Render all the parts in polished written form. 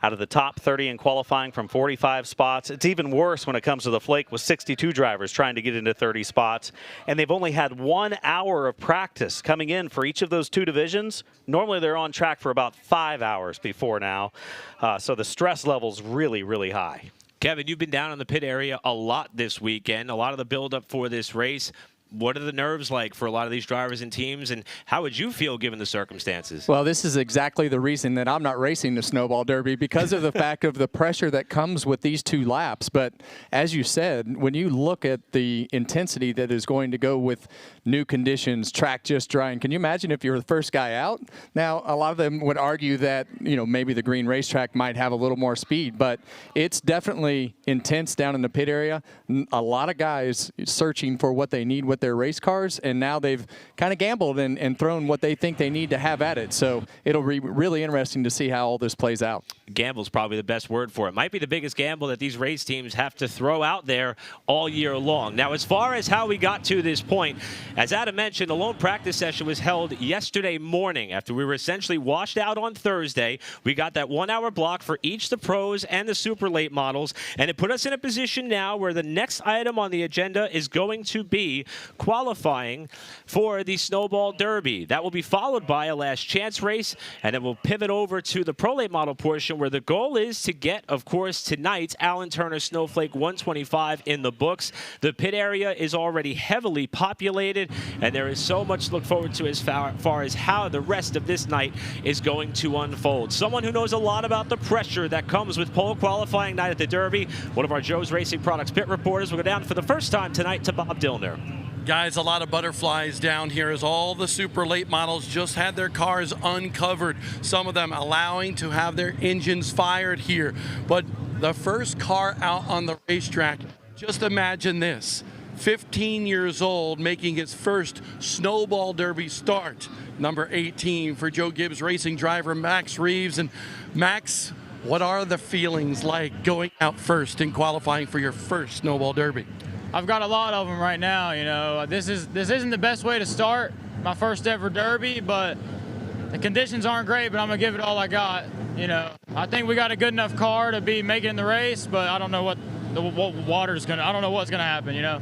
out of the top 30 in qualifying from 45 spots. It's even worse when it comes to the Flake with 62 drivers trying to get into 30 spots. And they've only had 1 hour of practice coming in for each of those two divisions. Normally they're on track for about 5 hours before now. So the stress level's really, really high. Kevin, you've been down in the pit area a lot this weekend, a lot of the buildup for this race. What are the nerves like for a lot of these drivers and teams, and how would you feel given the circumstances? Well, this is exactly the reason that I'm not racing the Snowball Derby, because of the fact of the pressure that comes with these 2 laps. But as you said, when you look at the intensity that is going to go with new conditions, track just drying, can you imagine if you're the first guy out? Now, a lot of them would argue that, you know, maybe the green racetrack might have a little more speed, but it's definitely intense down in the pit area. A lot of guys searching for what they need with their race cars, and now they've kind of gambled and thrown what they think they need to have at it. So it'll be really interesting to see how all this plays out. Gamble's probably the best word for it. Might be the biggest gamble that these race teams have to throw out there all year long. Now, as far as how we got to this point, as Adam mentioned, the lone practice session was held yesterday morning after we were essentially washed out on Thursday. We got that 1 hour block for each the pros and the super late models, and it put us in a position now where the next item on the agenda is going to be qualifying for the Snowball Derby. That will be followed by a last chance race, and then we'll pivot over to the pro late model portion, where the goal is to get, of course, tonight's Alan Turner Snowflake 125 in the books. The pit area is already heavily populated, and there is so much to look forward to as far as how the rest of this night is going to unfold. Someone who knows a lot about the pressure that comes with pole qualifying night at the Derby, one of our Joe's Racing Products pit reporters, will go down for the first time tonight to Bob Dillner. Guys, a lot of butterflies down here as all the super late models just had their cars uncovered, some of them allowing to have their engines fired here. But the first car out on the racetrack, just imagine this, 15 years old, making his first Snowball Derby start. Number 18 for Joe Gibbs Racing driver Max Reeves. And Max, what are the feelings like going out first and qualifying for your first Snowball Derby? I've got a lot of them right now. You know, this isn't the best way to start my first ever Derby, but the conditions aren't great, but I'm gonna give it all I got. You know, I think we got a good enough car to be making the race, but I don't know what water's gonna, I don't know what's gonna happen, you know.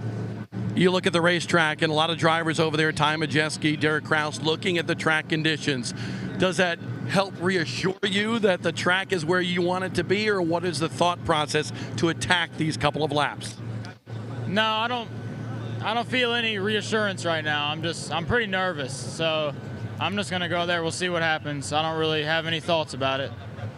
You look at the racetrack and a lot of drivers over there, Ty Majeski, Derek Kraus, looking at the track conditions. Does that help reassure you that the track is where you want it to be, or what is the thought process to attack these couple of laps? No, I don't feel any reassurance right now. I'm pretty nervous. So I'm just gonna go there. We'll see what happens. I don't really have any thoughts about it.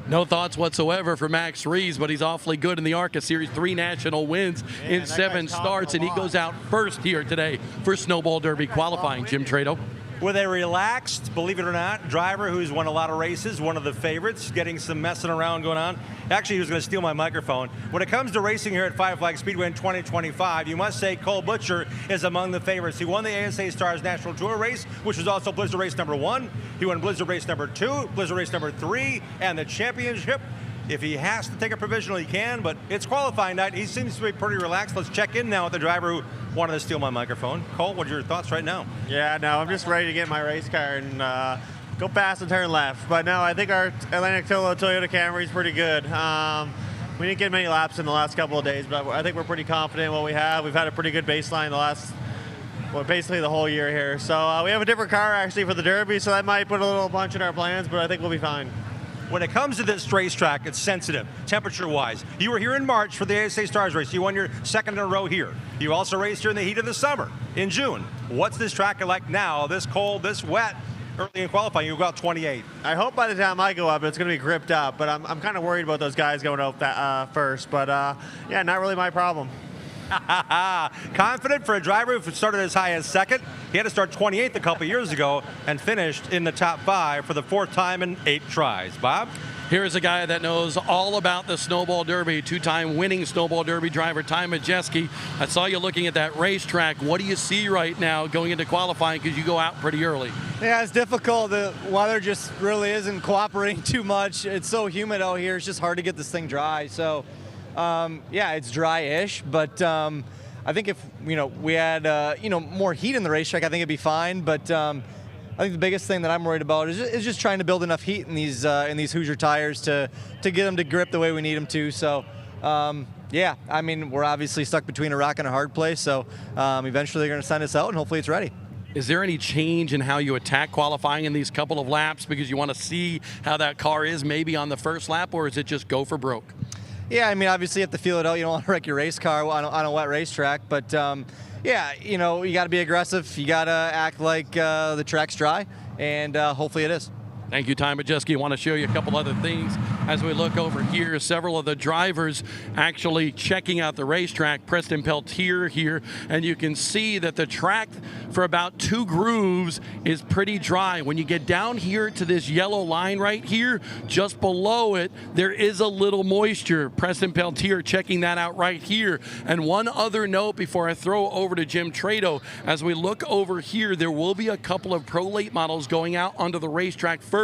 No thoughts whatsoever for Max Reeves, but he's awfully good in the ARCA Series, 3 national wins in 7 starts, and he goes out first here today for Snowball Derby qualifying. Jim Trado. With a relaxed, believe it or not, driver who's won a lot of races, one of the favorites, getting some messing around going on. Actually, he was going to steal my microphone. When it comes to racing here at Five Flags Speedway in 2025, you must say Cole Butcher is among the favorites. He won the ASA Stars National Tour race, which was also Blizzard race number 1. He won Blizzard race number 2, Blizzard race number 3, and the championship. If he has to take a provisional, he can, but it's qualifying night. He seems to be pretty relaxed. Let's check in now with the driver who wanted to steal my microphone. Cole, what are your thoughts right now? Yeah, no, I'm just ready to get in my race car and go fast and turn left. But no, I think our Atlantic Toyota Camry is pretty good. We didn't get many laps in the last couple of days, but I think we're pretty confident in what we have. We've had a pretty good baseline the last, well, basically the whole year here. So we have a different car actually for the Derby, so that might put a little bunch in our plans, but I think we'll be fine. When it comes to this racetrack, it's sensitive, temperature-wise. You were here in March for the ASA Stars race. You won your second in a row here. You also raced here in the heat of the summer in June. What's this track like now, this cold, this wet, early in qualifying? You go out 28. I hope by the time I go up, it's going to be gripped up, but I'm kind of worried about those guys going out that, first. But, yeah, not really my problem. Confident for a driver who started as high as second. He had to start 28th a couple years ago and finished in the top 5 for the 4th time in 8 tries. Bob? Here's a guy that knows all about the Snowball Derby, 2-time winning Snowball Derby driver Ty Majeski. I saw you looking at that racetrack. What do you see right now going into qualifying, because you go out pretty early? Yeah, it's difficult. The weather just really isn't cooperating too much. It's so humid out here. It's just hard to get this thing dry. So yeah, it's dry-ish, but I think if we had more heat in the racetrack, I think it'd be fine. But I think the biggest thing that I'm worried about is just trying to build enough heat in these Hoosier tires to get them to grip the way we need them to. So. Yeah, I mean, we're obviously stuck between a rock and a hard place, so eventually they're going to send us out, and hopefully it's ready. Is there any change in how you attack qualifying in these couple of laps because you want to see how that car is maybe on the first lap, or is it just go for broke? Yeah, I mean, obviously you have to feel it out. You don't want to wreck your race car on a wet racetrack, but yeah, you know, you got to be aggressive. You got to act like the track's dry, and hopefully it is. Thank you, Ty Majeski. I want to show you a couple other things as we look over here. Several of the drivers actually checking out the racetrack. Preston Peltier here, and you can see that the track for about 2 grooves is pretty dry. When you get down here to this yellow line right here, just below it, there is a little moisture. Preston Peltier checking that out right here. And one other note before I throw over to Jim Trado, as we look over here, there will be a couple of Pro Late models going out onto the racetrack first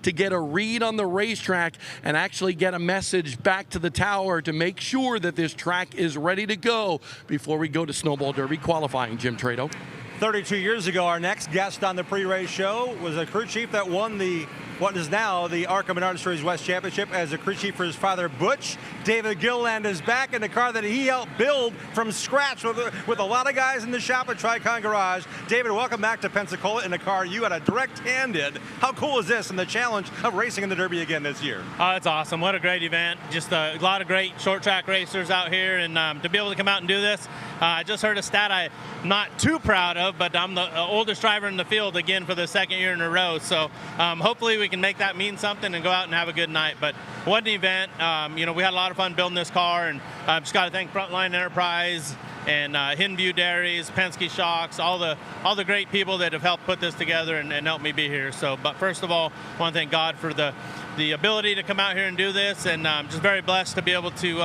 to get a read on the racetrack and actually get a message back to the tower to make sure that this track is ready to go before we go to Snowball Derby qualifying. Jim Trado. 32 years ago, our next guest on the pre-race show was a crew chief that won what is now the ARCA Menard Series West Championship as a crew chief for his father, Butch. David Gilliland is back in the car that he helped build from scratch with a lot of guys in the shop at Tricon Garage. David, welcome back to Pensacola in a car you had a direct hand in. How cool is this and the challenge of racing in the Derby again this year? Oh, it's awesome. What a great event. Just a lot of great short track racers out here, and to be able to come out and do this, I just heard a stat I'm not too proud of, but I'm the oldest driver in the field again for the 2nd year in a row. So hopefully we can make that mean something and go out and have a good night. But what an event. You know, we had a lot of fun building this car, and I've just got to thank Frontline Enterprise and Hidden View Dairies, Penske Shocks, all the great people that have helped put this together and helped me be here. So, but first of all, I want to thank God for the ability to come out here and do this, and I'm just very blessed to be able to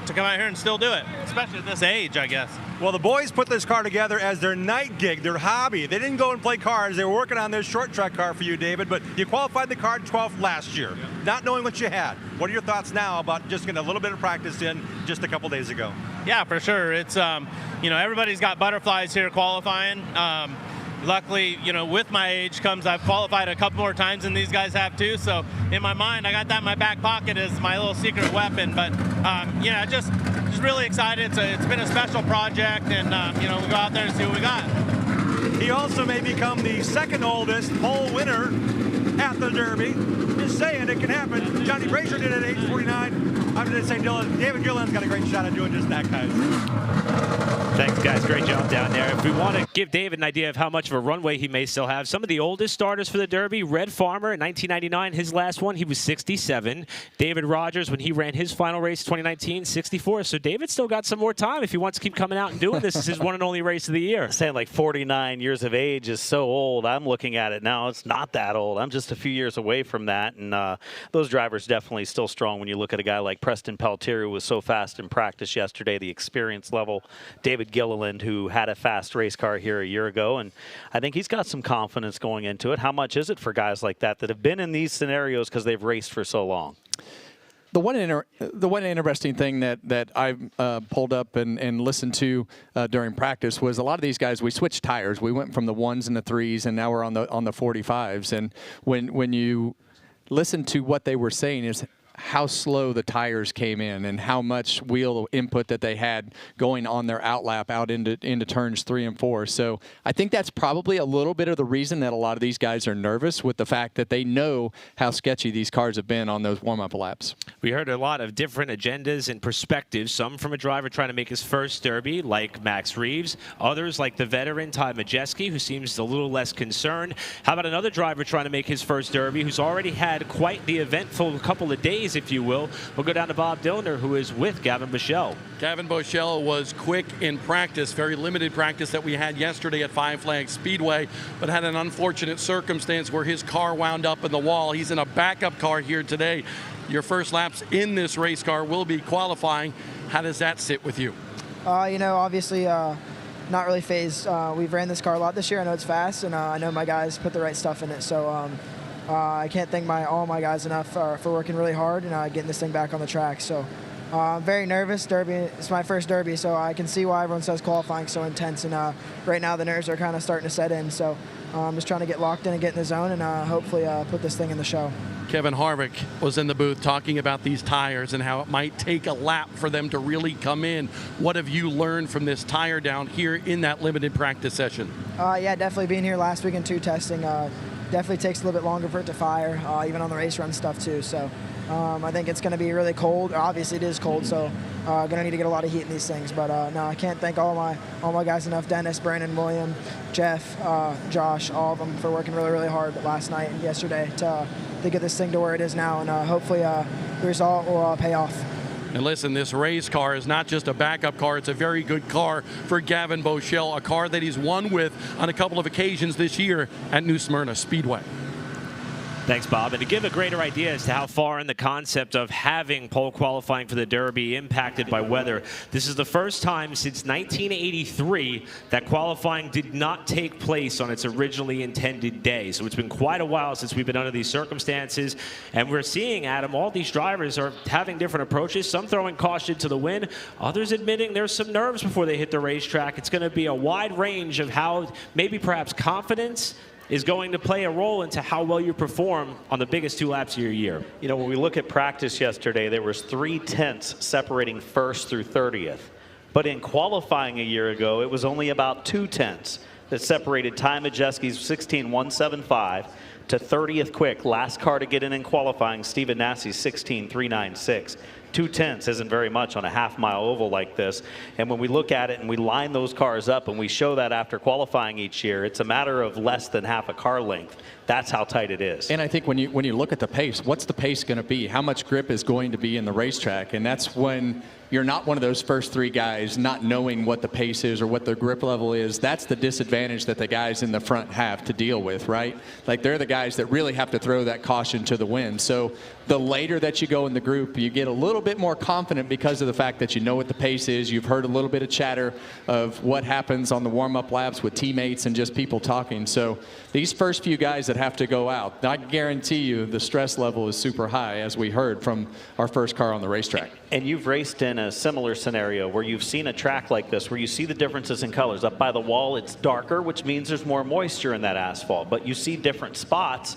come out here and still do it, especially at this age, I guess. Well, the boys put this car together as their night gig, their hobby. They didn't go and play cars. They were working on their short track car for you, David, but you qualified the car 12th last year, not knowing what you had. What are your thoughts now about just getting a little bit of practice in just a couple days ago? Yeah, for sure. It's, you know, everybody's got butterflies here qualifying. Luckily, you know, with my age comes I've qualified a couple more times than these guys have too. So in my mind, I got that in my back pocket as my little secret weapon. But yeah, just really excited. It's been a special project, and you know, we go out there and see what we got. He also may become the 2nd oldest pole winner at the Derby. Just saying, it can happen. Johnny Brazier did it at age 49. I'm just saying, David Gilliland's got a great shot at doing just that, guys. Thanks, guys. Great job down there. If we want to give David an idea of how much of a runway he may still have, some of the oldest starters for the Derby, Red Farmer in 1999, his last one, he was 67. David Rogers, when he ran his final race 2019, 64. So David's still got some more time if he wants to keep coming out and doing this. This is his one and only race of the year. Saying like 49 years of age is so old. I'm looking at it now. It's not that old. I'm just a few years away from that. And those drivers definitely still strong when you look at a guy like Preston Peltier, who was so fast in practice yesterday, the experience level. David Gilliland, who had a fast race car here a year ago, and I think he's got some confidence going into it. How much is it for guys like that have been in these scenarios because they've raced for so long? The one interesting thing that I've pulled up and listened to during practice was a lot of these guys, we switched tires. We went from the 1s and the 3s, and now we're on the 45s. And when you listen to what they were saying is how slow the tires came in and how much wheel input that they had going on their outlap out into turns 3 and 4. So I think that's probably a little bit of the reason that a lot of these guys are nervous, with the fact that they know how sketchy these cars have been on those warm-up laps. We heard a lot of different agendas and perspectives, some from a driver trying to make his first Derby, like Max Reeves, others like the veteran Ty Majeski, who seems a little less concerned. How about another driver trying to make his first Derby, who's already had quite the eventful couple of days, if you will. We'll go down to Bob Dillner, who is with Gavin Bichelle. Gavin Bichelle was quick in practice, very limited practice that we had yesterday at Five Flags Speedway, but had an unfortunate circumstance where his car wound up in the wall. He's in a backup car here today. Your first laps in this race car will be qualifying. How does that sit with you? You know, obviously not really phased. We've ran this car a lot this year. I know it's fast, and I know my guys put the right stuff in it. So I can't thank all my guys enough for working really hard and getting this thing back on the track. So I'm very nervous. Derby, it's my first Derby, so I can see why everyone says qualifying so intense. And right now the nerves are kind of starting to set in. So I'm just trying to get locked in and get in the zone and hopefully put this thing in the show. Kevin Harvick was in the booth talking about these tires and how it might take a lap for them to really come in. What have you learned from this tire down here in that limited practice session? Yeah, definitely being here last week in 2 testing. Definitely takes a little bit longer for it to fire, even on the race run stuff too. So I think it's going to be really cold. Obviously it is cold, so going to need to get a lot of heat in these things. But no, I can't thank all my guys enough. Dennis, Brandon, William, Jeff, Josh, all of them for working really, really hard last night and yesterday to get this thing to where it is now. And hopefully the result will pay off. And listen, this race car is not just a backup car, it's a very good car for Gavin Boschel, a car that he's won with on a couple of occasions this year at New Smyrna Speedway. Thanks, Bob. And to give a greater idea as to how far in the concept of having pole qualifying for the Derby impacted by weather, this is the first time since 1983 that qualifying did not take place on its originally intended day. So it's been quite a while since we've been under these circumstances. And we're seeing, Adam, all these drivers are having different approaches, some throwing caution to the wind, others admitting there's some nerves before they hit the racetrack. It's going to be a wide range of how maybe perhaps confidence is going to play a role into how well you perform on the biggest 2 laps of your year. You know, when we look at practice yesterday, there was 3 tenths separating 1st through 30th. But in qualifying a year ago, it was only about 2 tenths that separated Ty Majeski's 16.175 to 30th quick. Last car to get in qualifying, Stephen Nassie's 16.396. 2 tenths isn't very much on a half-mile oval like this. And when we look at it and we line those cars up and we show that after qualifying each year, it's a matter of less than half a car length. That's how tight it is. And I think when you look at the pace, what's the pace going to be? How much grip is going to be in the racetrack? And that's when you're not one of those first 3 guys not knowing what the pace is or what their grip level is. That's the disadvantage that the guys in the front have to deal with, right? Like, they're the guys that really have to throw that caution to the wind. So the later that you go in the group, you get a little bit more confident because of the fact that you know what the pace is. You've heard a little bit of chatter of what happens on the warm-up laps with teammates and just people talking. So these first few guys that have to go out, I guarantee you the stress level is super high, as we heard from our first car on the racetrack. And you've raced in a similar scenario where you've seen a track like this, where you see the differences in colors. Up by the wall, it's darker, which means there's more moisture in that asphalt. But you see different spots.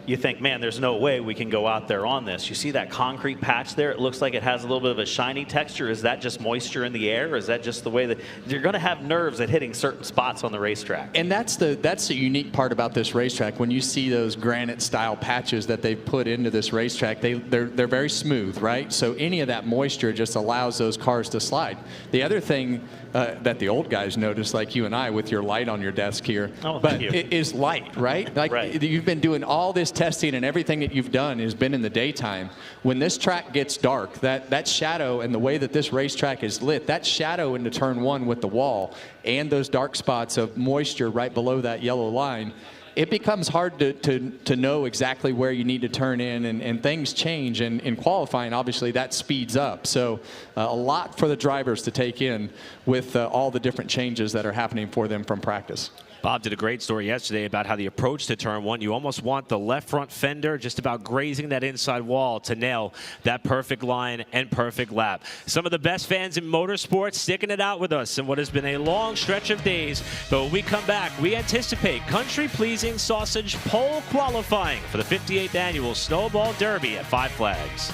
You think, man, there's no way we can go out there on this. You see that concrete patch there? It looks like it has a little bit of a shiny texture. Is that just moisture in the air? Or is that just the way that you're going to have nerves at hitting certain spots on the racetrack? And that's the unique part about this racetrack. When you see those granite-style patches that they've put into this racetrack, they're very smooth, right? So any of that moisture just allows those cars to slide. The other thing that the old guys notice, like you and I, with your light on your desk here, but it is light, right? Like, right. You've been doing all this testing, and everything that you've done has been in the daytime. When this track gets dark, that shadow and the way that this racetrack is lit, that shadow into turn 1 with the wall and those dark spots of moisture right below that yellow line, it becomes hard to know exactly where you need to turn in, and things change. And in qualifying, obviously, that speeds up. So a lot for the drivers to take in with all the different changes that are happening for them from practice. Bob did a great story yesterday about how the approach to turn 1, you almost want the left front fender just about grazing that inside wall to nail that perfect line and perfect lap. Some of the best fans in motorsports sticking it out with us in what has been a long stretch of days. But when we come back, we anticipate country-pleasing sausage pole qualifying for the 58th annual Snowball Derby at 5 Flags.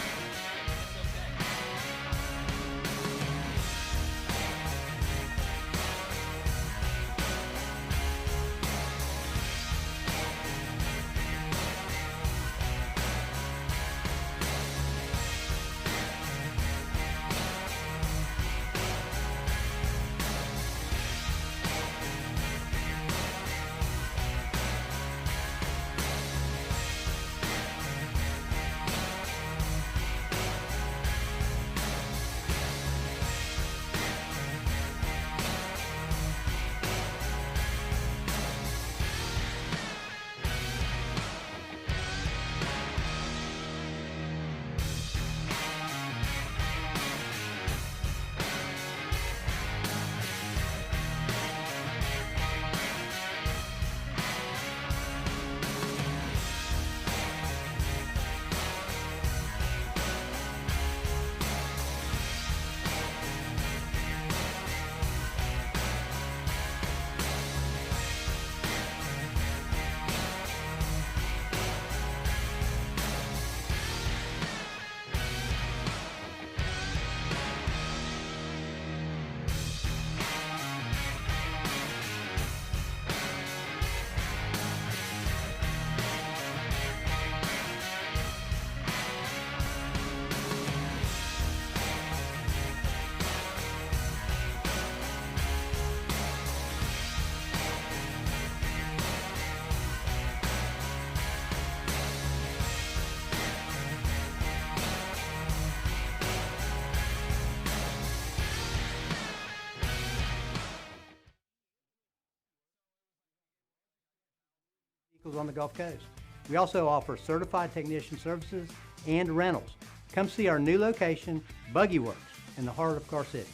on the Gulf Coast. We also offer certified technician services and rentals. Come see our new location, Buggy Works, in the heart of Car City.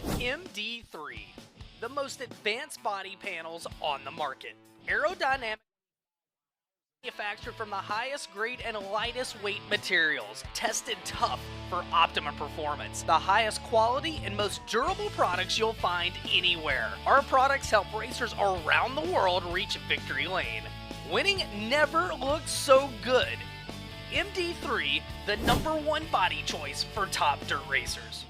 MD3, the most advanced body panels on the market. Aerodynamic, manufactured from the highest grade and lightest weight materials, tested tough for optimum performance. The highest quality and most durable products you'll find anywhere. Our products help racers around the world reach victory lane. Winning never looked so good. MD3, the #1 body choice for top dirt racers.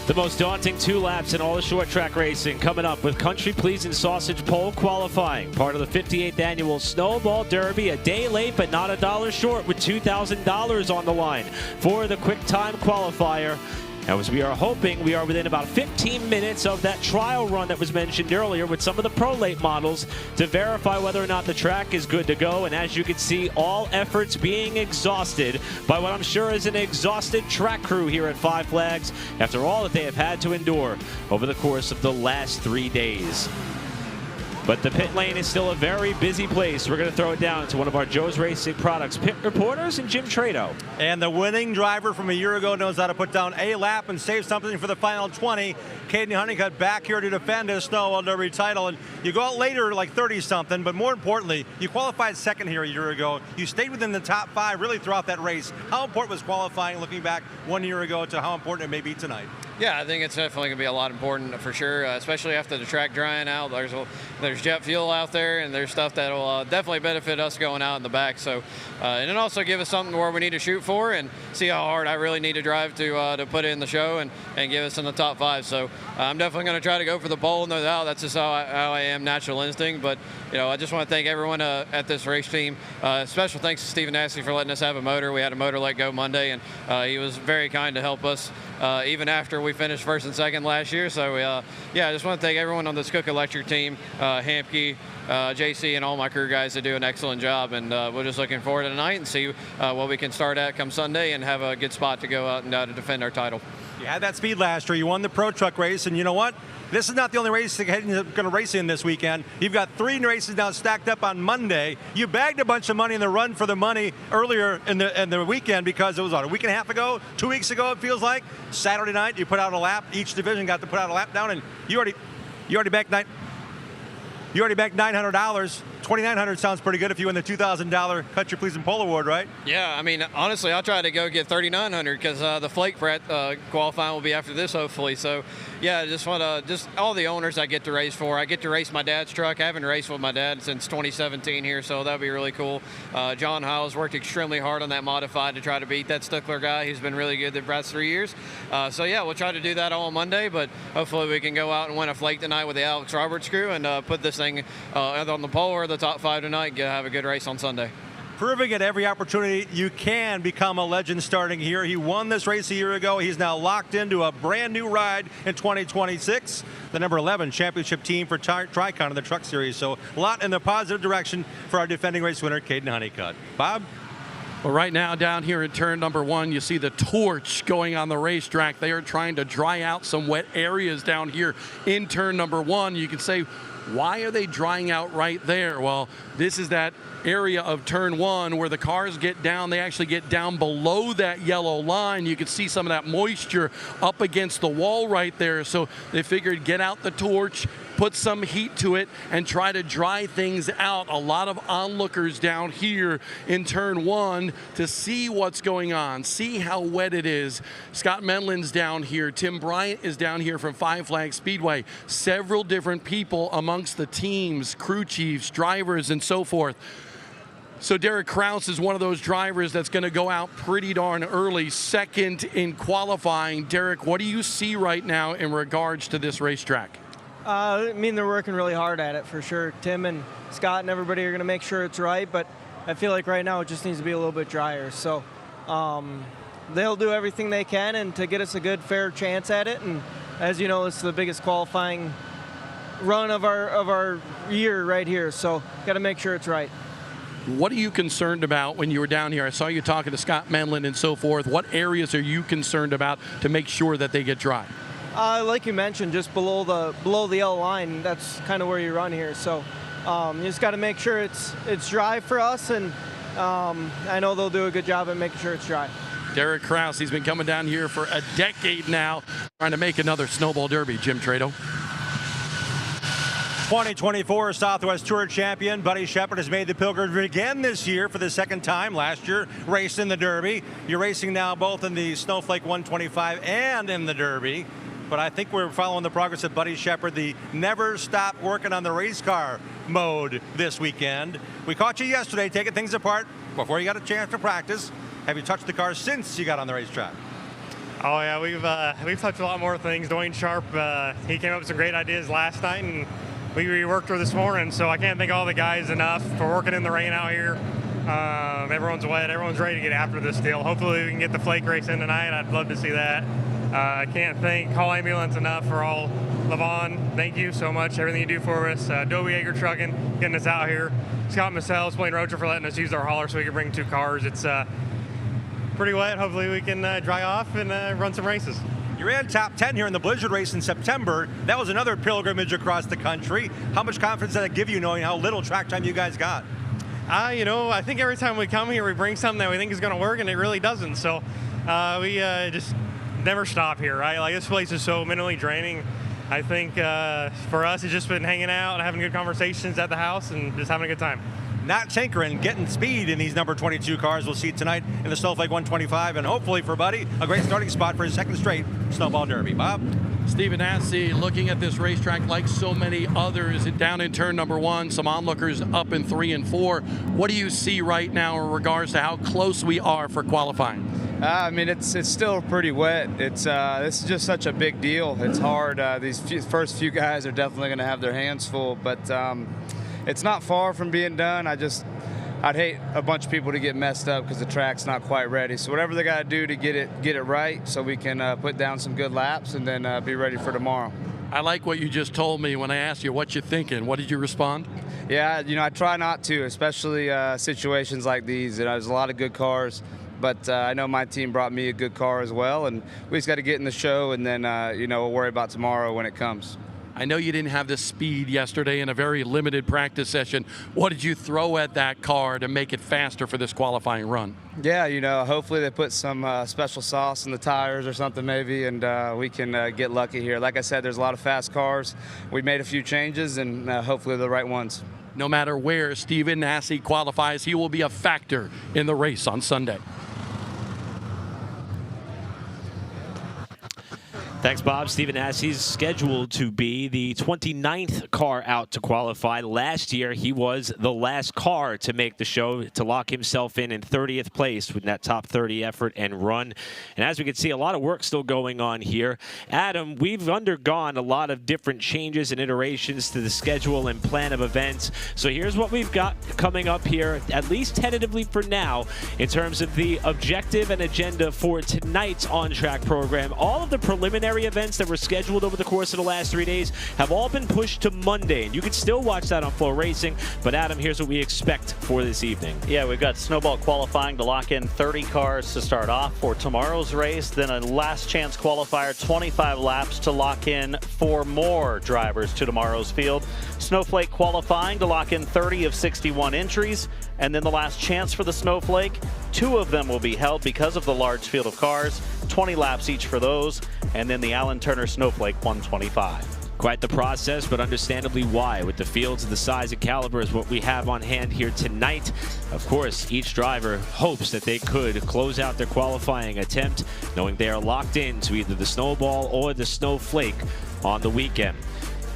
The most daunting 2 laps in all the short track racing coming up with Country Pleasing Sausage Pole qualifying. Part of the 58th annual Snowball Derby, a day late but not a dollar short, with $2,000 on the line for the quick time qualifier. As we are hoping, we are within about 15 minutes of that trial run that was mentioned earlier with some of the Pro Late models to verify whether or not the track is good to go. And as you can see, all efforts being exhausted by what I'm sure is an exhausted track crew here at Five Flags after all that they have had to endure over the course of the last 3 days. But the pit lane is still a very busy place. We're going to throw it down to one of our Joe's Racing Products pit reporters, and Jim Trado. And the winning driver from a year ago knows how to put down a lap and save something for the final 20. Caden Honeycutt back here to defend his Snowball Derby title. And you go out later like 30-something, but more importantly, you qualified second here a year ago. You stayed within the top 5 really throughout that race. How important was qualifying looking back 1 year ago to how important it may be tonight? Yeah, I think it's definitely going to be a lot important for sure, especially after the track drying out. There's jet fuel out there, and there's stuff that will definitely benefit us going out in the back. So, and it also give us something where we need to shoot for and see how hard I really need to drive to put in the show and get us in the top 5. So I'm definitely going to try to go for the pole, no doubt. That's just how I am, natural instinct. But I just want to thank everyone at this race team. Special thanks to Stephen Nasty for letting us have a motor. We had a motor let go Monday, and he was very kind to help us even after we finished first and second last year. So I just want to thank everyone on this Cook Electric team, Hampke, JC, and all my crew guys that do an excellent job. And we're just looking forward to tonight and see what we can start at come Sunday and have a good spot to go out and to defend our title. You had that speed last year. You won the Pro Truck race, and you know what? This is not the only race you're going to race in this weekend. You've got 3 races now stacked up on Monday. You bagged a bunch of money in the Run for the Money earlier in the weekend because it was a week and a half ago, 2 weeks ago it feels like. Saturday night you put out a lap. Each division got to put out a lap down, and you already backed $900. $2,900 sounds pretty good if you win the $2,000 Country Pleasing Pole Award, right? Yeah, I mean, honestly, I'll try to go get $3,900 because the Flake qualifying will be after this, hopefully. So, yeah, I just want to, all the owners I get to race for. I get to race my dad's truck. I haven't raced with my dad since 2017 here, so that'll be really cool. John Howes worked extremely hard on that modified to try to beat that Stuckler guy. He's been really good the past 3 years. So, yeah, we'll try to do that all on Monday, but hopefully we can go out and win a Flake tonight with the Alex Roberts crew and put this thing either on the pole or the top 5 tonight and have a good race on Sunday. Proving at every opportunity you can become a legend starting here. He won this race a year ago. He's now locked into a brand new ride in 2026. The number 11 championship team for Tricon in the Truck Series. So a lot in the positive direction for our defending race winner, Caden Honeycutt. Bob? Well, right now down here in turn number 1, you see the torch going on the racetrack. They are trying to dry out some wet areas down here in turn number 1. You can say, why are they drying out right there? Well, this is that area of turn 1 where the cars get down. They actually get down below that yellow line. You can see some of that moisture up against the wall right there. So they figured get out the torch, put some heat to it, and try to dry things out. A lot of onlookers down here in turn 1 to see what's going on, see how wet it is. Scott Menlin's down here. Tim Bryant is down here from Five Flags Speedway. Several different people amongst the teams, crew chiefs, drivers, and so forth. So Derek Kraus is one of those drivers that's going to go out pretty darn early, second in qualifying. Derek, what do you see right now in regards to this racetrack? I mean, they're working really hard at it for sure. Tim and Scott and everybody are going to make sure it's right, but I feel like right now it just needs to be a little bit drier. So they'll do everything they can and to get us a good, fair chance at it. And as you know, it's the biggest qualifying run of our year right here. So got to make sure it's right. What are you concerned about when you were down here? I saw you talking to Scott Menlin and so forth. What areas are you concerned about to make sure that they get dry? Like you mentioned, just below the yellow line, that's kind of where you run here. So you just got to make sure it's dry for us, and I know they'll do a good job at making sure it's dry. Derek Kraus, he's been coming down here for a decade now, trying to make another Snowball Derby. Jim Trado. 2024 Southwest Tour champion Buddy Shepherd has made the pilgrimage again this year for the second time. Last year, raced in the Derby. You're racing now both in the Snowflake 125 and in the Derby. But I think we're following the progress of Buddy Shepherd, the never stop working on the race car mode this weekend. We caught you yesterday taking things apart before you got a chance to practice. Have you touched the car since you got on the racetrack? Oh yeah, we've touched a lot more things. Dwayne Sharp, he came up with some great ideas last night, and we reworked her this morning. So I can't thank all the guys enough for working in the rain out here. Everyone's wet. Everyone's ready to get after this deal. Hopefully we can get the flake race in tonight. I'd love to see that. I can't thank Call Ambulance enough for all. Levon, thank you so much. Everything you do for us. Dobie Yeager Trucking, getting us out here. Scott Massell, Blaine Rocher for letting us use our hauler so we can bring 2 cars. It's pretty wet. Hopefully we can dry off and run some races. You ran top 10 here in the Blizzard race in September. That was another pilgrimage across the country. How much confidence did that give you, knowing how little track time you guys got? I think every time we come here, we bring something that we think is going to work, and it really doesn't. So we just never stop here, right? Like, this place is so mentally draining. I think for us, it's just been hanging out and having good conversations at the house and just having a good time. Not tinkering, getting speed in these number 22 cars we'll see tonight in the Snowflake 125, and hopefully for Buddy, a great starting spot for his second straight Snowball Derby. Bob? Stephen Assey, looking at this racetrack like so many others, down in turn number 1, some onlookers up in 3 and 4. What do you see right now in regards to how close we are for qualifying? I mean, it's still pretty wet. This is just such a big deal. It's hard. These first few guys are definitely going to have their hands full, but it's not far from being done. I'd hate a bunch of people to get messed up because the track's not quite ready. So whatever they got to do to get it right, so we can put down some good laps and then be ready for tomorrow. I like what you just told me when I asked you what you're thinking. What did you respond? Yeah, I try not to, especially situations like these. There's a lot of good cars. But I know my team brought me a good car as well, and we just got to get in the show, and then we'll worry about tomorrow when it comes. I know you didn't have the speed yesterday in a very limited practice session. What did you throw at that car to make it faster for this qualifying run? Yeah, hopefully they put some special sauce in the tires or something maybe, and we can get lucky here. Like I said, there's a lot of fast cars. We made a few changes, and hopefully the right ones. No matter where Stephen Assey qualifies, he will be a factor in the race on Sunday. Thanks, Bob. Stephen Assey's scheduled to be the 29th car out to qualify. Last year, he was the last car to make the show, to lock himself in 30th place with that top 30 effort and run. And as we can see, a lot of work still going on here. Adam, we've undergone a lot of different changes and iterations to the schedule and plan of events. So here's what we've got coming up here, at least tentatively for now, in terms of the objective and agenda for tonight's on-track program. All of the preliminary events that were scheduled over the course of the last 3 days have all been pushed to Monday, and you can still watch that on FloRacing. But Adam, here's what we expect for this evening. Yeah, we've got Snowball qualifying to lock in 30 cars to start off for tomorrow's race, then a last chance qualifier, 25 laps to lock in 4 more drivers to tomorrow's field. Snowflake qualifying to lock in 30 of 61 entries, and then the last chance for the Snowflake. 2 of them will be held because of the large field of cars, 20 laps each for those, and then the Alan Turner Snowflake 125. Quite the process, but understandably why, with the fields of the size and caliber is what we have on hand here tonight. Of course, each driver hopes that they could close out their qualifying attempt, knowing they are locked into either the Snowball or the Snowflake on the weekend.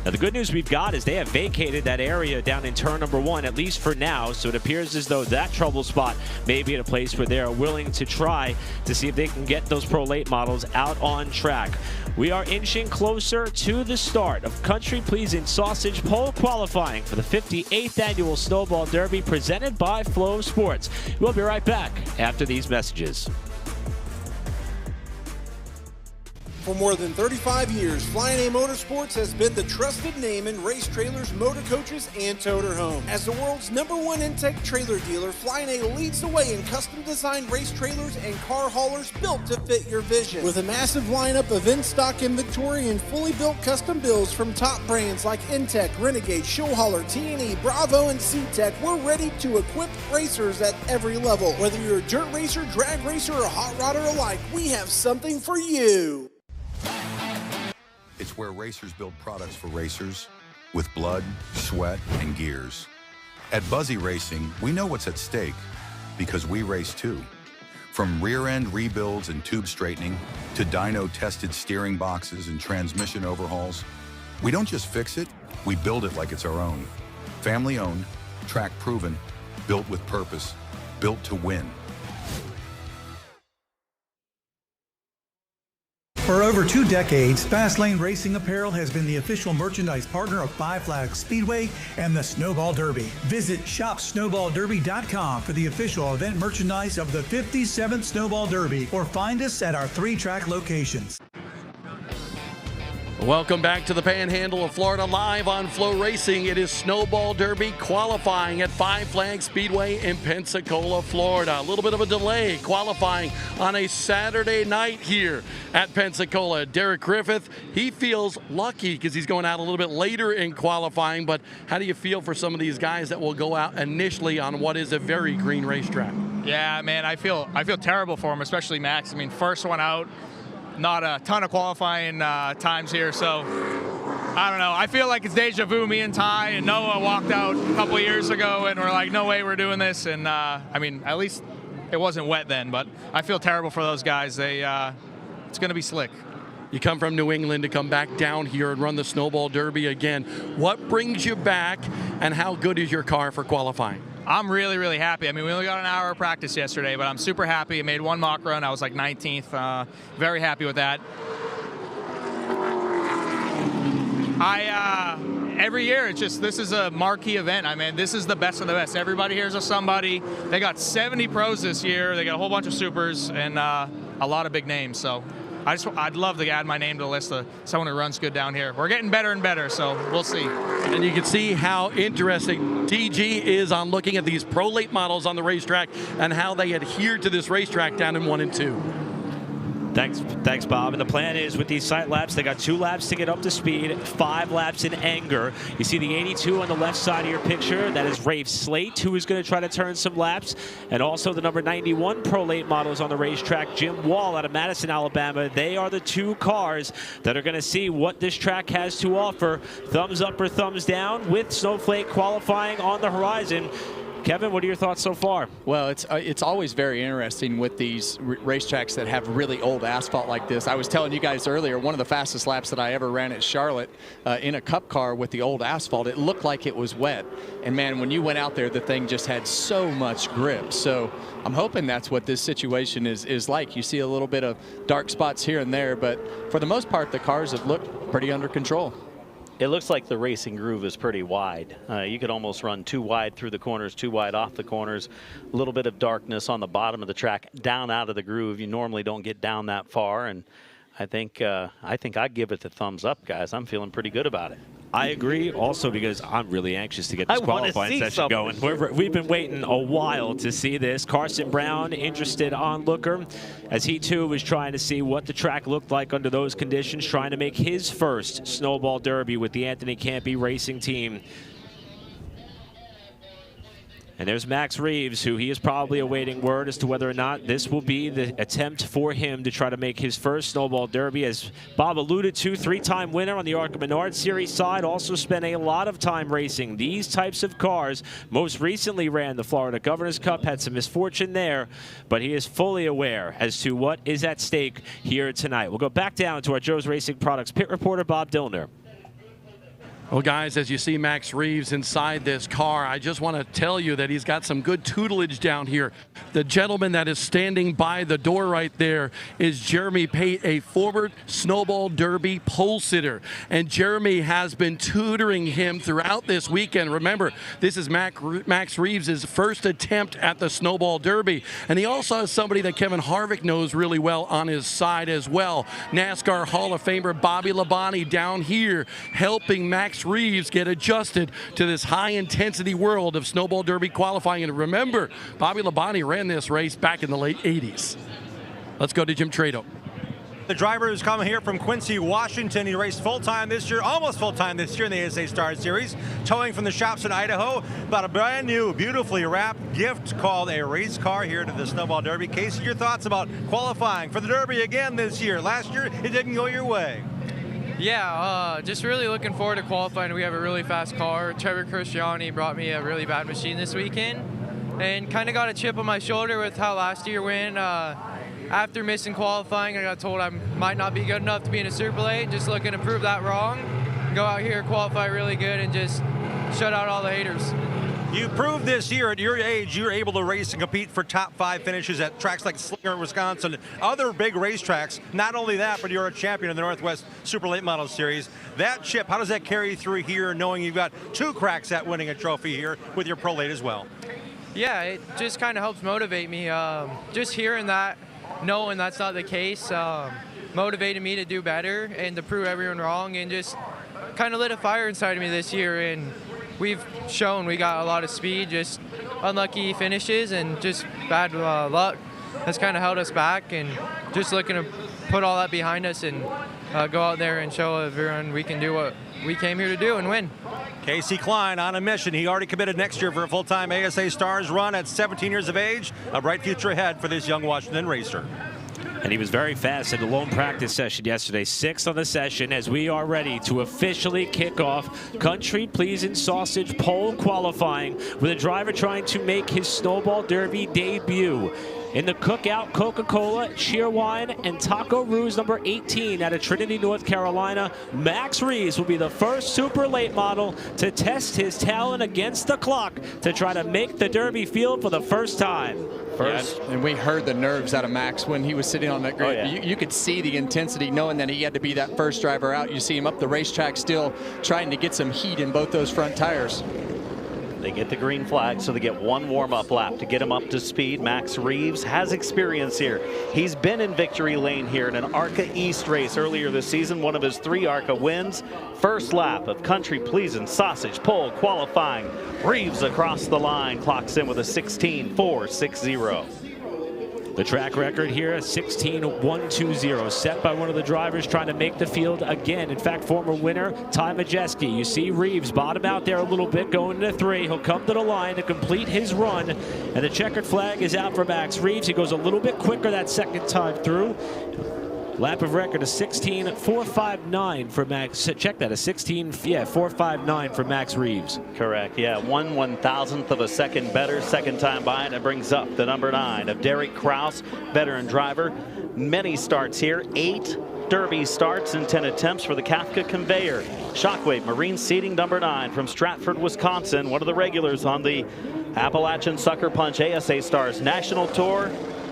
Now, the good news we've got is they have vacated that area down in turn number 1, at least for now, so it appears as though that trouble spot may be at a place where they are willing to try to see if they can get those Pro Late models out on track. We are inching closer to the start of Country Pleasing Sausage Pole qualifying for the 58th annual Snowball Derby presented by Flow Sports. We'll be right back after these messages. For more than 35 years, Flying A Motorsports has been the trusted name in race trailers, motor coaches, and toter homes. As the world's #1 intake trailer dealer, Flying A leads the way in custom-designed race trailers and car haulers built to fit your vision. With a massive lineup of in-stock inventory and fully built custom builds from top brands like Intech, Renegade, Showhauler, T&E, Bravo, and C-Tech, we're ready to equip racers at every level. Whether you're a dirt racer, drag racer, or hot rodder alike, we have something for you. It's where racers build products for racers with blood, sweat, and gears. At Buzzy Racing, we know what's at stake because we race too. From rear-end rebuilds and tube straightening to dyno-tested steering boxes and transmission overhauls, we don't just fix it, we build it like it's our own. Family-owned, track-proven, built with purpose, built to win. For over 2 decades, Fastlane Racing Apparel has been the official merchandise partner of Five Flags Speedway and the Snowball Derby. Visit shopsnowballderby.com for the official event merchandise of the 57th Snowball Derby, or find us at our 3-track locations. Welcome back to the Panhandle of Florida, live on FloRacing. It is Snowball Derby qualifying at Five Flags Speedway in Pensacola, Florida. A little bit of a delay qualifying on a Saturday night here at Pensacola. Derek Griffith, he feels lucky because he's going out a little bit later in qualifying, but how do you feel for some of these guys that will go out initially on what is a very green racetrack? Yeah, man, I feel terrible for him, especially Max. I mean, first one out. Not a ton of qualifying times here, so I don't know. I feel like it's deja vu. Me and Ty and Noah walked out a couple years ago, and we're like, no way we're doing this. And I mean, at least it wasn't wet then, but I feel terrible for those guys. It's going to be slick. You come from New England to come back down here and run the Snowball Derby again. What brings you back, and how good is your car for qualifying? I'm really, really happy. I mean, we only got an hour of practice yesterday, but I'm super happy. I made one mock run. I was like 19th. Very happy with that. Every year, this is a marquee event. I mean, this is the best of the best. Everybody here's a somebody. They got 70 pros this year. They got a whole bunch of supers and a lot of big names. So I'd love to add my name to the list of someone who runs good down here. We're getting better and better, so we'll see. And you can see how interesting TG is on looking at these pro late models on the racetrack and how they adhere to this racetrack down in 1 and 2. Thanks, Bob. And the plan is with these sight laps, they got 2 laps to get up to speed, 5 laps in anger. You see the 82 on the left side of your picture. That is Rafe Slate, who is going to try to turn some laps. And also the number 91 Pro Late models on the racetrack, Jim Wall out of Madison, Alabama. They are the 2 cars that are going to see what this track has to offer. Thumbs up or thumbs down with Snowflake qualifying on the horizon. Kevin, what are your thoughts so far? Well, it's always very interesting with these racetracks that have really old asphalt like this. I was telling you guys earlier, one of the fastest laps that I ever ran at Charlotte in a cup car with the old asphalt, it looked like it was wet. And man, when you went out there, the thing just had so much grip. So I'm hoping that's what this situation is like. You see a little bit of dark spots here and there, but for the most part, the cars have looked pretty under control. It looks like the racing groove is pretty wide. You could almost run too wide through the corners, too wide off the corners. A little bit of darkness on the bottom of the track, down out of the groove. You normally don't get down that far, and I think I'd give it the thumbs up, guys. I'm feeling pretty good about it. I agree also because I'm really anxious to get this qualifying session going. We've been waiting a while to see this. Carson Brown, interested onlooker, as he too was trying to see what the track looked like under those conditions, trying to make his first Snowball Derby with the Anthony Campy Racing Team. And there's Max Reeves, who he is probably awaiting word as to whether or not this will be the attempt for him to try to make his first Snowball Derby. As Bob alluded to, 3-time winner on the ARCA Menard Series side, also spent a lot of time racing these types of cars. Most recently ran the Florida Governor's Cup, had some misfortune there, but he is fully aware as to what is at stake here tonight. We'll go back down to our Joe's Racing Products pit reporter, Bob Dillner. Well, guys, as you see Max Reeves inside this car, I just want to tell you that he's got some good tutelage down here. The gentleman that is standing by the door right there is Jeremy Pate, a former Snowball Derby pole sitter. And Jeremy has been tutoring him throughout this weekend. Remember, this is Max Reeves' first attempt at the Snowball Derby. And he also has somebody that Kevin Harvick knows really well on his side as well. NASCAR Hall of Famer Bobby Labonte down here helping Max Reeves get adjusted to this high-intensity world of Snowball Derby qualifying. And remember, Bobby Labonte ran this race back in the late 80s. Let's go to Jim Trado. The driver who's coming here from Quincy, Washington. He raced full-time this year, almost full-time this year in the ASA Star Series, towing from the shops in Idaho. About a brand new, beautifully wrapped gift called a race car here to the Snowball Derby. Casey, your thoughts about qualifying for the Derby again this year? Last year, it didn't go your way. Yeah, just really looking forward to qualifying. We have a really fast car. Trevor Christiani brought me a really bad machine this weekend and kind of got a chip on my shoulder with how last year went. After missing qualifying, I got told I might not be good enough to be in a Super Late. Just looking to prove that wrong. Go out here, qualify really good, and just shut out all the haters. You proved this year at your age, you're able to race and compete for top 5 finishes at tracks like Slinger, Wisconsin, and other big racetracks. Not only that, but you're a champion in the Northwest Super Late Model Series. That chip, how does that carry through here, knowing you've got 2 cracks at winning a trophy here with your Pro Late as well? Yeah, it just kind of helps motivate me. Just hearing that, knowing that's not the case, motivated me to do better and to prove everyone wrong, and just kind of lit a fire inside of me this year. And we've shown we got a lot of speed, just unlucky finishes and just bad luck has kind of held us back, and just looking to put all that behind us and go out there and show everyone we can do what we came here to do and win. Casey Klein on a mission. He already committed next year for a full-time ASA Stars run at 17 years of age. A bright future ahead for this young Washington racer. And he was very fast in the lone practice session yesterday. 6th on the session as we are ready to officially kick off Country Pleasin' Sausage pole qualifying with a driver trying to make his Snowball Derby debut. In the Cookout Coca-Cola, Cheerwine, and Taco Ruse number 18 out of Trinity, North Carolina, Max Reeves will be the first super late model to test his talent against the clock to try to make the Derby field for the first time. Yeah, and we heard the nerves out of Max when he was sitting on that grid. Oh, yeah. You could see the intensity knowing that he had to be that first driver out. You see him up the racetrack still trying to get some heat in both those front tires. They get the green flag, so they get 1 warm-up lap to get him up to speed. Max Reeves has experience here. He's been in victory lane here in an ARCA East race earlier this season, one of his 3 ARCA wins. First lap of Country Pleasin' Sausage pole qualifying. Reeves across the line, clocks in with a 16.460. The track record here, 16.120, set by one of the drivers trying to make the field again. In fact, former winner, Ty Majeski. You see Reeves bottom out there a little bit, going into 3. He'll come to the line to complete his run, and the checkered flag is out for Max Reeves. He goes a little bit quicker that second time through. Lap of record, a 16.459 for Max. Check that, a 459 for Max Reeves. Correct, yeah, 1/1000th of a second better second time by, and it brings up the number 9 of Derek Kraus, veteran driver. Many starts here, 8 Derby starts and 10 attempts for the Kafka Conveyor. Shockwave Marine Seating number 9 from Stratford, Wisconsin, one of the regulars on the Appalachian Sucker Punch ASA Stars National Tour.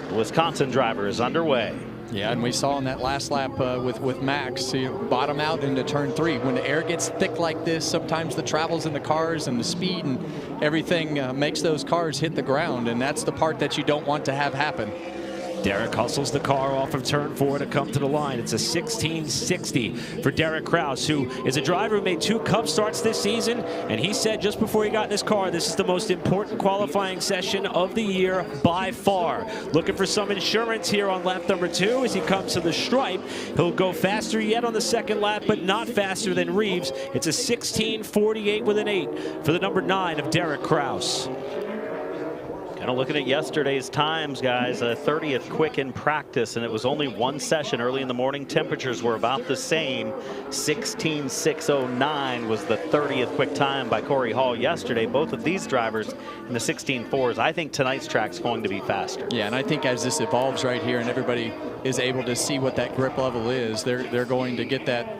The Wisconsin driver is underway. Yeah, and we saw in that last lap with Max, bottom out into turn 3. When the air gets thick like this, sometimes the travels in the cars and the speed and everything makes those cars hit the ground, and that's the part that you don't want to have happen. Derek hustles the car off of turn 4 to come to the line. It's a 16.60 for Derek Kraus, who is a driver who made 2 Cup starts this season, and he said just before he got in his car, this is the most important qualifying session of the year by far. Looking for some insurance here on lap number 2 as he comes to the stripe. He'll go faster yet on the second lap, but not faster than Reeves. It's a 16.48 with an 8 for the number 9 of Derek Kraus. Kind of looking at yesterday's times, guys, a 30th quick in practice, and it was only 1 session early in the morning. Temperatures were about the same. 16.609 was the 30th quick time by Corey Hall yesterday. Both of these drivers in the 16.4s. I think tonight's track's going to be faster. Yeah, and I think as this evolves right here and everybody is able to see what that grip level is, they're going to get that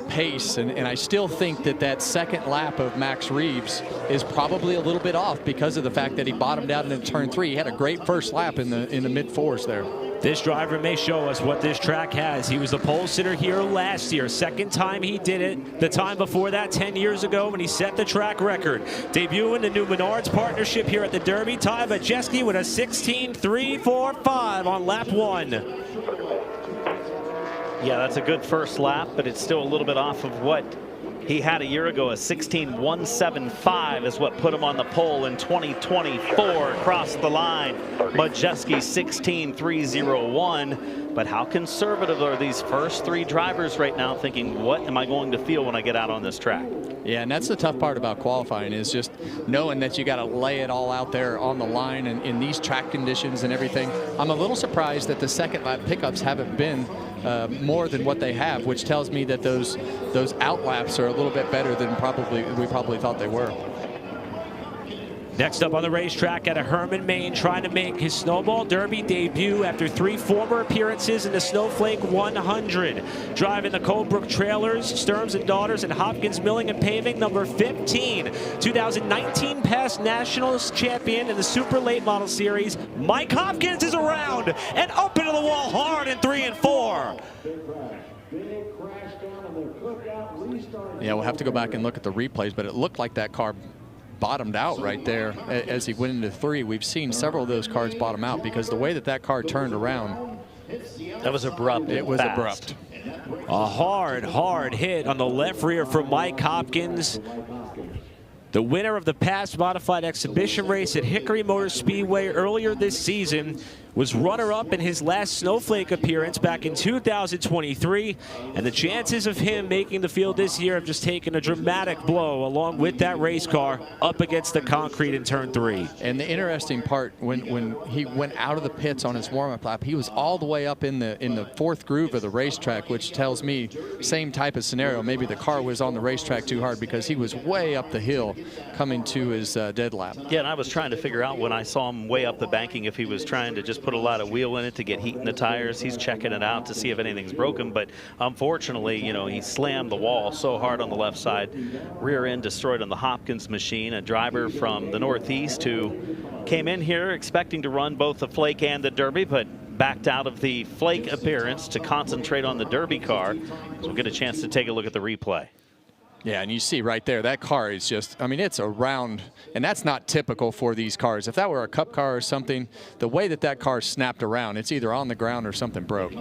pace, and I still think that second lap of Max Reeves is probably a little bit off because of the fact that he bottomed out in turn 3. He had a great first lap in the mid-4s there. This driver may show us what this track has. He was the pole sitter here last year. Second time he did it. The time before that, 10 years ago, when he set the track record. Debuting the new Menards partnership here at the Derby. Ty Majeski with a 16.345 on lap 1. Yeah, that's a good first lap, but it's still a little bit off of what he had a year ago. A 16.175 is what put him on the pole in 2024 across the line. Majeski 16.301. But how conservative are these first 3 drivers right now, thinking, what am I going to feel when I get out on this track? Yeah, and that's the tough part about qualifying, is just knowing that you got to lay it all out there on the line and in these track conditions and everything. I'm a little surprised that the second lap pickups haven't been more than what they have, which tells me that those out laps are a little bit better than we probably thought they were. Next up on the racetrack out of Herman, Maine, trying to make his Snowball Derby debut after 3 former appearances in the Snowflake 100. Driving the Colebrook Trailers, Sturms and Daughters, and Hopkins Milling and Paving, number 15. 2019 past Nationals champion in the Super Late Model Series. Mike Hopkins is around and up into the wall hard in 3 and 4. Yeah, we'll have to go back and look at the replays, but it looked like that car bottomed out right there as he went into 3. We've seen several of those cars bottom out because the way that car turned around. That was abrupt. It was abrupt. A hard hit on the left rear from Mike Hopkins. The winner of the past modified exhibition race at Hickory Motor Speedway earlier this season was runner-up in his last Snowflake appearance back in 2023, and the chances of him making the field this year have just taken a dramatic blow along with that race car up against the concrete in turn 3. And the interesting part, when he went out of the pits on his warm-up lap, he was all the way up in the 4th groove of the racetrack, which tells me same type of scenario. Maybe the car was on the racetrack too hard because he was way up the hill coming to his dead lap. Yeah, and I was trying to figure out when I saw him way up the banking if he was trying to just put a lot of wheel in it to get heat in the tires. He's checking it out to see if anything's broken, but unfortunately, you know, he slammed the wall so hard on the left side. Rear end destroyed on the Hopkins machine. A driver from the Northeast who came in here expecting to run both the Flake and the Derby, but backed out of the Flake appearance to concentrate on the Derby car. So we'll get a chance to take a look at the replay. Yeah, and you see right there, that car is just, I mean, it's a round, and that's not typical for these cars. If that were a cup car or something, the way that car snapped around, it's either on the ground or something broke.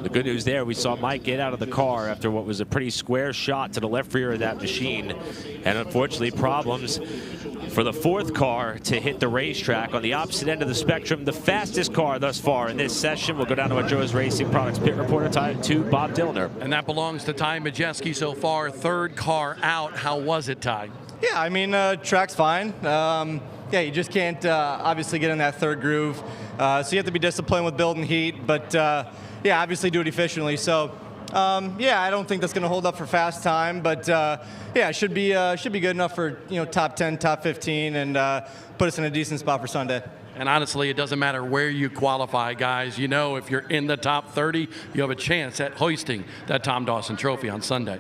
The good news there, we saw Mike get out of the car after what was a pretty square shot to the left rear of that machine. And unfortunately, problems for the 4th car to hit the racetrack on the opposite end of the spectrum. The fastest car thus far in this session. We'll go down to our Joe's Racing Products pit reporter, to Bob Dillner. And that belongs to Ty Majeski so far. 3rd car out. How was it, Ty? Yeah, I mean, track's fine. Yeah, you just can't obviously get in that 3rd groove. So you have to be disciplined with building heat, but yeah, obviously do it efficiently. So yeah, I don't think that's going to hold up for fast time, but yeah, should be good enough for, you know, top 10, top 15, and put us in a decent spot for Sunday. And honestly, it doesn't matter where you qualify, guys. You know, if you're in the top 30, you have a chance at hoisting that Tom Dawson Trophy on Sunday.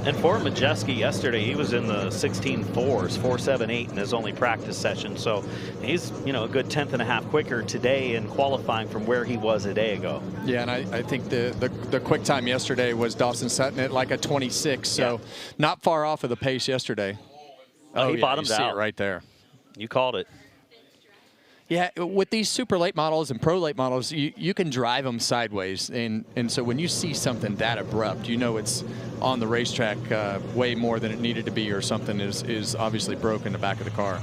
And for Majeski yesterday, he was in the 16.4s, 4.78 in his only practice session. So he's, you know, a good 10th and a half quicker today in qualifying from where he was a day ago. Yeah, and I think the quick time yesterday was Dawson Sutton at like a 26, so not far off of the pace yesterday. Oh, he bottomed you see out it right there. You called it. Yeah, with these super late models and pro late models, you can drive them sideways, and so when you see something that abrupt, you know it's on the racetrack way more than it needed to be, or something is obviously broke in the back of the car.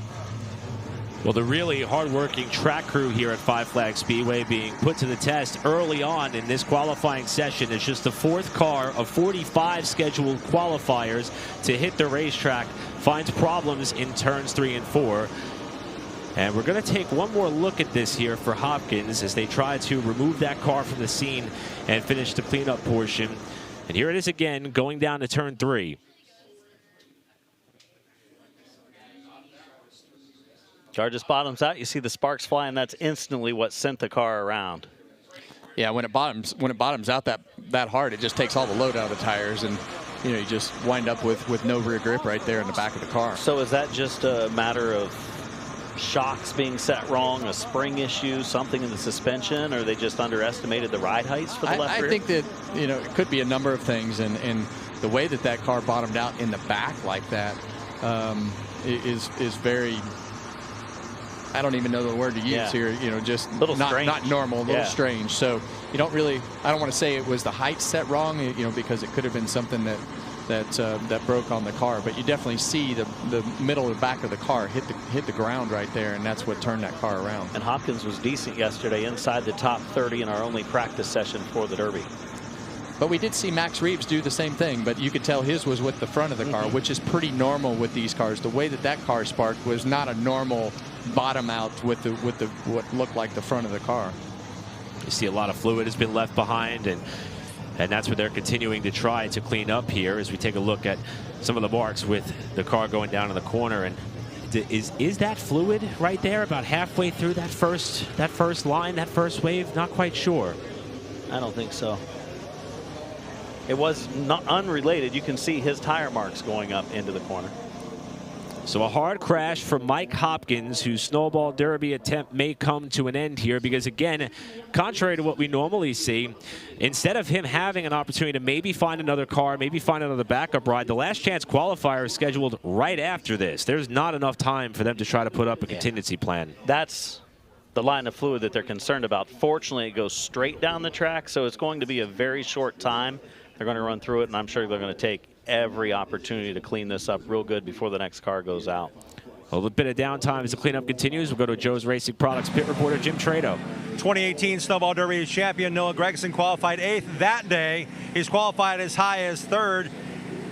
Well, the really hard-working track crew here at Five Flags Speedway being put to the test early on in this qualifying session. It's just the 4th car of 45 scheduled qualifiers to hit the racetrack. Finds problems in turns 3 and 4. And we're going to take one more look at this here for Hopkins as they try to remove that car from the scene and finish the cleanup portion. And here it is again, going down to turn 3. Car just bottoms out. You see the sparks flying. That's instantly what sent the car around. Yeah, when it bottoms out that hard, it just takes all the load out of the tires, and you know, you just wind up with no rear grip right there in the back of the car. So is that just a matter of shocks being set wrong, a spring issue, something in the suspension, or they just underestimated the ride heights for the left rear? I think that, you know, it could be a number of things, and the way that car bottomed out in the back like that is very, I don't even know the word to use here, you know, just not normal, a little strange. So you don't really, I don't want to say it was the height set wrong, you know, because it could have been something that broke on the car, but you definitely see the middle of the back of the car hit the ground right there, and that's what turned that car around. And Hopkins was decent yesterday, inside the top 30 in our only practice session for the Derby. But we did see Max Reeves do the same thing, but you could tell his was with the front of the car, which is pretty normal with these cars. The way that car sparked was not a normal bottom out with what looked like the front of the car. You see a lot of fluid has been left behind, and that's what they're continuing to try to clean up here as we take a look at some of the marks with the car going down in the corner. And is that fluid right there about halfway through that first line, that first wave? Not quite sure. I don't think so. It was not unrelated. You can see his tire marks going up into the corner. So a hard crash for Mike Hopkins, whose Snowball Derby attempt may come to an end here, because again, contrary to what we normally see, instead of him having an opportunity to maybe find another car, maybe find another backup ride, the last chance qualifier is scheduled right after this. There's not enough time for them to try to put up a contingency plan. That's the line of fluid that they're concerned about. Fortunately, it goes straight down the track, so it's going to be a very short time. They're going to run through it, and I'm sure they're going to take every opportunity to clean this up real good before the next car goes out. A little bit of downtime as the cleanup continues. We'll go to Joe's Racing Products pit reporter Jim Trado. 2018 Snowball Derby champion Noah Gragson qualified 8th that day. He's qualified as high as 3rd.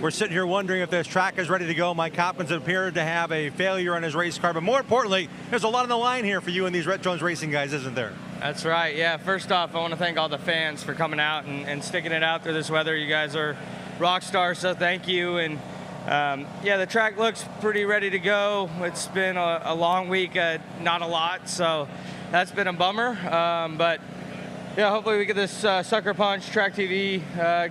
We're sitting here wondering if this track is ready to go. Mike Hopkins appeared to have a failure on his race car, but more importantly, there's a lot on the line here for you and these Rhett Jones Racing guys, isn't there? That's right. Yeah, first off, I want to thank all the fans for coming out and sticking it out through this weather. You guys are rock stars, so thank you. And yeah, the track looks pretty ready to go. It's been a long week, not a lot, so that's been a bummer. But yeah, hopefully we get this Sucker Punch Track TV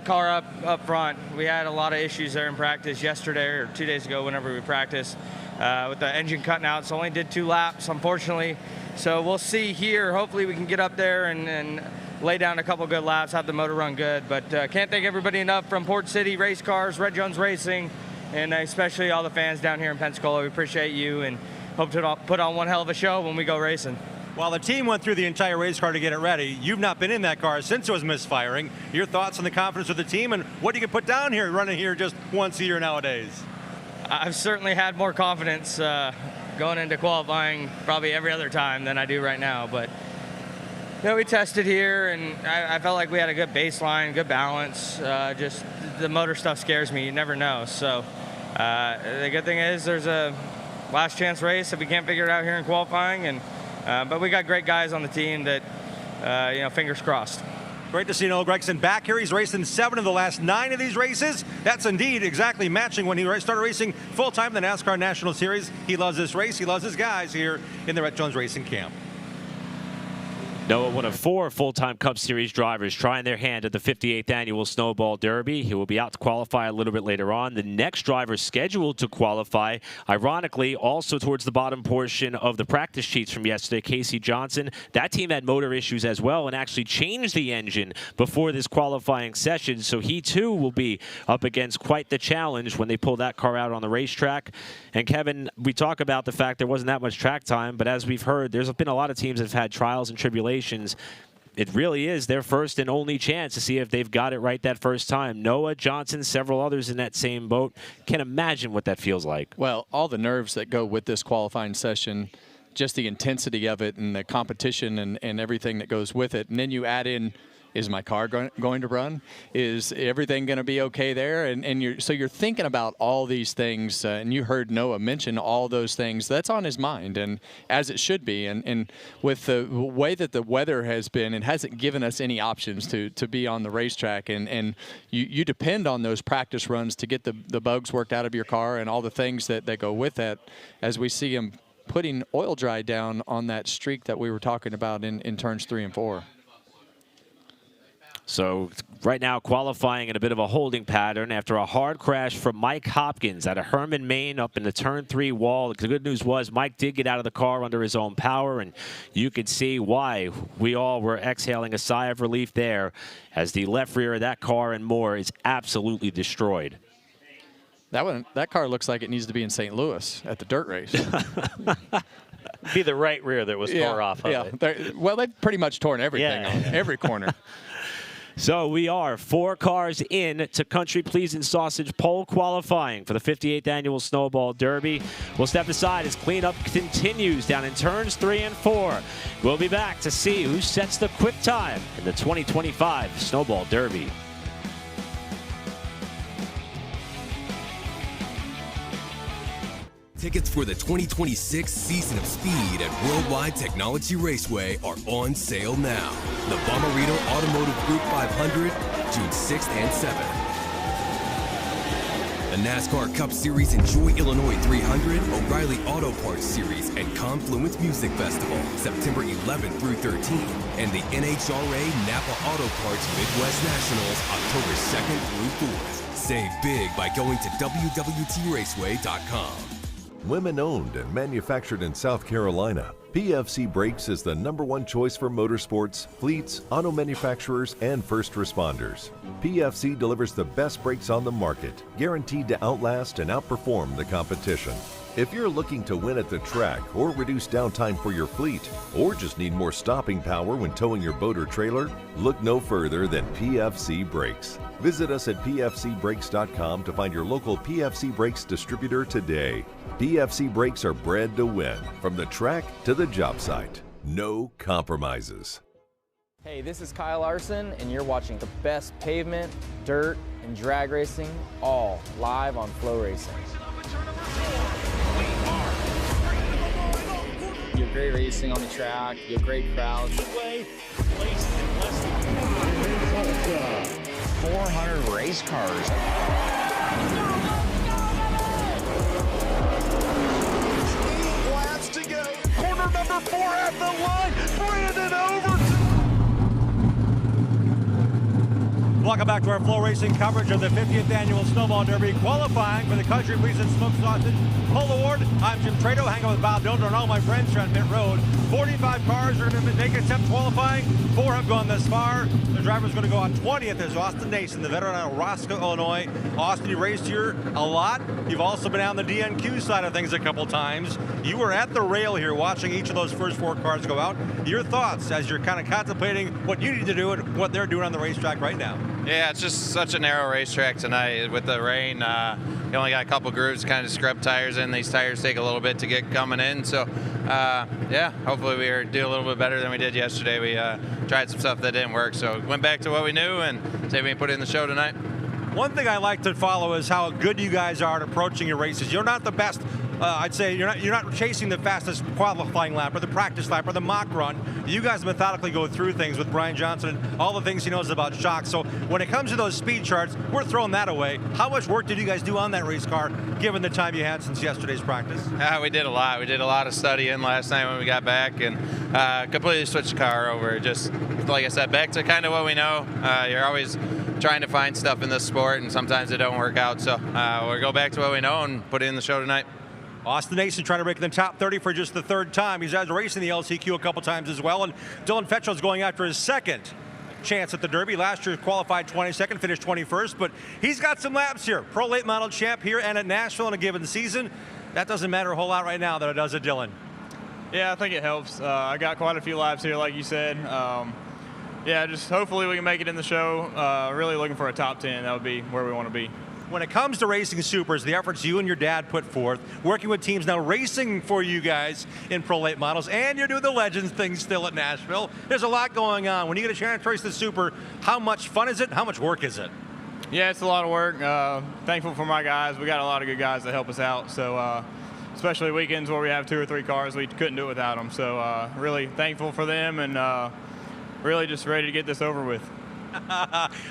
car up front. We had a lot of issues there in practice yesterday or 2 days ago, whenever we practiced, with the engine cutting out. So only did 2 laps, unfortunately. So we'll see here. Hopefully we can get up there and lay down a couple good laps, have the motor run good. But can't thank everybody enough from Port City Race Cars, Rhett Jones Racing, and especially all the fans down here in Pensacola. We appreciate you and hope to put on one hell of a show when we go racing. While the team went through the entire race car to get it ready, you've not been in that car since it was misfiring. Your thoughts on the confidence of the team and what you can put down here, running here just once a year nowadays? I've certainly had more confidence going into qualifying probably every other time than I do right now. But you know, we tested here, and I felt like we had a good baseline, good balance. Just the motor stuff scares me. You never know. So the good thing is there's a last chance race if we can't figure it out here in qualifying. And but we got great guys on the team that, you know, fingers crossed. Great to see Noah Gragson back here. He's raced in 7 of the last 9 of these races. That's indeed exactly matching when he started racing full-time in the NASCAR National Series. He loves this race. He loves his guys here in the Rhett Jones Racing camp. Noah, one of 4 full-time Cup Series drivers trying their hand at the 58th Annual Snowball Derby. He will be out to qualify a little bit later on. The next driver scheduled to qualify, ironically, also towards the bottom portion of the practice sheets from yesterday, Casey Johnson. That team had motor issues as well and actually changed the engine before this qualifying session, so he too will be up against quite the challenge when they pull that car out on the racetrack. And Kevin, we talk about the fact there wasn't that much track time, but as we've heard, there's been a lot of teams that have had trials and tribulations. It really is their first and only chance to see if they've got it right that first time. Noah, Johnson, several others in that same boat. Can't imagine what that feels like. Well, all the nerves that go with this qualifying session, just the intensity of it and the competition and everything that goes with it. And then you add in, is my car going to run? Is everything going to be okay there? And so you're thinking about all these things, and you heard Noah mention all those things. That's on his mind, and as it should be. And with the way that the weather has been, it hasn't given us any options to be on the racetrack. And you depend on those practice runs to get the bugs worked out of your car and all the things that go with that, as we see him putting oil dry down on that streak that we were talking about in turns 3 and 4. So right now qualifying in a bit of a holding pattern after a hard crash from Mike Hopkins out of Herman, Maine up in the turn 3 wall. The good news was Mike did get out of the car under his own power, and you could see why we all were exhaling a sigh of relief there as the left rear of that car and more is absolutely destroyed. That car looks like it needs to be in St. Louis at the dirt race. Be the right rear that was tore off of it. Well, they've pretty much torn everything on every corner. So we are 4 cars in to Country Pleasing Sausage pole qualifying for the 58th annual Snowball Derby. We'll step aside as cleanup continues down in turns 3 and 4. We'll be back to see who sets the quick time in the 2025 Snowball Derby. Tickets for the 2026 season of Speed at Worldwide Technology Raceway are on sale now. The Bomarito Automotive Group 500, June 6th and 7th. The NASCAR Cup Series Enjoy Illinois 300, O'Reilly Auto Parts Series, and Confluence Music Festival, September 11th through 13th. And the NHRA Napa Auto Parts Midwest Nationals, October 2nd through 4th. Save big by going to WWTRaceway.com. Women owned and manufactured in South Carolina, PFC Brakes is the #1 choice for motorsports, fleets, auto manufacturers, and first responders. PFC delivers the best brakes on the market, guaranteed to outlast and outperform the competition. If you're looking to win at the track or reduce downtime for your fleet, or just need more stopping power when towing your boat or trailer, look no further than PFC Brakes. Visit us at pfcbrakes.com to find your local PFC Brakes distributor today. PFC Brakes are bred to win, from the track to the job site. No compromises. Hey, this is Kyle Larson, and you're watching the best pavement, dirt, and drag racing, all live on FloRacing. You have great racing on the track, you have great crowds. 400 race cars. Laps to go. Corner number 4 at the line. Brandon over. Welcome back to our FloRacing coverage of the 50th annual Snowball Derby, qualifying for the Country Pleasing Smoked Sausage Pole Award. I'm Jim Trado, hanging with Bob Dildner and all my friends here on Pit Road. 45 cars are going to make it attempt qualifying. 4 have gone this far. The driver's going to go on 20th is Austin Nason, the veteran out of Roscoe, Illinois. Austin, you raced here a lot. You've also been on the DNQ side of things a couple times. You were at the rail here watching each of those first 4 cars go out. Your thoughts as you're kind of contemplating what you need to do and what they're doing on the racetrack right now? Yeah, it's just such a narrow racetrack tonight with the rain. You only got a couple grooves to kind of scrub tires in. These tires take a little bit to get coming in. So, yeah, hopefully we do a little bit better than we did yesterday. We tried some stuff that didn't work. So went back to what we knew and see if we can put it in the show tonight. One thing I like to follow is how good you guys are at approaching your races. You're not the best. I'd say you're not chasing the fastest qualifying lap or the practice lap or the mock run. You guys methodically go through things with Brian Johnson and all the things he knows about shocks. So when it comes to those speed charts, we're throwing that away. How much work did you guys do on that race car, given the time you had since yesterday's practice? We did a lot. We did a lot of studying last night when we got back and completely switched the car over. Just like I said, back to kind of what we know. You're always trying to find stuff in this sport, and sometimes it don't work out. So we'll go back to what we know and put it in the show tonight. Austin Nason trying to break in the top 30 for just the 3rd time. He's racing the LCQ a couple times as well. And Dylan Fetchell's going after his 2nd chance at the Derby. Last year qualified 22nd, finished 21st. But he's got some laps here. Pro late model champ here and at Nashville in a given season. That doesn't matter a whole lot right now than it does at Dylan. Yeah, I think it helps. I got quite a few laps here, like you said. Yeah, just hopefully we can make it in the show. Really looking for a top 10. That would be where we want to be. When it comes to racing supers, the efforts you and your dad put forth, working with teams now racing for you guys in pro late models, and you're doing the Legends thing still at Nashville, there's a lot going on. When you get a chance to race the super, how much fun is it? How much work is it? Yeah, it's a lot of work. Thankful for my guys. We got a lot of good guys that help us out. So especially weekends where we have 2 or 3 cars, we couldn't do it without them. So really thankful for them and really just ready to get this over with.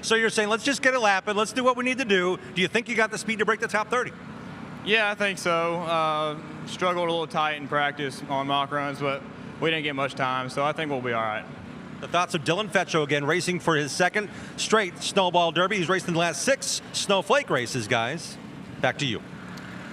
So you're saying, let's just get a lap and let's do what we need to do. Do you think you got the speed to break the top 30? Yeah, I think so. Struggled a little tight in practice on mock runs, but we didn't get much time, so I think we'll be all right. The thoughts of Dylan Fetcho again, racing for his second straight Snowball Derby. He's raced in the last 6 Snowflake races, guys. Back to you.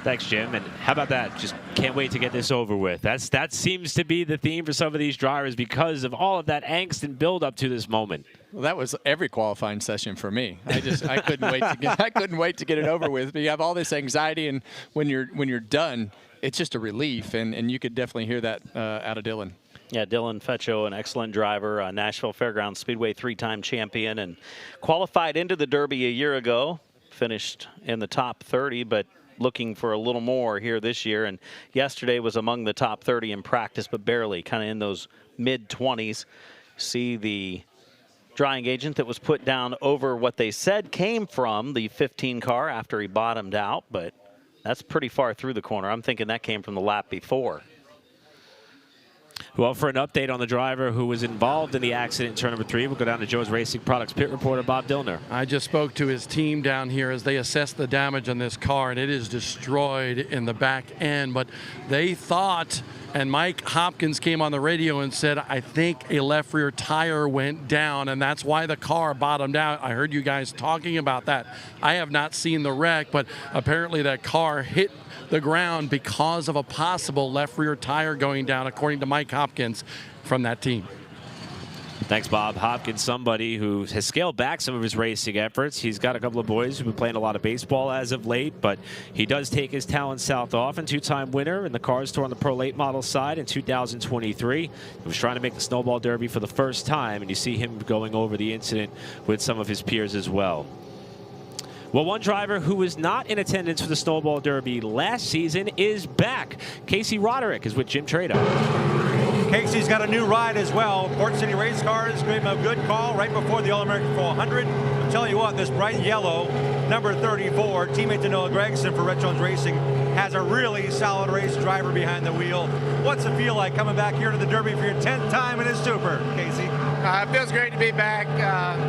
Thanks, Jim. And how about that? Just can't wait to get this over with. That seems to be the theme for some of these drivers because of all of that angst and build up to this moment. Well, that was every qualifying session for me. I couldn't wait to get it over with. But you have all this anxiety, and when you're done, it's just a relief, and you could definitely hear that out of Dylan. Yeah, Dylan Fetcho, an excellent driver, Nashville Fairgrounds Speedway 3-time champion, and qualified into the Derby a year ago. Finished in the top 30, but looking for a little more here this year. And yesterday was among the top 30 in practice, but barely, kind of in those mid-20s. See the drying agent that was put down over what they said came from the 15 car after he bottomed out, but that's pretty far through the corner. I'm thinking that came from the lap before. Well, for an update on the driver who was involved in the accident in turn number 3, we'll go down to Joe's Racing Products pit reporter, Bob Dillner. I just spoke to his team down here as they assess the damage on this car, and it is destroyed in the back end. But they thought, and Mike Hopkins came on the radio and said, I think a left rear tire went down, and that's why the car bottomed out. I heard you guys talking about that. I have not seen the wreck, but apparently that car hit the ground because of a possible left rear tire going down, according to Mike Hopkins from that team. Thanks, Bob. Hopkins, somebody who has scaled back some of his racing efforts. He's got a couple of boys who've been playing a lot of baseball as of late, but he does take his talent south off, and 2-time winner in the Cars Tour on the Pro Late Model side in 2023. He was trying to make the Snowball Derby for the first time, and you see him going over the incident with some of his peers as well. Well, one driver who was not in attendance for the Snowball Derby last season is back. Casey Roderick is with Jim Trado. Casey's got a new ride as well. Port City Race Cars gave him a good call right before the All-American 400. I'll tell you what, this bright yellow, number 34, teammate to Noah Gregson for Red Jones Racing, has a really solid race driver behind the wheel. What's it feel like coming back here to the Derby for your 10th time in his Super, Casey? It feels great to be back.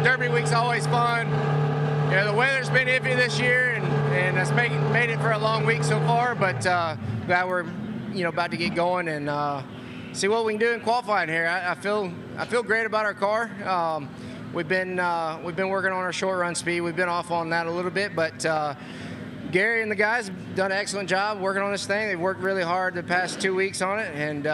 Derby week's always fun. You know, the weather's been iffy this year, and it's made it for a long week so far, but glad we're about to get going and see what we can do in qualifying here. I feel great about our car. We've been working on our short run speed. We've been off on that a little bit, but Gary and the guys have done an excellent job working on this thing. They've worked really hard the past 2 weeks on it, and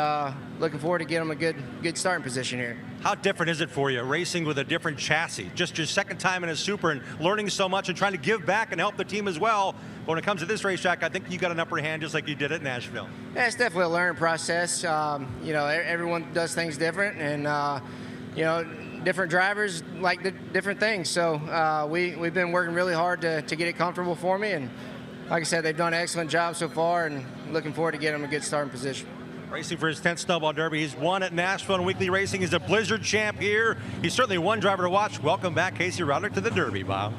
looking forward to getting them a good starting position here. How different is it for you, racing with a different chassis? Just your second time in a Super and learning so much and trying to give back and help the team as well. But when it comes to this racetrack, I think you got an upper hand just like you did at Nashville. Yeah, it's definitely a learning process. Everyone does things different, and different drivers like the different things. So we've been working really hard to get it comfortable for me, and like I said, they've done an excellent job so far, and looking forward to getting them a good starting position. Racing for his 10th Snowball Derby. He's won at Nashville in weekly racing. He's a Blizzard champ here. He's certainly one driver to watch. Welcome back, Casey Roderick, to the Derby, Bob.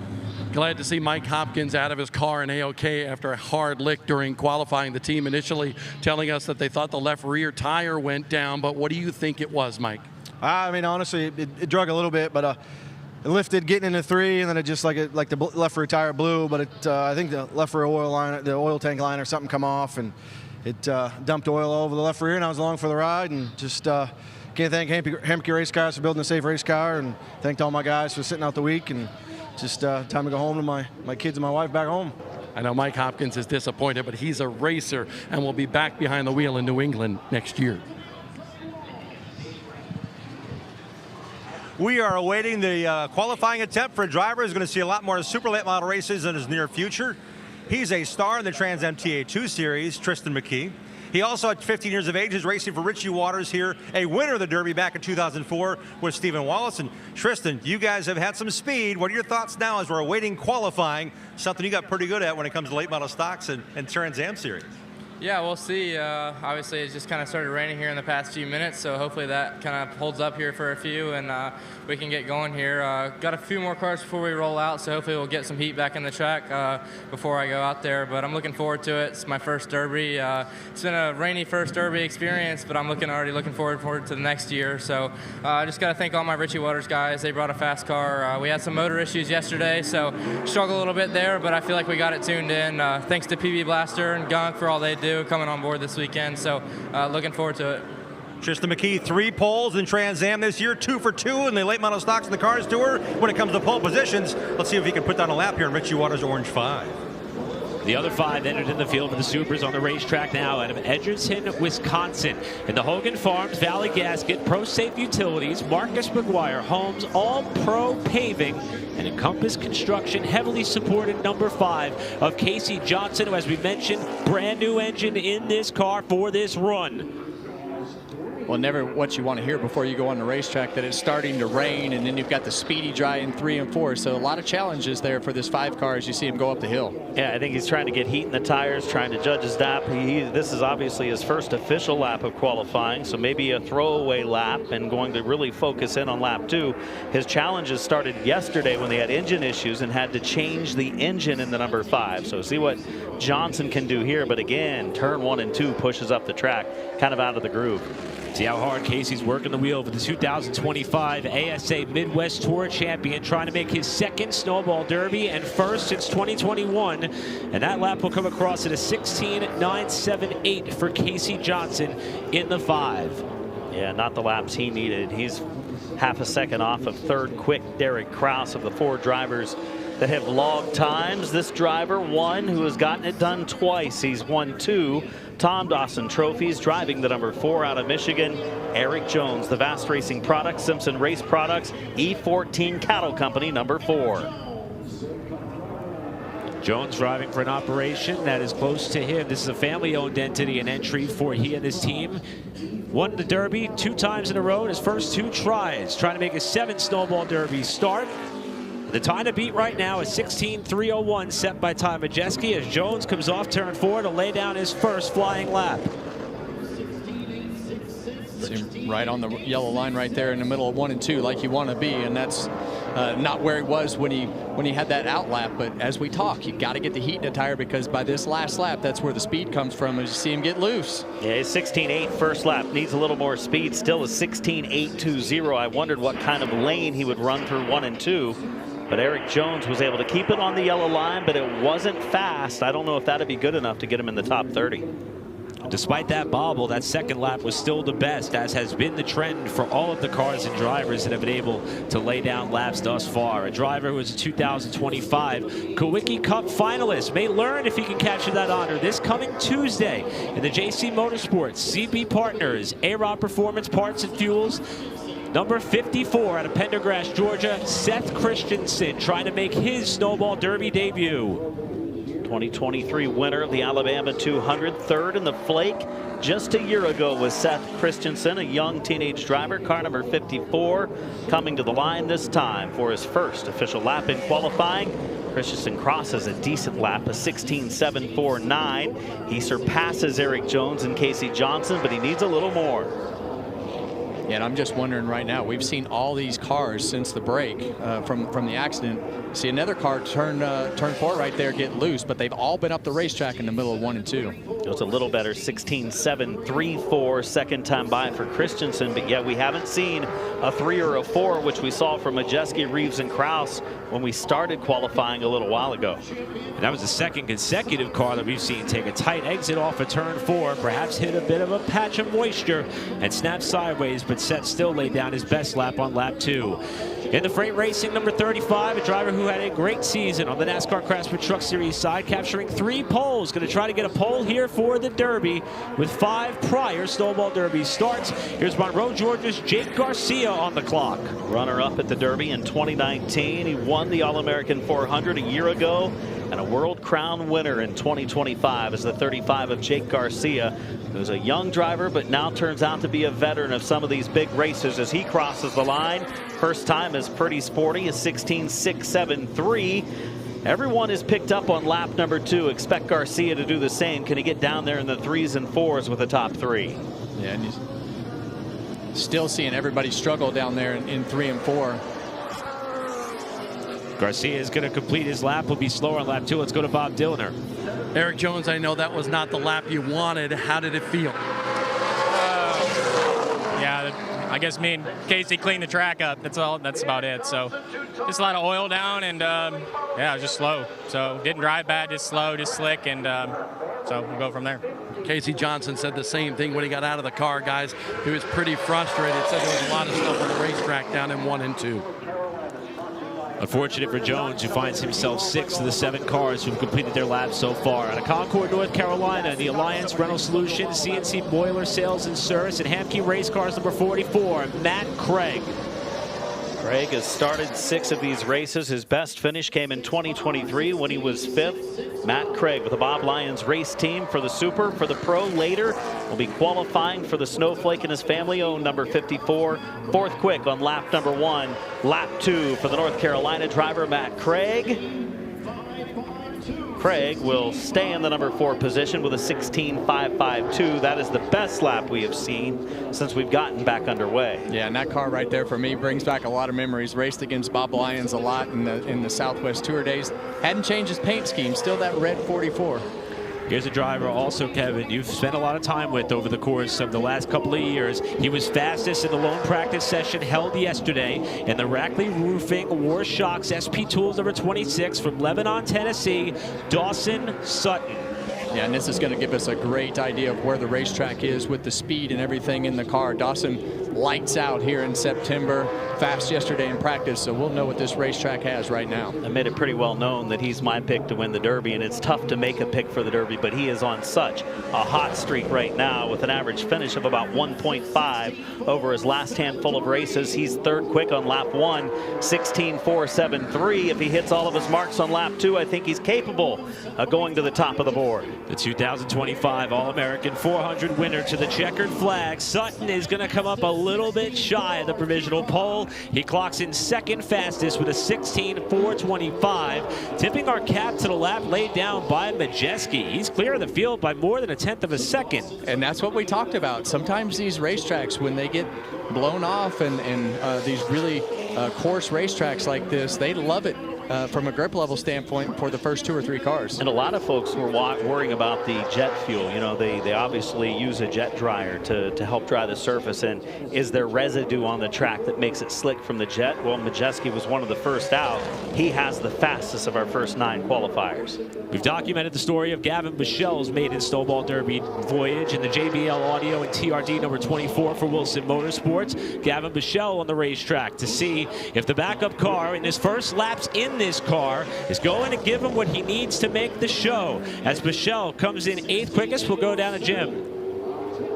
Glad to see Mike Hopkins out of his car in A-OK after a hard lick during qualifying. The team initially telling us that they thought the left rear tire went down, but what do you think it was, Mike? I mean, honestly, it drug a little bit, but it lifted getting into 3, and then it just like the left rear tire blew. But I think the left rear the oil tank line or something come off, and it dumped oil over the left rear, and I was along for the ride, and just can't thank Hemke Race Cars for building a safe race car, and thanked all my guys for sitting out the week, and just time to go home to my kids and my wife back home. I know Mike Hopkins is disappointed, but he's a racer and will be back behind the wheel in New England next year. We are awaiting the qualifying attempt for a driver who's going to see a lot more Super Late Model races in his near future. He's a star in the Trans MTA 2 Series, Tristan McKee. He also, at 15 years of age, is racing for Richie Waters here, a winner of the Derby back in 2004 with Stephen Wallace. And Tristan, you guys have had some speed. What are your thoughts now as we're awaiting qualifying, something you got pretty good at when it comes to late model stocks and Trans Am Series? Yeah, we'll see. Obviously, it just kind of started raining here in the past few minutes, so hopefully that kind of holds up here for a few, and we can get going here. Got a few more cars before we roll out, so hopefully we'll get some heat back in the track before I go out there, but I'm looking forward to it. It's my first Derby. It's been a rainy first Derby experience, but I'm already looking forward to the next year, so I just got to thank all my Richie Waters guys. They brought a fast car. We had some motor issues yesterday, so struggled a little bit there, but I feel like we got it tuned in. Thanks to PB Blaster and Gunk for all they do coming on board this weekend, so looking forward to it. Tristan McKee, 3 poles in Trans Am this year, 2 for 2 in the late model stocks in the Cars Tour. When it comes to pole positions, let's see if he can put down a lap here in Richie Waters' Orange 5. The other 5 entered in the field for the Supers on the racetrack now out of Edgerton, Wisconsin. In the Hogan Farms, Valley Gasket, Pro Safe Utilities, Marcus McGuire Homes, All Pro Paving, and Encompass Construction, heavily supported number 5 of Casey Johnson, who, as we mentioned, brand new engine in this car for this run. Well, never what you want to hear before you go on the racetrack, that it's starting to rain, and then you've got the speedy dry in 3 and 4. So a lot of challenges there for this 5 car as you see him go up the hill. Yeah, I think he's trying to get heat in the tires, trying to judge his lap. This is obviously his first official lap of qualifying, so maybe a throwaway lap and going to really focus in on lap 2. His challenges started yesterday when they had engine issues and had to change the engine in the number 5. So see what Johnson can do here. But again, turn 1 and 2 pushes up the track, kind of out of the groove. See how hard Casey's working the wheel for the 2025 ASA Midwest Tour champion, trying to make his 2nd Snowball Derby and 1st since 2021. And that lap will come across at a 16.978 for Casey Johnson in the 5. Yeah, not the laps he needed. He's half a second off of 3rd quick Derek Kraus of the 4 drivers that have logged times. This driver, one who has gotten it done twice. He's won 2 Tom Dawson trophies, driving the number 4 out of Michigan. Eric Jones, the Vast Racing Products, Simpson Race Products, E14 Cattle Company, number 4. Jones driving for an operation that is close to him. This is a family-owned entity, an entry for he and his team. Won the Derby 2 times in a row in his first 2 tries, trying to make a 7th Snowball Derby start. The time to beat right now is 16.301, set by Ty Majeski as Jones comes off turn 4 to lay down his first flying lap. Right on the yellow line right there in the middle of 1 and 2 like you want to be, and that's not where he was when he had that out lap. But as we talk, you got to get the heat in the tire, because by this last lap, that's where the speed comes from as you see him get loose. Yeah, he's 16.8 first lap, needs a little more speed, still a 16.820. I wondered what kind of lane he would run through 1 and 2. But Eric Jones was able to keep it on the yellow line, but it wasn't fast. I don't know if that'd be good enough to get him in the top 30. Despite that bobble, that 2nd lap was still the best, as has been the trend for all of the cars and drivers that have been able to lay down laps thus far. A driver who is a 2025 Kawicki Cup finalist may learn if he can capture that honor this coming Tuesday in the JC Motorsports CB Partners A-Rod Performance Parts and Fuels. Number 54 out of Pendergrass, Georgia, Seth Christensen, trying to make his Snowball Derby debut. 2023 winner of the Alabama 200, 3rd in the Flake. Just a year ago was Seth Christensen, a young teenage driver, car number 54, coming to the line this time for his first official lap in qualifying. Christensen crosses a decent lap, a 16.749. He surpasses Eric Jones and Casey Johnson, but he needs a little more. Yeah, and I'm just wondering right now, we've seen all these cars since the break from the accident. See another car turn 4 right there get loose, but they've all been up the racetrack in the middle of 1 and 2. It was a little better, 16.734 second time by for Christensen, but yet we haven't seen a 3 or a 4, which we saw from Majeski, Reeves, and Kraus when we started qualifying a little while ago. And that was the 2nd consecutive car that we've seen take a tight exit off of turn 4, perhaps hit a bit of a patch of moisture and snap sideways, but Seth still laid down his best lap on lap 2. In the freight racing, number 35, a driver who had a great season on the NASCAR Craftsman Truck Series side, capturing 3 poles. Going to try to get a pole here for the Derby with 5 prior Snowball Derby starts. Here's Monroe, Georgia's Jake Garcia on the clock. Runner-up at the Derby in 2019. He won the All-American 400 a year ago, and a World Crown winner in 2025 is the 35 of Jake Garcia, who's a young driver but now turns out to be a veteran of some of these big races as he crosses the line. First time is pretty sporty, a 16.673. Everyone is picked up on lap number 2. Expect Garcia to do the same. Can he get down there in the 3s and 4s with the top 3? Yeah, and he's still seeing everybody struggle down there in 3 and 4. Garcia is going to complete his lap. Will be slower on lap 2. Let's go to Bob Dillner. Eric Jones, I know that was not the lap you wanted. How did it feel? Yeah, I guess me and Casey cleaned the track up. That's all. That's about it. So just a lot of oil down, and yeah, just slow. So didn't drive bad, just slow, just slick, and so we'll go from there. Casey Johnson said the same thing when he got out of the car, guys. He was pretty frustrated. Said there was a lot of stuff on the racetrack down in 1 and 2. Unfortunate for Jones, who finds himself 6th of the 7 cars who've completed their laps so far. Out of Concord, North Carolina, the Alliance Rental Solutions, CNC Boiler Sales and Service, and Hamke Race Cars number 44, Matt Craig. Craig has started 6 of these races. His best finish came in 2023 when he was 5th. Matt Craig with the Bob Lyons race team for the Super. For the Pro later, will be qualifying for the Snowflake and his family-owned number 54. 4th quick on lap number 1. Lap 2 for the North Carolina driver, Matt Craig. Craig will stay in the number 4 position with a 16.552. That is the best lap we have seen since we've gotten back underway. Yeah, and that car right there for me brings back a lot of memories. Raced against Bob Lyons a lot in the Southwest Tour days. Hadn't changed his paint scheme, still that red 44. Here's a driver also, Kevin, you've spent a lot of time with over the course of the last couple of years. He was fastest in the lone practice session held yesterday in the Rackley Roofing War Shocks SP Tools number 26 from Lebanon, Tennessee, Dawson Sutton. Yeah, and this is going to give us a great idea of where the racetrack is with the speed and everything in the car. Dawson lights out here in September, fast yesterday in practice, so we'll know what this racetrack has right now. I made it pretty well known that he's my pick to win the Derby, and it's tough to make a pick for the Derby, but he is on such a hot streak right now with an average finish of about 1.5 over his last handful of races. He's 3rd quick on lap 1, 16.473. If he hits all of his marks on lap 2, I think he's capable of going to the top of the board. The 2025 All-American 400 winner to the checkered flag. Sutton is going to come up a little bit shy of the provisional pole. He clocks in 2nd fastest with a 16.425, tipping our cap to the lap laid down by Majeski. He's clear of the field by more than 1/10 of a second. And that's what we talked about. Sometimes these racetracks, when they get blown off and these really coarse racetracks like this, they love it. From a grip level standpoint for the first 2 or 3 cars. And a lot of folks were worrying about the jet fuel. You know, they obviously use a jet dryer to help dry the surface. And is there residue on the track that makes it slick from the jet? Well, Majeski was one of the first out. He has the fastest of our first 9 qualifiers. We've documented the story of Gavin Bichel's maiden Snowball Derby voyage in the JBL Audio and TRD number 24 for Wilson Motorsports. Gavin Bichel on the racetrack to see if the backup car in his first laps in this car is going to give him what he needs to make the show. As Bichel comes in 8th quickest, we'll go down to Jim.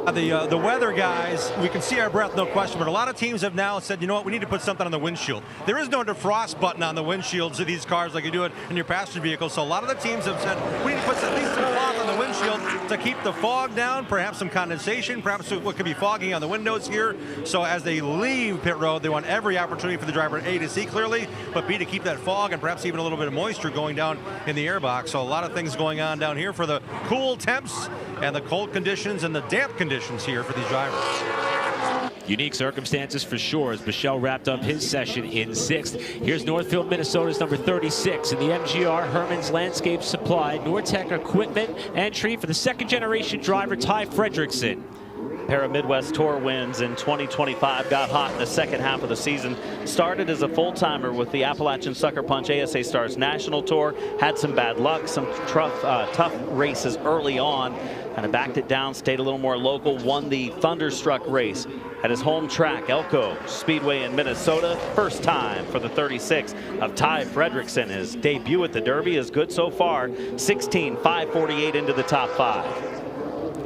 The weather guys, we can see our breath, no question, but a lot of teams have now said, you know what, we need to put something on the windshield. There is no defrost button on the windshields of these cars like you do it in your passenger vehicle, so a lot of the teams have said, we need to put at least some cloth on the windshield to keep the fog down, perhaps some condensation, perhaps what could be fogging on the windows here. So as they leave pit road, they want every opportunity for the driver, A, to see clearly, but B, to keep that fog and perhaps even a little bit of moisture going down in the airbox. So a lot of things going on down here for the cool temps and the cold conditions and the damp conditions here for these drivers. Unique circumstances for sure as Bichel wrapped up his session in 6th. Here's Northfield, Minnesota's number 36 in the MGR Herman's Landscape Supply Nortec Equipment entry for the 2nd generation driver Ty Fredrickson. Pair of Midwest Tour wins in 2025, got hot in the second half of the season. Started as a full-timer with the Appalachian Sucker Punch ASA Stars National Tour. Had some bad luck, some tough races early on. Kind of backed it down, stayed a little more local, won the Thunderstruck race at his home track, Elko Speedway in Minnesota. First time for the 36 of Ty Fredrickson. His debut at the Derby is good so far, 16.548 into the top 5.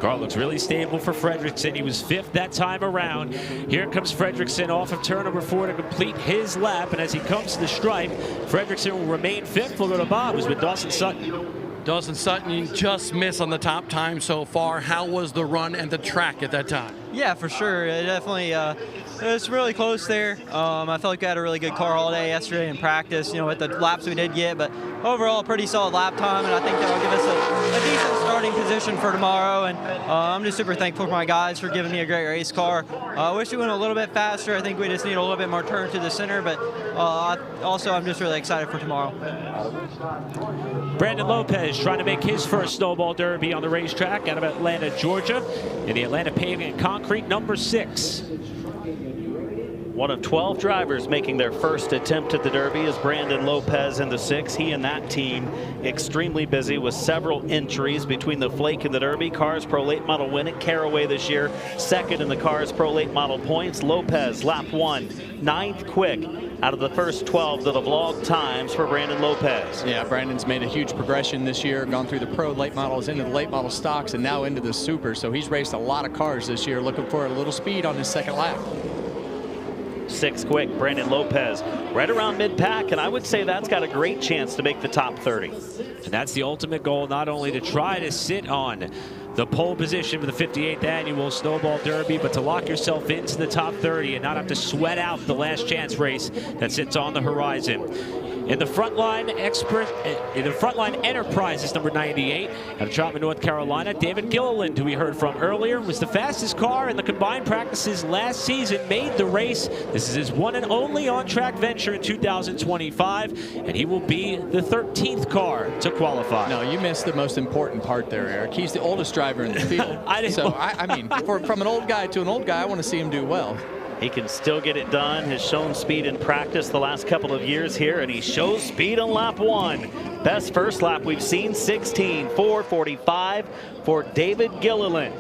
Car looks really stable for Fredrickson. He was 5th that time around. Here comes Fredrickson off of turn number 4 to complete his lap. And as he comes to the stripe, Fredrickson will remain 5th. We'll go to Bob, who's with Dawson Sutton. Dawson Sutton, you just missed on the top time so far. How was the run and the track at that time? Yeah, for sure. It definitely, it's really close there. I felt like we had a really good car all day yesterday in practice, you know, with the laps we did get, but overall, pretty solid lap time, and I think that'll give us a decent starting position for tomorrow, and I'm just super thankful for my guys for giving me a great race car. I wish we went a little bit faster. I think we just need a little bit more turn to the center, but also I'm just really excited for tomorrow. Brandon Lopez trying to make his first Snowball Derby on the racetrack out of Atlanta, Georgia, in the Atlanta Paving and Concrete number 6. One of 12 drivers making their first attempt at the Derby is Brandon Lopez in the 6. He and that team extremely busy with several entries between the Flake and the Derby. Cars Pro Late Model win at Caraway this year. Second in the Cars Pro Late Model points. Lopez, lap 1, 9th quick out of the first 12 that have logged times for Brandon Lopez. Yeah, Brandon's made a huge progression this year, gone through the Pro Late Models into the Late Model stocks and now into the Super. So he's raced a lot of cars this year, looking for a little speed on his second lap. 6th quick, Brandon Lopez, right around mid-pack, and I would say that's got a great chance to make the top 30. And that's the ultimate goal, not only to try to sit on the pole position for the 58th annual Snowball Derby, but to lock yourself into the top 30 and not have to sweat out the last chance race that sits on the horizon. In the Frontline Enterprise is number 98 out of Chapman, North Carolina. David Gilliland, who we heard from earlier, was the fastest car in the combined practices last season, made the race. This is his one and only on-track venture in 2025, and he will be the 13th car to qualify. No, you missed the most important part there, Eric. He's the oldest driver in the field. I mean, from an old guy to an old guy, I want to see him do well. He can still get it done. Has shown speed in practice the last couple of years here, and he shows speed on lap 1. Best first lap we've seen, 16:4:45 for David Gilliland.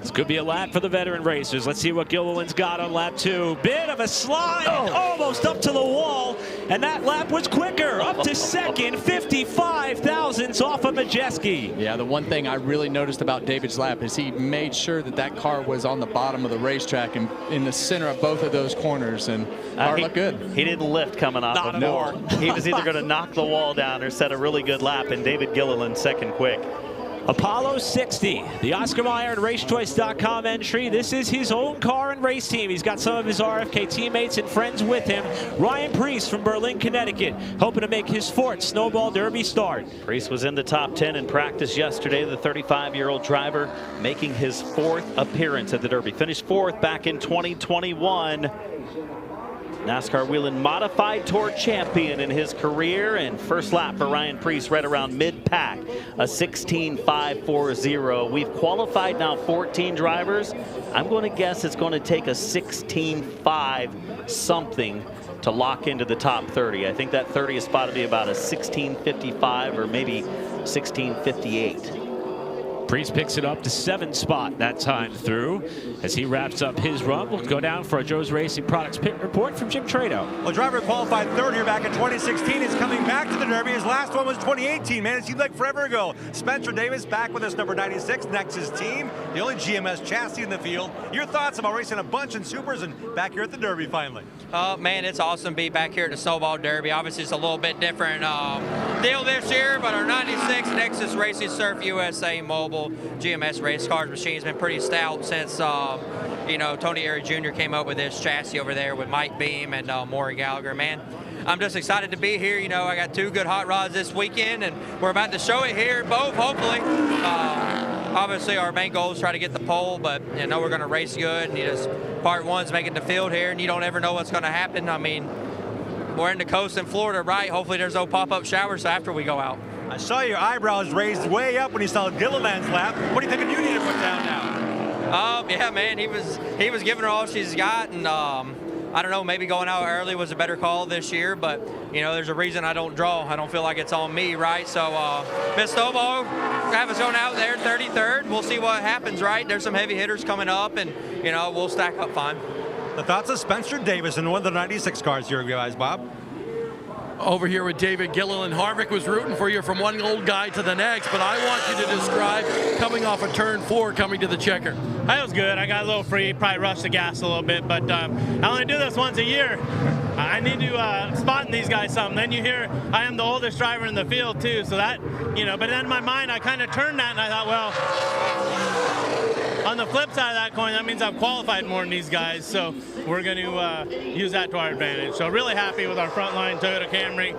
This could be a lap for the veteran racers. Let's see what Gilliland's got on lap 2. Bit of a slide, almost up to the wall, and that lap was quicker. Up to second, 55 thousandths off of Majeski. Yeah, the one thing I really noticed about David's lap is he made sure that that car was on the bottom of the racetrack and in the center of both of those corners, and car looked good. He didn't lift coming off Not of at four. He was either going to knock the wall down or set a really good lap, and David Gilliland second quick. Apollo 60, the Oscar Mayer and RaceChoice.com entry. This is his own car and race team. He's got some of his RFK teammates and friends with him. Ryan Preece from Berlin, Connecticut, hoping to make his 4th Snowball Derby start. Preece was in the top 10 in practice yesterday. The 35-year-old driver making his 4th appearance at the Derby. Finished 4th back in 2021. NASCAR Whelen Modified Tour champion in his career, and first lap for Ryan Preece right around mid-pack, a 16:5:40. We've qualified now 14 drivers. I'm going to guess it's going to take a 16:5 something to lock into the top 30. I think that 30th spot will be about a 16:55 or maybe 16:58. Preece picks it up to 7th spot that time through. As he wraps up his run, we'll go down for a Joe's Racing Products pit report from Jim Trado. Well, driver qualified 3rd here back in 2016. He's coming back to the Derby. His last one was 2018, man. It seemed like forever ago. Spencer Davis back with us, number 96, next his team. The only GMS chassis in the field. Your thoughts about racing a bunch in Supers and back here at the Derby finally? Man, it's awesome to be back here at the Snowball Derby. Obviously, it's a little bit different deal this year, but our 96 Nexus Racing Surf USA Mobile GMS race cars machine's been pretty stout since you know, Tony Airy Jr. came up with this chassis over there with Mike Beam and Maury Gallagher. Man, I'm just excited to be here. You know, I got 2 good hot rods this weekend, and we're about to show it here both, hopefully. Obviously, our main goal is try to get the pole, but you know we're going to race good. And you just part 1's making the field here, and you don't ever know what's going to happen. I mean, we're in the coast in Florida, right? Hopefully, there's no pop-up showers after we go out. I saw your eyebrows raised way up when you saw Gilliland's lap. What do you think you need to put down now? Yeah, man, he was giving her all she's got, and I don't know, maybe going out early was a better call this year, but you know, there's a reason I don't draw. I don't feel like it's on me, right? So, Miss Snowball, have us going out there 33rd. We'll see what happens, right? There's some heavy hitters coming up, and you know, we'll stack up fine. The thoughts of Spencer Davis in one of the 96 cars here, guys, Bob? Over here with David Gilliland. Harvick was rooting for you from one old guy to the next, but I want you to describe coming off of turn 4, coming to the checker. That was good. I got a little free, probably rushed the gas a little bit, but I only do this once a year. I need to spot in these guys something. Then you hear I am the oldest driver in the field too, so that, you know, but then in my mind I kind of turned that and I thought, well, on the flip side of that coin, that means I've qualified more than these guys, so we're going to use that to our advantage. So really happy with our frontline Toyota Camry,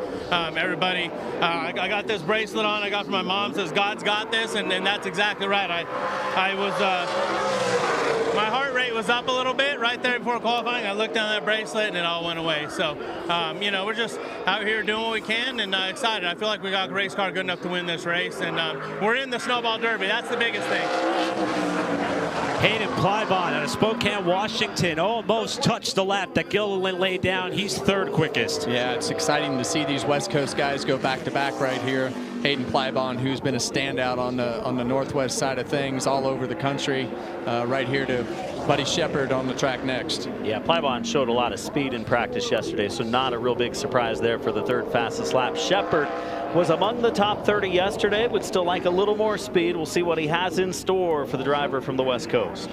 everybody. I got this bracelet on I got from my mom, says God's got this, and that's exactly right. I was, my heart rate was up a little bit right there before qualifying. I looked down that bracelet and it all went away. So, you know, we're just out here doing what we can and excited. I feel like we got a race car good enough to win this race, and we're in the Snowball Derby. That's the biggest thing. Hayden Plybon out of Spokane, Washington, almost touched the lap that Gilliland laid down. He's third quickest. Yeah, it's exciting to see these West Coast guys go back-to-back right here. Hayden Plybon, who's been a standout on the Northwest side of things all over the country, right here to Buddy Shepard on the track next. Yeah, Plybon showed a lot of speed in practice yesterday, so not a real big surprise there for the third fastest lap. Shepard was among the top 30 yesterday, would still like a little more speed. We'll see what he has in store for the driver from the West Coast.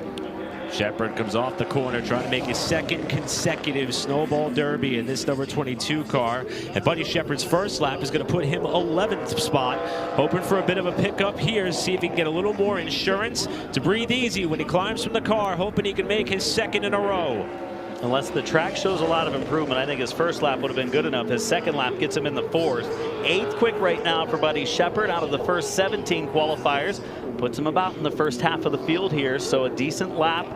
Shepard comes off the corner trying to make his second consecutive Snowball Derby in this number 22 car. And Buddy Shepard's first lap is going to put him 11th spot. Hoping for a bit of a pickup here, see if he can get a little more insurance to breathe easy when he climbs from the car, hoping he can make his second in a row. Unless the track shows a lot of improvement, I think his first lap would have been good enough. His second lap gets him in the 4th. 8th quick right now for Buddy Shepard out of the first 17 qualifiers. Puts him about in the first half of the field here, so a decent lap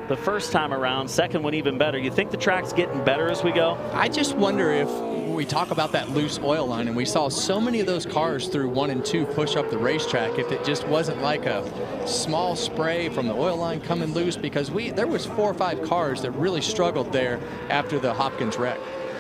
the first time around. Second one even better. You think the track's getting better as we go? I just wonder if we talk about that loose oil line, and we saw so many of those cars through 1 and 2 push up the racetrack, if it just wasn't like a small spray from the oil line coming loose, because there was 4 or 5 cars that really struggled there after the Hopkins wreck.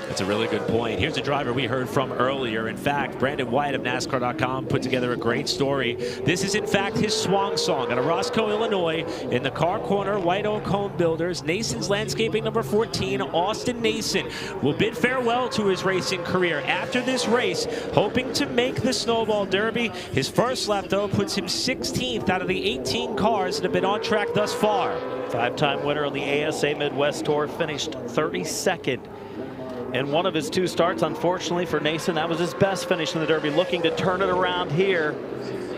That's a really good point. Here's a driver we heard from earlier. In fact, Brandon White of NASCAR.com put together a great story. This is, in fact, his swan song out of Roscoe, Illinois. In the car corner, White Oak Home Builders, Nason's Landscaping number 14, Austin Nason, will bid farewell to his racing career after this race, hoping to make the Snowball Derby. His first lap, though, puts him 16th out of the 18 cars that have been on track thus far. 5-time winner on the ASA Midwest Tour, finished 32nd. And one of his 2 starts, unfortunately for Nason, that was his best finish in the Derby, looking to turn it around here.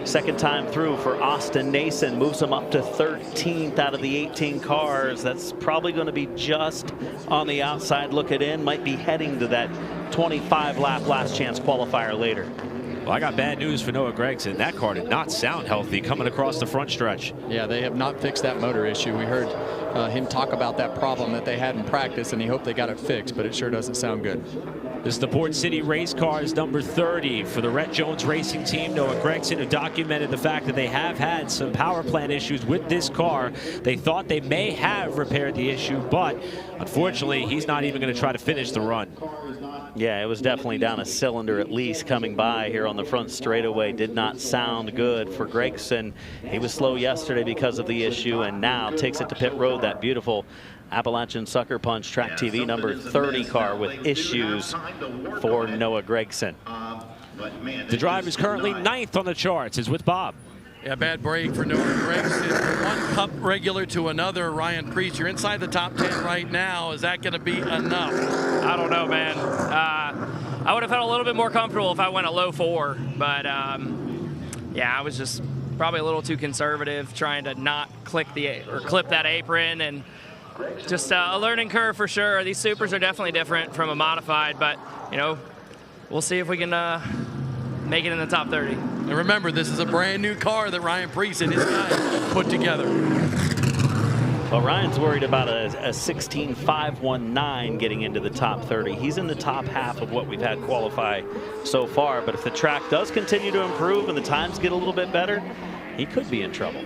Second time through for Austin Nason, moves him up to 13th out of the 18 cars. That's probably going to be just on the outside looking in, might be heading to that 25-lap last chance qualifier later. Well, I got bad news for Noah Gragson. That car did not sound healthy coming across the front stretch. Yeah, they have not fixed that motor issue. We heard him talk about that problem that they had in practice, and he hoped they got it fixed, but it sure doesn't sound good. This is the Port City Race Cars number 30 for the Rhett Jones Racing Team. Noah Gragson, who documented the fact that they have had some power plant issues with this car. They thought they may have repaired the issue, but unfortunately, he's not even going to try to finish the run. Yeah, it was definitely down a cylinder at least coming by here on the front straightaway. Did not sound good for Gragson. He was slow yesterday because of the issue, and now takes it to pit road. That beautiful Appalachian Sucker Punch Track TV number 30 car with issues for Noah Gragson. The driver's currently 9th on the charts, is with Bob. Yeah, bad break for Noah Gragson. One Cup regular to another. Ryan Priest, you're inside the top 10 right now. Is that going to be enough? I don't know, man. I would have felt a little bit more comfortable if I went a low 4, but yeah, I was just probably a little too conservative, trying to not clip that apron, and just a learning curve for sure. These supers are definitely different from a modified, but you know, we'll see if we can make it in the top 30. And remember, this is a brand new car that Ryan Priest and his guys put together. Well, Ryan's worried about a 16.519 getting into the top 30. He's in the top half of what we've had qualify so far, but if the track does continue to improve and the times get a little bit better, he could be in trouble.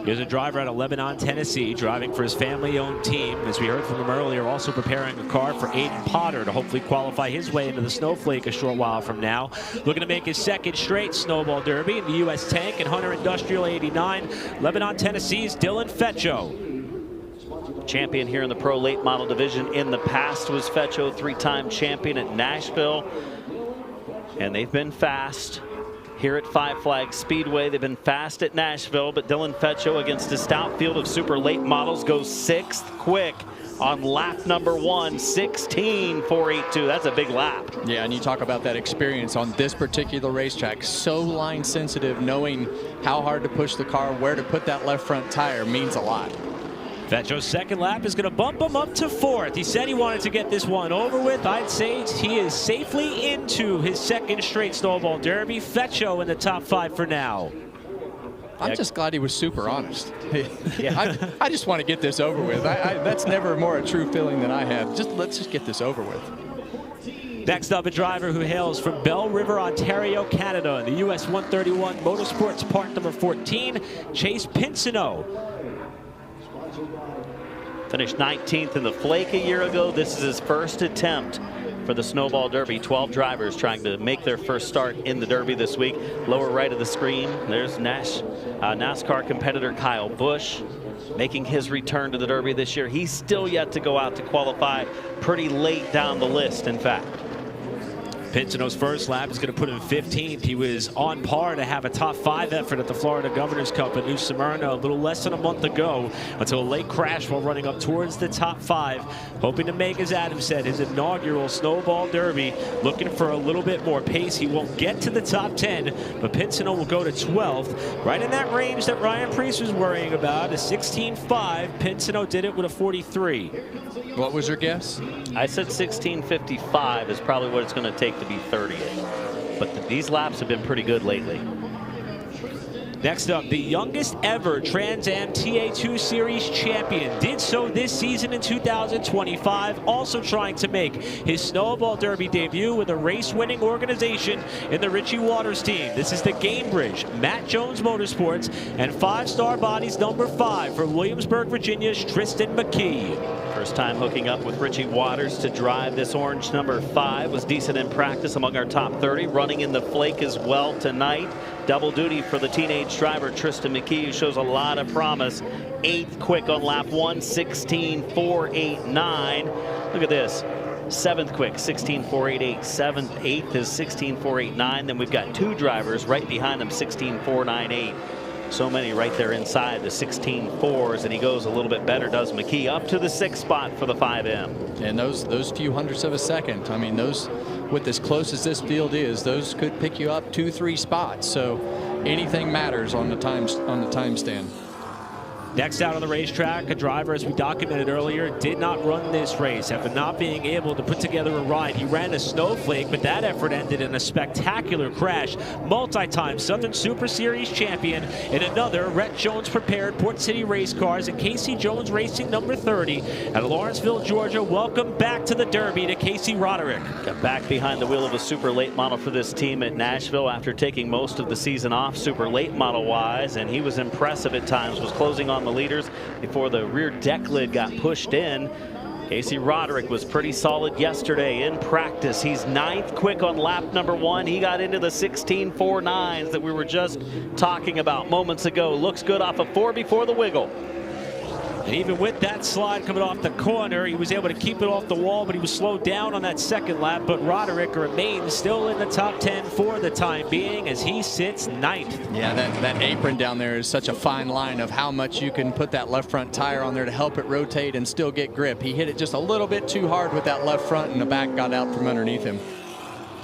Here's a driver out of Lebanon, Tennessee, driving for his family-owned team. As we heard from him earlier, also preparing a car for Aiden Potter to hopefully qualify his way into the Snowflake a short while from now. Looking to make his second straight Snowball Derby in the U.S. Tank and Hunter Industrial 89. Lebanon, Tennessee's Dylan Fetcho. Champion here in the Pro Late Model Division in the past was Fetcho, 3-time champion at Nashville. And they've been fast here at Five Flags Speedway. They've been fast at Nashville, but Dylan Fetcho against a stout field of super late models goes 6th quick on lap number 1, 16.482. That's a big lap. Yeah, and you talk about that experience on this particular racetrack. So line sensitive, knowing how hard to push the car, where to put that left front tire means a lot. Fetcho's second lap is going to bump him up to 4th. He said he wanted to get this one over with. I'd say he is safely into his second straight Snowball Derby. Fetcho in the top 5 for now. I'm just glad he was super honest. Yeah. I just want to get this over with. That's never more a true feeling than I have. Let's just get this over with. Next up, a driver who hails from Belle River, Ontario, Canada. The US 131 Motorsports part number 14, Chase Pinsino. Finished 19th in the Flake a year ago. This is his first attempt for the Snowball Derby. 12 drivers trying to make their first start in the Derby this week. Lower right of the screen, there's NASCAR competitor Kyle Busch making his return to the Derby this year. He's still yet to go out to qualify, pretty late down the list, in fact. Pinsino's first lap is going to put him 15th. He was on par to have a top 5 effort at the Florida Governor's Cup in New Smyrna a little less than a month ago until a late crash while running up towards the top 5. Hoping to make, as Adam said, his inaugural Snowball Derby. Looking for a little bit more pace. He won't get to the top 10, but Pinsino will go to 12th. Right in that range that Ryan Preece was worrying about, a 16.5. Pinsino did it with a 43. What was your guess? I said 16:55 is probably what it's going to take to be 30th. But these laps have been pretty good lately. Next up, the youngest ever Trans Am TA2 Series champion. Did so this season in 2025, also trying to make his Snowball Derby debut with a race-winning organization in the Richie Waters team. This is the Gamebridge, Matt Jones Motorsports, and 5-star bodies number 5 for Williamsburg, Virginia's Tristan McKee. First time hooking up with Richie Waters to drive this orange number 5. Was decent in practice among our top 30. Running in the Flake as well tonight. Double duty for the teenage driver Tristan McKee, who shows a lot of promise. 8th quick on lap 1, 16.489. Look at this. 7th quick, 16.488. 8th is 16.489. Then we've got 2 drivers right behind him, 16.498. So many right there inside the 16.4s, and he goes a little bit better, does McKee, up to the 6th spot for the 5M. And those few hundredths of a second, I mean, those, with as close as this field is, those could pick you up 2-3 spots. So anything matters on the time stand. Next out on the racetrack, a driver, as we documented earlier, did not run this race after not being able to put together a ride. He ran a Snowflake, but that effort ended in a spectacular crash. Multi-time Southern Super Series champion in another Rhett Jones prepared Port City race cars and Casey Jones Racing number 30 at Lawrenceville, Georgia. Welcome back to the Derby to Casey Roderick. Got back behind the wheel of a super late model for this team at Nashville after taking most of the season off super late model wise, and he was impressive at times, was closing on the leaders before the rear deck lid got pushed in. Casey Roderick was pretty solid yesterday in practice. He's 9th quick on lap number 1. He got into the 16.49s that we were just talking about moments ago. Looks good off of 4 before the wiggle. And even with that slide coming off the corner, he was able to keep it off the wall, but he was slowed down on that 2nd lap. But Roderick remains still in the top 10 for the time being as he sits 9th. Yeah, that apron down there is such a fine line of how much you can put that left front tire on there to help it rotate and still get grip. He hit it just a little bit too hard with that left front, and the back got out from underneath him.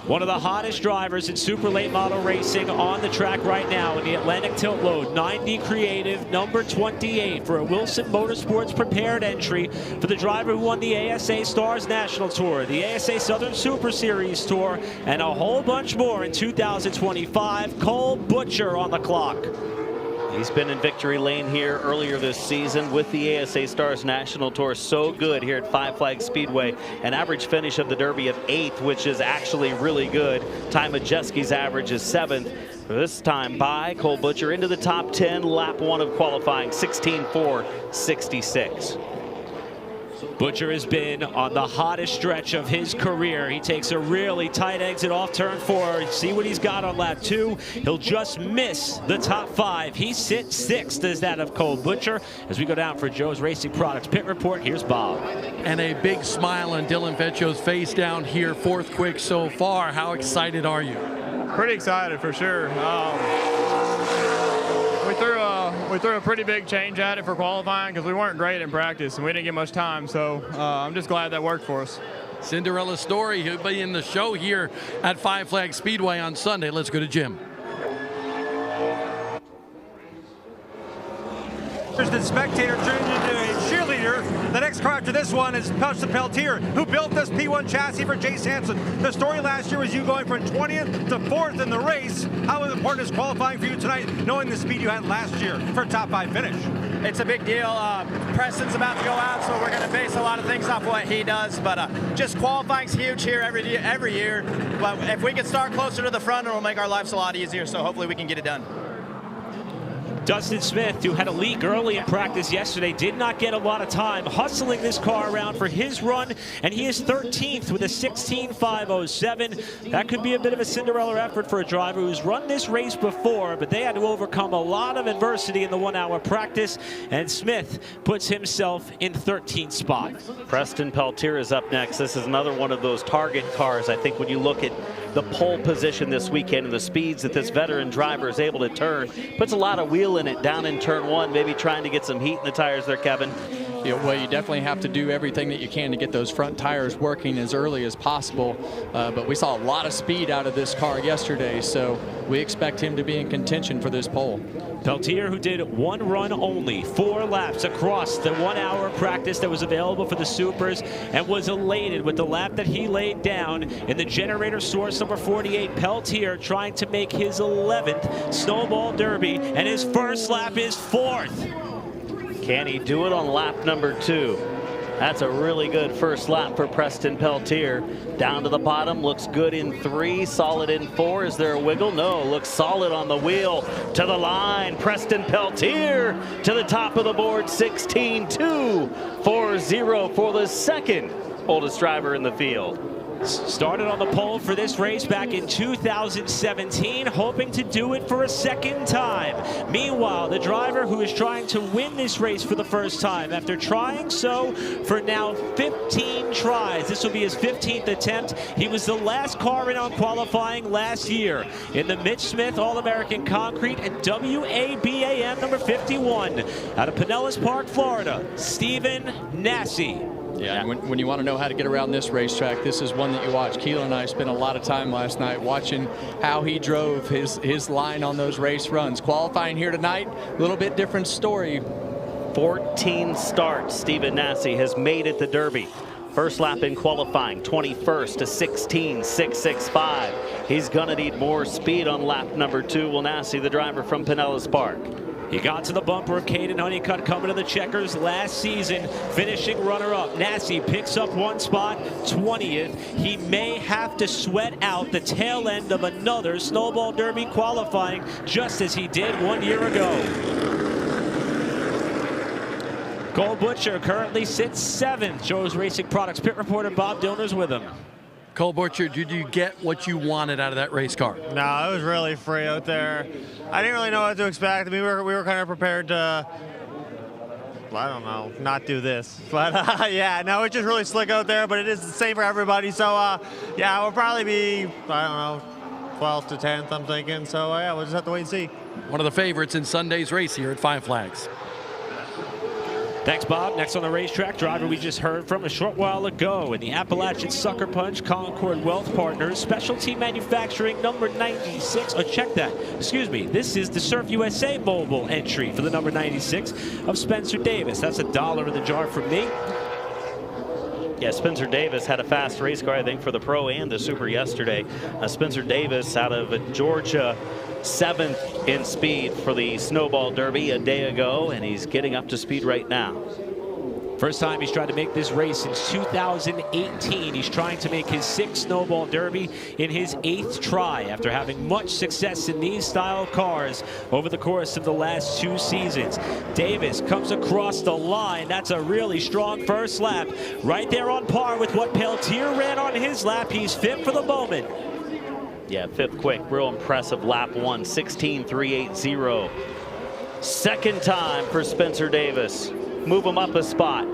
One of the hottest drivers in super late model racing on the track right now in the Atlantic Tilt Load, 90 Creative, number 28 for a Wilson Motorsports prepared entry for the driver who won the ASA Stars National Tour, the ASA Southern Super Series Tour, and a whole bunch more in 2025. Cole Butcher on the clock. He's been in victory lane here earlier this season with the ASA Stars National Tour. So good here at Five Flags Speedway. An average finish of the Derby of 8th, which is actually really good. Ty Majeski's average is 7th. This time by Cole Butcher into the top 10, lap 1 of qualifying, 16.466. Butcher has been on the hottest stretch of his career. He takes a really tight exit off turn 4. See what he's got on lap 2. He'll just miss the top 5. He sits 6th as that of Cole Butcher. As we go down for Joe's Racing Products Pit Report, here's Bob. And a big smile on Dylan Vecchio's face down here, 4th quick so far. How excited are you? Pretty excited for sure. We threw a pretty big change at it for qualifying because we weren't great in practice and we didn't get much time. So I'm just glad that worked for us. Cinderella story. He'll be in the show here at Five Flags Speedway on Sunday. Let's go to Jim. The spectator turned into a cheerleader. The next car after this one is Pelton Peltier, who built this P1 chassis for Jace Hansen. The story last year was you going from 20th to 4th in the race. How important is qualifying for you tonight, knowing the speed you had last year for a top 5 finish? it's a big deal. Preston's about to go out, so we're going to base a lot of things off what he does. But just qualifying's huge here every year. But if we can start closer to the front, it'll make our lives a lot easier. So hopefully we can get it done. Dustin Smith, who had a leak early in practice yesterday, did not get a lot of time hustling this car around for his run, and he is 13th with a 16.507. That could be a bit of a Cinderella effort for a driver who's run this race before, but they had to overcome a lot of adversity in the 1 hour practice, and Smith puts himself in 13th spot. Preston Peltier is up next. This is another one of those target cars. I think when you look at the pole position this weekend and the speeds that this veteran driver is able to turn, puts a lot of wheel in it down in turn one, maybe trying to get some heat in the tires there, Kevin. Yeah, well, you definitely have to do everything that you can to get those front tires working as early as possible. But we saw a lot of speed out of this car yesterday, so we expect him to be in contention for this pole. Peltier, who did one run only, 4 laps across the 1 hour practice that was available for the Supers, and was elated with the lap that he laid down in the generator source number 48. Peltier trying to make his 11th Snowball Derby, and his first lap is 4th. Can he do it on lap number 2? That's a really good first lap for Preston Peltier. Down to the bottom, looks good in 3, solid in 4. Is there a wiggle? No, looks solid on the wheel. To the line, Preston Peltier to the top of the board, 16.240 for the second oldest driver in the field. Started on the pole for this race back in 2017, hoping to do it for a second time. Meanwhile, the driver who is trying to win this race for the first time, after trying so for now 15 tries. This will be his 15th attempt. He was the last car in on qualifying last year in the Mitch Smith All-American Concrete and WABAM number 51 out of Pinellas Park, Florida, Stephen Nasse. Yeah, when you want to know how to get around this racetrack, this is one that you watch. Keelan and I spent a lot of time last night watching how he drove his line on those race runs. Qualifying here tonight, a little bit different story. 14 starts, Stephen Nasse has made it the Derby. First lap in qualifying, 21st to 16.665. He's going to need more speed on lap number 2. Will Nasse, the driver from Pinellas Park. He got to the bumper of Caden Honeycutt coming to the checkers last season, finishing runner-up. Nasse picks up 1 spot, 20th. He may have to sweat out the tail end of another Snowball Derby qualifying, just as he did 1 year ago. Cole Butcher currently sits 7th. Joe's Racing Products pit reporter Bob Dillner's with him. Cole Butcher, did you get what you wanted out of that race car? No, it was really free out there. I didn't really know what to expect. I mean, we were kind of prepared to, I don't know, not do this. But yeah, no, it's just really slick out there, but it is the same for everybody. So yeah, we'll probably be, I don't know, 12th to 10th, I'm thinking. So yeah, we'll just have to wait and see. One of the favorites in Sunday's race here at Five Flags. Thanks, Bob. Next on the racetrack, driver we just heard from a short while ago in the Appalachian Sucker Punch Concord Wealth Partners Specialty Manufacturing number 96. Oh, check that. Excuse me. This is the Surf USA mobile entry for the number 96 of Spencer Davis. That's $1 in the jar from me. Yeah, Spencer Davis had a fast race car, I think, for the Pro and the Super yesterday. Spencer Davis out of Georgia, 7th in speed for the Snowball Derby a day ago, and he's getting up to speed right now. First time he's tried to make this race since 2018. He's trying to make his 6th Snowball Derby in his 8th try after having much success in these style cars over the course of the last 2 seasons. Davis comes across the line. That's a really strong first lap. Right there on par with what Peltier ran on his lap. He's 5th for the moment. Yeah, 5th quick, real impressive lap 1, 16.380. Second time for Spencer Davis. Move him up a spot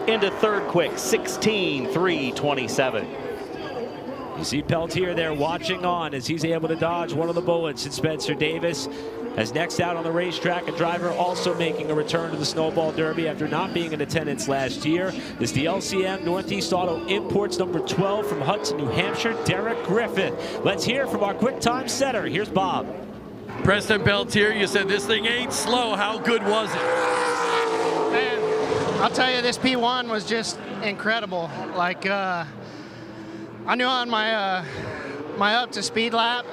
into 3rd quick, 16.327. You see Peltier there watching on as he's able to dodge one of the bullets, and Spencer Davis as next out on the racetrack, a driver also making a return to the Snowball Derby after not being in attendance last year. This is the LCM Northeast Auto Imports number 12 from Hudson, New Hampshire, Derek Griffith. Let's hear from our quick time setter. Here's Bob. Preston Peltier, you said this thing ain't slow. How good was it? Man, I'll tell you, this P1 was just incredible. Like, I knew on my my up to speed lap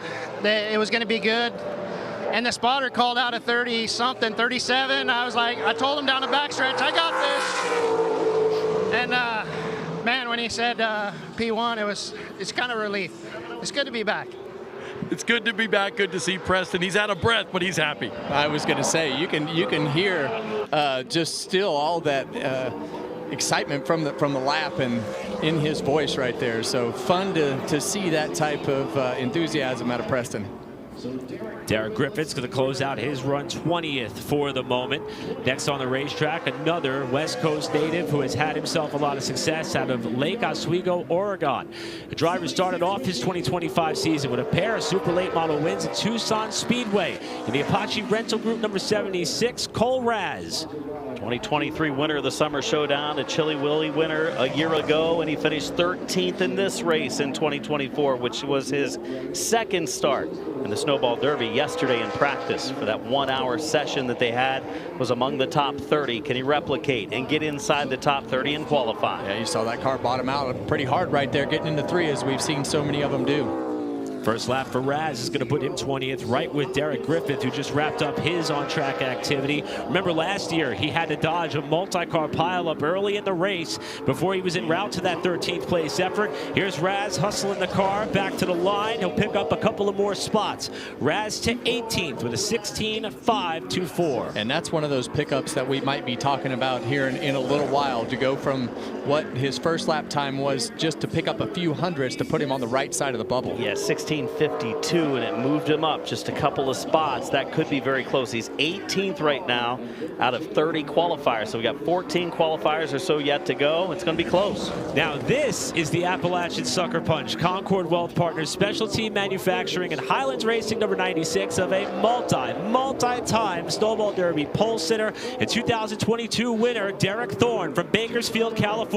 that it was going to be good. and the spotter called out a 30-something, 37. I was like, I told him down the backstretch, I got this. And man, when he said P1, it's kind of relief. It's good to be back. It's good to be back. Good to see Preston. He's out of breath, but he's happy. I was going to say, you can hear just still all that excitement from the lap and in his voice right there. So fun to see that type of enthusiasm out of Preston. Derek Griffith's going to close out his run 20th for the moment. Next on the racetrack, another West Coast native who has had himself a lot of success out of Lake Oswego, Oregon. The driver started off his 2025 season with a pair of super late model wins at Tucson Speedway in the Apache Rental Group number 76, Cole Raz. 2023 winner of the Summer Showdown, a Chili Willy winner a year ago, and he finished 13th in this race in 2024, which was his second start in the Snowball Derby yesterday in practice. For that 1 hour session that they had, was among the top 30. Can he replicate and get inside the top 30 and qualify? Yeah, you saw that car bottom out pretty hard right there, getting into 3, as we've seen so many of them do. First lap for Raz is going to put him 20th, right with Derek Griffith, who just wrapped up his on-track activity. Remember last year, he had to dodge a multi-car pileup early in the race before he was en route to that 13th place effort. Here's Raz hustling the car back to the line. He'll pick up a couple of more spots. Raz to 18th with a 16.524. And that's one of those pickups that we might be talking about here in a little while, to go from what his first lap time was just to pick up a few hundredths to put him on the right side of the bubble. Yeah, 16.52, and it moved him up just a couple of spots. That could be very close. He's 18th right now out of 30 qualifiers. So we got 14 qualifiers or so yet to go. It's going to be close. Now this is the Appalachian Sucker Punch, Concord Wealth Partners, Specialty Manufacturing, and Highlands Racing number 96 of a multi-time Snowball Derby pole sitter and 2022 winner, Derek Thorne from Bakersfield, California.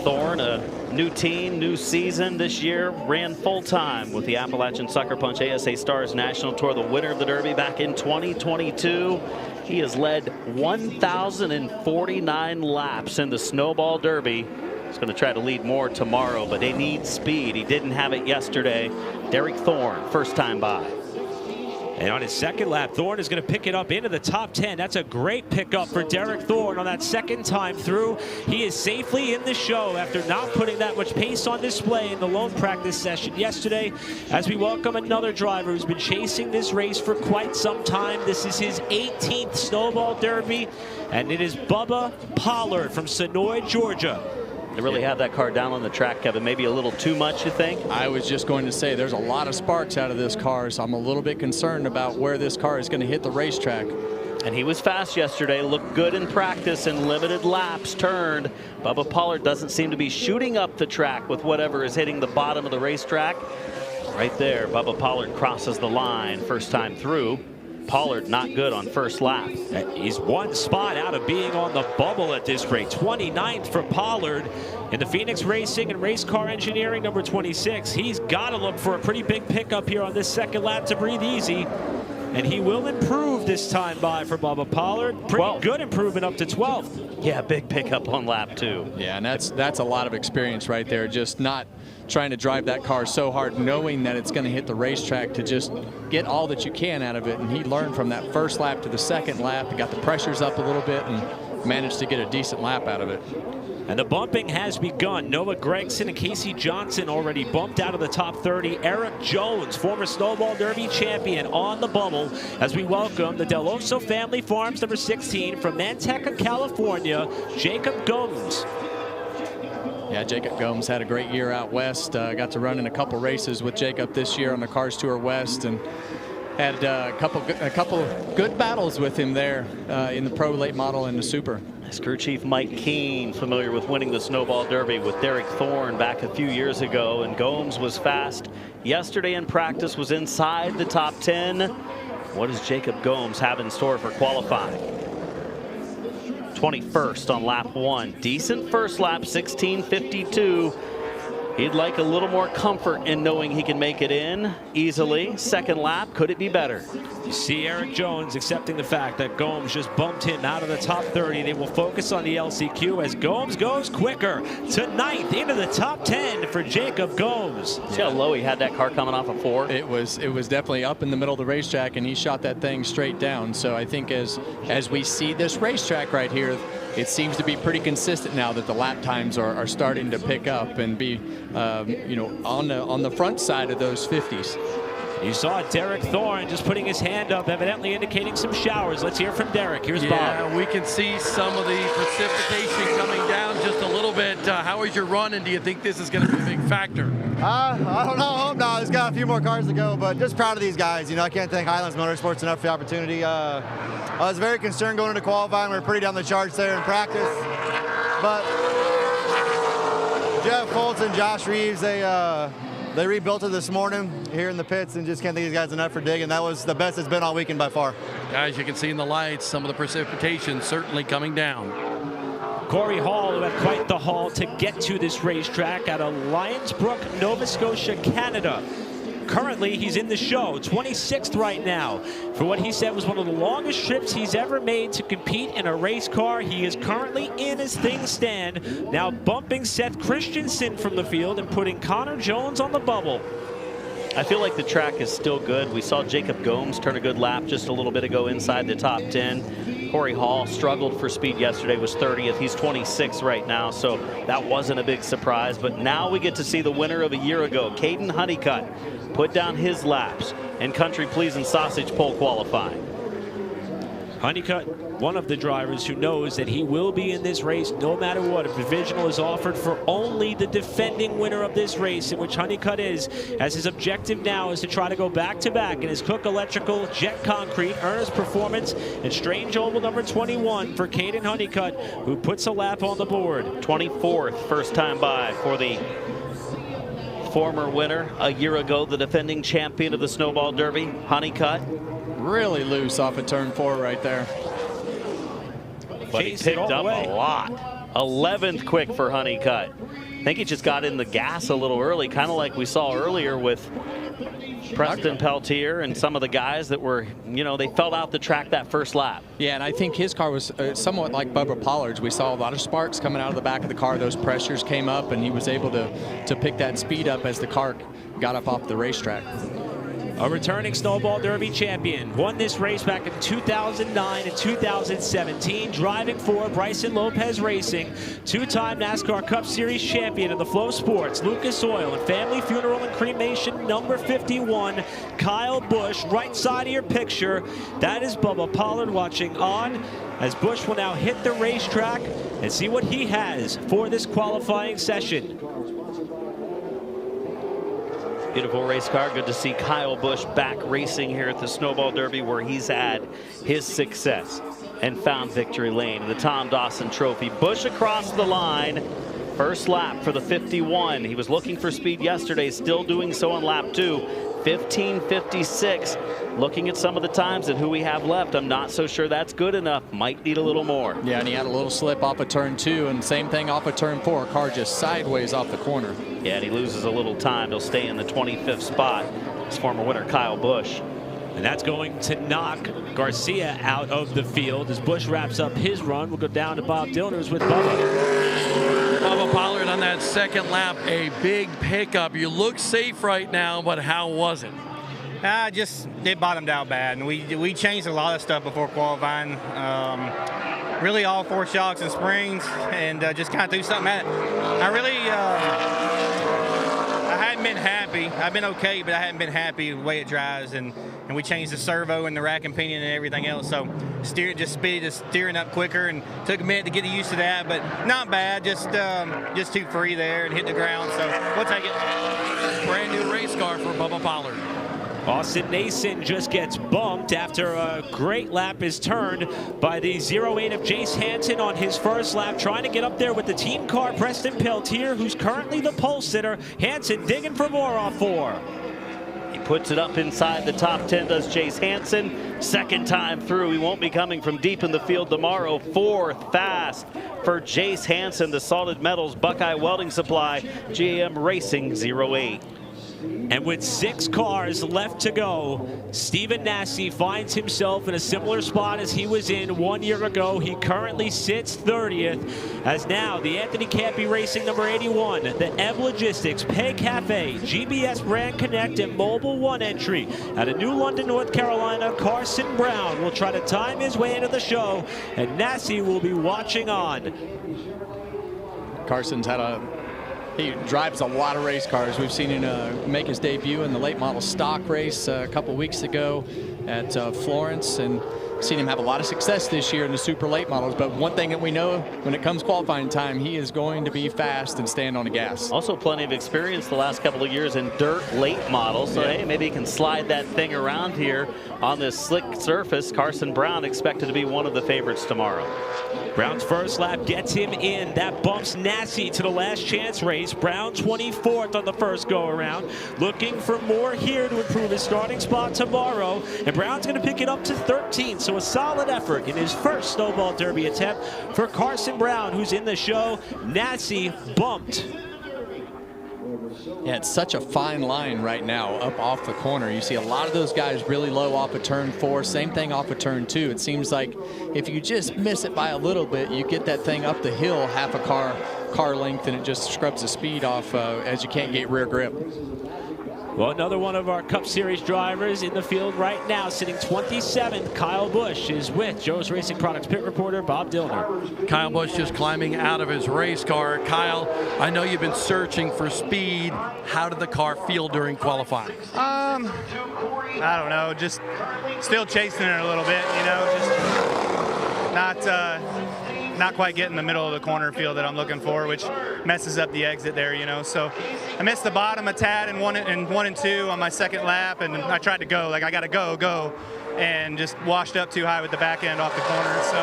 Thorne, a new team, new season this year, ran full-time with the Appalachian Sucker Punch ASA Stars National Tour, the winner of the Derby back in 2022. He has led 1,049 laps in the Snowball Derby. He's going to try to lead more tomorrow, but they need speed. He didn't have it yesterday. Derek Thorne, first time by. And on his second lap, Thorne is going to pick it up into the top 10. That's a great pickup for Derek Thorne on that second time through. He is safely in the show after not putting that much pace on display in the lone practice session yesterday. As we welcome another driver who's been chasing this race for quite some time. This is his 18th Snowball Derby, and it is Bubba Pollard from Sonoy, Georgia. They really have that car down on the track, Kevin. Maybe a little too much, you think? I was just going to say there's a lot of sparks out of this car, so I'm a little bit concerned about where this car is going to hit the racetrack. And he was fast yesterday, looked good in practice and limited laps turned. Bubba Pollard doesn't seem to be shooting up the track with whatever is hitting the bottom of the racetrack. Right there, Bubba Pollard crosses the line first time through. Pollard not good on first lap. He's one spot out of being on the bubble at this rate. 29th for Pollard in the Phoenix Racing and Race Car Engineering number 26. He's got to look for a pretty big pickup here on this second lap to breathe easy. And he will improve this time by for Bubba Pollard. Pretty good improvement up to 12th. Yeah, big pickup on lap 2. Yeah, and that's a lot of experience right there. Just not trying to drive that car so hard, knowing that it's going to hit the racetrack, to just get all that you can out of it. And he learned from that first lap to the second lap. He got the pressures up a little bit and managed to get a decent lap out of it. And the bumping has begun. Noah Gregson and Casey Johnson already bumped out of the top 30. Eric Jones, former Snowball Derby champion, on the bubble as we welcome the Del Oso Family Farms number 16 from Manteca, California, Jacob Gomes. Yeah, Jacob Gomes had a great year out west. Got to run in a couple races with Jacob this year on the Cars Tour West, and had a couple good battles with him there in the Pro Late Model and the Super. His crew chief Mike Keene, familiar with winning the Snowball Derby with Derek Thorne back a few years ago, and Gomes was fast yesterday in practice, was inside the top 10. What does Jacob Gomes have in store for qualifying? 21st on lap 1. Decent first lap, 16.52. He'd like a little more comfort in knowing he can make it in easily. Second lap, could it be better? You see Eric Jones accepting the fact that Gomes just bumped him out of the top 30. They will focus on the LCQ as Gomes goes quicker to 9th into the top 10 for Jacob Gomes. See how low he had that car coming off of 4? It was definitely up in the middle of the racetrack, and he shot that thing straight down. So I think as we see this racetrack right here, it seems to be pretty consistent now that the lap times are starting to pick up and be, you know, on the front side of those 50s. You saw Derek Thorne just putting his hand up, evidently indicating some showers. Let's hear from Derek. Here's Bob. Yeah, we can see some of the precipitation coming down just a little bit. How is your run, and do you think this is going to be a big factor? I don't know. I hope not. There's got a few more cars to go, but just proud of these guys. You know, I can't thank Highlands Motorsports enough for the opportunity. I was very concerned going into qualifying. We were pretty down the charts there in practice, but Jeff Foltz and Josh Reeves, they rebuilt it this morning here in the pits, and just can't thank these guys enough for digging. That was the best it's been all weekend by far. Guys, you can see in the lights some of the precipitation certainly coming down. Corey Hall, who had quite the haul to get to this racetrack out of Lionsbrook, Nova Scotia, Canada. Currently, he's in the show, 26th right now, for what he said was one of the longest trips he's ever made to compete in a race car. He is currently in his things stand, now bumping Seth Christensen from the field and putting Connor Jones on the bubble. I feel like the track is still good. We saw Jacob Gomes turn a good lap just a little bit ago inside the top 10. Corey Hall struggled for speed yesterday, was 30th. He's 26th right now, so that wasn't a big surprise. But now we get to see the winner of a year ago, Caden Honeycutt, put down his laps in Country Pleasing Sausage Pole qualifying. Honeycutt, one of the drivers who knows that he will be in this race no matter what. A provisional is offered for only the defending winner of this race, in which Honeycutt is, as his objective now is to try to go back-to-back in his Cook Electrical, Jet Concrete, Ernest Performance, and Strange Oval number 21 for Caden Honeycutt, who puts a lap on the board. 24th first time by for the former winner a year ago, the defending champion of the Snowball Derby, Honeycutt. Really loose off of turn 4 right there. But he picked up a lot. 11th quick for Honeycutt. I think he just got in the gas a little early, kind of like we saw earlier with Preston Peltier and some of the guys that were, you know, they felt out the track that first lap. Yeah, and I think his car was somewhat like Bubba Pollard's. We saw a lot of sparks coming out of the back of the car. Those pressures came up, and he was able to pick that speed up as the car got up off the racetrack. A returning Snowball Derby champion, won this race back in 2009 and 2017, driving for Bryson Lopez Racing, two-time NASCAR Cup Series champion of the Flow Sports, Lucas Oil, and Family Funeral and Cremation number 51, Kyle Busch, right side of your picture. That is Bubba Pollard watching on as Busch will now hit the racetrack and see what he has for this qualifying session. Beautiful race car. Good to see Kyle Busch back racing here at the Snowball Derby, where he's had his success and found victory lane in the Tom Dawson Trophy. Busch across the line. First lap for the 51. He was looking for speed yesterday, still doing so on lap 2. 15:56. Looking at some of the times and who we have left, I'm not so sure that's good enough. Might need a little more. Yeah, and he had a little slip off of turn 2, and same thing off of turn 4. Car just sideways off the corner. Yeah, and he loses a little time. He'll stay in the 25th spot. His former winner, Kyle Busch. And that's going to knock Garcia out of the field as Busch wraps up his run. We'll go down to Bob Dillners with Bubba. Bubba Pollard on that second lap, a big pickup. You look safe right now, but how was it? Just it bottomed out bad, and we changed a lot of stuff before qualifying. Really all 4 shocks and springs, and just kind of threw something at it. I hadn't been happy. I've been okay, but I hadn't been happy with the way it drives, and we changed the servo and the rack and pinion and everything else. So speeded steering up quicker, and took a minute to get used to that, but not bad. Just too free there and hit the ground. So we'll take it. Brand new race car for Bubba Pollard. Austin Nason just gets bumped after a great lap is turned by the 08 of Jace Hansen on his first lap, trying to get up there with the team car Preston Peltier, who's currently the pole sitter. Hansen digging for more off 4. He puts it up inside the top 10, does Chase Hansen. Second time through, he won't be coming from deep in the field tomorrow. Fourth fast for Jace Hansen, the Solid Metals Buckeye Welding Supply, GM Racing 08. And with 6 cars left to go, Stephen Nasse finds himself in a similar spot as he was in 1 year ago. He currently sits 30th, as now the Anthony Campy Racing number 81, the Ebb Logistics, Pay Cafe, GBS Brand Connect, and Mobile One entry out of New London, North Carolina, Carson Brown will try to time his way into the show, and Nasse will be watching on. Carson's he drives a lot of race cars. We've seen him make his debut in the late model stock race a couple weeks ago at Florence, and seen him have a lot of success this year in the super late models. But one thing that we know, when it comes qualifying time, he is going to be fast and stand on the gas. Also plenty of experience the last couple of years in dirt late models, so hey, maybe he can slide that thing around here on this slick surface. Carson Brown expected to be one of the favorites tomorrow. Brown's first lap gets him in. That bumps Nasse to the last chance race. Brown 24th on the first go around. Looking for more here to improve his starting spot tomorrow. And Brown's going to pick it up to 13th. So a solid effort in his first Snowball Derby attempt for Carson Brown, who's in the show. Nasse bumped. Yeah, it's such a fine line right now up off the corner. You see a lot of those guys really low off of turn 4. Same thing off of turn 2. It seems like if you just miss it by a little bit, you get that thing up the hill half a car length, and it just scrubs the speed off as you can't get rear grip. Well, another one of our Cup Series drivers in the field right now, sitting 27th. Kyle Busch is with Joe's Racing Products pit reporter Bob Dillner. Kyle Busch just climbing out of his race car. Kyle, I know you've been searching for speed. How did the car feel during qualifying? I don't know, just still chasing it a little bit, you know, just not quite getting the middle of the corner feel that I'm looking for, which messes up the exit there, you know. So I missed the bottom a tad in one and two on my second lap, and I tried to go, like I got to go, and just washed up too high with the back end off the corner. So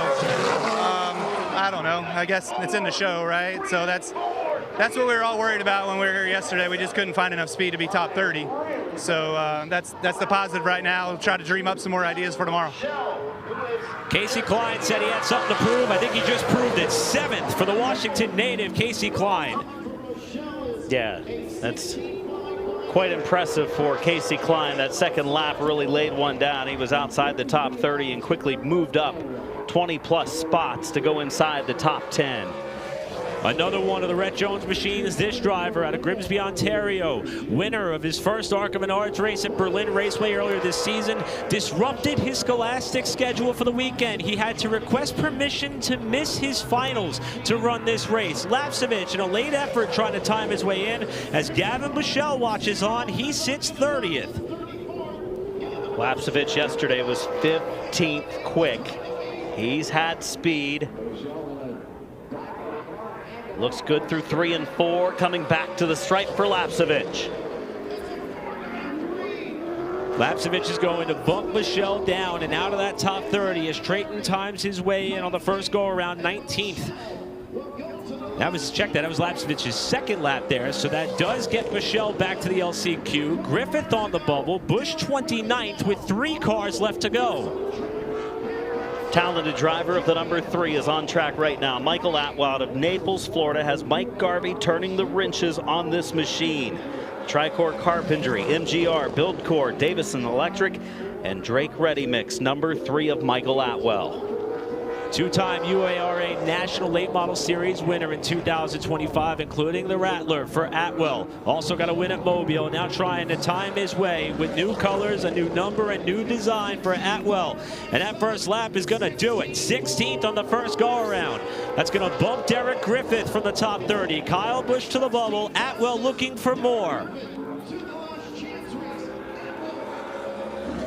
I don't know. I guess it's in the show, right? So that's what we were all worried about when we were here yesterday. We just couldn't find enough speed to be top 30. So that's the positive right now. We'll try to dream up some more ideas for tomorrow. Casey Klein said he had something to prove. I think he just proved it. 7th for the Washington native, Casey Klein. Yeah, that's quite impressive for Casey Klein. That second lap really laid one down. He was outside the top 30 and quickly moved up 20+ spots to go inside the top 10. Another one of the Rhett Jones machines, this driver out of Grimsby, Ontario, winner of his first Arc of Menards race at Berlin Raceway earlier this season, disrupted his Scholastic schedule for the weekend. He had to request permission to miss his finals to run this race. Lapsevich in a late effort trying to time his way in. As Gavin Bushell watches on, he sits 30th. Lapsevich yesterday was 15th quick. He's had speed. Looks good through 3 and 4, coming back to the stripe for Lapsevich. Lapsevich is going to bump Michelle down and out of that top 30 as Trayton times his way in on the first go around 19th. That was Lapsevich's second lap there, so that does get Michelle back to the LCQ. Griffith on the bubble, Busch 29th with 3 cars left to go. Talented driver of the number 3 is on track right now. Michael Atwell out of Naples, Florida, has Mike Garvey turning the wrenches on this machine. Tricor Carpentry, MGR, Buildcore, Davison Electric, and Drake Ready Mix, number 3 of Michael Atwell. Two-time UARA National Late Model Series winner in 2025, including the Rattler for Atwell. Also got a win at Mobile, now trying to time his way with new colors, a new number, and new design for Atwell. And that first lap is going to do it. 16th on the first go-around. That's going to bump Derek Griffith from the top 30. Kyle Busch to the bubble. Atwell looking for more.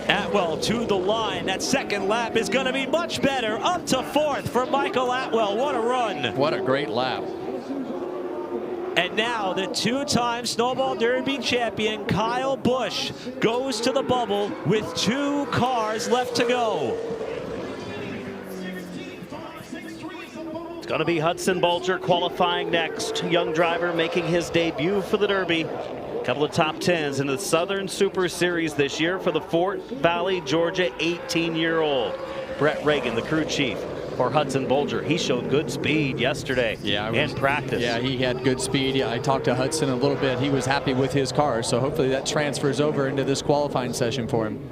Atwell to the line. That second lap is going to be much better. Up to 4th for Michael Atwell. What a run. What a great lap. And now the 2-time Snowball Derby champion Kyle Busch goes to the bubble with 2 cars left to go. It's going to be Hudson Bulger qualifying next. Young driver making his debut for the Derby. A couple of top 10s in the Southern Super Series this year for the Fort Valley, Georgia 18-year-old. Brett Reagan, the crew chief for Hudson Bulger. He showed good speed yesterday in practice. Yeah, he had good speed. Yeah, I talked to Hudson a little bit. He was happy with his car, so hopefully that transfers over into this qualifying session for him.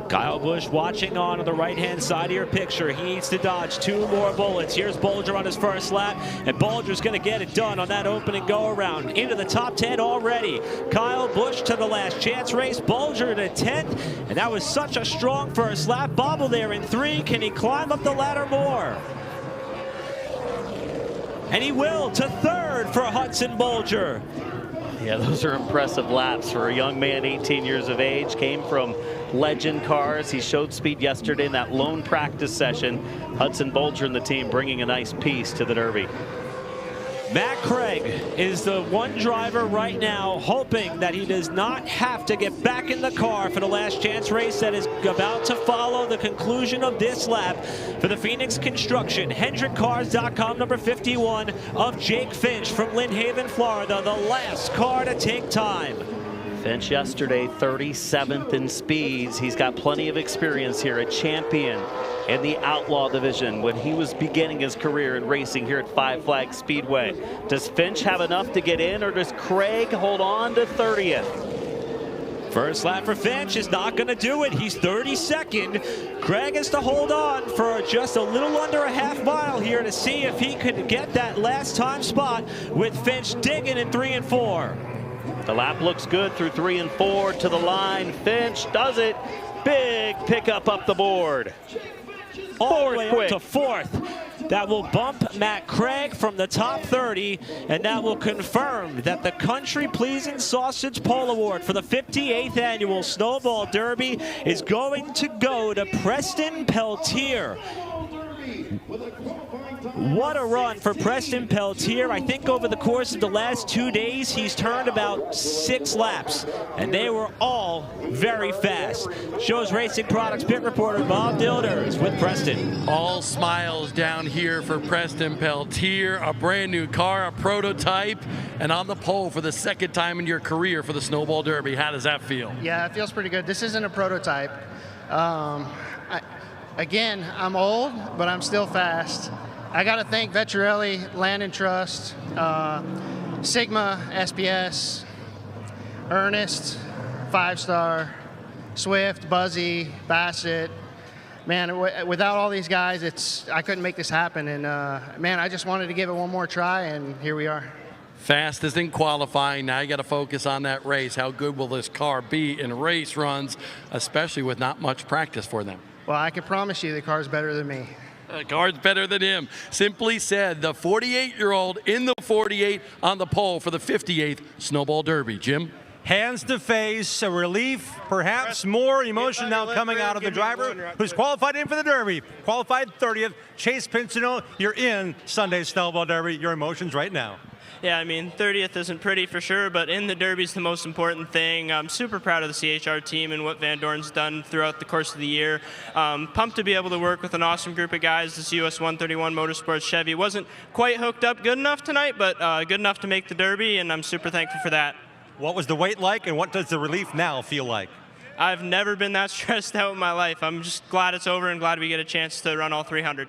Kyle Busch watching on the right-hand side of your picture. He needs to dodge 2 more bullets. Here's Bulger on his first lap, and Bulger's going to get it done on that opening go-around. Into the top 10 already. Kyle Busch to the last chance race. Bulger to 10th, and that was such a strong first lap. Bobble there in 3. Can he climb up the ladder more? And he will, to 3rd for Hudson Bulger. Yeah, those are impressive laps for a young man, 18 years of age. Came from Legend Cars. He showed speed yesterday in that lone practice session. Hudson Bulger and the team bringing a nice piece to the Derby. Matt Craig is the one driver right now hoping that he does not have to get back in the car for the last chance race that is about to follow the conclusion of this lap for the Phoenix Construction. HendrickCars.com, number 51 of Jake Finch from Lynn Haven, Florida, the last car to take time. Finch yesterday 37th in speeds. He's got plenty of experience here, a champion in the Outlaw division when he was beginning his career in racing here at Five Flags Speedway. Does Finch have enough to get in, or does Craig hold on to 30th? First lap for Finch is not going to do it. He's 32nd. Craig has to hold on for just a little under a half mile here to see if he could get that last time spot with Finch digging in 3 and 4. The lap looks good through 3 and 4 to the line. Finch does it. Big pickup up the board. All the way up to 4th. That will bump Matt Craig from the top 30, and that will confirm that the Country Pleasing Sausage Pole Award for the 58th annual Snowball Derby is going to go to Preston Peltier. What a run for Preston Peltier. I think over the course of the last 2 days, he's turned about 6 laps, and they were all very fast. Shows Racing Products pit reporter Bob Dilders with Preston. All smiles down here for Preston Peltier. A brand new car, a prototype, and on the pole for the 2nd time in your career for the Snowball Derby. How does that feel? Yeah, it feels pretty good. This isn't a prototype. Again, I'm old, but I'm still fast. I got to thank Vetturelli, Land & Trust, Sigma, SPS, Ernest, 5-Star, Swift, Buzzy, Bassett. Man, without all these guys, I couldn't make this happen. And man, I just wanted to give it one more try, and here we are. Fastest in qualifying. Now you got to focus on that race. How good will this car be in race runs, especially with not much practice for them? Well, I can promise you the car's better than me. The car's better than him. Simply said, the 48-year-old in the 48 on the pole for the 58th Snowball Derby. Jim? Hands to face, a relief, perhaps more emotion now coming out of the driver who's qualified in for the Derby. Qualified 30th, Chase Pinsino, you're in Sunday's Snowball Derby. Your emotions right now. Yeah, I mean, 30th isn't pretty for sure, but in the Derby's the most important thing. I'm super proud of the CHR team and what Van Dorn's done throughout the course of the year. Pumped to be able to work with an awesome group of guys. This US 131 Motorsports Chevy wasn't quite hooked up good enough tonight, but good enough to make the Derby, and I'm super thankful for that. What was the wait like, and what does the relief now feel like? I've never been that stressed out in my life. I'm just glad it's over and glad we get a chance to run all 300.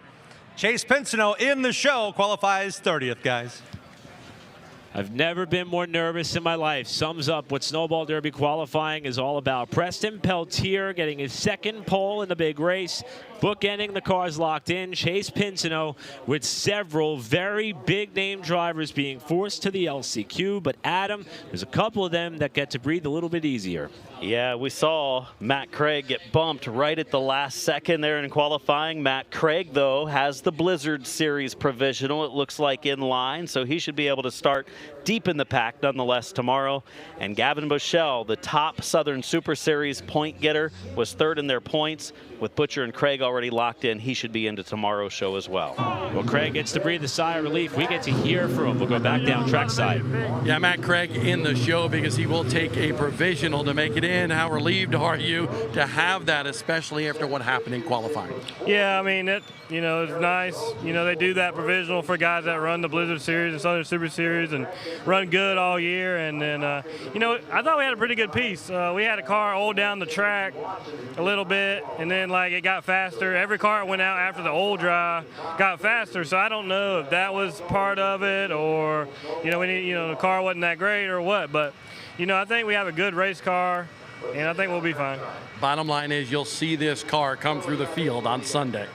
Chase Pinsino in the show, qualifies 30th, guys. I've never been more nervous in my life. Sums up what Snowball Derby qualifying is all about. Preston Peltier getting his 2nd pole in the big race. Bookending the cars locked in. Chase Pinsino with several very big-name drivers being forced to the LCQ. But Adam, there's a couple of them that get to breathe a little bit easier. Yeah, we saw Matt Craig get bumped right at the last second there in qualifying. Matt Craig, though, has the Blizzard Series provisional, it looks like, in line, so he should be able to start deep in the pack nonetheless tomorrow. And Gavin Bushell, the top Southern Super Series point getter, was third in their points. With Butcher and Craig already locked in, he should be into tomorrow's show as well. Well, Craig gets to breathe a sigh of relief. We get to hear from him. We'll go back down trackside. Yeah, Matt Craig in the show because he will take a provisional to make it in. How relieved are you to have that, especially after what happened in qualifying? Yeah, I mean, it's nice. They do that provisional for guys that run the Blizzard Series and Southern Super Series and run good all year. And then, I thought we had a pretty good piece. We had a car old down the track a little bit, and then it got faster. Every car that went out after the old dry got faster. So I don't know if that was part of it, or the car wasn't that great or what. But I think we have a good race car, and I think we'll be fine. Bottom line is you'll see this car come through the field on Sunday.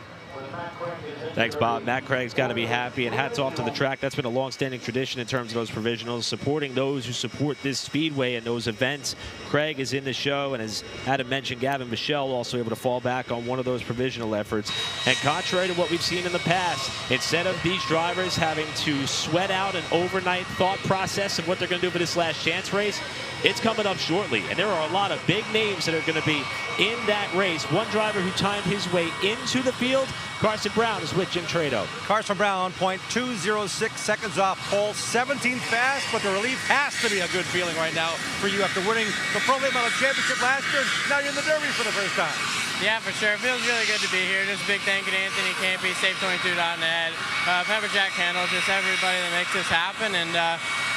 Thanks, Bob. Matt Craig's got to be happy, and hats off to the track. That's been a long-standing tradition in terms of those provisionals, supporting those who support this speedway and those events. Craig is in the show, and as Adam mentioned, Gavin Michelle also able to fall back on one of those provisional efforts. And contrary to what we've seen in the past, instead of these drivers having to sweat out an overnight thought process of what they're going to do for this last chance race, it's coming up shortly, and there are a lot of big names that are going to be in that race. One driver who timed his way into the field, Carson Brown, is with Jim Trado. Carson Brown, 0.206 seconds off pole, 17th fast, but the relief has to be a good feeling right now for you after winning the Pro Late Model Championship last year. Now you're in the Derby for the first time. Yeah, for sure. It feels really good to be here. Just a big thank you to Anthony Campy, Save22.net, Pepperjack Handle, just everybody that makes this happen. And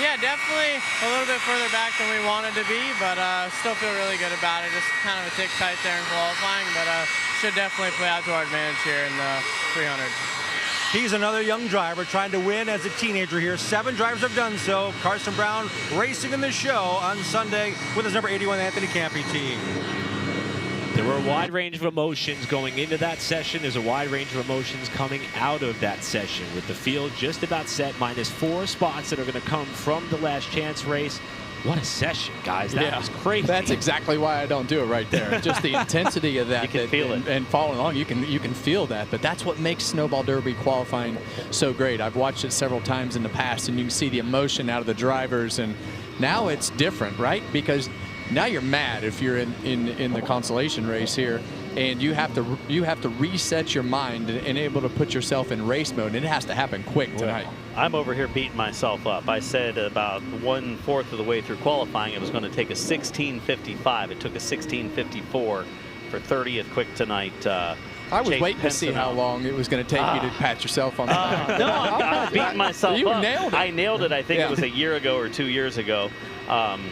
yeah, definitely a little bit further back than we wanted to be, but still feel really good about it. Just kind of a tick tight there in qualifying, but should definitely play out to our advantage here in the 300. He's another young driver trying to win as a teenager here. 7 drivers have done so. Carson Brown racing in the show on Sunday with his number 81 Anthony Campy team. There were a wide range of emotions going into that session. There's a wide range of emotions coming out of that session, with the field just about set, minus 4 spots that are going to come from the last chance race. What a session, guys. That was crazy. That's exactly why I don't do it right there. Just the intensity of that. You can feel it. And following along, you can feel that. But that's what makes Snowball Derby qualifying so great. I've watched it several times in the past, and you can see the emotion out of the drivers. And now it's different, right? Because now you're mad if you're in the consolation race here, and you have to reset your mind and able to put yourself in race mode, and it has to happen quick tonight. I'm over here beating myself up. I said about 1/4 of the way through qualifying it was going to take a 16:55. It took a 16:54 for 30th quick tonight. I was waiting to see how long it was going to take you to pat yourself on the back. No, I'm beating myself you up. Nailed it. I nailed it. I think it was a year ago or 2 years ago.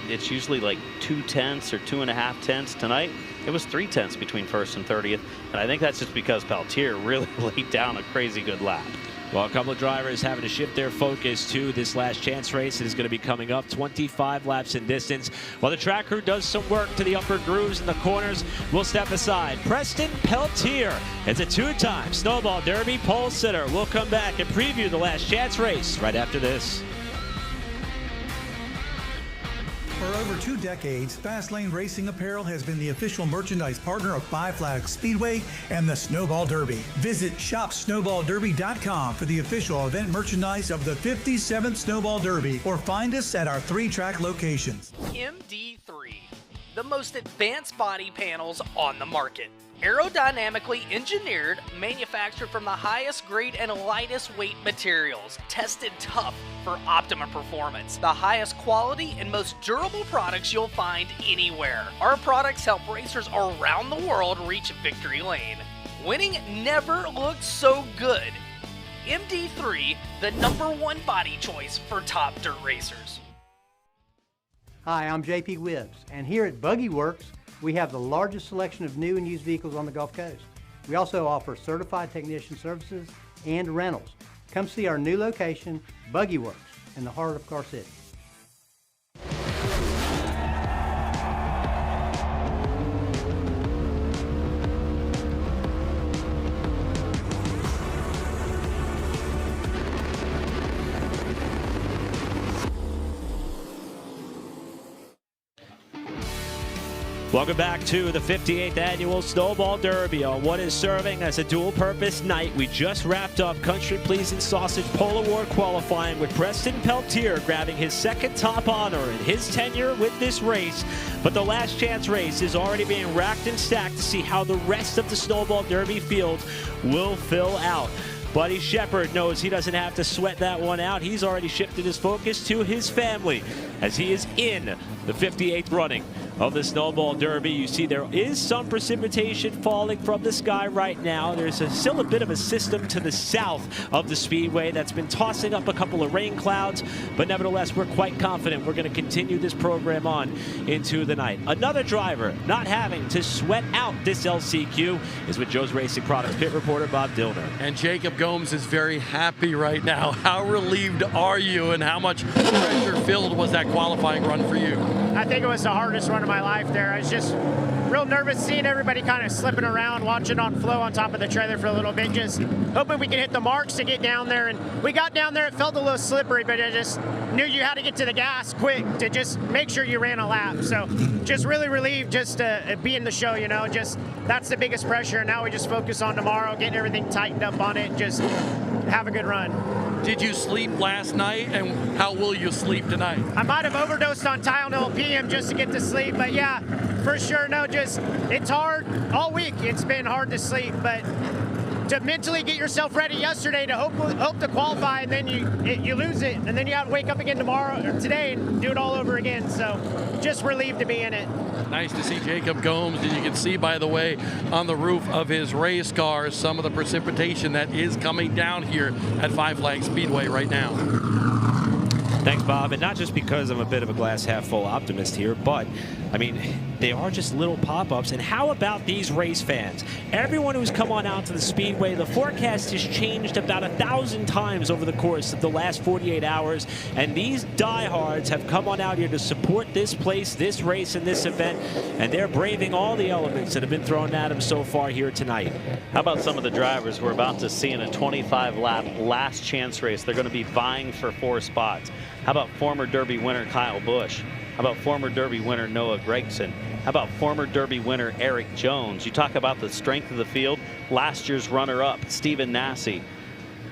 It's usually like 2 tenths or 2.5 tenths. Tonight, it was 3 tenths between first and 30th. And I think that's just because Peltier really laid down a crazy good lap. Well, a couple of drivers having to shift their focus to this last chance race that is going to be coming up, 25 laps in distance. While the track crew does some work to the upper grooves and the corners, we'll step aside. Preston Peltier is a 2-time Snowball Derby pole sitter. We'll come back and preview the last chance race right after this. For over 2 decades, Fastlane Racing Apparel has been the official merchandise partner of Five Flags Speedway and the Snowball Derby. Visit shopsnowballderby.com for the official event merchandise of the 57th Snowball Derby, or find us at our 3-track locations. MD3, the most advanced body panels on the market. Aerodynamically engineered, manufactured from the highest grade and lightest weight materials, tested tough for optimum performance. The highest quality and most durable products you'll find anywhere. Our products help racers around the world reach victory lane. Winning never looked so good. MD3, the #1 body choice for top dirt racers. Hi, I'm JP Wibbs, and here at Buggy Works, we have the largest selection of new and used vehicles on the Gulf Coast. We also offer certified technician services and rentals. Come see our new location, Buggy Works, in the heart of Car City. Welcome back to the 58th Annual Snowball Derby on what is serving as a dual-purpose night. We just wrapped up Country Pleasing Sausage Pole Award qualifying with Preston Peltier grabbing his second top honor in his tenure with this race. But the last chance race is already being racked and stacked to see how the rest of the Snowball Derby field will fill out. Buddy Shepard knows he doesn't have to sweat that one out. He's already shifted his focus to his family as he is in the 58th running of the Snowball Derby. You see there is some precipitation falling from the sky right now. There's still a bit of a system to the south of the Speedway that's been tossing up a couple of rain clouds, but nevertheless, we're quite confident we're going to continue this program on into the night. Another driver not having to sweat out this LCQ is with Joe's Racing Products pit reporter Bob Dillner. And Jacob Gomes is very happy right now. How relieved are you, and how much pressure-filled was that qualifying run for you? I think it was the hardest run of my life there. I was just real nervous seeing everybody kind of slipping around, watching on flow on top of the trailer for a little bit, just hoping we can hit the marks to get down there. And we got down there, it felt a little slippery, but I just knew you had to get to the gas quick to just make sure you ran a lap. So just really relieved just to be in the show, you know, just that's the biggest pressure. And now we just focus on tomorrow, getting everything tightened up on it, just have a good run. Did you sleep last night, and how will you sleep tonight? I might have overdosed on Tylenol PM just to get to sleep, but yeah, for sure, no, just, it's hard all week. It's been hard to sleep, but to mentally get yourself ready yesterday to hope to qualify, and then you lose it, and then you have to wake up again tomorrow or today and do it all over again. So just relieved to be in it. Nice to see Jacob Gomes, and you can see, by the way, on the roof of his race car, some of the precipitation that is coming down here at Five Flags Speedway right now. Thanks, Bob. And not just because I'm a bit of a glass half full optimist here, but I mean, they are just little pop-ups. And how about these race fans? Everyone who's come on out to the Speedway, the forecast has changed about 1,000 times over the course of the last 48 hours. And these diehards have come on out here to support this place, this race, and this event. And they're braving all the elements that have been thrown at them so far here tonight. How about some of the drivers we're about to see in a 25-lap last chance race? They're going to be vying for 4 spots. How about former Derby winner Kyle Busch? How about former Derby winner Noah Gragson? How about former Derby winner Eric Jones? You talk about the strength of the field. Last year's runner-up Stephen Nasse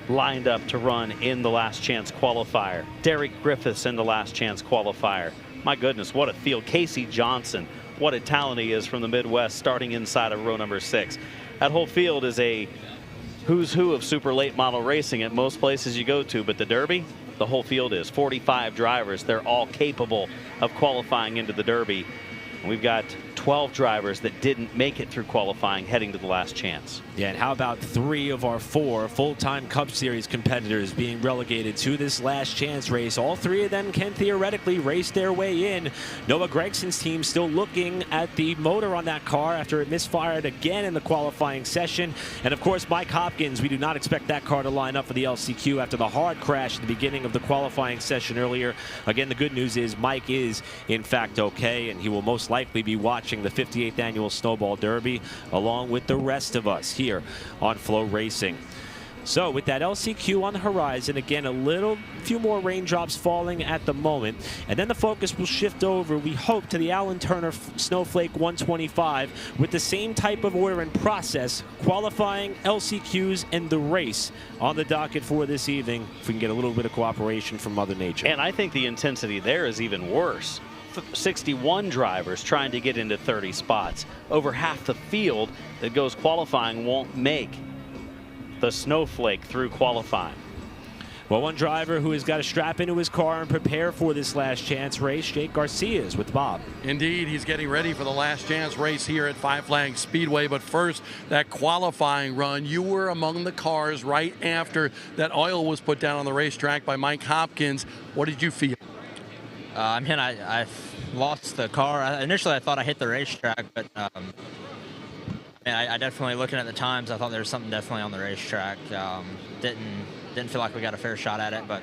lined up to run in the last chance qualifier. Derek Griffiths in the last chance qualifier. My goodness, what a field. Casey Johnson, what a talent he is from the Midwest, starting inside of row number 6. That whole field is a who's who of super late model racing at most places you go to, but the Derby, the whole field is 45 drivers. They're all capable of qualifying into the Derby. And we've got 12 drivers that didn't make it through qualifying heading to the last chance. Yeah, and how about 3 of our 4 full-time Cup Series competitors being relegated to this last chance race? All 3 of them can theoretically race their way in. Noah Gregson's team still looking at the motor on that car after it misfired again in the qualifying session. And of course, Mike Hopkins, we do not expect that car to line up for the LCQ after the hard crash at the beginning of the qualifying session earlier. Again, the good news is Mike is in fact okay, and he will most likely be watching the 58th Annual Snowball Derby along with the rest of us here on FloRacing. So with that LCQ on the horizon, again, a few more raindrops falling at the moment, and then the focus will shift over, we hope, to the Alan Turner Snowflake 125 with the same type of order and process, qualifying, LCQs, and the race on the docket for this evening, if we can get a little bit of cooperation from Mother Nature. And I think the intensity there is even worse. 61 drivers trying to get into 30 spots. Over half the field that goes qualifying won't make the Snowflake through qualifying. Well, one driver who has got to strap into his car and prepare for this last chance race, Jake Garcia, is with Bob. Indeed, he's getting ready for the last chance race here at Five Flags Speedway. But first, that qualifying run, you were among the cars right after that oil was put down on the racetrack by Mike Hopkins. What did you feel? I mean, I lost the car. Initially, I thought I hit the racetrack, but I definitely, looking at the times, I thought there was something definitely on the racetrack. Didn't feel like we got a fair shot at it, but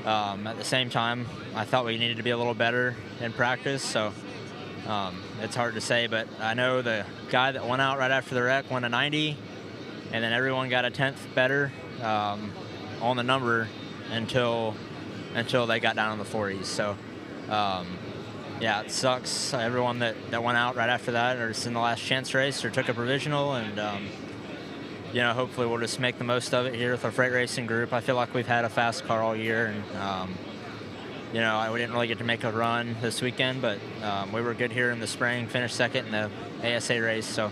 at the same time, I thought we needed to be a little better in practice. So it's hard to say, but I know the guy that went out right after the wreck went a 90, and then everyone got a 10th better on the number until they got down in the 40s. So yeah, it sucks. Everyone that went out right after that or just in the last chance race or took a provisional, and you know, hopefully we'll just make the most of it here with our freight racing group. I feel like we've had a fast car all year, and you know, we didn't really get to make a run this weekend, but we were good here in the spring, finished second in the ASA race. So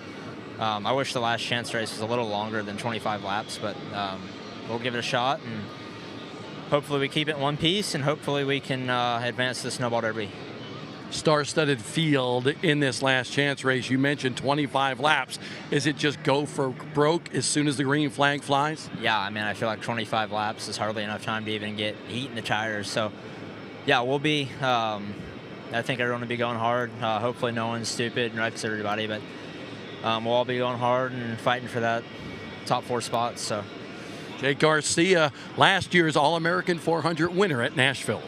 I wish the last chance race was a little longer than 25 laps, but we'll give it a shot, and hopefully we keep it in one piece, and hopefully we can advance the Snowball Derby. Star-studded field in this last chance race. You mentioned 25 laps. Is it just go for broke as soon as the green flag flies? Yeah, I mean, I feel like 25 laps is hardly enough time to even get heat in the tires. So, yeah, we'll be, I think everyone will be going hard. Hopefully no one's stupid and wrecks everybody, but we'll all be going hard and fighting for that top 4 spots. So, Jake Garcia, last year's All-American 400 winner at Nashville.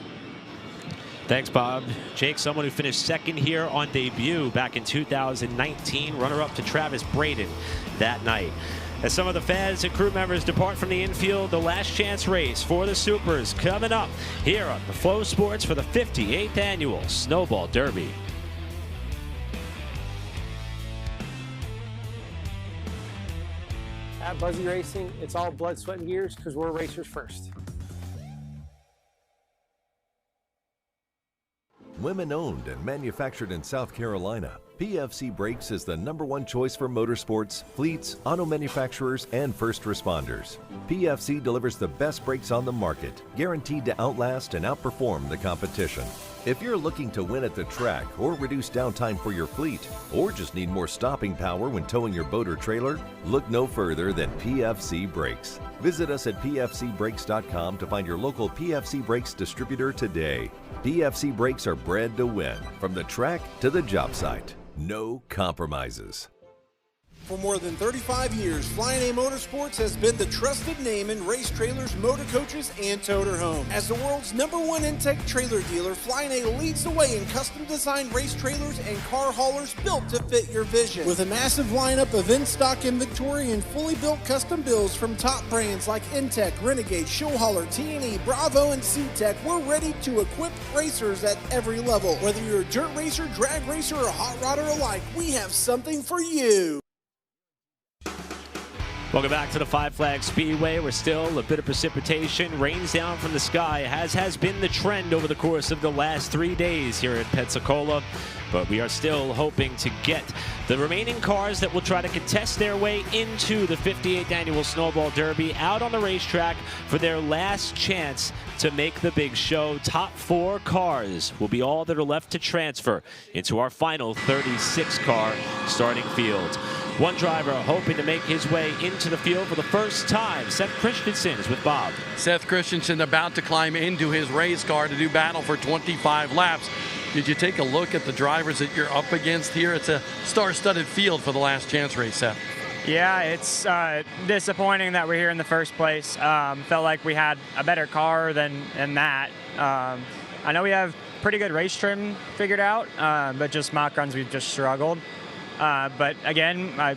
Thanks, Bob. Jake, someone who finished second here on debut back in 2019, runner-up to Travis Braden that night. As some of the fans and crew members depart from the infield, the last chance race for the Supers coming up here on the Flow Sports for the 58th annual Snowball Derby. At Buzzy Racing, it's all blood, sweat, and gears because we're racers first. Women-owned and manufactured in South Carolina, PFC Brakes is the #1 choice for motorsports, fleets, auto manufacturers, and first responders. PFC delivers the best brakes on the market, guaranteed to outlast and outperform the competition. If you're looking to win at the track or reduce downtime for your fleet, or just need more stopping power when towing your boat or trailer, look no further than PFC Brakes. Visit us at pfcbrakes.com to find your local PFC Brakes distributor today. PFC Brakes are bred to win, from the track to the job site. No compromises. For more than 35 years, Flying A Motorsports has been the trusted name in race trailers, motor coaches, and toter home. As the world's #1 Intech trailer dealer, Flying A leads the way in custom-designed race trailers and car haulers built to fit your vision. With a massive lineup of in-stock inventory and fully built custom builds from top brands like Intech, Renegade, Showhauler, T&E, Bravo, and C-Tech, we're ready to equip racers at every level. Whether you're a dirt racer, drag racer, or hot rodder alike, we have something for you. Welcome back to the Five Flags Speedway. We're still a bit of precipitation rains down from the sky, as has been the trend over the course of the last 3 days here at Pensacola. But we are still hoping to get the remaining cars that will try to contest their way into the 58th annual Snowball Derby out on the racetrack for their last chance to make the big show. Top 4 cars will be all that are left to transfer into our final 36-car starting field. One driver hoping to make his way into the field for the first time. Seth Christensen is with Bob. Seth Christensen about to climb into his race car to do battle for 25 laps. Did you take a look at the drivers that you're up against here? It's a star-studded field for the last chance race, Seth. Yeah, it's disappointing that we're here in the first place. Felt like we had a better car than that. I know we have pretty good race trim figured out, but just mock runs we've just struggled. But again, I'm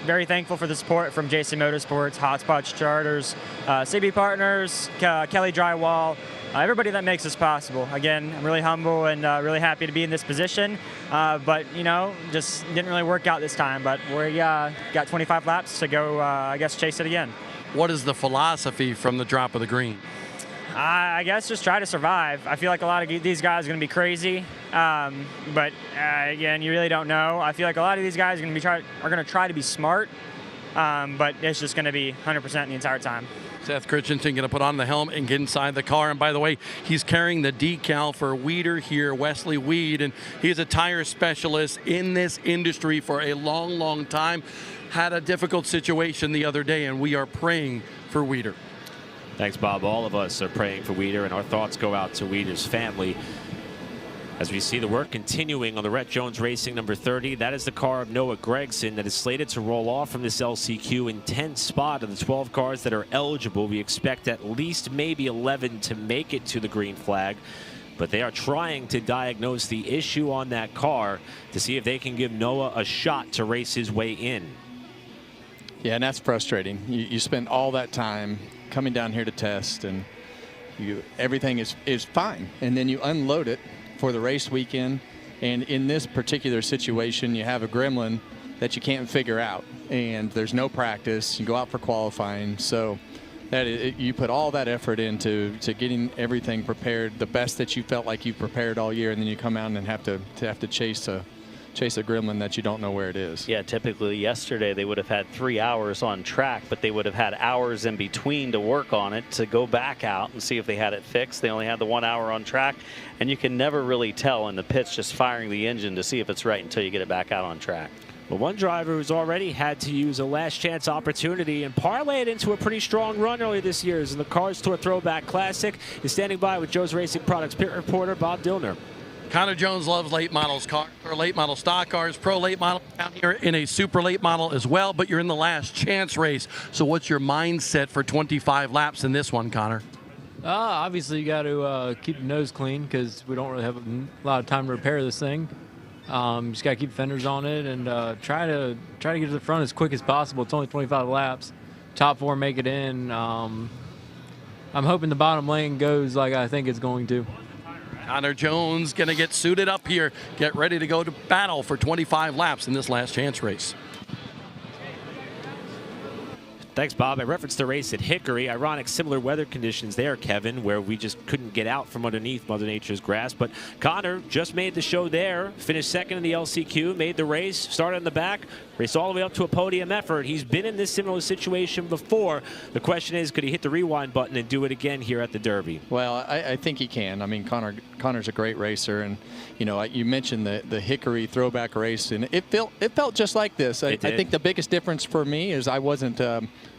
very thankful for the support from JC Motorsports, Hotspots Charters, CB Partners, Kelly Drywall, everybody that makes this possible. Again, I'm really humble and really happy to be in this position. But, you know, just didn't really work out this time. But we got 25 laps to go, I guess, chase it again. What is the philosophy from the drop of the green? I guess just try to survive. I feel like a lot of these guys are going to be crazy, but again, you really don't know. I feel like a lot of these guys are going to try to be smart, but it's just going to be 100% the entire time. Seth Christensen going to put on the helmet and get inside the car. And by the way, he's carrying the decal for Weeder here, Wesley Weed, and he's a tire specialist in this industry for a long, long time. Had a difficult situation the other day, and we are praying for Weeder. Thanks, Bob. All of us are praying for Weeder, and our thoughts go out to Weeder's family as we see the work continuing on the Rhett Jones Racing number 30. That is the car of Noah Gregson that is slated to roll off from this LCQ in 10th spot of the 12 cars that are eligible. We expect at least maybe 11 to make it to the green flag, but they are trying to diagnose the issue on that car to see if they can give Noah a shot to race his way in. Yeah, and that's frustrating. You spend all that time coming down here to test, and everything is fine, and then you unload it for the race weekend. And in this particular situation, you have a gremlin that you can't figure out, and there's no practice. You go out for qualifying, so you put all that effort into getting everything prepared, the best that you felt like you prepared all year, and then you come out and have to chase a gremlin that you don't know where it is. Yeah, typically yesterday they would have had 3 hours on track, but they would have had hours in between to work on it, to go back out and see if they had it fixed. They only had the 1 hour on track, and you can never really tell in the pits just firing the engine to see if it's right until you get it back out on track. Well, one driver who's already had to use a last chance opportunity and parlay it into a pretty strong run early this year is in the Cars Tour Throwback Classic is standing by with Joe's Racing Products pit reporter Bob Dillner. Connor Jones loves late models, or late model stock cars, pro late model down here in a super late model as well, but you're in the last chance race. So what's your mindset for 25 laps in this one, Connor? Obviously, you got to keep the nose clean because we don't really have a lot of time to repair this thing. Just got to keep fenders on it and try to get to the front as quick as possible. It's only 25 laps. Top 4 make it in. I'm hoping the bottom lane goes like I think it's going to. Connor Jones going to get suited up here, get ready to go to battle for 25 laps in this last chance race. Thanks, Bob. I referenced the race at Hickory. Ironic, similar weather conditions there, Kevin, where we just couldn't get out from underneath Mother Nature's grasp. But Connor just made the show there, finished second in the LCQ, made the race, started in the back, raced all the way up to a podium effort. He's been in this similar situation before. The question is, could he hit the rewind button and do it again here at the Derby? Well, I think he can. I mean, Connor's a great racer, and you know, you mentioned the Hickory throwback race, and it felt just like this. I think the biggest difference for me is I wasn't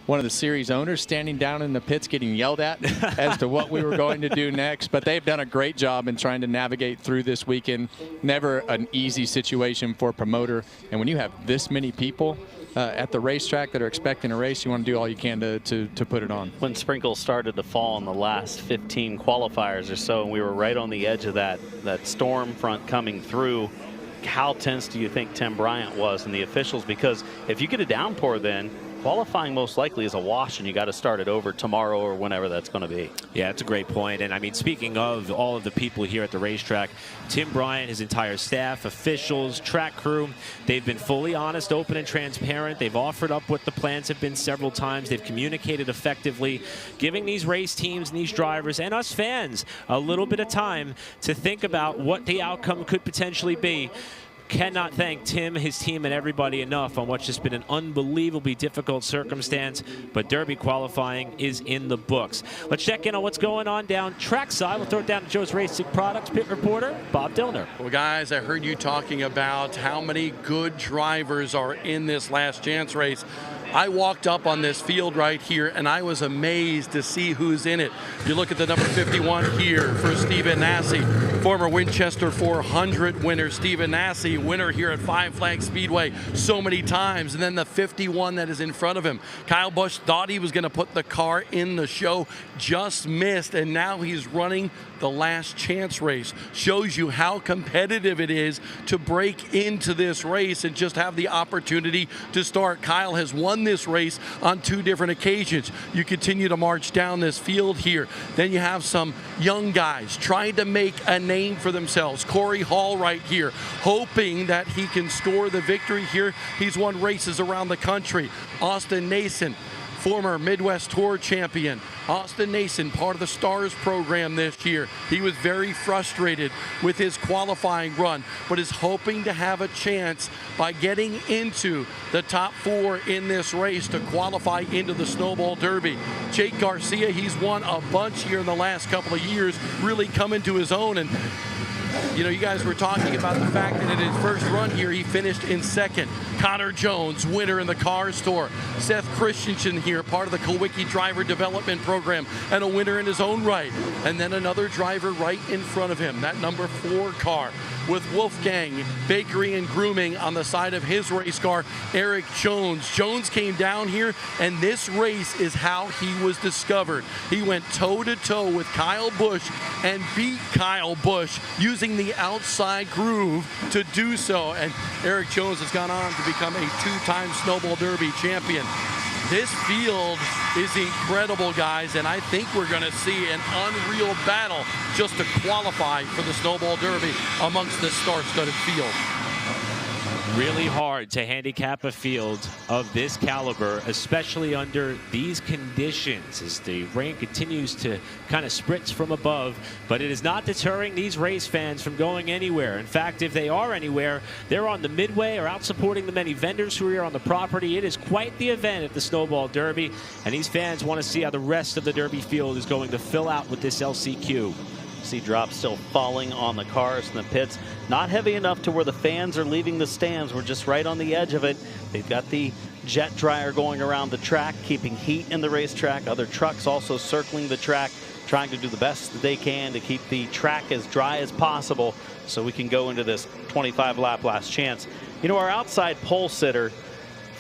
one of the series owners standing down in the pits getting yelled at as to what we were going to do next, but they've done a great job in trying to navigate through this weekend. Never an easy situation for a promoter, and when you have this many people at the racetrack that are expecting a race, you want to do all you can to put it on. When sprinkles started to fall in the last 15 qualifiers or so, and we were right on the edge of that storm front coming through, how tense do you think Tim Bryant was and the officials? Because if you get a downpour, then qualifying most likely is a wash, and you got to start it over tomorrow or whenever that's going to be. Yeah, it's a great point. And I mean, speaking of all of the people here at the racetrack, Tim Bryant, his entire staff, officials, track crew, they've been fully honest, open, and transparent. They've offered up what the plans have been several times. They've communicated effectively, giving these race teams and these drivers and us fans a little bit of time to think about what the outcome could potentially be. Cannot thank Tim, his team, and everybody enough on what's just been an unbelievably difficult circumstance, but Derby qualifying is in the books. Let's check in on what's going on down trackside. We'll throw it down to Joe's Racing Products pit reporter, Bob Dillner. Well, guys, I heard you talking about how many good drivers are in this last chance race. I walked up on this field right here, and I was amazed to see who's in it. You look at the number 51 here for Stephen Nasse, former Winchester 400 winner. Stephen Nasse, winner here at Five Flags Speedway so many times. And then the 51 that is in front of him. Kyle Busch thought he was going to put the car in the show, just missed, and now he's running the last chance race. Shows you how competitive it is to break into this race and just have the opportunity to start. Kyle has won this race on 2 different occasions. You continue to march down this field here. Then you have some young guys trying to make a name for themselves. Corey Hall right here, hoping that he can score the victory here. He's won races around the country. Austin Nason, former Midwest Tour champion. Austin Nason, part of the Stars program this year. He was very frustrated with his qualifying run, but is hoping to have a chance by getting into the top 4 in this race to qualify into the Snowball Derby. Jake Garcia, he's won a bunch here in the last couple of years, really come into his own. And you know, you guys were talking about the fact that in his first run here, he finished in second. Connor Jones, winner in the Cars Tour. Seth Christensen here, part of the Kulwicki Driver Development Program, and a winner in his own right. And then another driver right in front of him, that number 4 car, with Wolfgang Bakery and Grooming on the side of his race car, Eric Jones. Jones came down here, and this race is how he was discovered. He went toe-to-toe with Kyle Busch and beat Kyle Busch using the outside groove to do so. And Eric Jones has gone on to become a 2-time Snowball Derby champion. This field is incredible, guys, and I think we're going to see an unreal battle just to qualify for the Snowball Derby amongst this star-studded field. Really hard to handicap a field of this caliber, especially under these conditions as the rain continues to kind of spritz from above, but it is not deterring these race fans from going anywhere. In fact, if they are anywhere, they're on the midway or out supporting the many vendors who are here on the property. It is quite the event at the Snowball Derby, and these fans want to see how the rest of the Derby field is going to fill out with this LCQ. See drops still falling on the cars in the pits. Not heavy enough to where the fans are leaving the stands. We're just right on the edge of it. They've got the jet dryer going around the track, keeping heat in the racetrack. Other trucks also circling the track, trying to do the best that they can to keep the track as dry as possible so we can go into this 25-lap last chance. You know, our outside pole sitter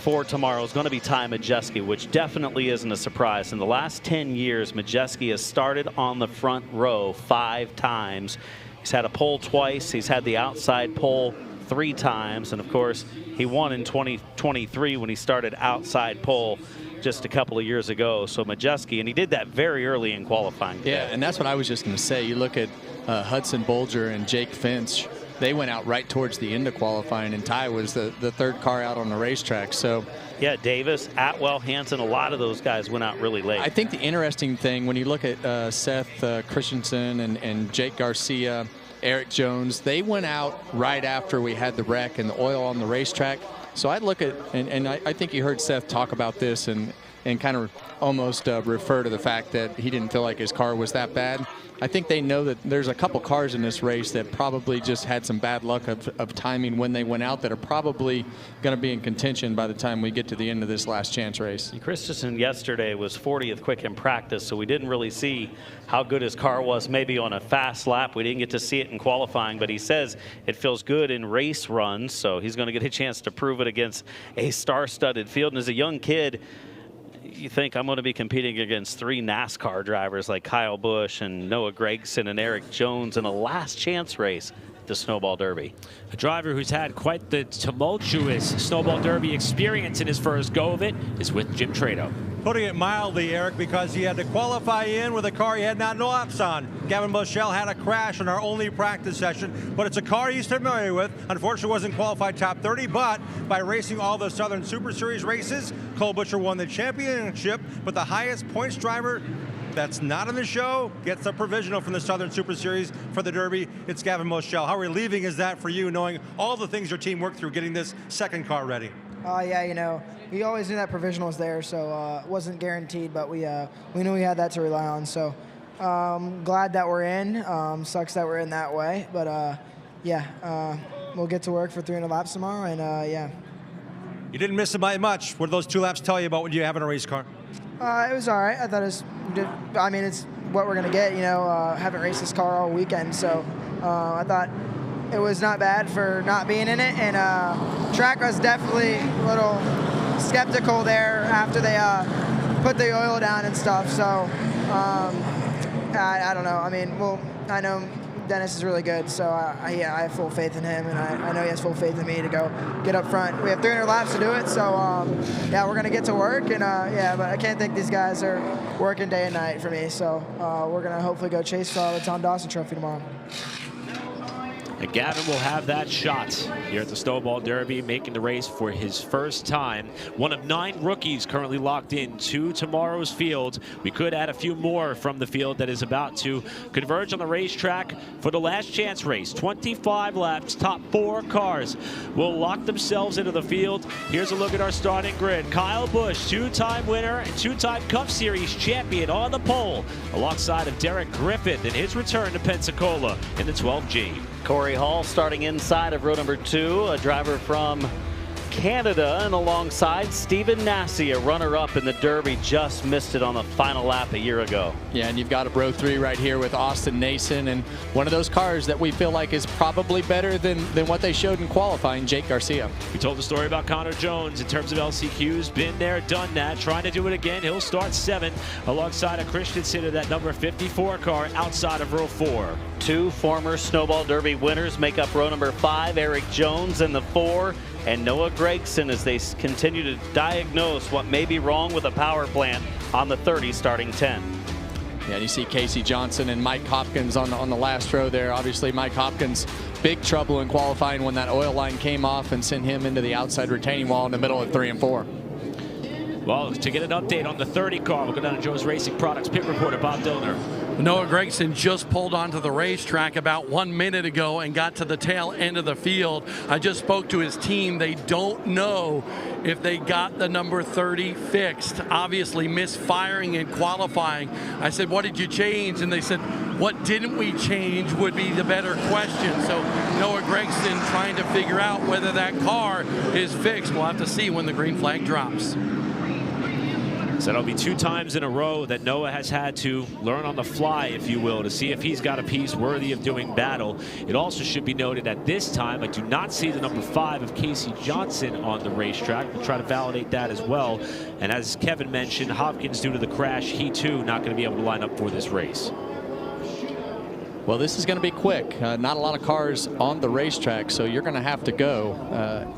for tomorrow is going to be Ty Majeski, which definitely isn't a surprise. In the last 10 years, Majeski has started on the front row 5 times. He's had a pole twice. He's had the outside pole 3 times. And of course, he won in 2023 when he started outside pole just a couple of years ago. So Majeski, and he did that very early in qualifying today. Yeah, and that's what I was just going to say. You look at Hudson Bolger and Jake Finch. They went out right towards the end of qualifying, and Ty was the 3rd car out on the racetrack. So, yeah, Davis, Atwell, Hansen, a lot of those guys went out really late. I think the interesting thing when you look at Seth Christensen and Jake Garcia, Eric Jones, they went out right after we had the wreck and the oil on the racetrack. So I'd look at, and I think you heard Seth talk about this and kind of almost refer to the fact that he didn't feel like his car was that bad. I think they know that there's a couple cars in this race that probably just had some bad luck of timing when they went out that are probably going to be in contention by the time we get to the end of this last chance race. Christensen yesterday was 40th quick in practice, so we didn't really see how good his car was maybe on a fast lap. We didn't get to see it in qualifying, but he says it feels good in race runs, so he's going to get a chance to prove it against a star-studded field. And as a young kid, you think I'm going to be competing against 3 NASCAR drivers like Kyle Busch and Noah Gragson and Eric Jones in a last chance race at the Snowball Derby. A driver who's had quite the tumultuous Snowball Derby experience in his first go of it is with Jim Trado. Putting it mildly, Eric, because he had to qualify in with a car he had not no ops on. Gavin Bushell had a crash in our only practice session, but it's a car he's familiar with. Unfortunately, wasn't qualified top 30, but by racing all the Southern Super Series races, Cole Butcher won the championship, but the highest points driver that's not in the show gets a provisional from the Southern Super Series for the Derby. It's Gavin Bushell. How relieving is that for you, knowing all the things your team worked through getting this second car ready? Yeah, you know, we always knew that provisional was there, so it wasn't guaranteed, but we knew we had that to rely on. So glad that we're in. Sucks that we're in that way, but we'll get to work for 300 laps tomorrow, and yeah. You didn't miss it by much. What do those 2 laps tell you about what you have in a race car? It was all right. I thought it was good. I mean, it's what we're gonna get. You know, haven't raced this car all weekend, so I thought it was not bad for not being in it. And track was definitely a little skeptical there after they put the oil down and stuff. So I don't know. I mean, well, I know Dennis is really good, so I have full faith in him, and I know he has full faith in me to go get up front. We have 300 laps to do it, so yeah, we're gonna get to work, and yeah, but I can't think these guys are working day and night for me, so we're gonna hopefully go chase the Tom Dawson Trophy tomorrow. And Gavin will have that shot here at the Snowball Derby, making the race for his first time. One of 9 rookies currently locked in to tomorrow's field. We could add a few more from the field that is about to converge on the racetrack for the last chance race. 25 laps, top 4 cars will lock themselves into the field. Here's a look at our starting grid. Kyle Busch, 2-time winner and 2-time Cup Series champion on the pole, alongside of Derek Griffith in his return to Pensacola in the 12G. Corey Hall starting inside of row number 2, a driver from Canada, and alongside Stephen Nassy, a runner-up in the Derby, just missed it on the final lap a year ago. Yeah, and you've got a row 3 right here with Austin Nason, and one of those cars that we feel like is probably better than what they showed in qualifying, Jake Garcia. We told the story about Connor Jones in terms of LCQs. Been there, done that, trying to do it again. He'll start 7th alongside a Christensen of that number 54 car outside of row 4. 2 former Snowball Derby winners make up row number 5, Eric Jones in the 4, and Noah Gregson as they continue to diagnose what may be wrong with the power plant on the 30 starting 10. Yeah, you see Casey Johnson and Mike Hopkins on the last row there. Obviously, Mike Hopkins, big trouble in qualifying when that oil line came off and sent him into the outside retaining wall in the middle of 3 and 4. Well, to get an update on the 30 car, we'll go down to Joe's Racing Products pit reporter, Bob Dillner. Noah Gregson just pulled onto the racetrack about 1 minute ago and got to the tail end of the field. I just spoke to his team. They don't know if they got the number 30 fixed. Obviously misfiring in qualifying. I said, what did you change? And they said, what didn't we change would be the better question. So Noah Gregson trying to figure out whether that car is fixed. We'll have to see when the green flag drops. So that'll be 2 times in a row that Noah has had to learn on the fly, if you will, to see if he's got a piece worthy of doing battle. It also should be noted at this time, I do not see the number 5 of Casey Johnson on the racetrack. We'll try to validate that as well. And as Kevin mentioned, Hopkins, due to the crash, he too not going to be able to line up for this race. Well, this is going to be quick. Not a lot of cars on the racetrack, so you're going to have to go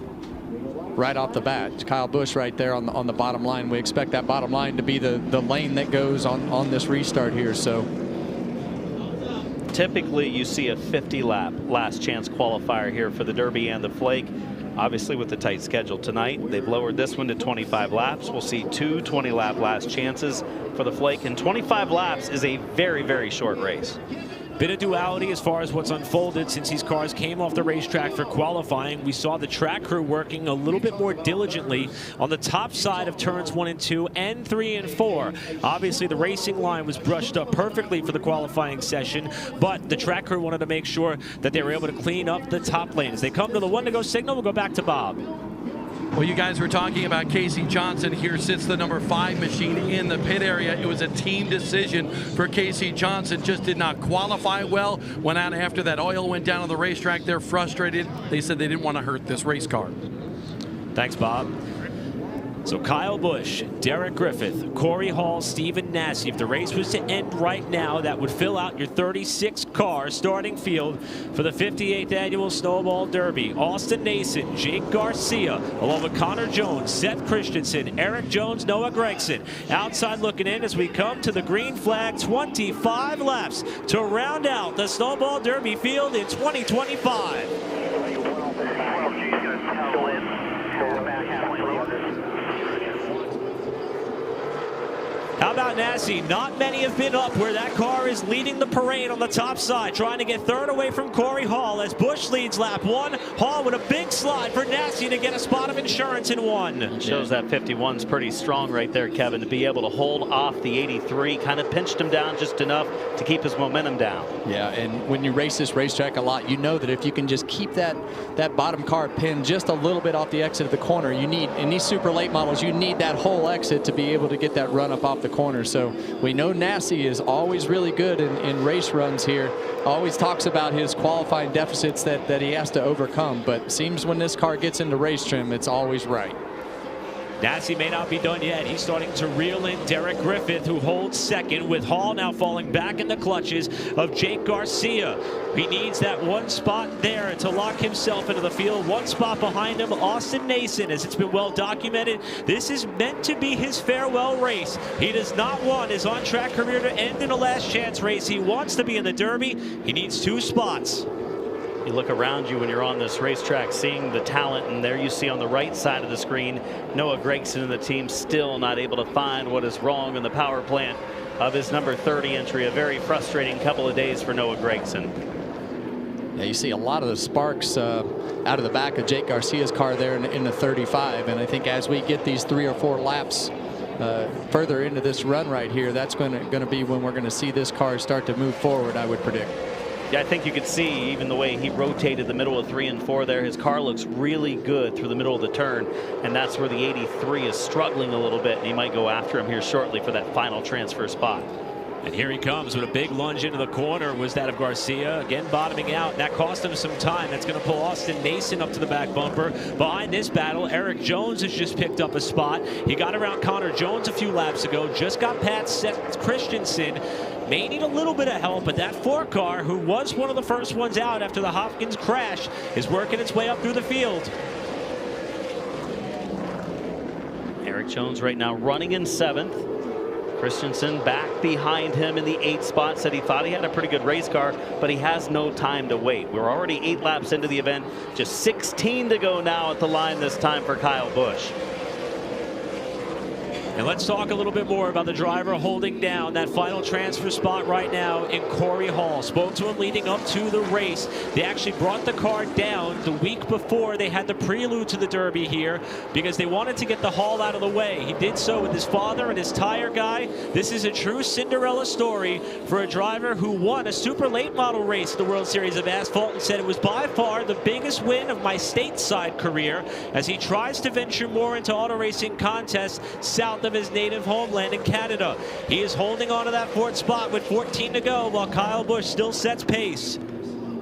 right off the bat. Kyle Busch right there on the bottom line. We expect that bottom line to be the lane that goes on this restart here. So typically you see a 50-lap last chance qualifier here for the Derby and the Flake. Obviously with the tight schedule tonight, they've lowered this one to 25 laps. We'll see 2 20-lap last chances for the Flake, and 25 laps is a very, very short race. Bit of duality as far as what's unfolded since these cars came off the racetrack for qualifying. We saw the track crew working a little bit more diligently on the top side of turns 1 and 2 and 3 and 4. Obviously, the racing line was brushed up perfectly for the qualifying session, but the track crew wanted to make sure that they were able to clean up the top lane. As they come to the 1 to go signal, we'll go back to Bob. Well, you guys were talking about Casey Johnson. Here sits the number 5 machine in the pit area. It was a team decision for Casey Johnson. Just did not qualify well. Went out after that oil went down on the racetrack. They're frustrated. They said they didn't want to hurt this race car. Thanks, Bob. So Kyle Busch, Derek Griffith, Corey Hall, Stephen Nasse. If the race was to end right now, that would fill out your 36-car starting field for the 58th annual Snowball Derby. Austin Nason, Jake Garcia, along with Connor Jones, Seth Christensen, Eric Jones, Noah Gregson. Outside looking in as we come to the green flag. 25 laps to round out the Snowball Derby field in 2025. How about Nasse? Not many have been up where that car is leading the parade on the top side, trying to get third away from Corey Hall as Busch leads lap 1. Hall with a big slide for Nasse to get a spot of insurance in 1. It shows that 51's pretty strong right there, Kevin, to be able to hold off the 83. Kind of pinched him down just enough to keep his momentum down. Yeah, and when you race this racetrack a lot, you know that if you can just keep that bottom car pinned just a little bit off the exit of the corner, you need, in these super late models, you need that whole exit to be able to get that run up off the corner. So we know Nasse is always really good in race runs here. Always talks about his qualifying deficits that he has to overcome, but seems when this car gets into race trim, it's always right. Nasse may not be done yet. He's starting to reel in Derek Griffith, who holds second, with Hall now falling back in the clutches of Jake Garcia. He needs that 1 spot there to lock himself into the field. 1 spot behind him, Austin Nason, as it's been well documented. This is meant to be his farewell race. He does not want his on-track career to end in a last chance race. He wants to be in the Derby. He needs 2 spots. You look around you when you're on this racetrack, seeing the talent, and there you see on the right side of the screen, Noah Gregson and the team still not able to find what is wrong in the power plant of his number 30 entry. A very frustrating couple of days for Noah Gregson. Yeah, you see a lot of the sparks out of the back of Jake Garcia's car there in the 35, and I think as we get these 3 or 4 laps further into this run right here, that's going to be when we're going to see this car start to move forward, I would predict. Yeah, I think you could see even the way he rotated the middle of 3 and 4 there. His car looks really good through the middle of the turn, and that's where the 83 is struggling a little bit, and he might go after him here shortly for that final transfer spot. And here he comes with a big lunge into the corner, was that of Garcia. Again, bottoming out, and that cost him some time. That's going to pull Austin Nason up to the back bumper. Behind this battle, Eric Jones has just picked up a spot. He got around Connor Jones a few laps ago, just got past Seth Christensen. May need a little bit of help, but that 4 car, who was one of the first ones out after the Hopkins crash, is working its way up through the field. Eric Jones right now running in 7th. Christensen back behind him in the 8th spot. Said he thought he had a pretty good race car, but he has no time to wait. We're already 8 laps into the event. Just 16 to go now at the line this time for Kyle Busch. And let's talk a little bit more about the driver holding down that final transfer spot right now in Corey Hall. Spoke to him leading up to the race. They actually brought the car down the week before they had the prelude to the Derby here because they wanted to get the Hall out of the way. He did so with his father and his tire guy. This is a true Cinderella story for a driver who won a super late model race at the World Series of Asphalt and said it was by far the biggest win of my stateside career as he tries to venture more into auto racing contests south of his native homeland in Canada. He is holding on to that 4th spot with 14 to go while Kyle Busch still sets pace.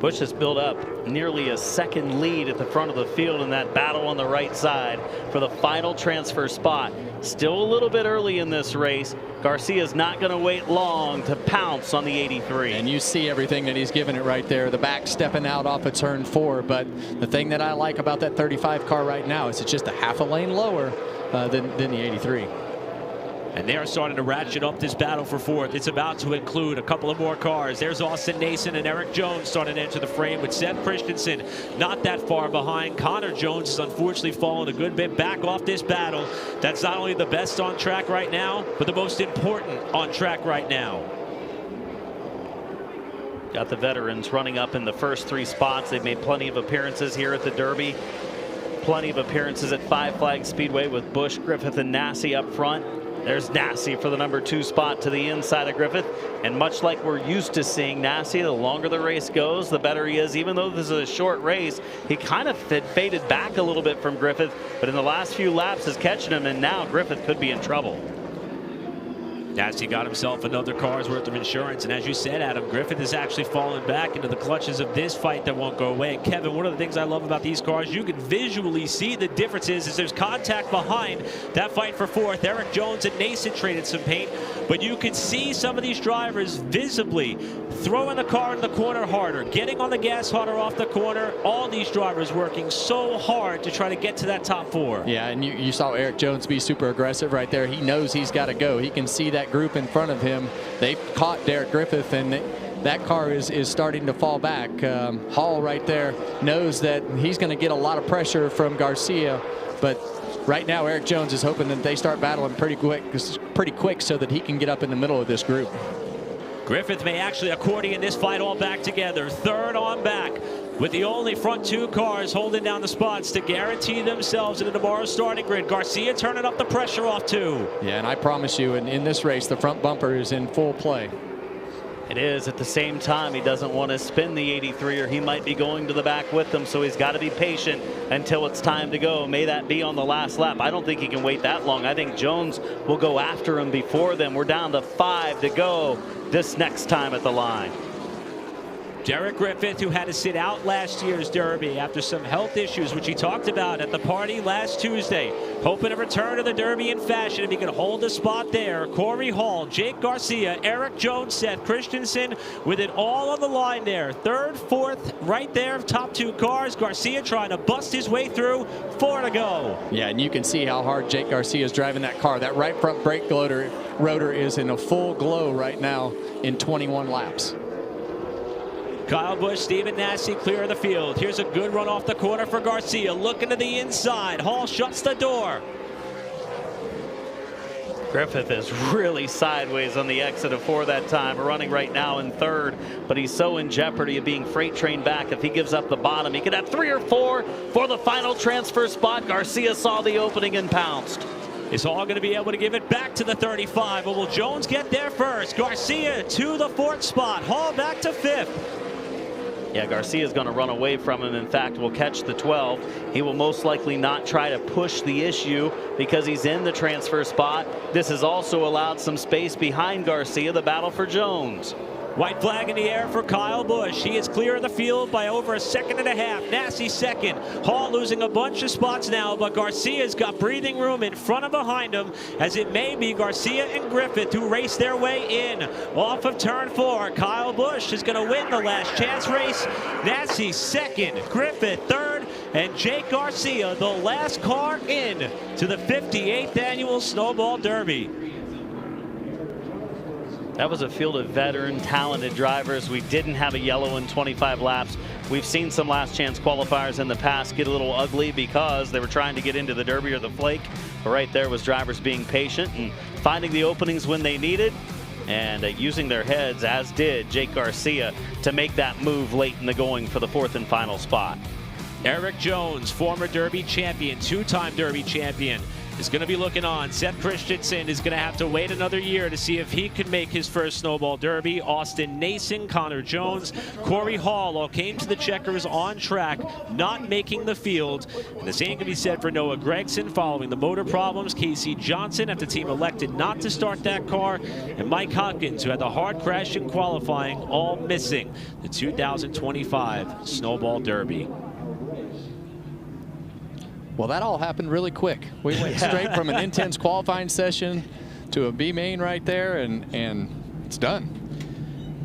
Busch has built up nearly a 2nd lead at the front of the field in that battle on the right side for the final transfer spot. Still a little bit early in this race. Garcia's not going to wait long to pounce on the 83. And you see everything that he's given it right there. The back stepping out off of turn 4. But the thing that I like about that 35 car right now is it's just a half a lane lower than the 83. And they are starting to ratchet up this battle for 4th. It's about to include a couple of more cars. There's Austin Nason and Eric Jones starting to enter the frame with Seth Christensen not that far behind. Connor Jones has unfortunately fallen a good bit back off this battle. That's not only the best on track right now, but the most important on track right now. Got the veterans running up in the first 3 spots. They've made plenty of appearances here at the Derby. Plenty of appearances at Five Flags Speedway with Busch, Griffith, and Nassie up front. There's Nassie for the number 2 spot to the inside of Griffith. And much like we're used to seeing Nassie, the longer the race goes, the better he is. Even though this is a short race, he kind of faded back a little bit from Griffith. But in the last few laps is catching him, and now Griffith could be in trouble. Nasty got himself another car's worth of insurance. And as you said, Adam, Griffith is actually falling back into the clutches of this fight that won't go away. And Kevin, one of the things I love about these cars, you can visually see the differences as there's contact behind that fight for 4th. Eric Jones and Nason traded some paint, but you can see some of these drivers visibly throwing the car in the corner harder, getting on the gas harder off the corner. All these drivers working so hard to try to get to that top 4. Yeah, and you saw Eric Jones be super aggressive right there. He knows he's got to go. He can see that group in front of him. They've caught Derek Griffith, and that car is starting to fall back. Hall right there knows that he's going to get a lot of pressure from Garcia, but right now Eric Jones is hoping that they start battling pretty quick so that he can get up in the middle of this group. Griffith may actually accordion this fight all back together. 3rd on back with the only front 2 cars holding down the spots to guarantee themselves into tomorrow's starting grid. Garcia turning up the pressure off 2. Yeah, and I promise you, in this race, the front bumper is in full play. It is. At the same time, he doesn't want to spin the 83 or he might be going to the back with them, so he's got to be patient until it's time to go. May that be on the last lap. I don't think he can wait that long. I think Jones will go after him before them. We're down to 5 to go this next time at the line. Derek Griffith, who had to sit out last year's Derby after some health issues, which he talked about at the party last Tuesday, hoping to return to the Derby in fashion if he could hold a spot there. Corey Hall, Jake Garcia, Eric Jones, Seth Christensen with it all on the line there. 3rd, 4th, right there, top 2 cars. Garcia trying to bust his way through. 4 to go. Yeah, and you can see how hard Jake Garcia is driving that car. That right front brake rotor is in a full glow right now in 21 laps. Kyle Busch, Stephen Nassie clear of the field. Here's a good run off the corner for Garcia. Looking to the inside. Hall shuts the door. Griffith is really sideways on the exit of 4 that time, running right now in 3rd, but he's so in jeopardy of being freight trained back. If he gives up the bottom, he could have 3 or 4 for the final transfer spot. Garcia saw the opening and pounced. Is Hall going to be able to give it back to the 35? But will Jones get there first? Garcia to the 4th spot. Hall back to 5th. Yeah, Garcia's going to run away from him. In fact, will catch the 12. He will most likely not try to push the issue because he's in the transfer spot. This has also allowed some space behind Garcia, the battle for Jones. White flag in the air for Kyle Busch. He is clear of the field by over 1.5 seconds. Nassie 2nd. Hall losing a bunch of spots now, but Garcia's got breathing room in front and behind him, as it may be Garcia and Griffith who race their way in. Off of turn 4, Kyle Busch is going to win the last chance race. Nassie 2nd, Griffith 3rd, and Jake Garcia, the last car in to the 58th annual Snowball Derby. That was a field of veteran, talented drivers. We didn't have a yellow in 25 laps. We've seen some last chance qualifiers in the past get a little ugly because they were trying to get into the Derby or the Flake. But right there was drivers being patient and finding the openings when they needed and using their heads, as did Jake Garcia, to make that move late in the going for the 4th and final spot. Eric Jones, former Derby champion, 2-time Derby champion, is going to be looking on. Seth Christensen is going to have to wait another year to see if he can make his first Snowball Derby. Austin Nason, Connor Jones, Corey Hall all came to the checkers on track, not making the field. And the same can be said for Noah Gregson following the motor problems. Casey Johnson, after the team elected not to start that car. And Mike Hopkins, who had the hard crash in qualifying, all missing the 2025 Snowball Derby. Well, that all happened really quick. We went straight from an intense qualifying session to a B main right there, and it's done.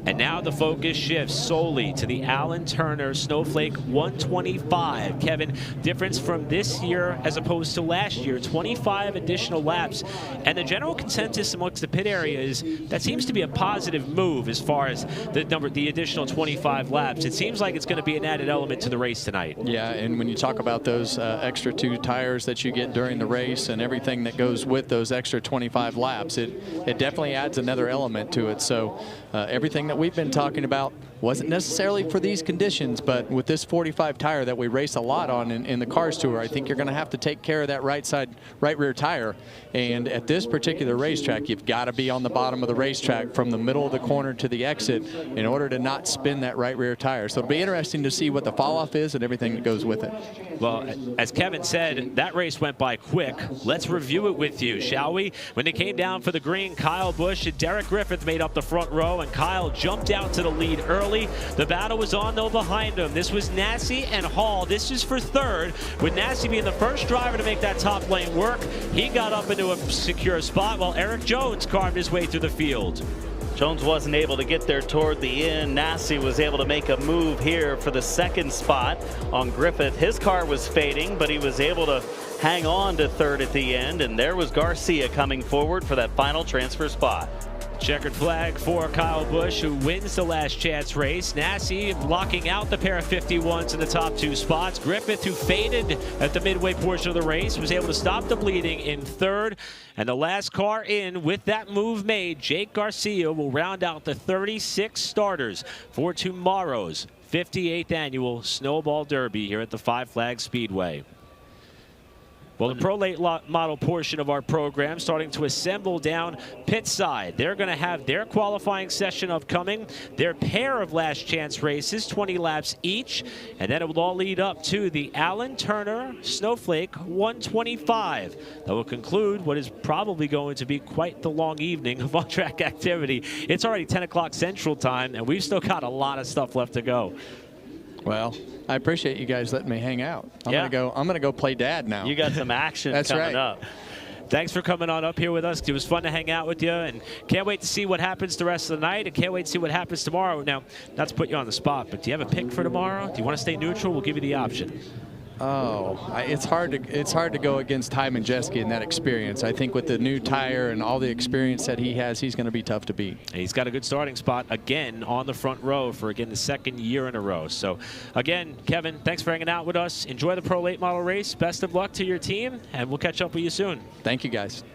And now the focus shifts solely to the Alan Turner Snowflake 125. Kevin, difference from this year as opposed to last year, 25 additional laps. And the general consensus amongst the pit area is that seems to be a positive move as far as the additional 25 laps. It seems like it's going to be an added element to the race tonight. Yeah, and when you talk about those extra 2 tires that you get during the race and everything that goes with those extra 25 laps, it definitely adds another element to it. So everything that we've been talking about wasn't necessarily for these conditions, but with this 45 tire that we race a lot on in the Cars Tour, I think you're going to have to take care of that right rear tire. And at this particular racetrack, you've got to be on the bottom of the racetrack from the middle of the corner to the exit in order to not spin that right rear tire. So it'll be interesting to see what the fall off is and everything that goes with it. Well, as Kevin said, that race went by quick. Let's review it with you, shall we? When it came down for the green, Kyle Busch and Derek Griffith made up the front row, and Kyle jumped out to the lead early. The battle was on, though, behind him. This was Nassi and Hall. This is for third, with Nassi being the first driver to make that top lane work. He got up into a secure spot while Eric Jones carved his way through the field. Jones wasn't able to get there toward the end. Nassi was able to make a move here for the 2nd spot on Griffith. His car was fading, but he was able to hang on to 3rd at the end, and there was Garcia coming forward for that final transfer spot. Checkered flag for Kyle Busch, who wins the last chance race. Nassi locking out the pair of 51s in the top 2 spots. Griffith, who faded at the midway portion of the race, was able to stop the bleeding in 3rd. And the last car in with that move made, Jake Garcia, will round out the 36 starters for tomorrow's 58th annual Snowball Derby here at the Five Flags Speedway. Well, the Pro Late Model portion of our program starting to assemble down pit side. They're going to have their qualifying session upcoming, their pair of last chance races, 20 laps each, and then it will all lead up to the Alan Turner Snowflake 125. That will conclude what is probably going to be quite the long evening of on-track activity. It's already 10 o'clock Central Time, and we've still got a lot of stuff left to go. Well, I appreciate you guys letting me hang out. I'm gonna go play dad now. You got some action That's coming right. up. Thanks for coming on up here with us. It was fun to hang out with you, and can't wait to see what happens the rest of the night, and can't wait to see what happens tomorrow. Now, not to put you on the spot, but do you have a pick for tomorrow? Do you want to stay neutral? We'll give you the option. Oh, it's hard to go against Ty Majeski in that experience. I think with the new tire and all the experience that he has, he's going to be tough to beat. He's got a good starting spot again on the front row for, again, the 2nd year in a row. So, again, Kevin, thanks for hanging out with us. Enjoy the Pro Late Model race. Best of luck to your team, and we'll catch up with you soon. Thank you, guys.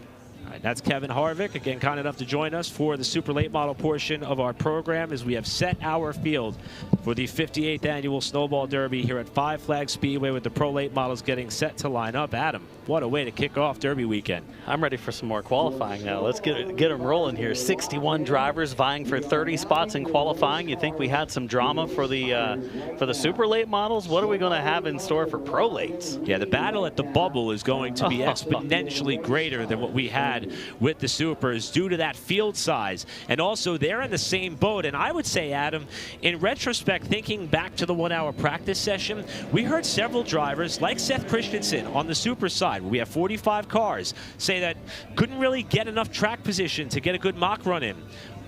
All right, that's Kevin Harvick, again, kind enough to join us for the Super Late Model portion of our program as we have set our field for the 58th annual Snowball Derby here at Five Flags Speedway, with the Pro Late Models getting set to line up. Adam, what a way to kick off Derby weekend. I'm ready for some more qualifying now. Let's get them rolling here. 61 drivers vying for 30 spots in qualifying. You think we had some drama for the Super Late Models? What are we going to have in store for Pro Lates? Yeah, the battle at the bubble is going to be exponentially greater than what we had with the Supers due to that field size. And also, they're in the same boat. And I would say, Adam, in retrospect, thinking back to the 1-hour practice session, we heard several drivers, like Seth Christensen on the Super side, where we have 45 cars, say that couldn't really get enough track position to get a good mock run in.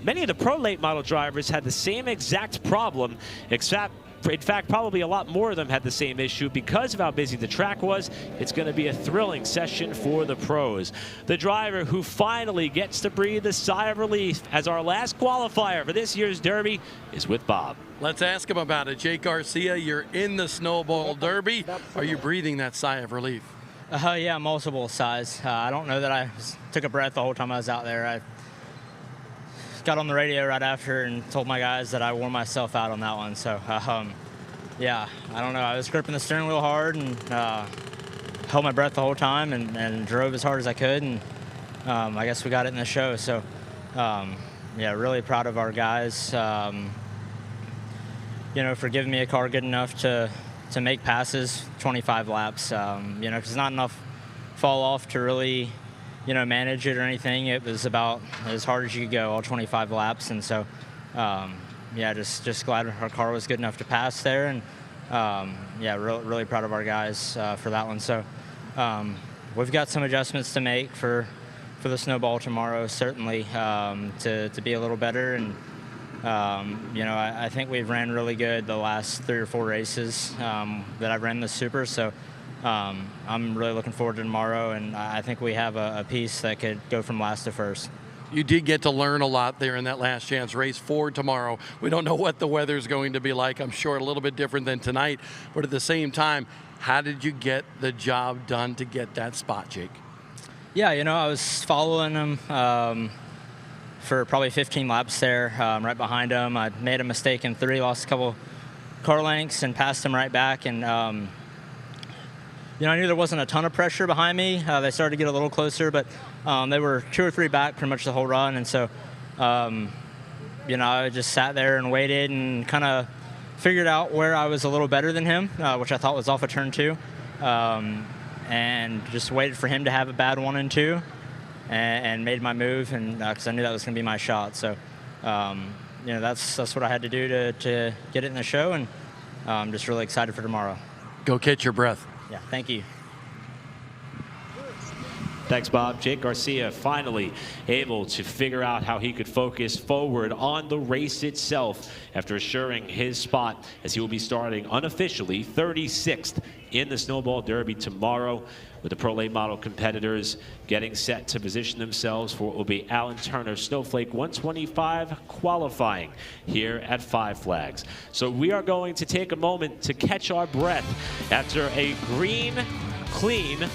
Many of the Pro Late Model drivers had the same exact problem, except in fact, probably a lot more of them had the same issue because of how busy the track was. It's going to be a thrilling session for the pros. The driver who finally gets to breathe a sigh of relief as our last qualifier for this year's Derby is with Bob. Let's ask him about it. Jake Garcia, you're in the Snowball Derby. Are you breathing that sigh of relief? Yeah, multiple sighs. I don't know that I took a breath the whole time I was out there. I got on the radio right after and told my guys that I wore myself out on that one. So, yeah, I don't know. I was gripping the steering wheel hard and held my breath the whole time and drove as hard as I could. And I guess we got it in the show. So, yeah, really proud of our guys, you know, for giving me a car good enough to make passes 25 laps, you know, because not enough fall off to really, you know, manage it or anything. It was about as hard as you could go, all 25 laps. And so, yeah, just glad our car was good enough to pass there. And, yeah, really proud of our guys for that one. So we've got some adjustments to make for the Snowball tomorrow, certainly, to be a little better. And, you know, I think we've ran really good the last 3 or 4 races that I've ran the Super. So I'm really looking forward to tomorrow, and I think we have a piece that could go from last to first. You did get to learn a lot there in that last chance race for tomorrow. We don't know what the weather's going to be like. I'm sure a little bit different than tonight, but at the same time, how did you get the job done to get that spot, Jake? Yeah, you know, I was following him for probably 15 laps there, right behind him. I made a mistake in 3, lost a couple car lengths and passed him right back. And, you know, I knew there wasn't a ton of pressure behind me. They started to get a little closer, but they were 2 or 3 back pretty much the whole run. And so, you know, I just sat there and waited and kind of figured out where I was a little better than him, which I thought was off of turn 2. And just waited for him to have a bad 1 and 2. And made my move, and because I knew that was going to be my shot. So, you know, that's what I had to do to get it in the show, and I'm just really excited for tomorrow. Go catch your breath. Yeah, thank you. Thanks, Bob. Jake Garcia finally able to figure out how he could focus forward on the race itself after assuring his spot as he will be starting unofficially 36th in the Snowball Derby tomorrow, with the Pro Late Model competitors getting set to position themselves for what will be Alan Turner Snowflake 125 qualifying here at Five Flags. So we are going to take a moment to catch our breath after a green, clean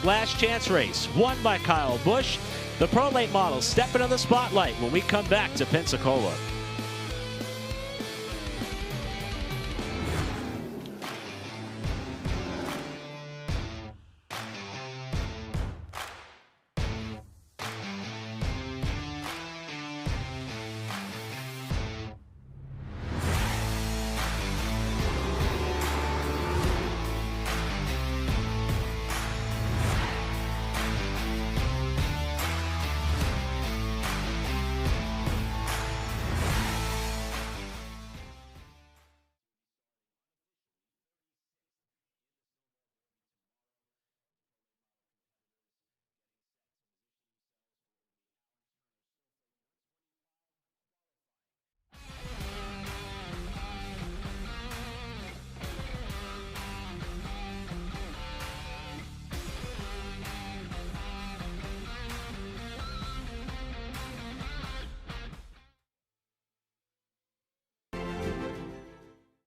last chance race won by Kyle Busch. The Pro Late Models step into the spotlight when we come back to Pensacola.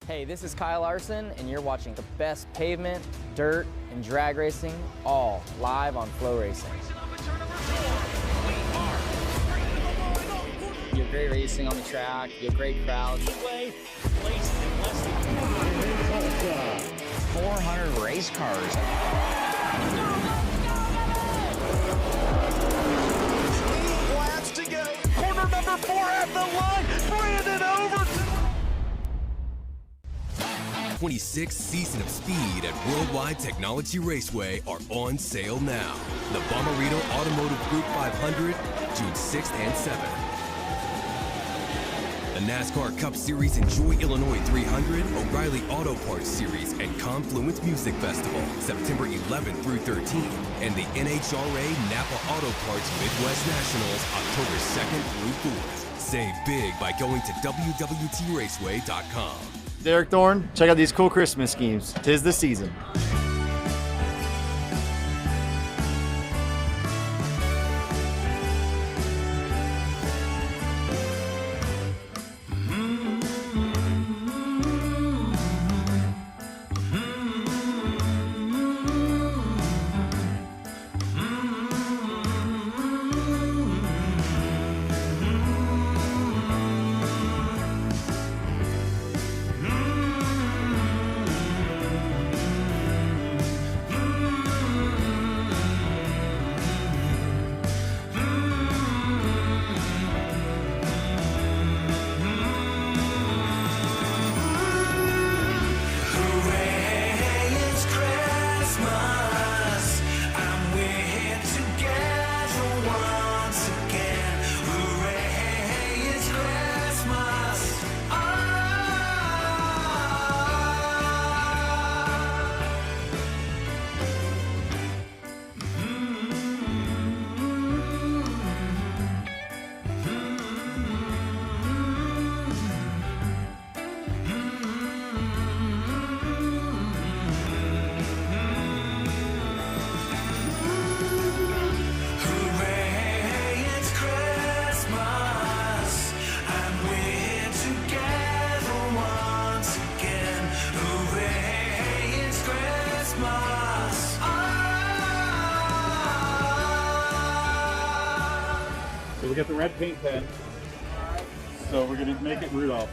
Hey, this is Kyle Larson, and you're watching the best pavement, dirt, and drag racing, all live on FloRacing. You have great racing on the track, you have great crowds. 400 race cars. Laps to go. Corner number 4 at the line. Brandon Overton. 26th season of Speed at Worldwide Technology Raceway are on sale now. The Bommarito Automotive Group 500, June 6th and 7th. The NASCAR Cup Series Enjoy Illinois 300, O'Reilly Auto Parts Series, and Confluence Music Festival, September 11th through 13th. And the NHRA Napa Auto Parts Midwest Nationals, October 2nd through 4th. Save big by going to WWTRaceway.com. Derek Thorne. Check out these cool Christmas schemes. 'Tis the season. So we got the red paint pen. So we're going to make it Rudolph.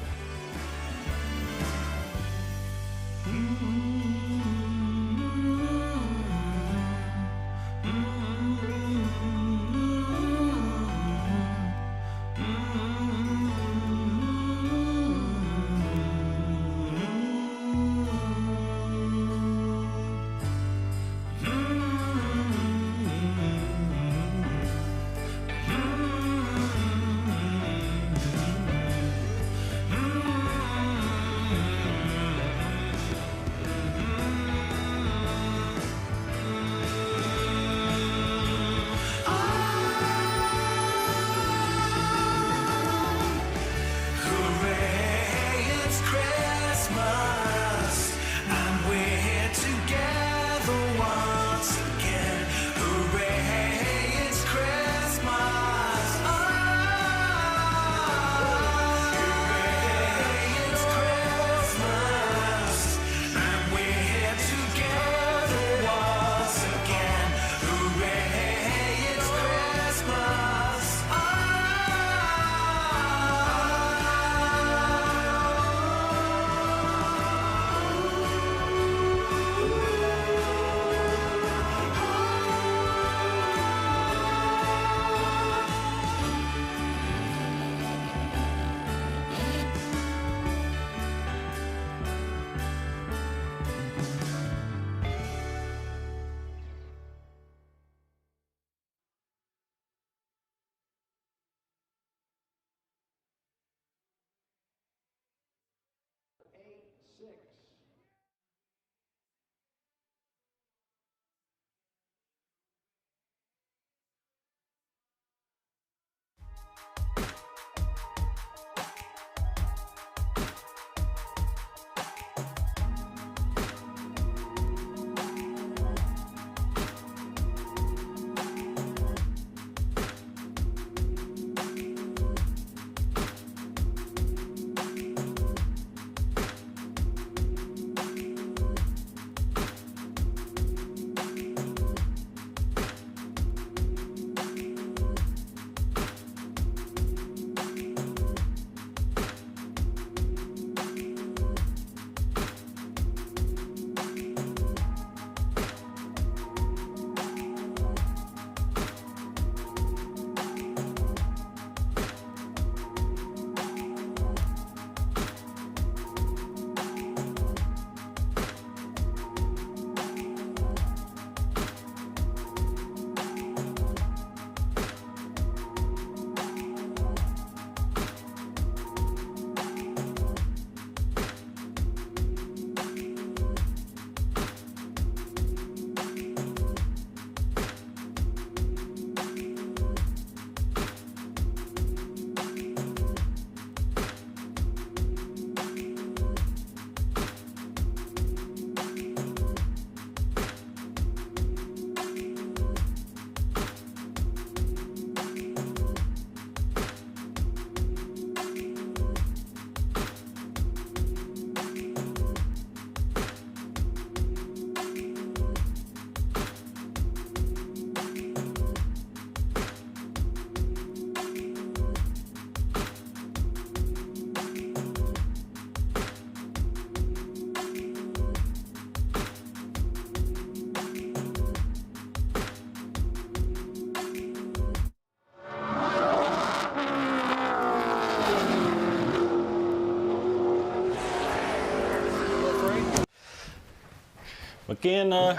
McKenna.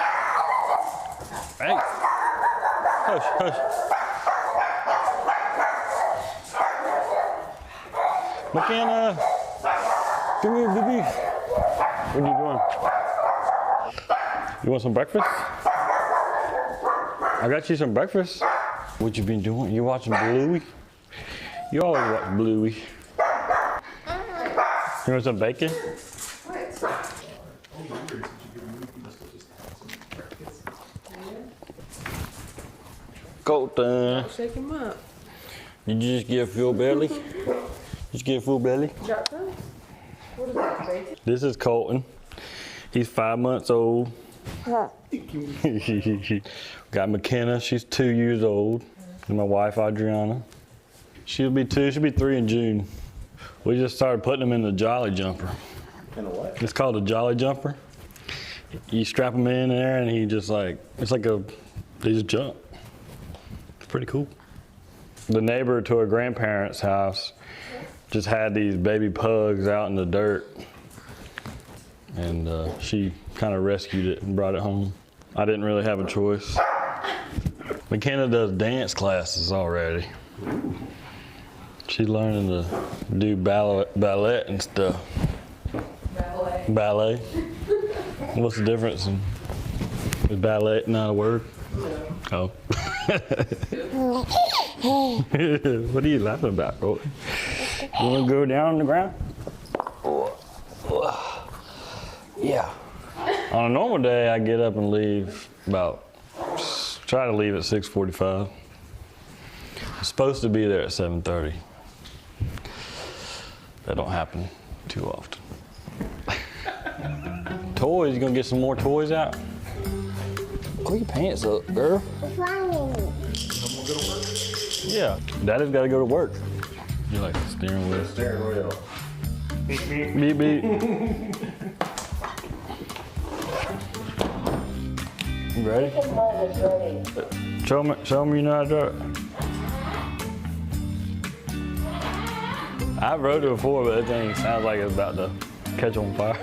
Hey. Hush, hush. McKenna. Come here, baby. What are you doing? You want some breakfast? I got you some breakfast. What you been doing? You watching Bluey? You always watch Bluey. You want some bacon? Colton. Shake him up. Did you just get full belly? Just get full belly? Drop that. What is that, bacon? This is Colton. He's 5 months old. Huh. Got McKenna, she's 2 years old. And my wife, Adriana. She'll be 2, she'll be 3 in June. We just started putting them in the Jolly Jumper. In a what? It's called a Jolly Jumper. You strap them in there and he just like, it's like they just jump. It's pretty cool. The neighbor to her grandparents' house just had these baby pugs out in the dirt. And she kind of rescued it and brought it home. I didn't really have a choice. McKenna does dance classes already. She's learning to do ballet and stuff. Ballet. What's the difference? Is ballet not a word? Oh. What are you laughing about, Colt? You want to go down on the ground? Yeah. On a normal day, I get up and leave try to leave at 6:45. I'm supposed to be there at 7:30. That don't happen too often. Toys, you gonna get some more toys out? Pull your pants up, girl. Yeah, Daddy's gotta go to work. You like the steering wheel? Steering wheel. Beep, beep. Beep, beep. You ready? Show me you know how to drive it. I've rode it before, but that thing sounds like it's about to catch on fire.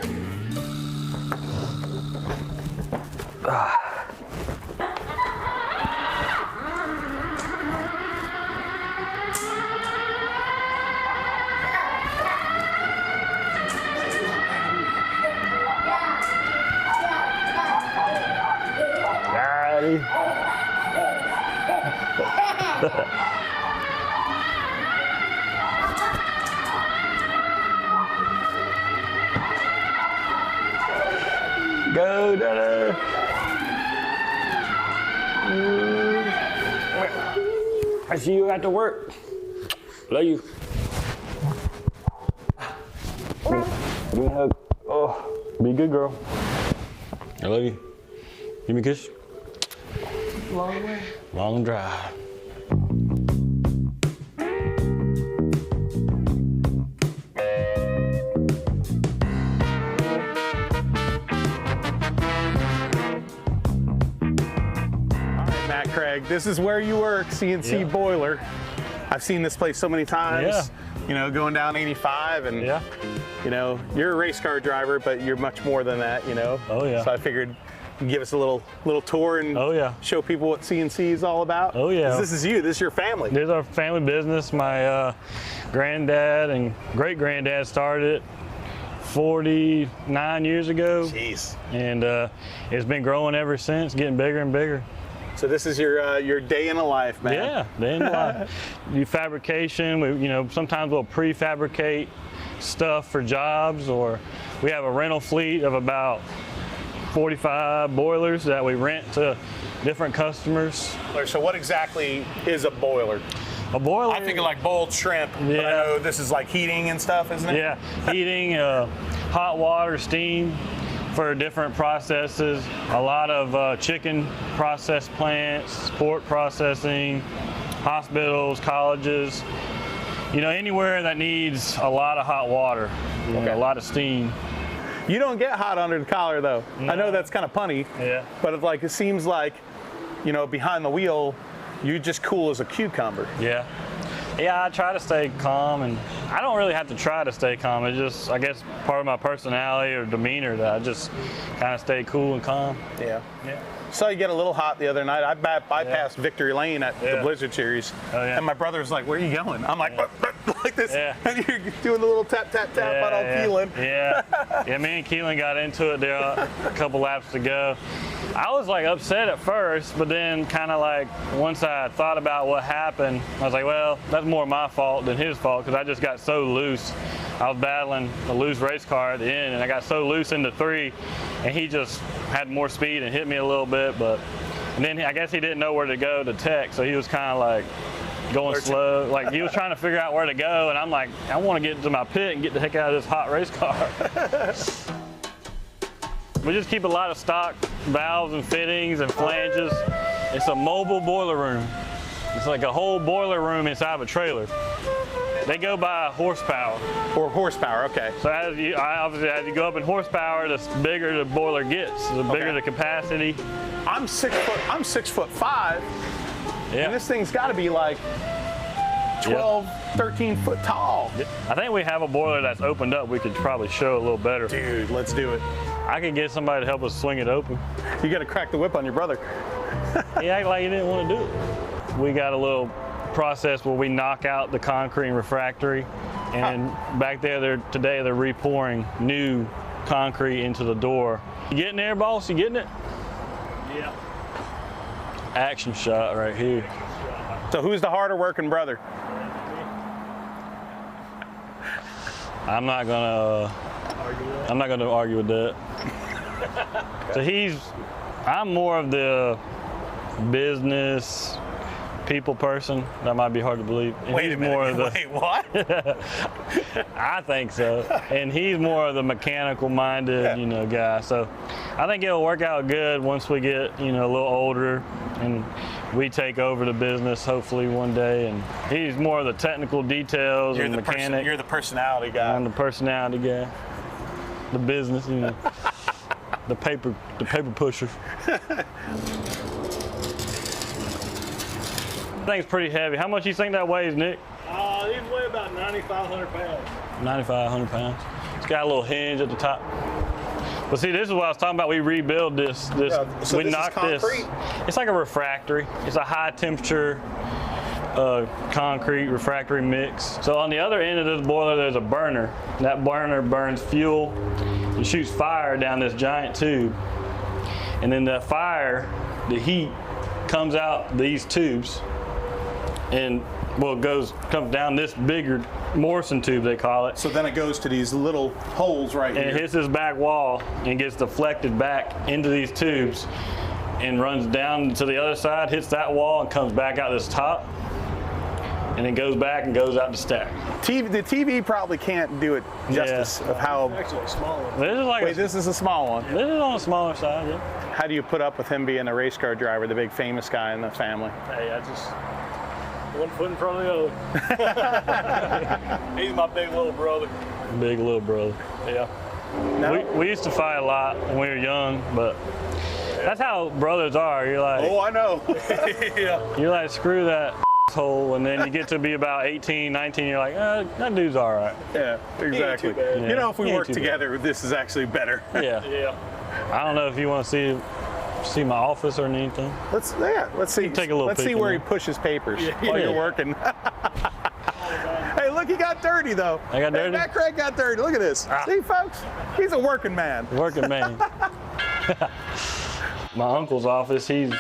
Go, Dada. I see you after work. Love you. Give me a hug. Oh, be a good girl. I love you. Give me a kiss. Long way. Long drive. Craig, this is where you work, CNC Boiler. I've seen this place so many times, you know, going down 85 and, you know, you're a race car driver, but you're much more than that, you know. Oh, yeah. So I figured you'd give us a little tour and show people what CNC is all about. Oh, yeah. This is you, this is your family. This is our family business. My granddad and great-granddad started it 49 years ago. Jeez. And it's been growing ever since, getting bigger and bigger. So this is your day in a life, man. Yeah, day in the life. Do fabrication. You know, sometimes we'll prefabricate stuff for jobs, or we have a rental fleet of about 45 boilers that we rent to different customers. So what exactly is a boiler? A boiler? I think of like boiled shrimp, but I know this is like heating and stuff, isn't it? Yeah, heating, hot water, steam for different processes. A lot of chicken process plants, pork processing, hospitals, colleges. You know, anywhere that needs a lot of hot water, you know, a lot of steam. You don't get hot under the collar though. No. I know that's kind of punny, but it's like, it seems like, you know, behind the wheel, you're just cool as a cucumber. Yeah. Yeah, I try to stay calm, and I don't really have to try to stay calm. It's just, I guess, part of my personality or demeanor that I just kind of stay cool and calm. Yeah. Saw you get a little hot the other night. I bypassed Victory Lane at the Blizzard Series, and my brother's like, "Where are you going?" I'm like, like this, and you're doing the little tap tap tap on Keelan. Yeah, me and Keelan got into it there a couple laps to go. I was like upset at first, but then kind of like once I thought about what happened, I was like, well, that's more my fault than his fault because I just got so loose. I was battling a loose race car at the end, and I got so loose into 3, and he just had more speed and hit me a little bit. But and then I guess he didn't know where to go to tech, so he was kind of like going slow. Like he was trying to figure out where to go, and I'm like, I want to get to my pit and get the heck out of this hot race car. We just keep a lot of stock valves and fittings and flanges. It's a mobile boiler room. It's like a whole boiler room inside of a trailer. They go by horsepower. Or horsepower, okay. So obviously as you go up in horsepower, the bigger the boiler gets, the bigger the capacity. I'm 6'5", and this thing's got to be like 12, 13 foot tall. I think we have a boiler that's opened up we could probably show a little better. Dude, let's do it. I could get somebody to help us swing it open. You got to crack the whip on your brother. He acted like he didn't want to do it. We got a little process where we knock out the concrete and refractory, and back there today they're repouring new concrete into the door. You getting there, boss? You getting it? Yeah. Action shot right here. So who's the harder working brother? I'm not gonna argue with that. So I'm more of the business people person. That might be hard to believe. And Wait a minute. Wait, what? I think so. And he's more of the mechanical minded, guy. So I think it'll work out good once we get, a little older and we take over the business hopefully one day. And he's more of the technical details and mechanic. You're the personality guy. I'm the personality guy. The business, the paper pusher. That thing's pretty heavy. How much do you think that weighs, Nick? These weigh about 9,500 pounds. 9,500 pounds. It's got a little hinge at the top. But see, this is what I was talking about. We rebuild this. So we this knock is concrete? this. It's like a refractory. It's a high temperature concrete refractory mix. So on the other end of this boiler, there's a burner. That burner burns fuel and shoots fire down this giant tube. And then the fire, the heat, comes out these tubes and comes down this bigger Morrison tube, they call it. So then it goes to these little holes right here. And it hits this back wall and gets deflected back into these tubes and runs down to the other side, hits that wall and comes back out this top. And then goes back and goes out the stack. The TV probably can't do it justice of how. It's actually a small one. This is a small one. This is on the smaller side, yeah. How do you put up with him being a race car driver, the big famous guy in the family? Hey, I just one foot in front of the other. He's my big little brother. Big little brother. Yeah. No. We used to fight a lot when we were young, but that's how brothers are. You're like, oh, I know. Yeah. You're like, screw that hole, and then you get to be about 18, 19, you're like, that dude's all right. Yeah, exactly. Yeah. If we work together, this is actually better. Yeah. Yeah. I don't know if you want to see my office or anything. Let's see. Take a little. Let's see where he pushes papers while you're working. Hey, look, he got dirty though. I got dirty. That Craig got dirty. Look at this. See, folks, he's a working man. Working man. My uncle's office. He's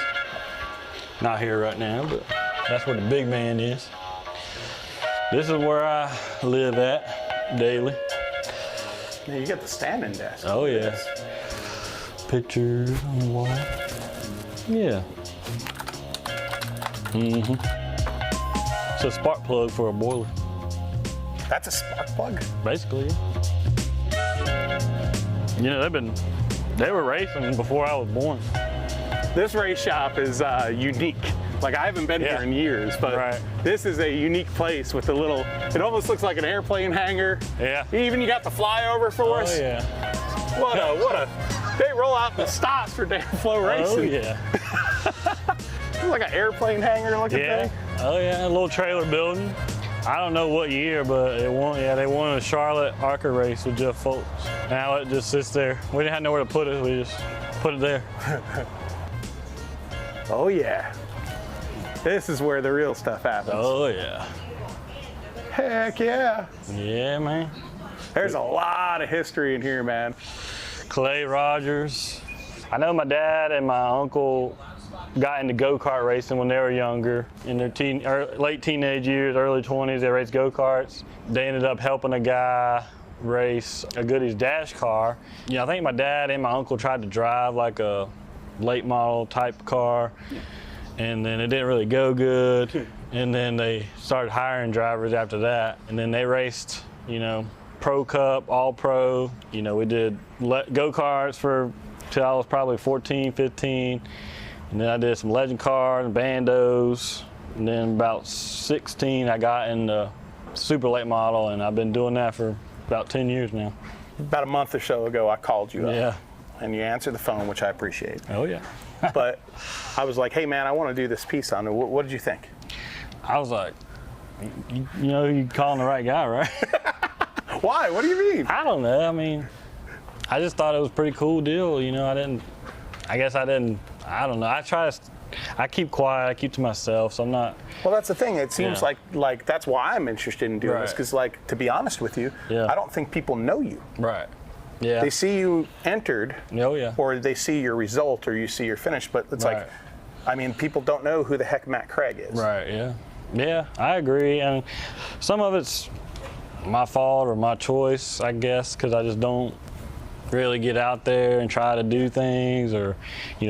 not here right now, but that's where the big man is. This is where I live at daily. Yeah, you got the standing desk. Oh yeah. Pictures on the wall. Yeah. It's a spark plug for a boiler. That's a spark plug? Basically, yeah. They were racing before I was born. This race shop is unique. Like, I haven't been here in years, but this is a unique place with a little, it almost looks like an airplane hangar. Yeah. Even you got the flyover for us. Oh yeah. What a, they roll out the stops for damn FloRacing. Oh yeah. It's like an airplane hangar looking thing. Oh yeah, a little trailer building. I don't know what year, but they won a Charlotte ARCA race with Jeff Foltz. Now it just sits there. We didn't have nowhere to put it. We just put it there. Oh yeah. This is where the real stuff happens. Oh yeah. Heck yeah. Yeah, man. There's a lot of history in here, man. Clay Rogers. I know my dad and my uncle got into go-kart racing when they were younger. In their late teenage years, early 20s, they raced go-karts. They ended up helping a guy race a Goodies dash car. I think my dad and my uncle tried to drive like a late model type car, and then it didn't really go good. And then they started hiring drivers after that. And then they raced, Pro Cup, All Pro. We did go-karts till I was probably 14, 15. And then I did some legend cars and bandos. And then about 16, I got into super late model, and I've been doing that for about 10 years now. About a month or so ago, I called you up. Yeah. And you answered the phone, which I appreciate. Oh, yeah. But I was like, hey, man, I want to do this piece on it. What did you think? I was like, you're calling the right guy, right? Why? What do you mean? I don't know. I mean, I just thought it was a pretty cool deal. I don't know. I keep quiet. I keep to myself, so I'm not. Well, that's the thing. It seems like that's why I'm interested in doing this, because, to be honest with you, I don't think people know you. Right. Yeah. They see you entered. Oh, yeah. Or they see your result, or you see your finish, but it's people don't know who the heck Matt Craig is. Right. Yeah. Yeah, I agree. And some of it's my fault or my choice, I guess, because I just don't really get out there and try to do things or,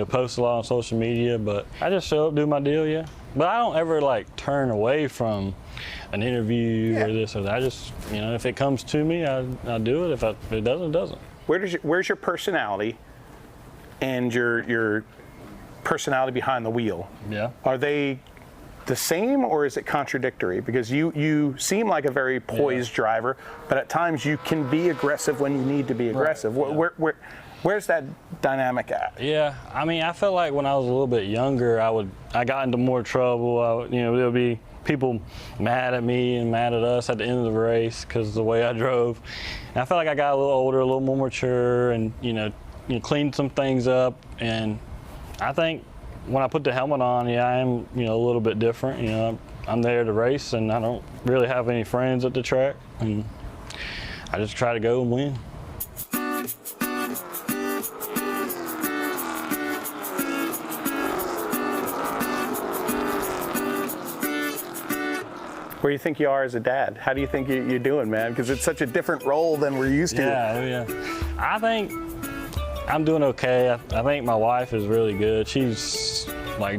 post a lot on social media. But I just show up, do my deal, yeah. But I don't ever turn away from an interview or this or that. I just, if it comes to me, I'll do it. If it doesn't, it doesn't. Where's your personality and your personality behind the wheel? Yeah. Are they the same, or is it contradictory? Because you seem like a very poised driver, but at times you can be aggressive when you need to be aggressive. Right. Where's that dynamic at? Yeah, I mean, I felt like when I was a little bit younger, I got into more trouble. There'll be people mad at me and mad at us at the end of the race because of the way I drove. And I felt like I got a little older, a little more mature, and cleaned some things up. And I think when I put the helmet on, I am, a little bit different. I'm there to race, and I don't really have any friends at the track, and I just try to go and win. Where do you think you are as a dad? How do you think you're doing, man? Because it's such a different role than we're used to. Yeah. I think I'm doing okay. I think my wife is really good. She's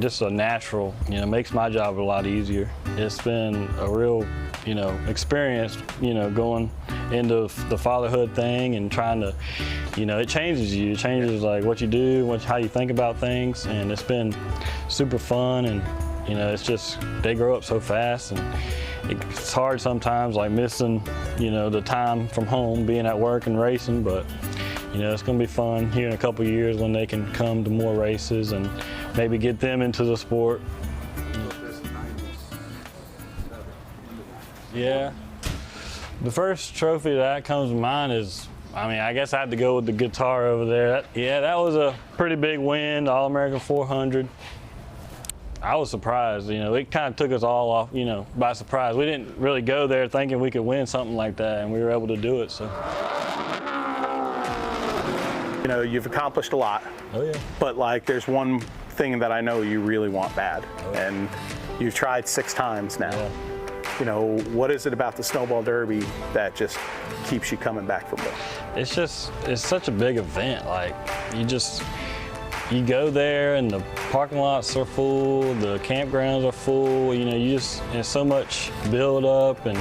just a natural, makes my job a lot easier. It's been a real, experience, going into the fatherhood thing and trying to, it changes you. It changes what you do, how you think about things, and it's been super fun. And it's just, they grow up so fast, and it's hard sometimes, missing, the time from home, being at work and racing, but it's going to be fun here in a couple years when they can come to more races and maybe get them into the sport. Yeah. The first trophy that comes to mind is, I guess I had to go with the guitar over there. That was a pretty big win, the All-American 400. I was surprised, it kind of took us all off, by surprise. We didn't really go there thinking we could win something like that, and we were able to do it, so. You've accomplished a lot. Oh, yeah. But there's one thing that I know you really want bad, and you've tried 6 times now. Yeah. What is it about the Snowball Derby that just keeps you coming back for more? It's such a big event. You go there and the parking lots are full, the campgrounds are full, there's so much build up, and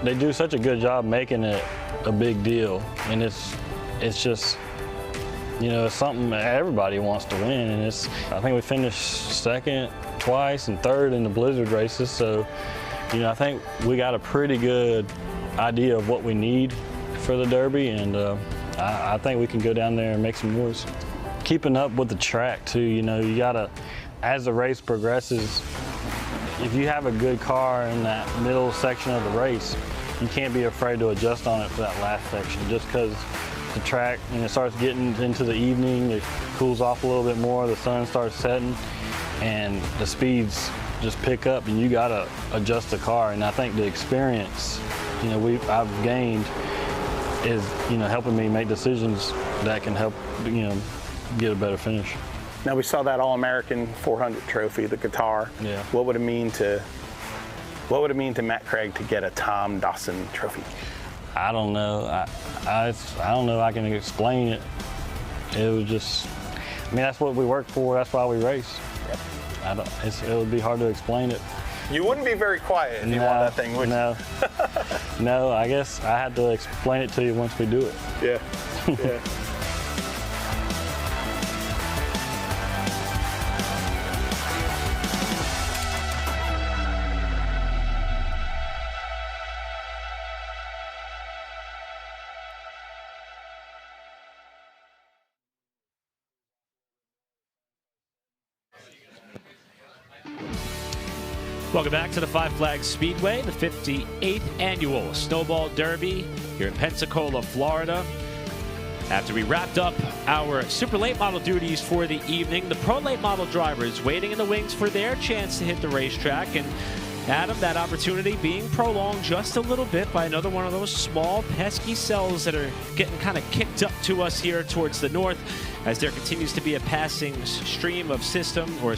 they do such a good job making it a big deal. And it's just, it's something that everybody wants to win. And I think we finished second twice and third in the Blizzard races. So, I think we got a pretty good idea of what we need for the Derby. And I think we can go down there and make some noise. Keeping up with the track too, you gotta, as the race progresses, if you have a good car in that middle section of the race, you can't be afraid to adjust on it for that last section, just because the track, it starts getting into the evening, it cools off a little bit more, the sun starts setting, and the speeds just pick up, and you gotta adjust the car. And I think the experience, I've gained is, helping me make decisions that can help, get a better finish. Now we saw that All-American 400 trophy, the guitar. Yeah. What would it mean to Matt Craig to get a Tom Dawson trophy? I don't know. I don't know if I can explain it. It was just, that's what we work for. That's why we race. Yep. It would be hard to explain it. You wouldn't be very quiet if you won that thing, would you? No, I guess I had to explain it to you once we do it. Yeah. Yeah. Welcome back to the Five Flags Speedway, the 58th annual Snowball Derby here in Pensacola, Florida. After we wrapped up our super late model duties for the evening, the pro late model drivers waiting in the wings for their chance to hit the racetrack. And Adam, that opportunity being prolonged just a little bit by another one of those small pesky cells that are getting kind of kicked up to us here towards the north, as there continues to be a passing stream of a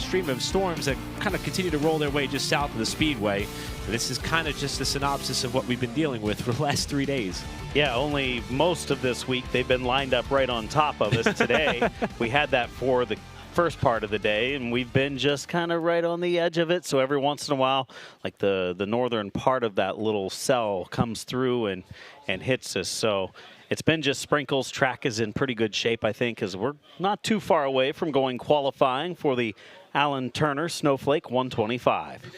stream of storms that kind of continue to roll their way just south of the Speedway. This is kind of just a synopsis of what we've been dealing with for the last 3 days. Yeah, only most of this week they've been lined up right on top of us today. We had that for the first part of the day, and we've been just kind of right on the edge of it. So every once in a while, like the northern part of that little cell comes through and hits us. So it's been just sprinkles. Track is in pretty good shape, I think, as we're not too far away from going qualifying for the Alan Turner Snowflake 125.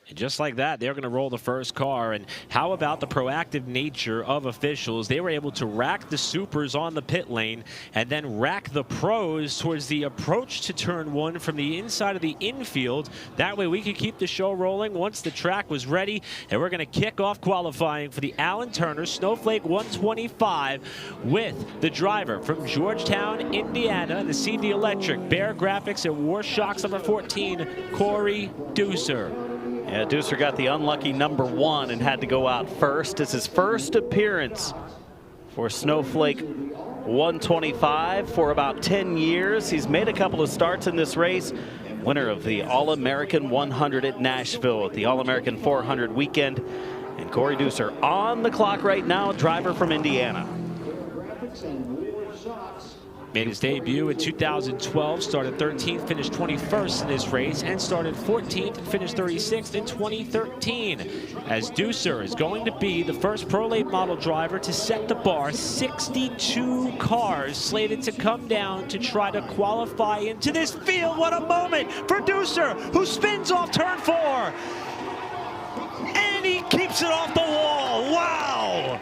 And just like that, they're going to roll the first car. And how about the proactive nature of officials? They were able to rack the supers on the pit lane and then rack the pros towards the approach to turn one from the inside of the infield. That way we could keep the show rolling once the track was ready. And we're going to kick off qualifying for the Alan Turner Snowflake 125 with the driver from Georgetown, Indiana, the CD Electric, Bear Graphics, and War Shocks number 14, Corey Deucer. Yeah, Deucer got the unlucky number 1 and had to go out first. It's his first appearance for Snowflake 125 for about 10 years. He's made a couple of starts in this race. Winner of the All-American 100 at Nashville at the All-American 400 weekend. And Corey Deucer on the clock right now, driver from Indiana. Made his debut in 2012, started 13th, finished 21st in this race, and started 14th and finished 36th in 2013. As Deucer is going to be the first pro late model driver to set the bar. 62 cars slated to come down to try to qualify into this field. What a moment for Deucer, who spins off turn 4. And he keeps it off the wall. Wow!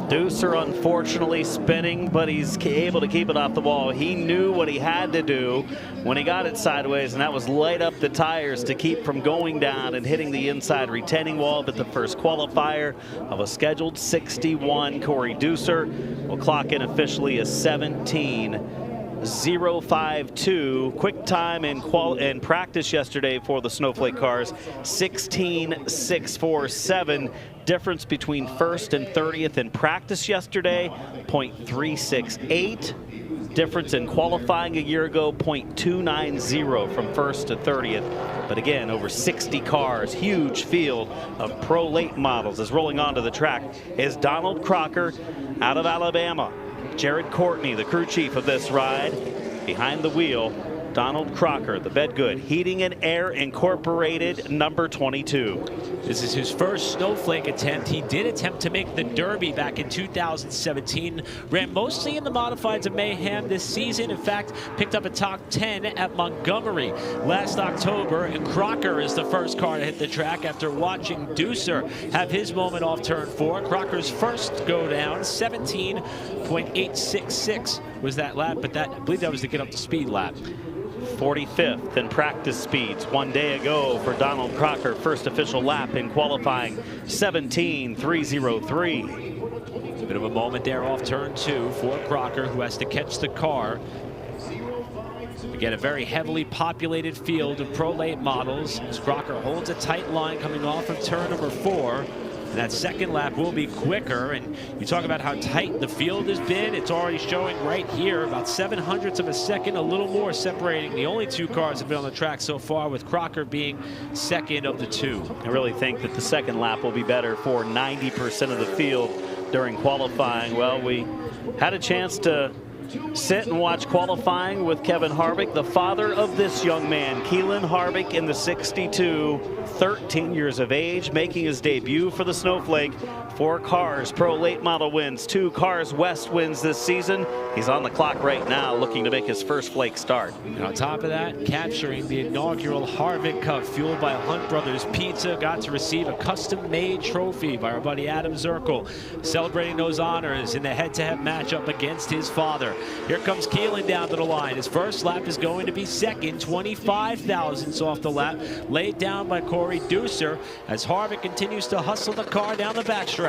Deucer unfortunately spinning, but he's able to keep it off the wall. He knew what he had to do when he got it sideways, and that was light up the tires to keep from going down and hitting the inside retaining wall. But the first qualifier of a scheduled 61, Corey Deucer will clock in officially a 17.052. Quick time in practice yesterday for the Snowflake cars, 16.647. Difference between first and 30th in practice yesterday, 0.368. Difference in qualifying a year ago, 0.290 from first to 30th. But again, over 60 cars, huge field of pro late models. As rolling onto the track is Donald Crocker out of Alabama. Jared Courtney, the crew chief of this ride. Behind the wheel, Donald Crocker, the Bedgood Heating and Air Incorporated number 22. This is his first Snowflake attempt. He did attempt to make the Derby back in 2017. Ran mostly in the modifieds of Mayhem this season. In fact, picked up a top 10 at Montgomery last October. And Crocker is the first car to hit the track after watching Deucer have his moment off turn 4. Crocker's first go down, 17.866 was that lap, but I believe that was the get up to speed lap. 45th in practice speeds 1 day ago for Donald Crocker. First official lap in qualifying, 17.303. A bit of a moment there off turn 2 for Crocker, who has to catch the car. Again, a very heavily populated field of pro late models as Crocker holds a tight line coming off of turn number 4. And that second lap will be quicker. And you talk about how tight the field has been. It's already showing right here about 0.07 of a second, a little more separating the only 2 cars that have been on the track so far, with Crocker being second of the 2. I really think that the second lap will be better for 90% of the field during qualifying. Well, we had a chance to sit and watch qualifying with Kevin Harvick, the father of this young man, Keelan Harvick, in the 62, 13 years of age, making his debut for the Snowflake. 4 Cars Pro late model wins, 2 Cars West wins this season. He's on the clock right now, looking to make his first Flake start. And on top of that, capturing the inaugural Harvick Cup, fueled by Hunt Brothers Pizza, got to receive a custom-made trophy by our buddy Adam Zirkle, celebrating those honors in the head-to-head matchup against his father. Here comes Keelan down to the line. His first lap is going to be second, 25 thousandths off the lap, laid down by Corey Deucer as Harvick continues to hustle the car down the backstretch.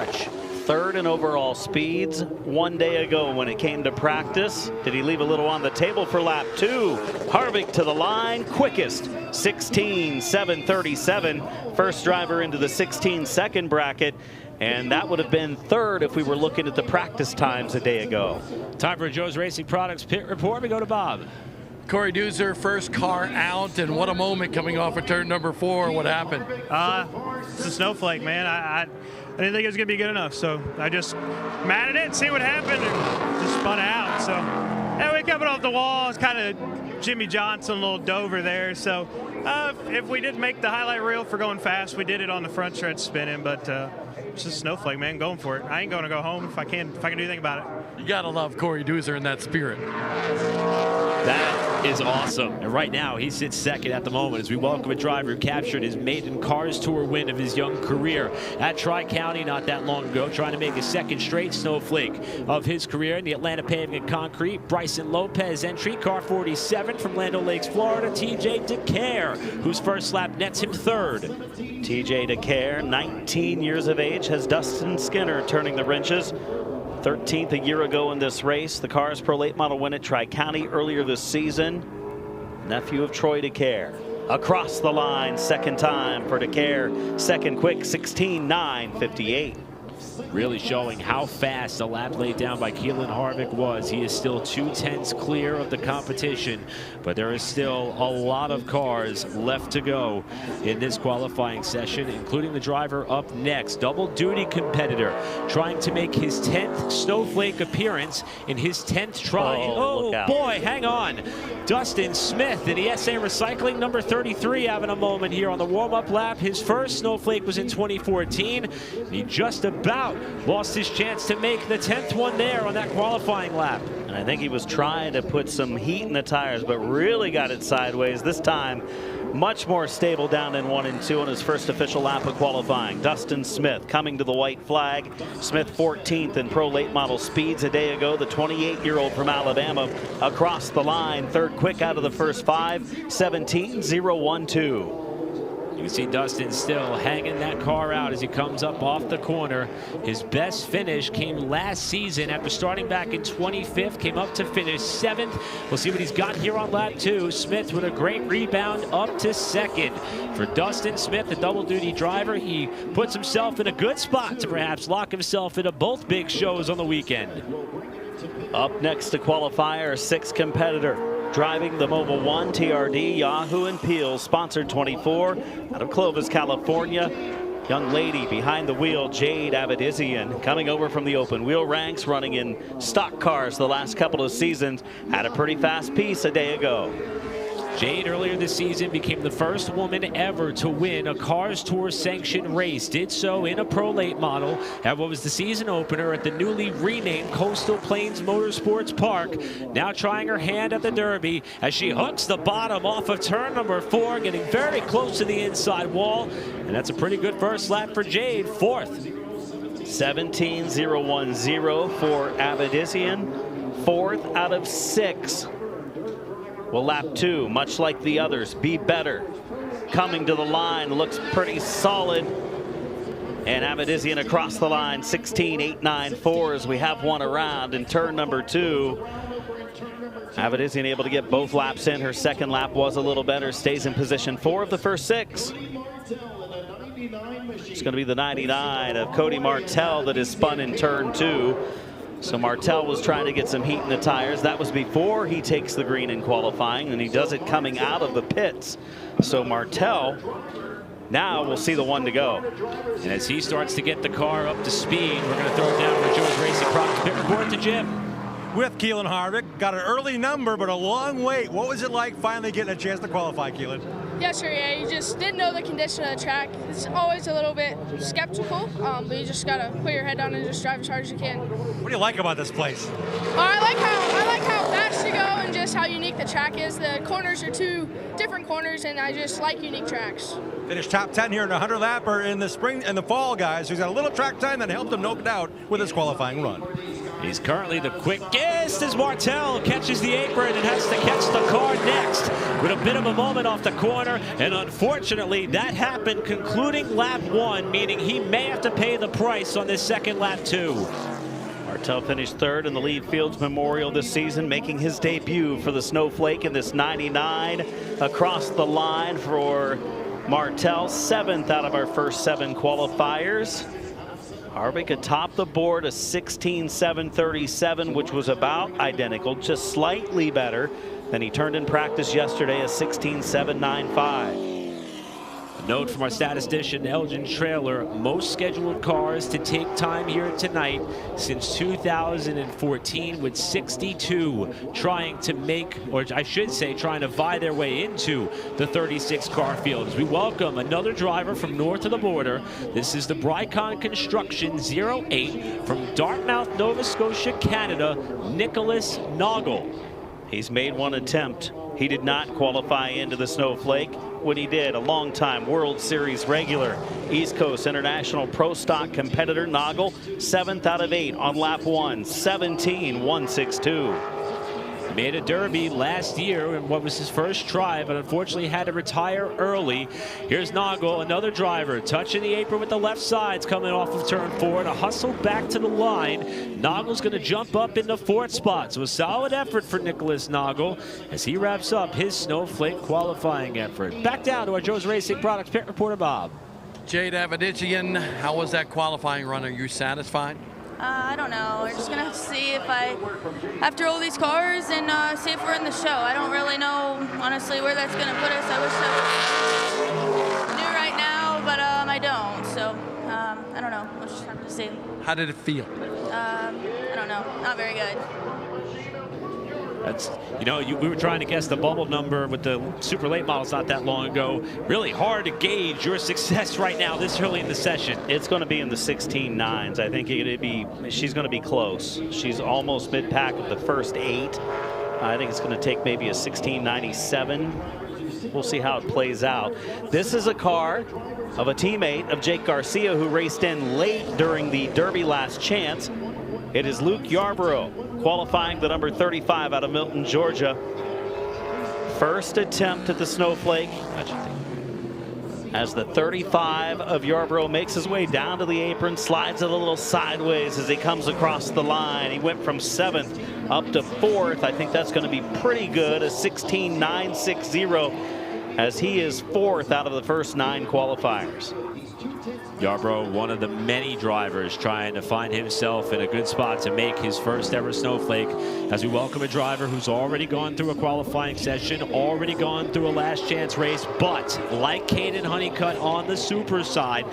Third in overall speeds 1 day ago when it came to practice. Did he leave a little on the table for lap 2? Harvick to the line, quickest, 16.737. First driver into the 16-second bracket. And that would have been third if we were looking at the practice times a day ago. Time for Joe's Racing Products Pit Report. We go to Bob. Corey Deucer, first car out, and what a moment coming off of turn number 4. What happened? It's a Snowflake, man. I didn't think it was going to be good enough, so I just matted it and see what happened and just spun out. So, yeah, we coming off the wall. It's kind of Jimmy Johnson, a little Dover there. So, if we didn't make the highlight reel for going fast, we did it on the front stretch spinning, but it's just Snowflake, man, going for it. I ain't going to go home if I can do anything about it. You got to love Corey Deucer in that spirit. That is awesome. And right now, he sits second at the moment as we welcome a driver who captured his maiden Cars Tour win of his young career at Tri-County not that long ago, trying to make his second straight Snowflake of his career in the Atlanta Paving and Concrete. Bryson Lopez entry, car 47 from Land O'Lakes, Florida. TJ DeCare, whose first lap nets him third. TJ DeCare, 19 years of age, has Dustin Skinner turning the wrenches. 13th a year ago in this race. The Cars Pro late model win at Tri-County earlier this season. Nephew of Troy DeCare. Across the line, second time for DeCare. Second quick, 16.958. Really showing how fast the lap laid down by Keelan Harvick was. He is still 2/10 clear of the competition, but there is still a lot of cars left to go in this qualifying session, including the driver up next, double duty competitor, trying to make his 10th Snowflake appearance in his 10th try. Oh, boy, hang on. Dustin Smith in the SA Recycling number 33 having a moment here on the warm-up lap. His first Snowflake was in 2014. He just about lost his chance to make the 10th one there on that qualifying lap. And I think he was trying to put some heat in the tires, but really got it sideways. This time, much more stable down in 1 and 2 on his first official lap of qualifying. Dustin Smith coming to the white flag. Smith 14th in pro late model speeds a day ago. The 28-year-old from Alabama across the line. Third quick out of the first 5, 17.012. You can see Dustin still hanging that car out as he comes up off the corner. His best finish came last season after starting back in 25th, came up to finish 7th. We'll see what he's got here on lap 2. Smith with a great rebound up to second. For Dustin Smith, the double duty driver, he puts himself in a good spot to perhaps lock himself into both big shows on the weekend. Up next to qualifier, 6th competitor. Driving the Mobile 1 TRD, Yahoo and Peel, sponsored 24, out of Clovis, California. Young lady behind the wheel, Jade Abadizian, coming over from the open wheel ranks, running in stock cars the last couple of seasons. Had a pretty fast piece a day ago. Jade earlier this season became the first woman ever to win a Cars Tour sanctioned race. Did so in a pro late model at what was the season opener at the newly renamed Coastal Plains Motorsports Park. Now trying her hand at the Derby as she hooks the bottom off of turn number 4, getting very close to the inside wall. And that's a pretty good first lap for Jade, 4th. 17.010 for Abadizian, 4th out of 6. Will lap 2, much like the others, be better? Coming to the line, looks pretty solid. And Avedizian across the line, 16.894 as we have one around in turn number 2. Avedizian able to get both laps in. Her second lap was a little better, stays in position 4 of the first 6. It's going to be the 99 of Cody Martell that is spun in turn 2. So Martell was trying to get some heat in the tires. That was before he takes the green in qualifying, and he does it coming out of the pits. So Martell, now we'll see the 1 to go. And as he starts to get the car up to speed, we're going to throw it down for Joe's Racing Products pit report to Jim. With Keelan Harvick, got an early number, but a long wait. What was it like finally getting a chance to qualify, Keelan? Yeah, sure, yeah. You just didn't know the condition of the track. It's always a little bit skeptical, but you just got to put your head down and just drive as hard as you can. What do you like about this place? I like how fast you go and just how unique the track is. The corners are 2 different corners, and I just like unique tracks. Finished top 10 here in a 100-lapper in the spring and the fall, guys. He's got a little track time that helped him no doubt with his qualifying run. He's currently the quickest as Martell catches the apron and has to catch the car next with a bit of a moment off the corner. And unfortunately, that happened concluding lap 1, meaning he may have to pay the price on this second lap 2. Martell finished 3rd in the Lead Fields Memorial this season, making his debut for the Snowflake in this 99 across the line for Martell. 7th out of our first 7 qualifiers. Harvick atop the board, a 16.737, which was about identical, just slightly better than he turned in practice yesterday, a 16.795. A note from our statistician, Elgin Trailer, most scheduled cars to take time here tonight since 2014, with 62 trying to make, or I should say, trying to vie their way into the 36 car field. As we welcome another driver from north of the border. This is the Brycon Construction 08 from Dartmouth, Nova Scotia, Canada, Nicholas Noggle. He's made one attempt. He did not qualify into the Snowflake. When he did, a long-time World Series regular, East Coast International Pro Stock competitor Noggle, 7th out of 8 on lap 1, 17.162. Made a Derby last year in what was his first try, but unfortunately had to retire early. Here's Noggle, another driver, touching the apron with the left sides, coming off of turn 4 to hustle back to the line. Noggle's going to jump up in the 4th spot, so a solid effort for Nicholas Noggle as he wraps up his Snowflake qualifying effort. Back down to our Joe's Racing Products pit reporter, Bob. Jade Avedizian, how was that qualifying run? Are you satisfied? I don't know. We're just going to see if I have to roll these cars and see if we're in the show. I don't really know, honestly, where that's going to put us. I wish I knew right now, but I don't. So, I don't know. We'll just have to see. How did it feel? I don't know. Not very good. That's, you know, we were trying to guess the bubble number with the super late models not that long ago. Really hard to gauge your success right now this early in the session. It's going to be in the 16.9s. I think she's going to be close. She's almost mid-pack of the first 8. I think it's going to take maybe a 16.97. We'll see how it plays out. This is a car of a teammate of Jake Garcia who raced in late during the Derby last chance. It is Luke Yarborough, qualifying the number 35 out of Milton, Georgia. First attempt at the Snowflake. As the 35 of Yarborough makes his way down to the apron, slides it a little sideways as he comes across the line. He went from 7th up to 4th. I think that's going to be pretty good, a 16.960, as he is 4th out of the first 9 qualifiers. Yarborough, one of the many drivers trying to find himself in a good spot to make his first ever Snowflake, as we welcome a driver who's already gone through a qualifying session, already gone through a last chance race, but like Caden Honeycutt on the super side,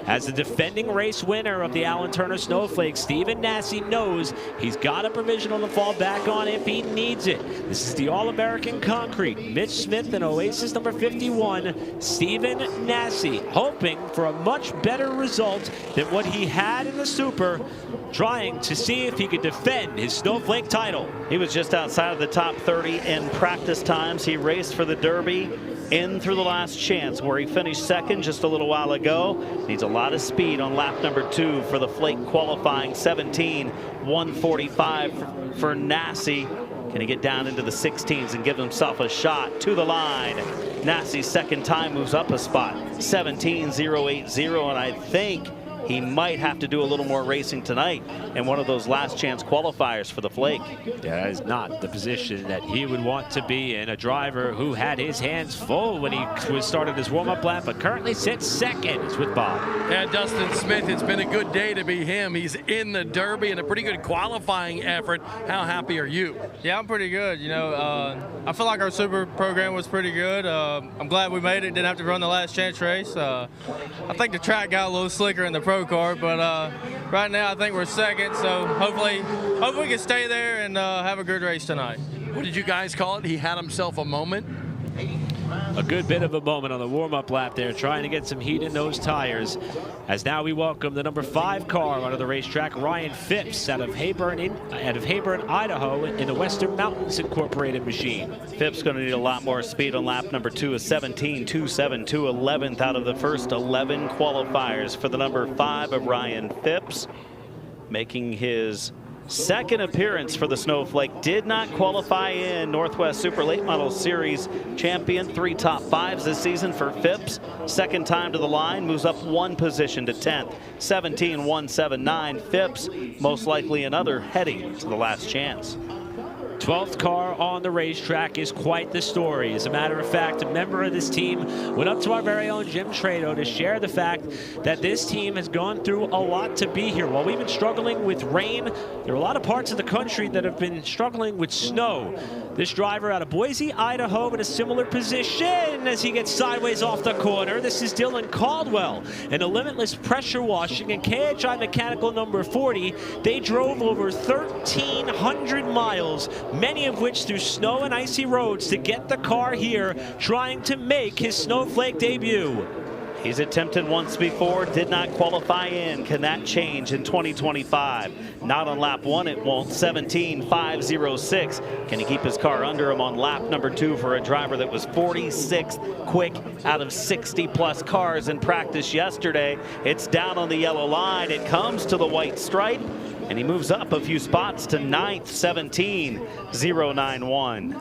as the defending race winner of the Alan Turner Snowflake, Stephen Nasse knows he's got a provisional to fall back on if he needs it. This is the All-American Concrete, Mitch Smith and Oasis number 51, Stephen Nasse, hoping for a much better result than what he had in the Super, trying to see if he could defend his Snowflake title. He was just outside of the top 30 in practice times. He raced for the Derby in through the last chance where he finished second just a little while ago. Needs a lot of speed on lap number 2 for the Flake qualifying 17:145 for Nassi. Can he get down into the 16s and give himself a shot to the line? Nassi's second time moves up a spot, 17:080, and I think he might have to do a little more racing tonight in one of those last chance qualifiers for the Flake. Yeah, that is not the position that he would want to be in. A driver who had his hands full when he started his warm-up lap, but currently sits second. It's with Bob. Yeah, Dustin Smith, it's been a good day to be him. He's in the Derby and a pretty good qualifying effort. How happy are you? Yeah, I'm pretty good. You know, I feel like our super program was pretty good. I'm glad we made it. Didn't have to run the last chance race. I think the track got a little slicker in the pro car, but right now I think we're second, so hopefully we can stay there and have a good race tonight. What did you guys call it? He had himself a moment? A good bit of a moment on the warm-up lap there, trying to get some heat in those tires. As now we welcome the number 5 car onto the racetrack, Ryan Phipps out of Hayburn, Idaho, in the Western Mountains Incorporated machine. Phipps going to need a lot more speed on lap number 2, a 17:272, 11th out of the first 11 qualifiers for the number 5 of Ryan Phipps, making his second appearance for the Snowflake. Did not qualify in Northwest Super Late Model Series champion. 3 top 5s this season for Phipps. Second time to the line, moves up 1 position to 10th. 17:179. Phipps most likely another heading to the last chance. 12th car on the racetrack is quite the story. As a matter of fact, a member of this team went up to our very own Jim Trado to share the fact that this team has gone through a lot to be here. While we've been struggling with rain, there are a lot of parts of the country that have been struggling with snow. This driver out of Boise, Idaho, in a similar position as he gets sideways off the corner. This is Dylan Caldwell in a limitless pressure washing and KHI mechanical number 40. They drove over 1,300 miles, many of which through snow and icy roads, to get the car here, trying to make his Snowflake debut. He's attempted once before, did not qualify in. Can that change in 2025? Not on lap 1, it won't. 17:506. Can he keep his car under him on lap number 2 for a driver that was 46th quick out of 60-plus cars in practice yesterday? It's down on the yellow line. It comes to the white stripe, and he moves up a few spots to 9th, 17:091.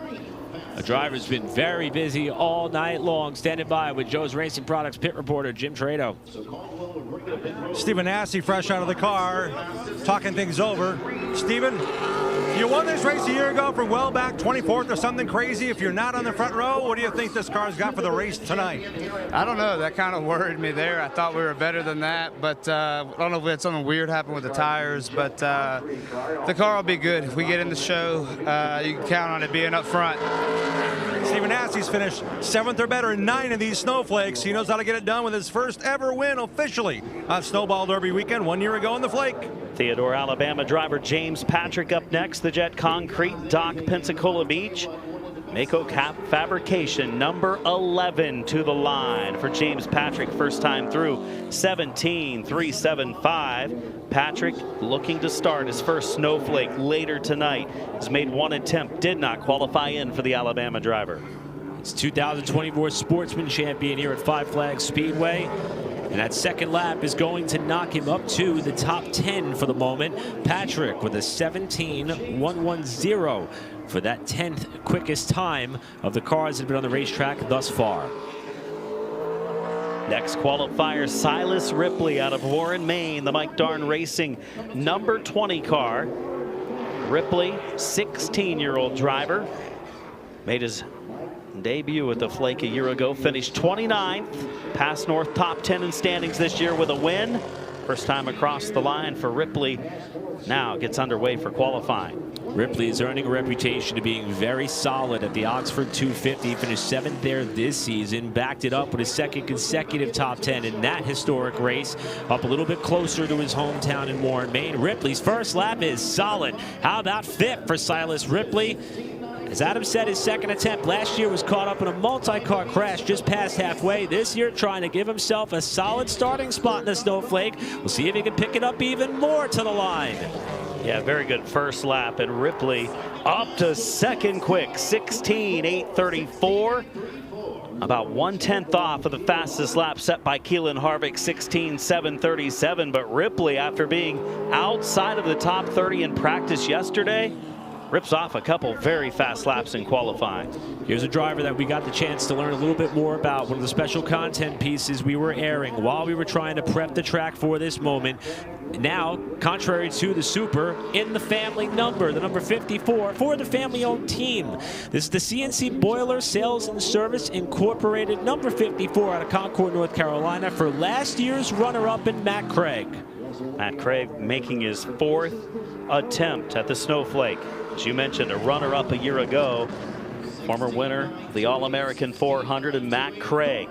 A driver's been very busy all night long. Standing by with Joe's Racing Products pit reporter, Jim Trado. Stephen Nassi fresh out of the car, talking things over. Stephen, you won this race a year ago from well back 24th or something crazy. If you're not on the front row, what do you think this car's got for the race tonight? I don't know. That kind of worried me there. I thought we were better than that, but I don't know if we had something weird happen with the tires, but the car will be good. If we get in the show, you can count on it being up front. Stephen Nassi's finished 7th or better in 9 of these Snowflakes. He knows how to get it done with his first ever win officially on Snowball Derby weekend 1 year ago in the Flake. Theodore, Alabama driver James Patrick up next. The Jet Concrete Dock, Pensacola Beach. Mako Cap Fabrication, number 11 to the line for James Patrick. First time through, 17:375. Patrick looking to start his first Snowflake later tonight. Has made 1 attempt, did not qualify in for the Alabama driver. It's 2024 Sportsman Champion here at Five Flags Speedway. And that second lap is going to knock him up to the top 10 for the moment. Patrick with a 17:110 for that 10th quickest time of the cars that have been on the racetrack thus far. Next qualifier, Silas Ripley out of Warren, Maine, the Mike Darn Racing number 20 car. Ripley, 16-year-old driver, made his debut at the Flake a year ago, finished 29th, passed North top 10 in standings this year with a win. First time across the line for Ripley. Now gets underway for qualifying. Ripley is earning a reputation of being very solid at the Oxford 250. Finished 7th there this season. Backed it up with his second consecutive top 10 in that historic race. Up a little bit closer to his hometown in Warren, Maine. Ripley's first lap is solid. How about fit for Silas Ripley? As Adam said, his second attempt last year was caught up in a multi-car crash just past halfway. This year, trying to give himself a solid starting spot in the Snowflake. We'll see if he can pick it up even more to the line. Yeah, very good first lap, and Ripley up to second quick, 16:834. About 1/10 off of the fastest lap set by Keelan Harvick, 16:737. But Ripley, after being outside of the top 30 in practice yesterday, rips off a couple very fast laps in qualifying. Here's a driver that we got the chance to learn a little bit more about. One of the special content pieces we were airing while we were trying to prep the track for this moment. Now, contrary to the Super, in the family number, the number 54 for the family-owned team. This is the CNC Boiler Sales and Service Incorporated, number 54 out of Concord, North Carolina, for last year's runner-up in Matt Craig. Matt Craig making his 4th attempt at the Snowflake. As you mentioned, a runner-up a year ago. Former winner of the All-American 400, and Matt Craig.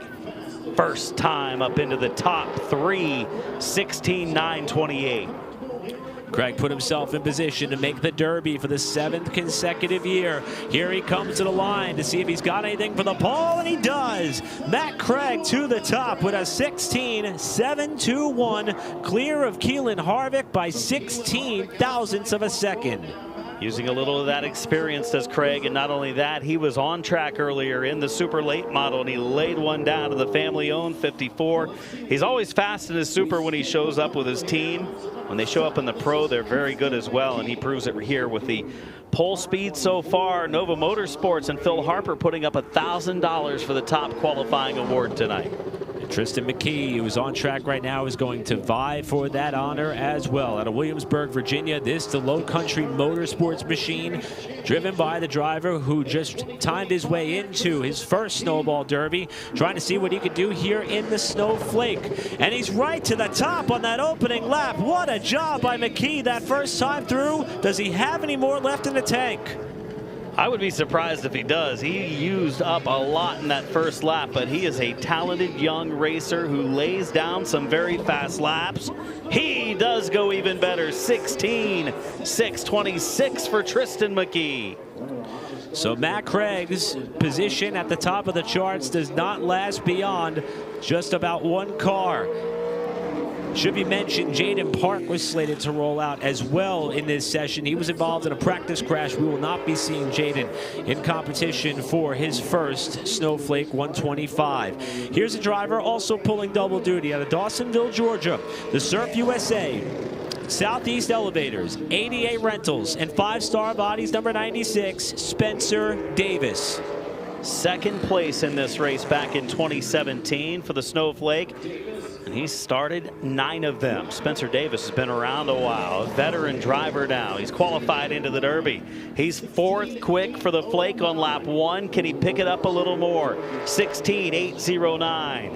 First time up into the top 3, 16:928. Craig put himself in position to make the Derby for the 7th consecutive year. Here he comes to the line to see if he's got anything for the pole, and he does. Matt Craig to the top with a 16.721, clear of Keelan Harvick by 16 thousandths of a second. Using a little of that experience, does Craig, and not only that, he was on track earlier in the super late model, and he laid one down to the family-owned 54. He's always fast in his super when he shows up with his team. When they show up in the pro, they're very good as well, and he proves it here with the pole speed so far. Nova Motorsports and Phil Harper putting up $1,000 for the top qualifying award tonight. Tristan McKee, who is on track right now, is going to vie for that honor as well. Out of Williamsburg, Virginia, this the Low Country Motorsports machine, driven by the driver who just timed his way into his first Snowball Derby, trying to see what he could do here in the Snowflake. And he's right to the top on that opening lap. What a job by McKee that first time through. Does he have any more left in the tank? I would be surprised if he does. He used up a lot in that first lap, but he is a talented young racer who lays down some very fast laps. He does go even better. 16.626 for Tristan McKee. So Matt Craig's position at the top of the charts does not last beyond just about one car. Should be mentioned, Jaden Park was slated to roll out as well in this session. He was involved in a practice crash. We will not be seeing Jaden in competition for his first Snowflake 125. Here's a driver also pulling double duty out of Dawsonville, Georgia. The Surf USA, Southeast Elevators, ADA Rentals, and 5-star bodies, number 96, Spencer Davis. Second place in this race back in 2017 for the Snowflake. And he started 9 of them. Spencer Davis has been around a while, a veteran driver now. He's qualified into the Derby. He's 4th quick for the Flake on lap 1. Can he pick it up a little more? 16.809.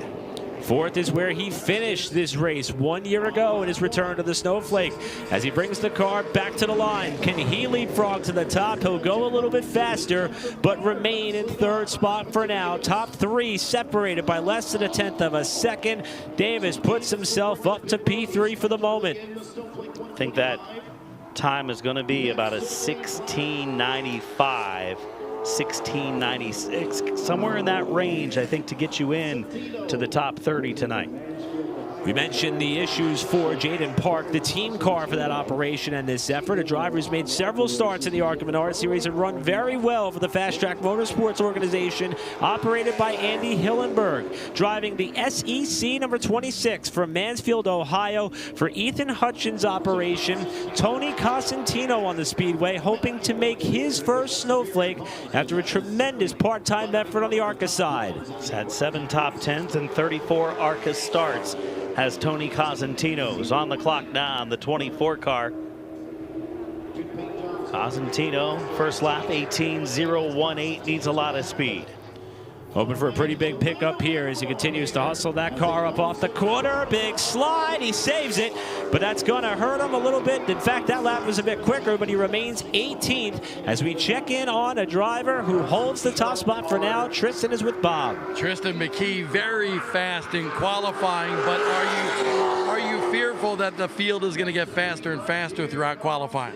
4th is where he finished this race 1 year ago in his return to the Snowflake. As he brings the car back to the line, can he leapfrog to the top? He'll go a little bit faster, but remain in 3rd spot for now. Top 3 separated by less than 1/10 of a second. Davis puts himself up to P3 for the moment. I think that time is going to be about a 16.95. 16.96, somewhere in that range, I think, to get you in to the top 30 tonight. We mentioned the issues for Jaden Park, the team car for that operation and this effort. A driver who's made several starts in the ARCA Menard Series and run very well for the Fast Track Motorsports organization, operated by Andy Hillenberg. Driving the SEC number 26 from Mansfield, Ohio, for Ethan Hutchins' operation. Tony Cosentino on the Speedway, hoping to make his first Snowflake after a tremendous part-time effort on the ARCA side. He's had 7 top 10s and 34 ARCA starts. Has Tony Cosentino's on the clock now on the 24 car. Cosentino, first lap, 18.018, needs a lot of speed. Hoping for a pretty big pickup here as he continues to hustle that car up off the corner. Big slide, he saves it, but that's gonna hurt him a little bit. In fact, that lap was a bit quicker, but he remains 18th as we check in on a driver who holds the top spot for now. Tristan is with Bob. Tristan McKee, very fast in qualifying, but are you fearful that the field is gonna get faster and faster throughout qualifying?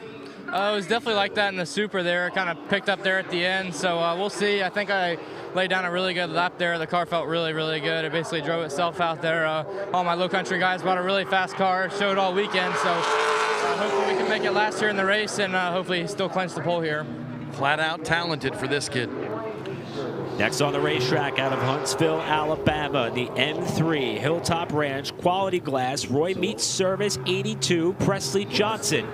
It was definitely like that in the Super there. Kind of picked up there at the end, so we'll see. I think I laid down a really good lap there. The car felt really, really good. It basically drove itself out there. All my low country guys bought a really fast car, showed all weekend, so hopefully we can make it last here in the race and hopefully still clinch the pole here. Flat out talented for this kid. Next on the racetrack out of Huntsville, Alabama, the M3 Hilltop Ranch Quality Glass Roy Meat Service 82, Presley Johnson.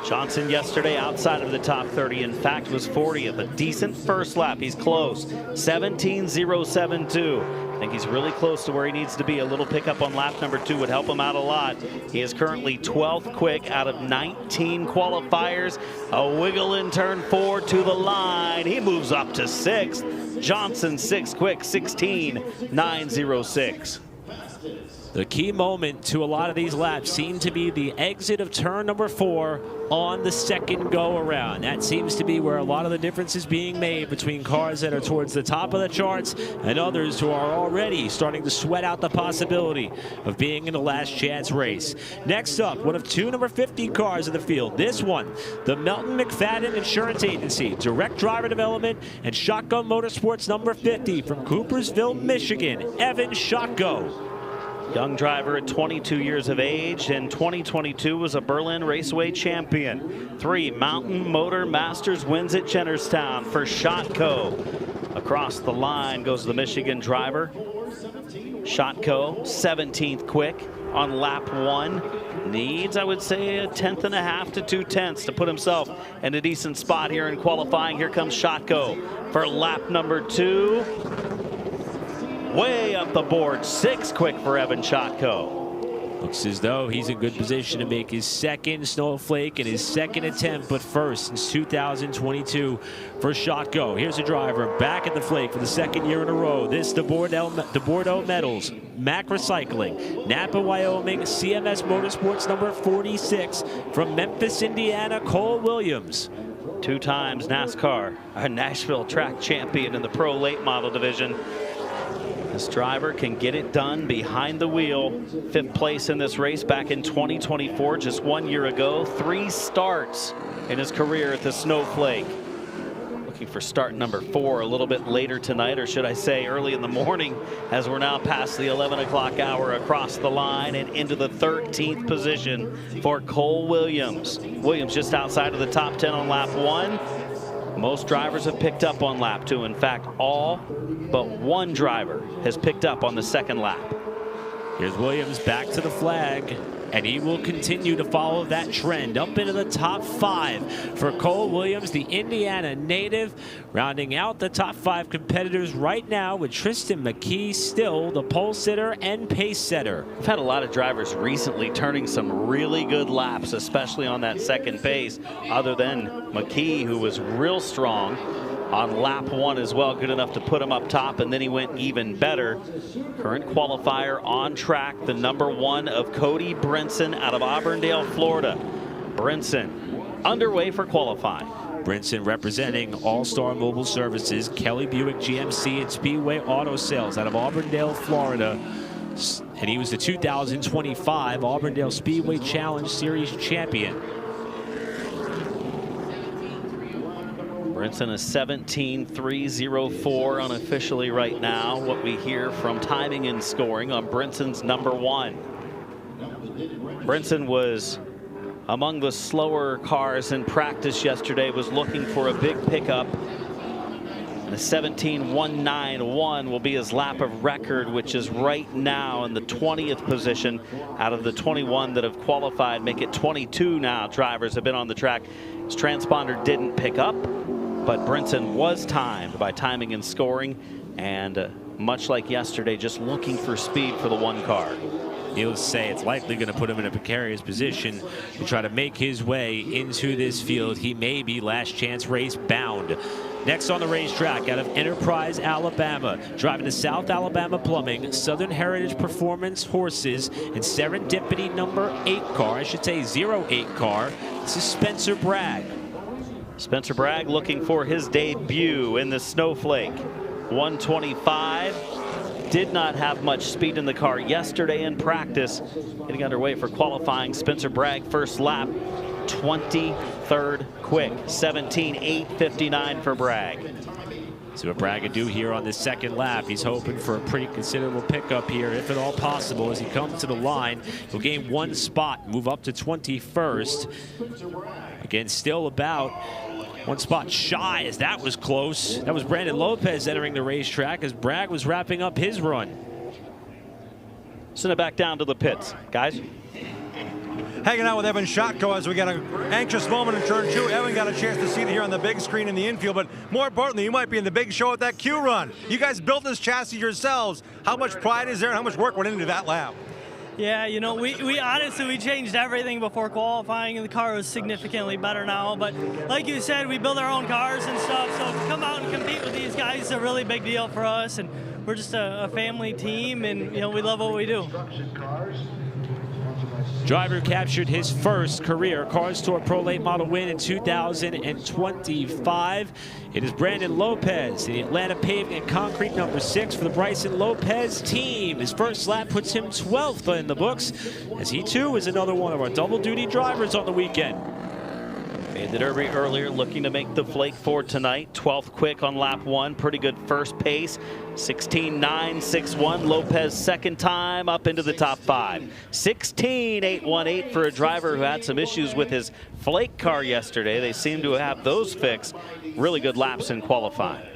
Johnson yesterday outside of the top 30, in fact, was 40th. A decent first lap. He's close. 17.072. I think he's really close to where he needs to be. A little pickup on lap number 2 would help him out a lot. He is currently 12th quick out of 19 qualifiers. A wiggle in turn 4 to the line. He moves up to 6th. Johnson 6th quick, 16.906. The key moment to a lot of these laps seemed to be the exit of turn number 4 on the second go around. That seems to be where a lot of the difference is being made between cars that are towards the top of the charts and others who are already starting to sweat out the possibility of being in the last chance race. Next up, one of 2 number 50 cars in the field. This one, the Melton McFadden Insurance Agency, Direct Driver Development, and Shotgun Motorsports number 50 from Coopersville, Michigan, Evan Shotgo. Young driver at 22 years of age, and 2022 was a Berlin Raceway champion. 3 Mountain Motor Masters wins at Jennerstown for Shotco. Across the line goes the Michigan driver. Shotco, 17th quick on lap 1. Needs, I would say, a 1/10.5 to 2/10 to put himself in a decent spot here in qualifying. Here comes Shotco for lap number 2. Way up the board, 6th quick for Evan Shotco. Looks as though he's in good position to make his second Snowflake and his second attempt, but first since 2022 for Shotco. Here's a driver back at the flake for the second year in a row. This the Bordeaux Metals, Mack Recycling, Napa, Wyoming, CMS Motorsports number 46 from Memphis, Indiana, Cole Williams. 2 times NASCAR, a Nashville track champion in the pro late model division. This driver can get it done behind the wheel. 5th place in this race back in 2024, just 1 year ago. 3 starts in his career at the Snowflake. Looking for start number 4 a little bit later tonight, or should I say early in the morning, as we're now past the 11 o'clock hour across the line and into the 13th position for Cole Williams. Williams just outside of the top 10 on lap 1. Most drivers have picked up on lap 2. In fact, all but 1 driver has picked up on the second lap. Here's Williams back to the flag, and he will continue to follow that trend up into the top 5 for Cole Williams, the Indiana native, rounding out the top 5 competitors right now with Tristan McKee still the pole sitter and pace setter. We've had a lot of drivers recently turning some really good laps, especially on that second pace, other than McKee, who was real strong on lap 1 as well, good enough to put him up top, and then he went even better. Current qualifier on track, the number 1 of Cody Brinson out of Auburndale, Florida. Brinson underway for qualifying. Brinson representing All-Star Mobile Services, Kelly Buick GMC, and Speedway Auto Sales out of Auburndale, Florida. And he was the 2025 Auburndale Speedway Challenge Series champion. Brinson is 17.304 unofficially right now. What we hear from timing and scoring on Brinson's number 1. Brinson was among the slower cars in practice yesterday, was looking for a big pickup. And a 17.191 will be his lap of record, which is right now in the 20th position out of the 21 that have qualified. Make it 22 now. Drivers have been on the track. His transponder didn't pick up, but Brinson was timed by timing and scoring, and much like yesterday, just looking for speed for the 1 car. He'll say it's likely going to put him in a precarious position to try to make his way into this field. He may be last chance race bound. Next on the racetrack out of Enterprise, Alabama, driving the South Alabama Plumbing, Southern Heritage Performance Horses, and Serendipity number 8 car, I should say 08 car. This is Spencer Bragg. Spencer Bragg looking for his debut in the Snowflake. 125. Did not have much speed in the car yesterday in practice. Getting underway for qualifying. Spencer Bragg first lap, 23rd quick. 17.859 for Bragg. See what Bragg can do here on this second lap. He's hoping for a pretty considerable pickup here, if at all possible. As he comes to the line, he'll gain 1 spot, move up to 21st. Again, still about 1 spot shy as that was close. That was Brandon Lopez entering the racetrack as Bragg was wrapping up his run. Send it back down to the pits, guys. Hanging out with Evan Shotko as we got an anxious moment in turn 2. Evan got a chance to see it here on the big screen in the infield, but more importantly, you might be in the big show at that Q run. You guys built this chassis yourselves. How much pride is there and how much work went into that lap? Yeah, you know, we honestly, we changed everything before qualifying, and the car was significantly better now. But like you said, we build our own cars and stuff, so to come out and compete with these guys is a really big deal for us, and we're just a family team, and, you know, we love what we do. Driver captured his first career Cars Tour Pro Late Model win in 2025. It is Brandon Lopez, the Atlanta Paving and Concrete #6 for the Bryson Lopez team. His first lap puts him 12th in the books, as he too is another one of our double-duty drivers on the weekend. Made the Derby earlier, looking to make the flake for tonight. 12th quick on lap 1, pretty good first pace. 16.961, Lopez second time up into the top 5. 16.818 for a driver who had some issues with his flake car yesterday. They seem to have those fixed. Really good laps in qualifying.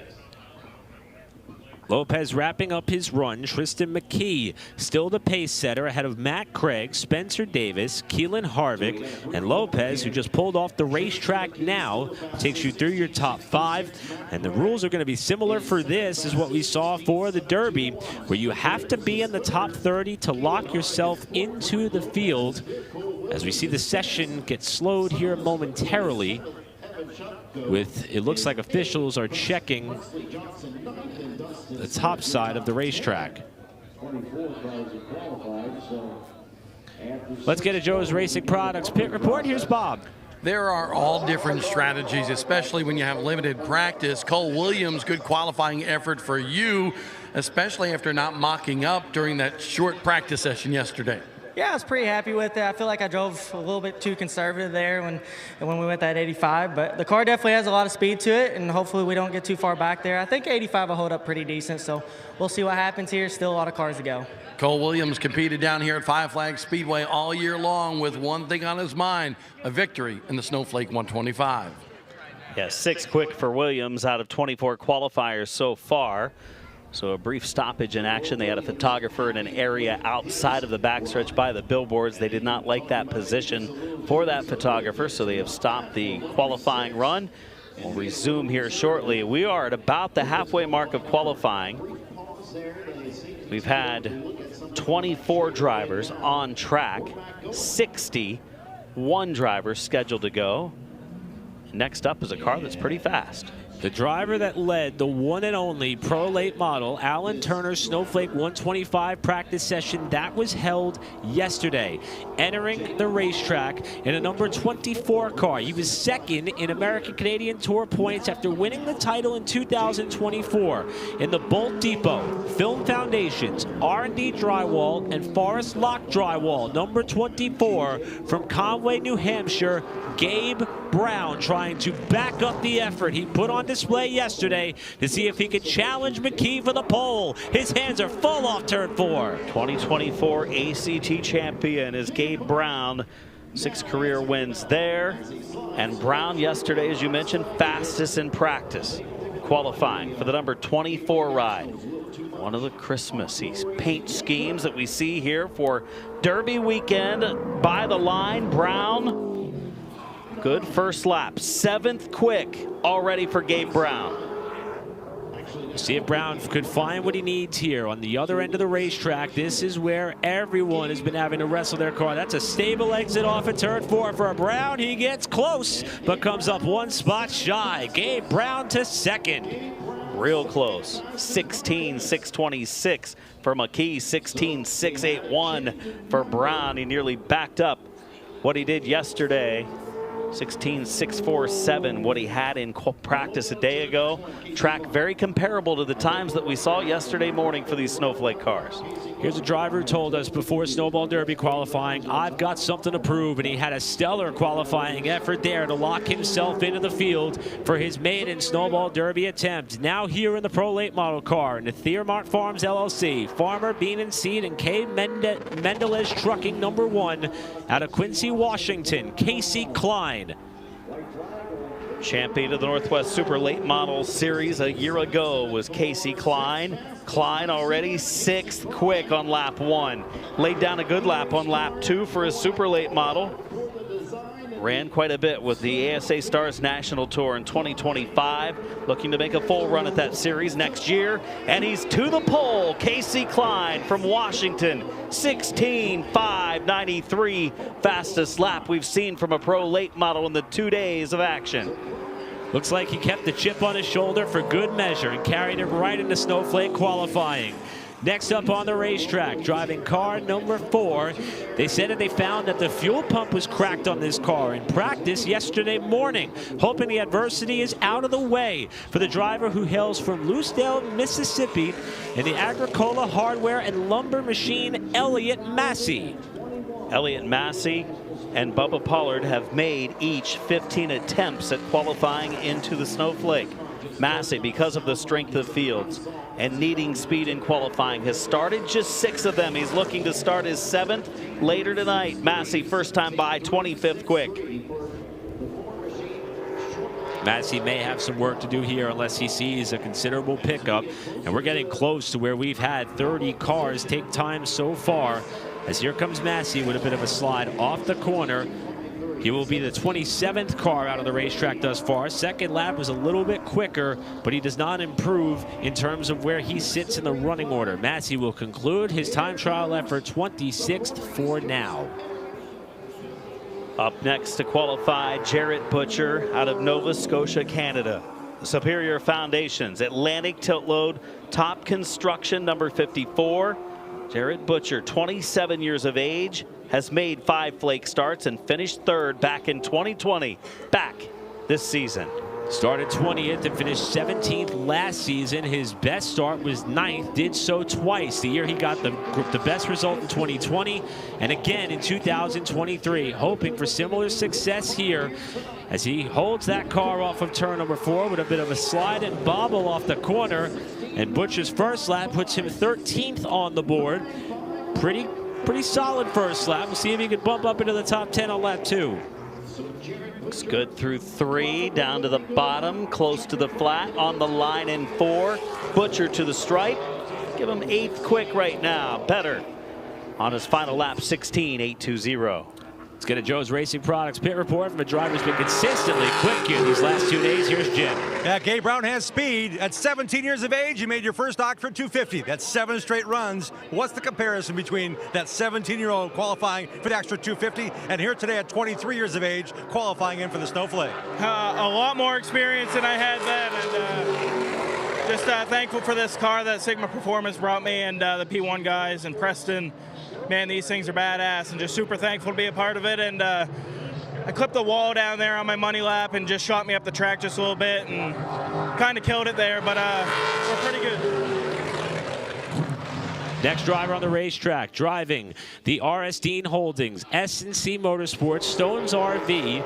Lopez wrapping up his run. Tristan McKee still the pace setter ahead of Matt Craig, Spencer Davis, Keelan Harvick, and Lopez, who just pulled off the racetrack now, takes you through your top 5. And the rules are going to be similar for this as what we saw for the Derby, where you have to be in the top 30 to lock yourself into the field. As we see the session get slowed here momentarily, with it looks like officials are checking the top side of the racetrack. Let's get a Joe's Racing Products pit report. Here's Bob. There are all different strategies, especially when you have limited practice. Cole Williams, good qualifying effort for you, especially after not mocking up during that short practice session yesterday. Yeah, I was pretty happy with it. I feel like I drove a little bit too conservative there when we went that 85, but the car definitely has a lot of speed to it, and hopefully we don't get too far back there. I think 85 will hold up pretty decent, so we'll see what happens here. Still a lot of cars to go. Cole Williams competed down here at Five Flags Speedway all year long with one thing on his mind, a victory in the Snowflake 125. Yeah, 6 quick for Williams out of 24 qualifiers so far. So a brief stoppage in action. They had a photographer in an area outside of the backstretch by the billboards. They did not like that position for that photographer, so they have stopped the qualifying run. We'll resume here shortly. We are at about the halfway mark of qualifying. We've had 24 drivers on track, 61 drivers scheduled to go. Next up is a car that's pretty fast. The driver that led the one and only Pro Late Model, Alan Turner's Snowflake 125 practice session that was held yesterday, entering the racetrack in a number 24 car. He was second in American Canadian Tour points after winning the title in 2024 in the Bolt Depot, Film Foundations, R&D Drywall, and Forest Lock Drywall, number 24 from Conway, New Hampshire, Gabe Brown, trying to back up the effort he put on display yesterday to see if he could challenge McKee for the pole. His hands are full off turn 4. 2024 ACT champion is Gabe Brown. 6 career wins there. And Brown yesterday, as you mentioned, fastest in practice, qualifying for the number 24 ride. One of the Christmassy paint schemes that we see here for Derby weekend. By the line, Brown. Good first lap, 7th quick already for Gabe Brown. See if Brown could find what he needs here on the other end of the racetrack. This is where everyone has been having to wrestle their car. That's a stable exit off of turn 4 for Brown. He gets close, but comes up 1 spot shy. Gabe Brown to second. Real close. 16.626 for McKee, 16.681 for Brown. He nearly backed up what he did yesterday. 16.647, what he had in practice a day ago. Track very comparable to the times that we saw yesterday morning for these Snowflake cars. Here's a driver who told us before Snowball Derby qualifying, I've got something to prove, and he had a stellar qualifying effort there to lock himself into the field for his maiden Snowball Derby attempt. Now here in the Pro Late Model car in the Thiermart Farms LLC, Farmer, Bean and Seed, and K. Mendelez Trucking #1 out of Quincy, Washington, Casey Klein. Champion of the Northwest Super Late Model Series a year ago was Casey Klein. Klein already 6th quick on lap 1. Laid down a good lap on lap 2 for his Super Late Model. Ran quite a bit with the ASA Stars National Tour in 2025. Looking to make a full run at that series next year. And he's to the pole. Casey Klein from Washington. 16.593. Fastest lap we've seen from a pro late model in the 2 days of action. Looks like he kept the chip on his shoulder for good measure and carried it right into Snowflake qualifying. Next up on the racetrack, driving car number 4. They said that they found that the fuel pump was cracked on this car in practice yesterday morning, hoping the adversity is out of the way for the driver who hails from Lucedale, Mississippi, in the Agricola Hardware and Lumber Machine, Elliott Massey. Elliott Massey and Bubba Pollard have made each 15 attempts at qualifying into the Snowflake. Massey, because of the strength of fields and needing speed in qualifying, has started just 6 of them. He's looking to start his 7th later tonight. Massey, first time by, 25th quick. Massey may have some work to do here unless he sees a considerable pickup. And we're getting close to where we've had 30 cars take time so far. As here comes Massey with a bit of a slide off the corner. He will be the 27th car out of the racetrack thus far. Second lap was a little bit quicker, but he does not improve in terms of where he sits in the running order. Massey will conclude his time trial effort 26th for now. Up next to qualify, Jarrett Butcher out of Nova Scotia, Canada. Superior Foundations, Atlantic Tilt Load, Top Construction, number 54. Jarrett Butcher, 27 years of age, has made 5 flake starts and finished 3rd back in 2020. Back this season. Started 20th and finished 17th last season. His best start was 9th, did so twice. The year he got the best result in 2020 and again in 2023. Hoping for similar success here as he holds that car off of turn number 4 with a bit of a slide and bobble off the corner. And Butcher's first lap puts him 13th on the board. Pretty solid first lap. We'll see if he can bump up into the top 10 on lap 2. Looks good through 3, down to the bottom, close to the flat, on the line in 4. Butcher to the stripe. Give him 8th quick right now. Better on his final lap, 16.820. Let's get a Joe's Racing Products pit report from a driver who's been consistently quick here these last 2 days. Here's Jim. Yeah, Gabe Brown has speed. At 17 years of age, you made your first Oxford 250. That's 7 straight runs. What's the comparison between that 17-year-old qualifying for the Oxford 250 and here today at 23 years of age qualifying in for the Snowflake? A lot more experience than I had then, and just thankful for this car that Sigma Performance brought me, and the P1 guys and Preston. Man, these things are badass, and just super thankful to be a part of it. And I clipped the wall down there on my money lap and just shot me up the track just a little bit and kind of killed it there, but we're pretty good. Next driver on the racetrack, driving the RS Dean Holdings, S&C Motorsports, Stones RV,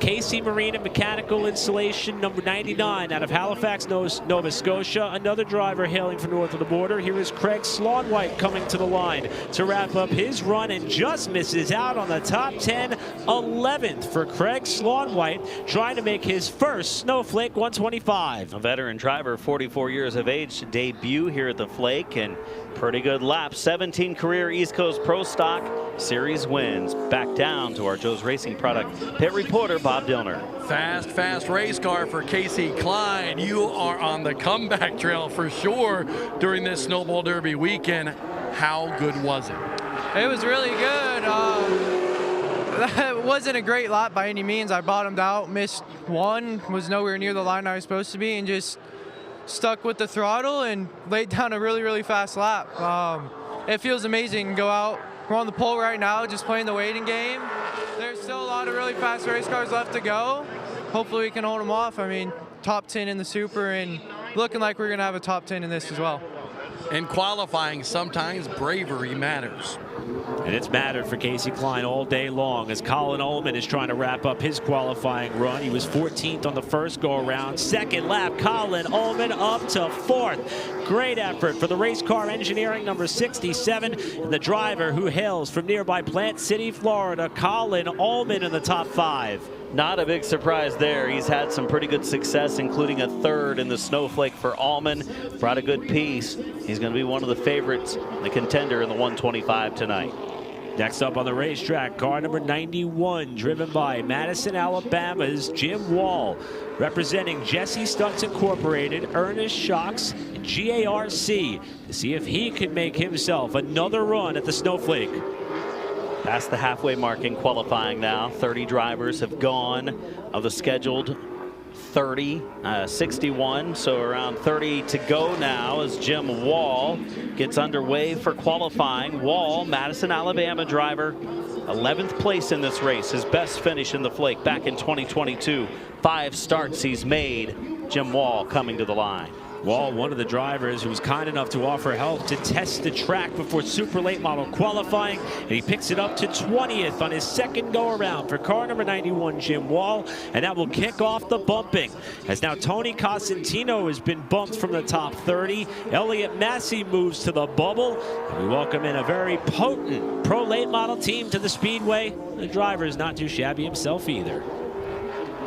KC Marine and Mechanical Installation, number 99 out of Halifax, Nova Scotia. Another driver hailing from north of the border. Here is Craig Slaunwhite coming to the line to wrap up his run and just misses out on the top 10. 11th for Craig Slaunwhite, trying to make his first Snowflake 125. A veteran driver, 44 years of age, debut here at the Flake, and pretty good lap. 17 career East Coast Pro Stock Series wins. Back down to our Joe's Racing Product pit reporter, Bob Dillner. Fast race car for Casey Klein. You are on the comeback trail for sure during this Snowball Derby weekend. How good was it? It was really good. That wasn't a great lap by any means. I bottomed out, missed one, was nowhere near the line I was supposed to be, and just stuck with the throttle and laid down a really fast lap. It feels amazing to go out. We're on the pole right now, just playing the waiting game. There's still a lot of really fast race cars left to go. Hopefully we can hold them off. I mean, top 10 in the Super and looking like we're going to have a top 10 in this as well. In qualifying, sometimes bravery matters. And it's mattered for Casey Klein all day long as Colin Ullman is trying to wrap up his qualifying run. He was 14th on the first go-around. Second lap, Colin Ullman up to 4th. Great effort for the race car engineering, number 67. And the driver who hails from nearby Plant City, Florida, Colin Ullman in the top 5. Not a big surprise there. He's had some pretty good success, including a third in the Snowflake for Allman. Brought a good piece. He's going to be one of the favorites, the contender in the 125 tonight. Next up on the racetrack, car number 91, driven by Madison, Alabama's Jim Wall, representing Jesse Stunts Incorporated, Ernest Shocks, and GARC, to see if he could make himself another run at the Snowflake. Past the halfway mark in qualifying now. 30 drivers have gone of the scheduled 30, 61, so around 30 to go now as Jim Wall gets underway for qualifying. Wall, Madison, Alabama driver, 11th place in this race, his best finish in the Flake back in 2022. 5 starts he's made. Jim Wall coming to the line. Wall, one of the drivers who was kind enough to offer help to test the track before super late model qualifying, and he picks it up to 20th on his second go around for car number 91, Jim Wall, and that will kick off the bumping, as now Tony Cosentino has been bumped from the top 30. Elliott Massey moves to the bubble, and we welcome in a very potent pro late model team to the Speedway. The driver is not too shabby himself either.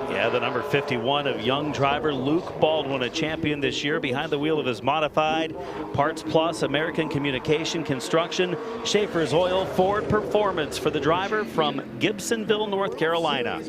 Yeah, the number 51 of young driver Luke Baldwin, a champion this year, behind the wheel of his modified Parts Plus, American Communication Construction, Schaefer's Oil, Ford Performance for the driver from Gibsonville, North Carolina.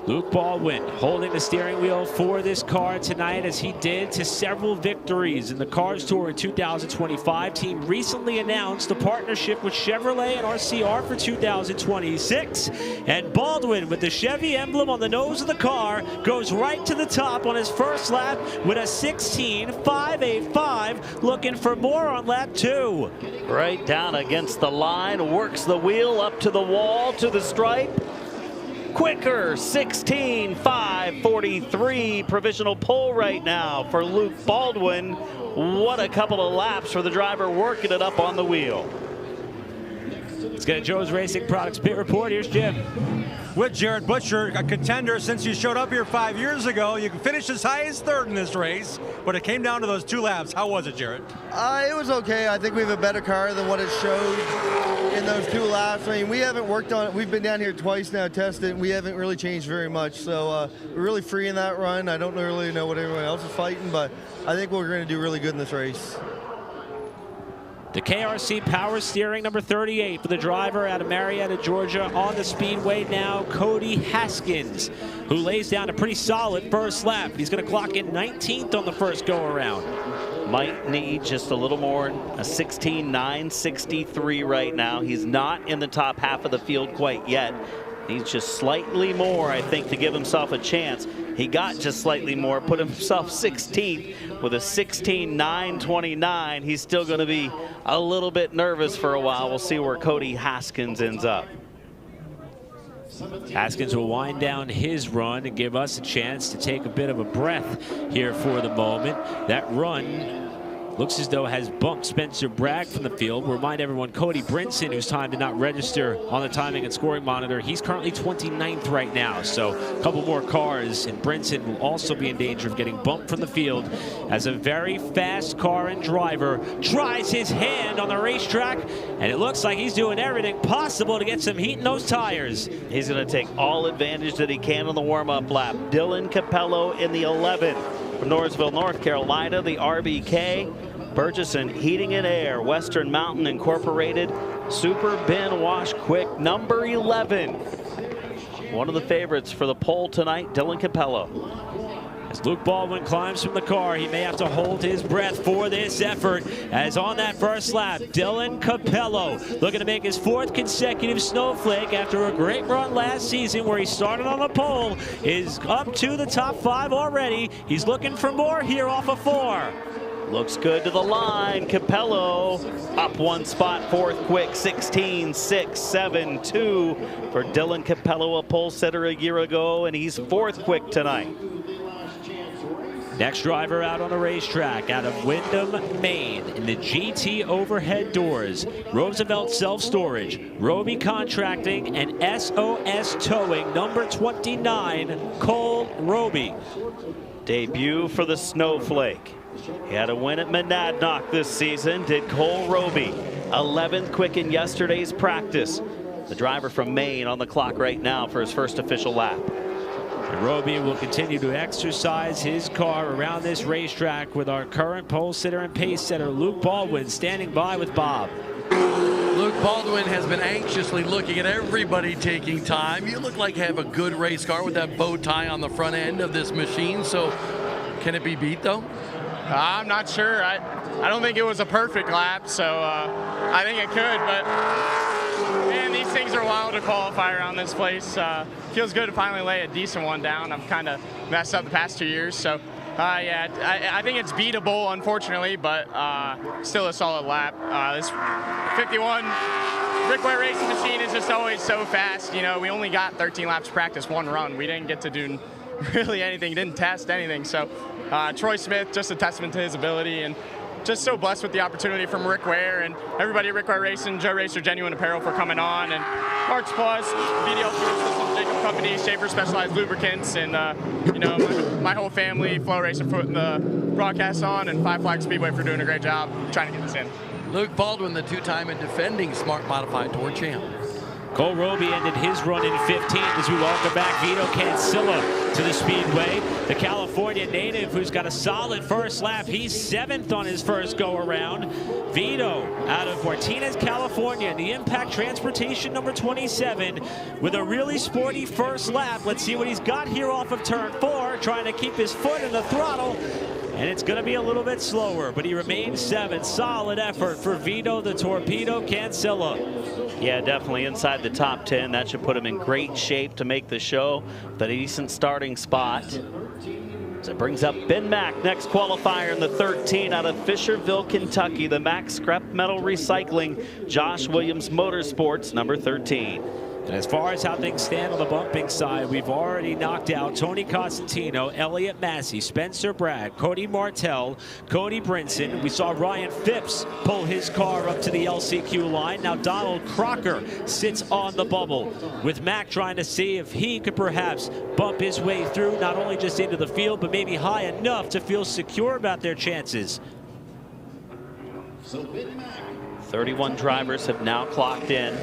Luke Baldwin holding the steering wheel for this car tonight, as he did to several victories in the Cars Tour in 2025. Team recently announced a partnership with Chevrolet and RCR for 2026. And Baldwin, with the Chevy emblem on the nose of the car, goes right to the top on his first lap with a 16.585, looking for more on lap 2. Right down against the line, works the wheel up to the wall, to the stripe. Quicker, 16.543 provisional pole right now for Luke Baldwin. What a couple of laps for the driver working it up on the wheel. Let's get a Joe's Racing Products pit report. Here's Jim. With Jared Butcher, a contender since you showed up here 5 years ago. You can finish as high as third in this race, but it came down to those 2 laps. How was it, Jared? It was okay. I think we have a better car than what it showed in those 2 laps. I mean, we haven't worked on it. We've been down here twice now, tested, and we haven't really changed very much. So we're really free in that run. I don't really know what everyone else is fighting, but I think we're going to do really good in this race. The KRC power steering, number 38 for the driver out of Marietta, Georgia, on the Speedway now, Cody Haskins, who lays down a pretty solid first lap. He's going to clock in 19th on the first go around. Might need just a little more, a 16.963 right now. He's not in the top half of the field quite yet. He's just slightly more, I think, to give himself a chance. He got just slightly more, put himself 16th with a 16.929. He's still going to be a little bit nervous for a while. We'll see where Cody Haskins ends up. Haskins will wind down his run and give us a chance to take a bit of a breath here for the moment. That run looks as though has bumped Spencer Bragg from the field. We'll remind everyone, Cody Brinson, whose time did not register on the timing and scoring monitor, he's currently 29th right now. So a couple more cars, and Brinson will also be in danger of getting bumped from the field as a very fast car and driver tries his hand on the racetrack, and it looks like he's doing everything possible to get some heat in those tires. He's going to take all advantage that he can on the warm-up lap. Dylan Capello in the 11 from Norrisville, North Carolina, the RBK. Burgess and Heating and Air, Western Mountain Incorporated, Super Bin Wash Quick, number 11. One of the favorites for the pole tonight, Dylan Capello. As Luke Baldwin climbs from the car, he may have to hold his breath for this effort, as on that first lap, Dylan Capello looking to make his 4th consecutive Snowflake after a great run last season where he started on the pole, is up to the top 5 already. He's looking for more here off of 4. Looks good to the line. Capello up 1 spot, 4th quick, 16.672 for Dylan Capello, a pole setter a year ago, and he's 4th quick tonight. Next driver out on the racetrack out of Windham, Maine, in the GT overhead doors, Roosevelt Self-Storage, Roby Contracting, and SOS Towing, number 29, Cole Roby. Debut for the Snowflake. He had a win at Monadnock this season, did Cole Roby. 11th quick in yesterday's practice. the driver from Maine, on the clock right now for his first official lap. And Roby will continue to exercise his car around this racetrack with our current pole sitter and pace setter, Luke Baldwin, standing by with Bob. Luke Baldwin has been anxiously looking at everybody taking time. You look like you have a good race car with that bow tie on the front end of this machine. So can it be beat, though? I'm not sure. I don't think it was a perfect lap, so I think it could, but man, these things are wild to qualify around this place. Feels good to finally lay a decent one down. I've kind of messed up the past 2 years, so yeah, I think it's beatable, unfortunately, but still a solid lap. This 51 Brickware racing machine is just always so fast. You know, we only got 13 laps to practice one run. We didn't get to do really anything, didn't test anything, so Troy Smith, just a testament to his ability, and just so blessed with the opportunity from Rick Ware and everybody at Rick Ware Racing, Joe Racer Genuine Apparel for coming on, and Marks Plus, VDL Systems, Jacob Company, Schaefer Specialized Lubricants, and you know, my whole family, FloRacing for putting the broadcast on, and Five Flag Speedway for doing a great job trying to get this in. Luke Baldwin, the two-time and defending Smart Modified Tour champ. Cole Roby ended his run in 15th as we welcome back Vito Cancilla to the Speedway. The California native who's got a solid first lap. He's 7th on his first go-around. Vito out of Martinez, California, the Impact Transportation number 27 with a really sporty first lap. Let's see what he's got here off of turn 4, trying to keep his foot in the throttle. And it's going to be a little bit slower, but he remains 7th. Solid effort for Vito the Torpedo Cancilla. Yeah, definitely inside the top 10. That should put him in great shape to make the show. But a decent starting spot. So it brings up Ben Mack, next qualifier in the 13 out of Fisherville, Kentucky. The Mack Scrap Metal Recycling, Josh Williams Motorsports, number 13. And as far as how things stand on the bumping side, we've already knocked out Tony Costantino, Elliott Massey, Spencer Bragg, Cody Martell, Cody Brinson. We saw Ryan Phipps pull his car up to the LCQ line. Now Donald Crocker sits on the bubble, with Mack trying to see if he could perhaps bump his way through, not only just into the field, but maybe high enough to feel secure about their chances. 31 drivers have now clocked in.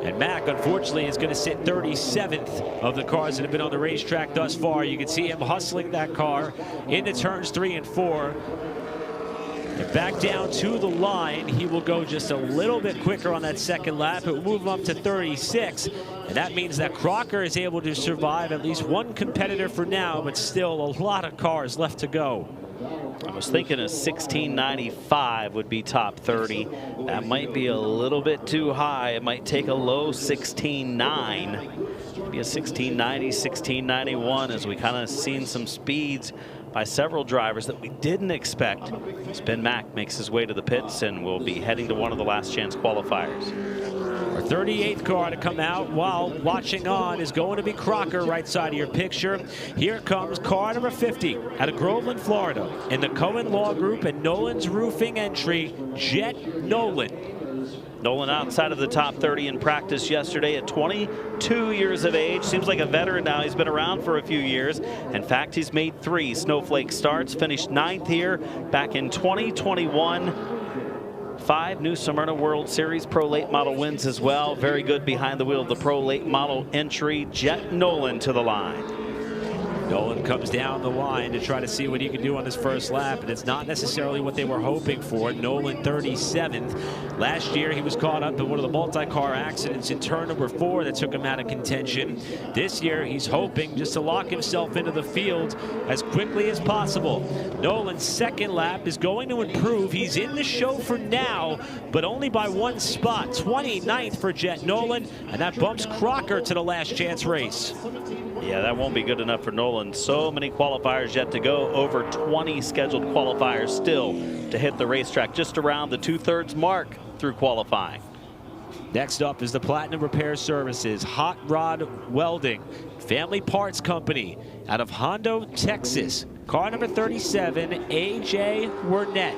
And Mack, unfortunately, is going to sit 37th of the cars that have been on the racetrack thus far. You can see him hustling that car into turns 3 and 4. And back down to the line, he will go just a little bit quicker on that second lap. It will move him up to 36. And that means that Crocker is able to survive at least one competitor for now, but still a lot of cars left to go. I was thinking a 1695 would be top 30. That might be a little bit too high. It might take a low 16.9. Maybe a 1690, 1691, as we kind of seen some speeds by several drivers that we didn't expect. Ben Mack makes his way to the pits and will be heading to one of the last chance qualifiers. Our 38th car to come out while watching on is going to be Crocker, right side of your picture. Here comes car number 50 out of Groveland, Florida, in the Cohen Law Group and Nolan's Roofing entry, Jet Nolan. Nolan outside of the top 30 in practice yesterday at 22 years of age. Seems like a veteran now. He's been around for a few years. In fact, he's made 3 Snowflake starts, finished 9th here back in 2021. 5 new Smyrna World Series Pro Late Model wins as well. Very good behind the wheel of the Pro Late Model entry. Jet Nolan to the line. Nolan comes down the line to try to see what he can do on his first lap, and it's not necessarily what they were hoping for. Nolan 37th. Last year he was caught up in one of the multi-car accidents in turn number 4 that took him out of contention. This year he's hoping just to lock himself into the field as quickly as possible. Nolan's second lap is going to improve. He's in the show for now, but only by 1 spot. 29th for Jet Nolan, and that bumps Crocker to the last chance race. Yeah, that won't be good enough for Nolan. So many qualifiers yet to go. Over 20 scheduled qualifiers still to hit the racetrack. Just around the 2/3 mark through qualifying. Next up is the Platinum Repair Services Hot Rod Welding Family Parts Company out of Hondo, Texas. Car number 37, AJ Wernett.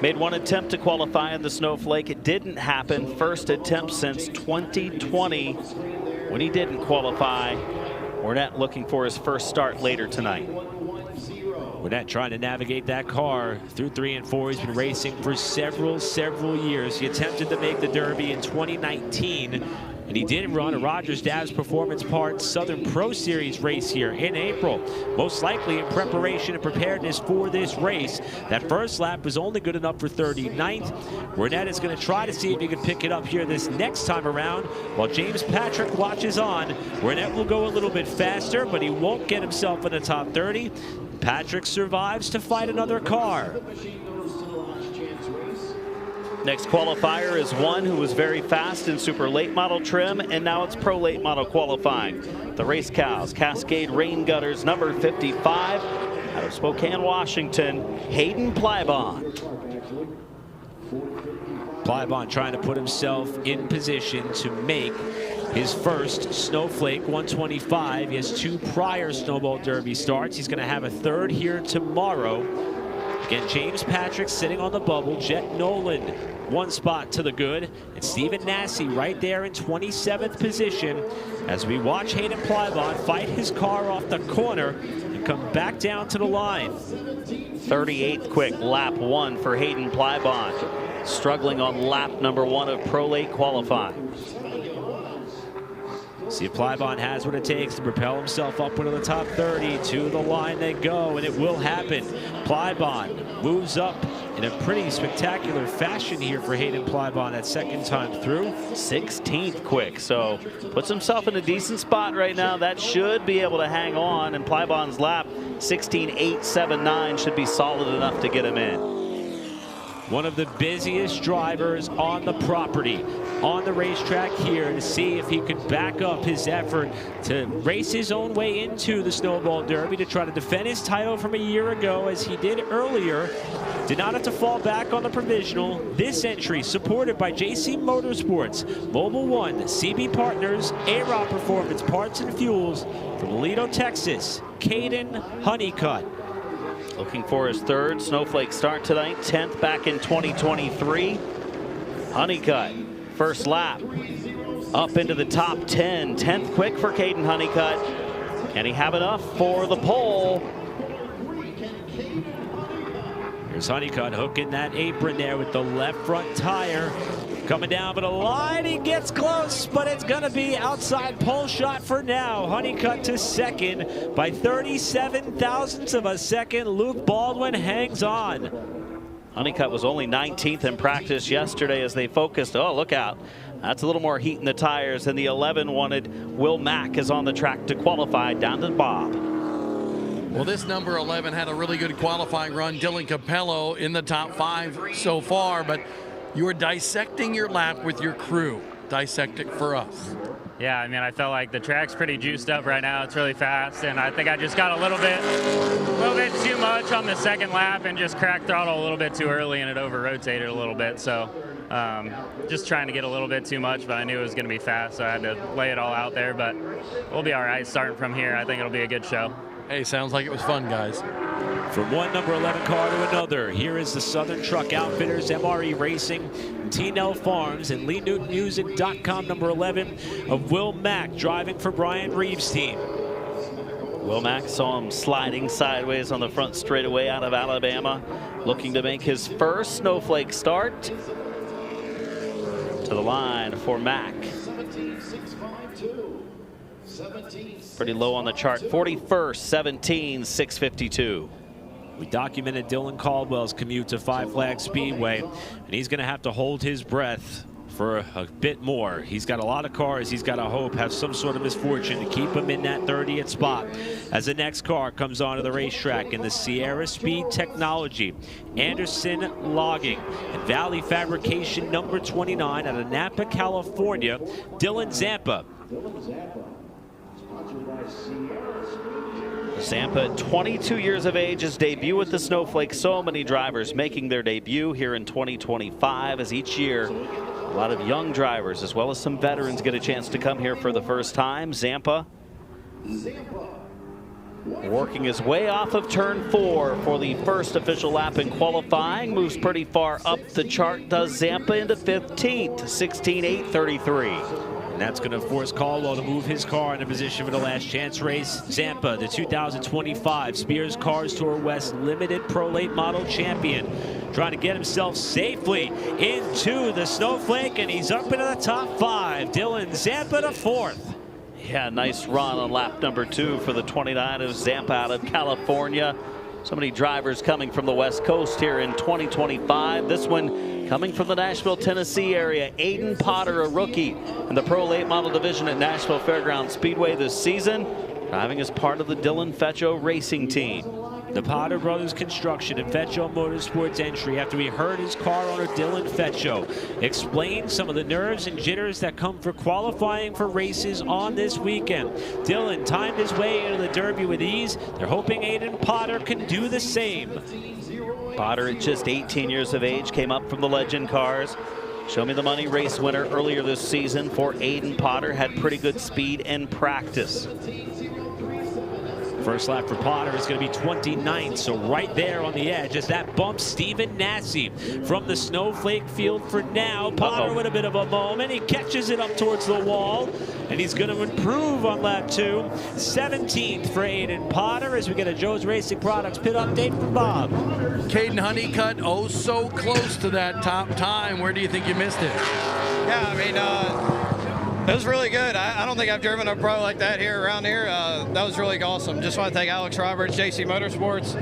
Made 1 attempt to qualify in the Snowflake. It didn't happen. First attempt since 2020 when he didn't qualify. Wernett looking for his first start later tonight. Burnett trying to navigate that car through 3 and 4. He's been racing for several years. He attempted to make the Derby in 2019, and he did run a Rogers Dabbs Performance Parts Southern Pro Series race here in April, most likely in preparation and preparedness for this race. That first lap was only good enough for 39th. Burnett is going to try to see if he can pick it up here this next time around, while James Patrick watches on. Burnett will go a little bit faster, but he won't get himself in the top 30. Patrick survives to fight another car. Next qualifier is one who was very fast in super late model trim, and now it's pro late model qualifying. The Race Cows Cascade Rain Gutters, number 55, out of Spokane, Washington, Hayden Plybon. Plybon trying to put himself in position to make his first Snowflake 125. He has 2 prior Snowball Derby starts. He's going to have a 3rd here tomorrow. Again, James Patrick sitting on the bubble. Jet Nolan 1 spot to the good. And Stephen Nassy right there in 27th position as we watch Hayden Plybon fight his car off the corner and come back down to the line. 38th quick, lap 1 for Hayden Plybon. Struggling on lap number 1 of pro late qualifying. See if Plybon has what it takes to propel himself up into the top 30. To the line they go, and it will happen. Plybon moves up in a pretty spectacular fashion here for Hayden Plybon that second time through. 16th quick, so puts himself in a decent spot right now. That should be able to hang on, and Plybon's lap 16.879 should be solid enough to get him in. One of the busiest drivers on the property, on the racetrack here, to see if he could back up his effort to race his own way into the Snowball Derby to try to defend his title from a year ago, as he did earlier. Did not have to fall back on the provisional. This entry supported by JC Motorsports, Mobile One, CB Partners, A-Rod Performance Parts and Fuels from Aledo, Texas, Caden Honeycutt. Looking for his 3rd Snowflake start tonight, 10th back in 2023. Honeycutt, first lap, up into the top 10. 10th quick for Caden Honeycutt. Can he have enough for the pole? Here's Honeycutt hooking that apron there with the left front tire. Coming down for the line, he gets close, but it's gonna be outside pole shot for now. Honeycutt to second by 37 thousandths of a second. Luke Baldwin hangs on. Honeycutt was only 19th in practice yesterday as they focused. Oh, look out. That's a little more heat in the tires than the 11 wanted. Will Mack is on the track to qualify, down to Bob. Well, this number 11 had a really good qualifying run. Dylan Capello in the top 5 so far, but you are dissecting your lap with your crew. Dissect it for us. Yeah, I mean, I felt like the track's pretty juiced up right now. It's really fast, and I think I just got a little bit too much on the second lap and just cracked throttle a little bit too early, and it over-rotated a little bit. So just trying to get a little bit too much, but I knew it was going to be fast, so I had to lay it all out there. But we'll be all right starting from here. I think it'll be a good show. Hey, sounds like it was fun, guys. From one number 11 car to another, here is the Southern Truck Outfitters, MRE Racing, T&L Farms, and LeeNewtonMusic.com number 11 of Will Mack driving for Brian Reeves' team. Will Mack saw him sliding sideways on the front straightaway out of Alabama, looking to make his first Snowflake start. To the line for Mack. Pretty low on the chart, 41st, 17.652. We documented Dylan Caldwell's commute to Five Flags Speedway, and he's going to have to hold his breath for a bit more. He's got a lot of cars. He's got to hope have some sort of misfortune to keep him in that 30th spot as the next car comes onto the racetrack in the Sierra Speed Technology, Anderson Logging, and Valley Fabrication number 29 out of Napa, California, Dylan Zampa. Zampa, 22 years of age, his debut with the Snowflake. So many drivers making their debut here in 2025, as each year a lot of young drivers as well as some veterans get a chance to come here for the first time. Zampa working his way off of turn 4 for the first official lap in qualifying. Moves pretty far up the chart, does Zampa into 15th, 16.833. And that's going to force Caldwell to move his car into position for the last chance race. Zampa, the 2025 Spears Cars Tour West Limited Pro Late Model champion, trying to get himself safely into the Snowflake, and he's up into the top 5. Dylan Zampa to 4th. Yeah, nice run on lap number 2 for the 29 of Zampa out of California. So many drivers coming from the West Coast here in 2025. This one coming from the Nashville, Tennessee area. Aiden Potter, a rookie in the Pro Late Model Division at Nashville Fairgrounds Speedway this season, driving as part of the Dylan Feccio racing team. The Potter Brothers Construction and Feccio Motorsports entry after we heard his car owner Dylan Feccio explain some of the nerves and jitters that come for qualifying for races on this weekend. Dylan timed his way into the Derby with ease. They're hoping Aiden Potter can do the same. Potter, at just 18 years of age, came up from the Legend Cars. Show Me the Money race winner earlier this season for Aiden Potter. Had pretty good speed and practice. First lap for Potter is going to be 29th, so right there on the edge as that bumps Stephen Nassy from the Snowflake field for now. Potter with a bit of a moment. He catches it up towards the wall, and he's going to improve on lap 2. 17th for Aiden Potter as we get a Joe's Racing Products pit update from Bob. Caden Honeycutt, oh so close to that top time. Where do you think you missed it? Yeah, I mean, it was really good. I don't think I've driven a pro like that here around here. That was really awesome. Just want to thank Alex Roberts, JC Motorsports,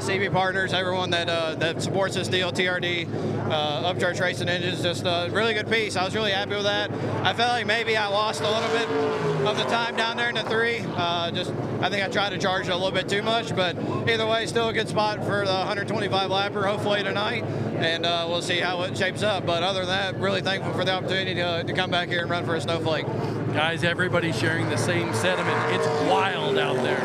CB Partners, everyone that supports this deal, TRD, Upcharge Racing Engines. Just a really good piece. I was really happy with that. I felt like maybe I lost a little bit of the time down there in the 3. I think I tried to charge it a little bit too much, but either way, still a good spot for the 125 lapper, hopefully tonight, and we'll see how it shapes up. But other than that, really thankful for the opportunity to come back here and run for a Snowflake. Guys, everybody's sharing the same sentiment. It's wild out there.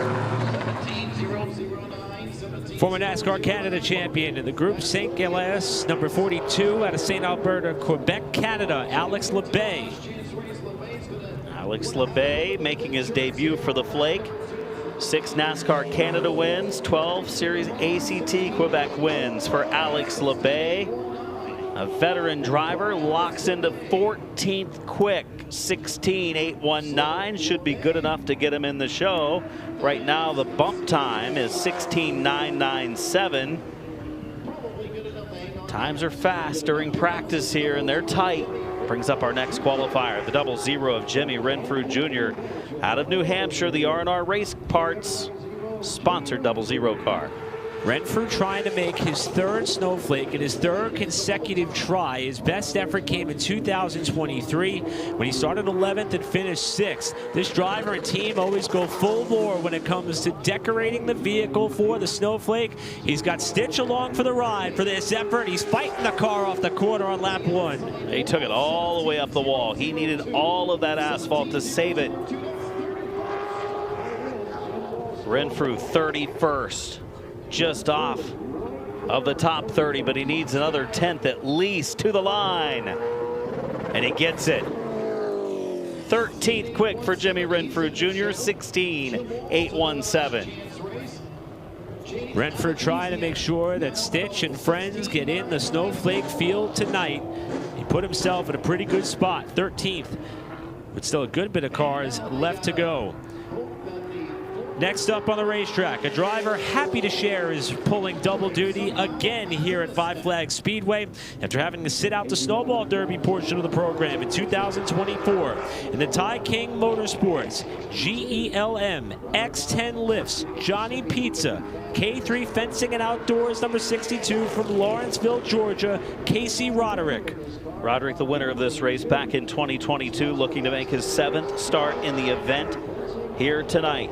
Former NASCAR Canada champion in the Group St. Gilles, number 42 out of St. Alberta, Quebec, Canada, Alex Lebay. Alex Lebay making his debut for the Flake. 6 NASCAR Canada wins, 12 Series ACT Quebec wins for Alex Lebay. A veteran driver, locks into 14th quick, 16.819. Should be good enough to get him in the show. Right now the bump time is 16.997. Times are fast during practice here, and they're tight. Brings up our next qualifier, the 00 of Jimmy Renfrew Jr. out of New Hampshire, the R&R Race Parts sponsored 00 car. Renfrew trying to make his 3rd Snowflake and his 3rd consecutive try. His best effort came in 2023 when he started 11th and finished 6th. This driver and team always go full bore when it comes to decorating the vehicle for the Snowflake. He's got Stitch along for the ride for this effort. He's fighting the car off the corner on lap 1. He took it all the way up the wall. He needed all of that asphalt to save it. Renfrew 31st. Just off of the top 30, but he needs another 10th at least to the line. And he gets it. 13th quick for Jimmy Renfrew Jr., 16.817. Renfrew trying to make sure that Stitch and friends get in the Snowflake field tonight. He put himself in a pretty good spot, 13th, but still a good bit of cars left to go. Next up on the racetrack, a driver happy to share his pulling double duty again here at Five Flags Speedway after having to sit out the Snowball Derby portion of the program in 2024. In the Ty King Motorsports GELM X10 Lifts, Johnny Pizza, K3 Fencing and Outdoors number 62 from Lawrenceville, Georgia, Casey Roderick. Roderick, the winner of this race back in 2022, looking to make his 7th start in the event here tonight.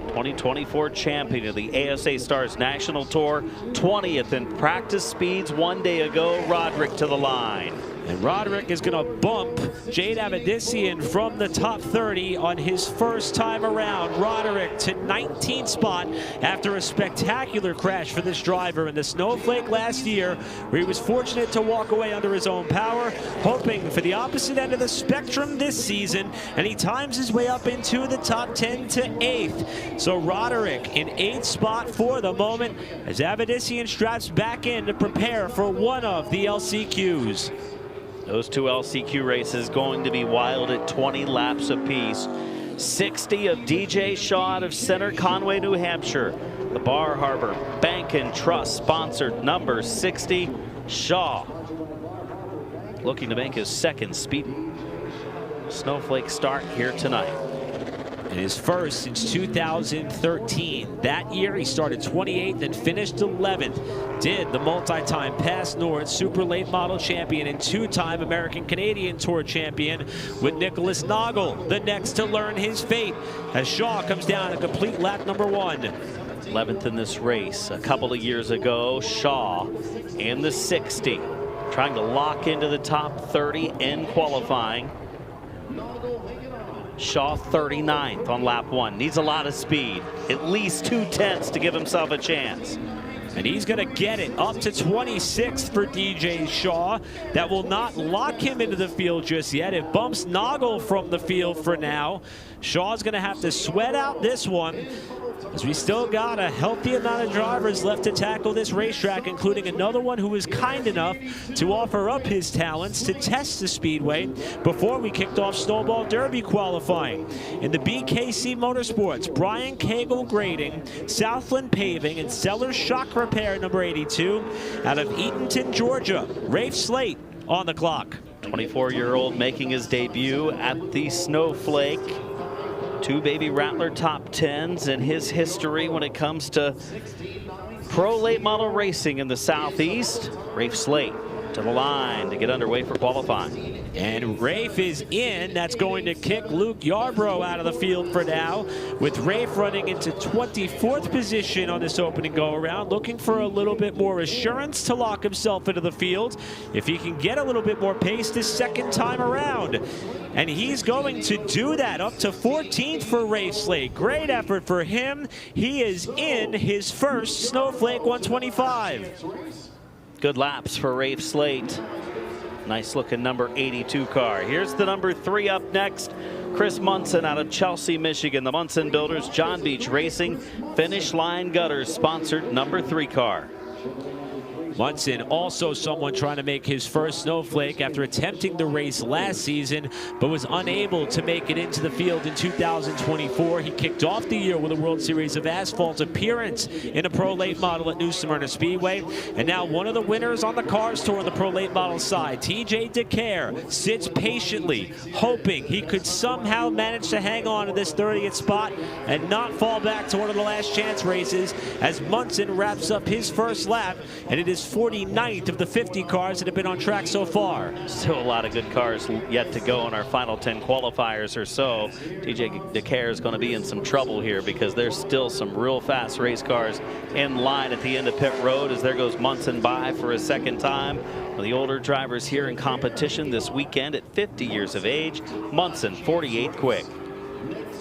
2024 champion of the ASA Stars National Tour, 20th in practice speeds 1 day ago. Roderick to the line. And Roderick is going to bump Jade Avedisian from the top 30 on his first time around. Roderick to 19th spot after a spectacular crash for this driver in the Snowflake last year, where he was fortunate to walk away under his own power, hoping for the opposite end of the spectrum this season, and he times his way up into the top 10 to 8th. So Roderick in 8th spot for the moment as Avedisian straps back in to prepare for one of the LCQs. Those two LCQ races going to be wild at 20 laps apiece. 60 of DJ Shaw out of Center Conway, New Hampshire. The Bar Harbor Bank and Trust sponsored number 60, Shaw. Looking to make his second Speed Snowflake start here tonight. And his first since 2013. That year he started 28th and finished 11th. Did the multi-time Pass North Super Late Model champion and two-time American Canadian Tour champion with Nicholas Noggle, the next to learn his fate as Shaw comes down to complete lap number 1. 11th in this race a couple of years ago. Shaw in the 60, trying to lock into the top 30 in qualifying. Shaw 39th on lap 1. Needs a lot of speed, at least 2/10 to give himself a chance. And he's going to get it up to 26th for DJ Shaw. That will not lock him into the field just yet. It bumps Noggle from the field for now. Shaw's going to have to sweat out this one, as we still got a healthy amount of drivers left to tackle this racetrack, including another one who was kind enough to offer up his talents to test the Speedway before we kicked off Snowball Derby qualifying. In the BKC Motorsports, Brian Cagle Grading, Southland Paving, and Sellers Shock Repair number 82 out of Eatonton, Georgia. Rafe Slate on the clock. 24-year-old making his debut at the Snowflake. 2 Baby Rattler top 10s in his history when it comes to pro late model racing in the Southeast. Rafe Slate to the line to get underway for qualifying. And Rafe is in. That's going to kick Luke Yarbrough out of the field for now, with Rafe running into 24th position on this opening go-around, looking for a little bit more assurance to lock himself into the field if he can get a little bit more pace this second time around. And he's going to do that, up to 14th for Rafe Slate. Great effort for him. He is in his first Snowflake 125. Good laps for Rafe Slate. Nice looking number 82 car. Here's the number 3 up next. Chris Munson out of Chelsea, Michigan. The Munson Builders, John Beach Racing, Finish Line Gutters sponsored number 3 car. Munson, also someone trying to make his first Snowflake after attempting the race last season, but was unable to make it into the field in 2024. He kicked off the year with a World Series of Asphalt appearance in a Pro Late Model at New Smyrna Speedway. And now one of the winners on the Cars Tour on the Pro Late Model side, TJ DeCare, sits patiently, hoping he could somehow manage to hang on to this 30th spot and not fall back to one of the last chance races as Munson wraps up his first lap, and it is 49th of the 50 cars that have been on track so far. Still a lot of good cars yet to go in our final 10 qualifiers or so. TJ DeCare is going to be in some trouble here because there's still some real fast race cars in line at the end of pit road, as there goes Munson by for a second time. One of the older drivers here in competition this weekend at 50 years of age. Munson 48 quick.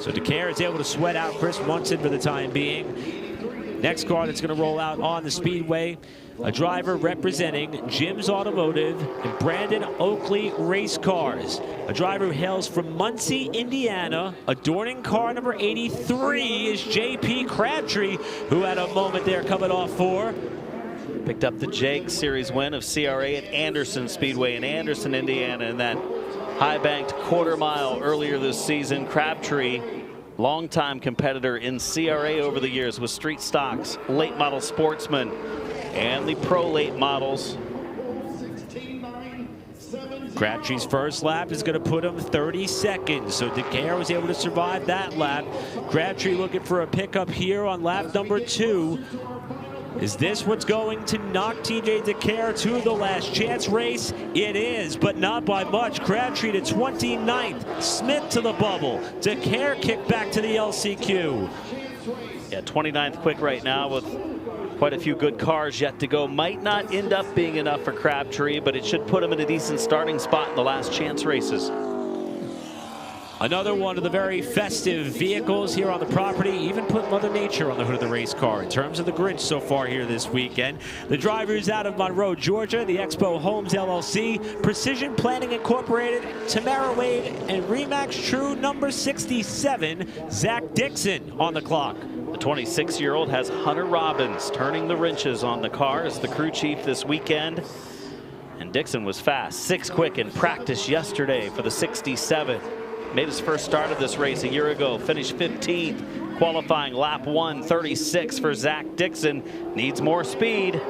So DeCare is able to sweat out Chris Munson for the time being. Next car that's going to roll out on the Speedway, a driver representing Jim's Automotive and Brandon Oakley Race Cars. A driver who hails from Muncie, Indiana. Adorning car number 83 is JP Crabtree, who had a moment there coming off 4. Picked up the JAG Series win of CRA at Anderson Speedway in Anderson, Indiana, in that high-banked quarter mile earlier this season. Crabtree, longtime competitor in CRA over the years with Street Stocks, Late Model Sportsman, and the Pro Late Models. Crabtree's first lap is going to put him 30 seconds, so DeCare was able to survive that lap. Crabtree looking for a pickup here on lap number 2. Is this what's going to knock TJ DeCare to the last chance race? It is, but not by much. Crabtree to 29th. Smith to the bubble. DeCare kicked back to the LCQ. Yeah, 29th quick right now with quite a few good cars yet to go. Might not end up being enough for Crabtree, but it should put him in a decent starting spot in the last chance races. Another one of the very festive vehicles here on the property. Even put Mother Nature on the hood of the race car in terms of the Grinch so far here this weekend. The drivers out of Monroe, Georgia, the Expo Homes LLC, Precision Planning Incorporated, Tamara Wade, and Remax True number 67, Zach Dixon on the clock. The 26-year-old has Hunter Robbins turning the wrenches on the car as the crew chief this weekend. And Dixon was fast, 6 quick in practice yesterday for the 67. Made his first start of this race a year ago, finished 15th, qualifying lap 1:36 for Zach Dixon. Needs more speed.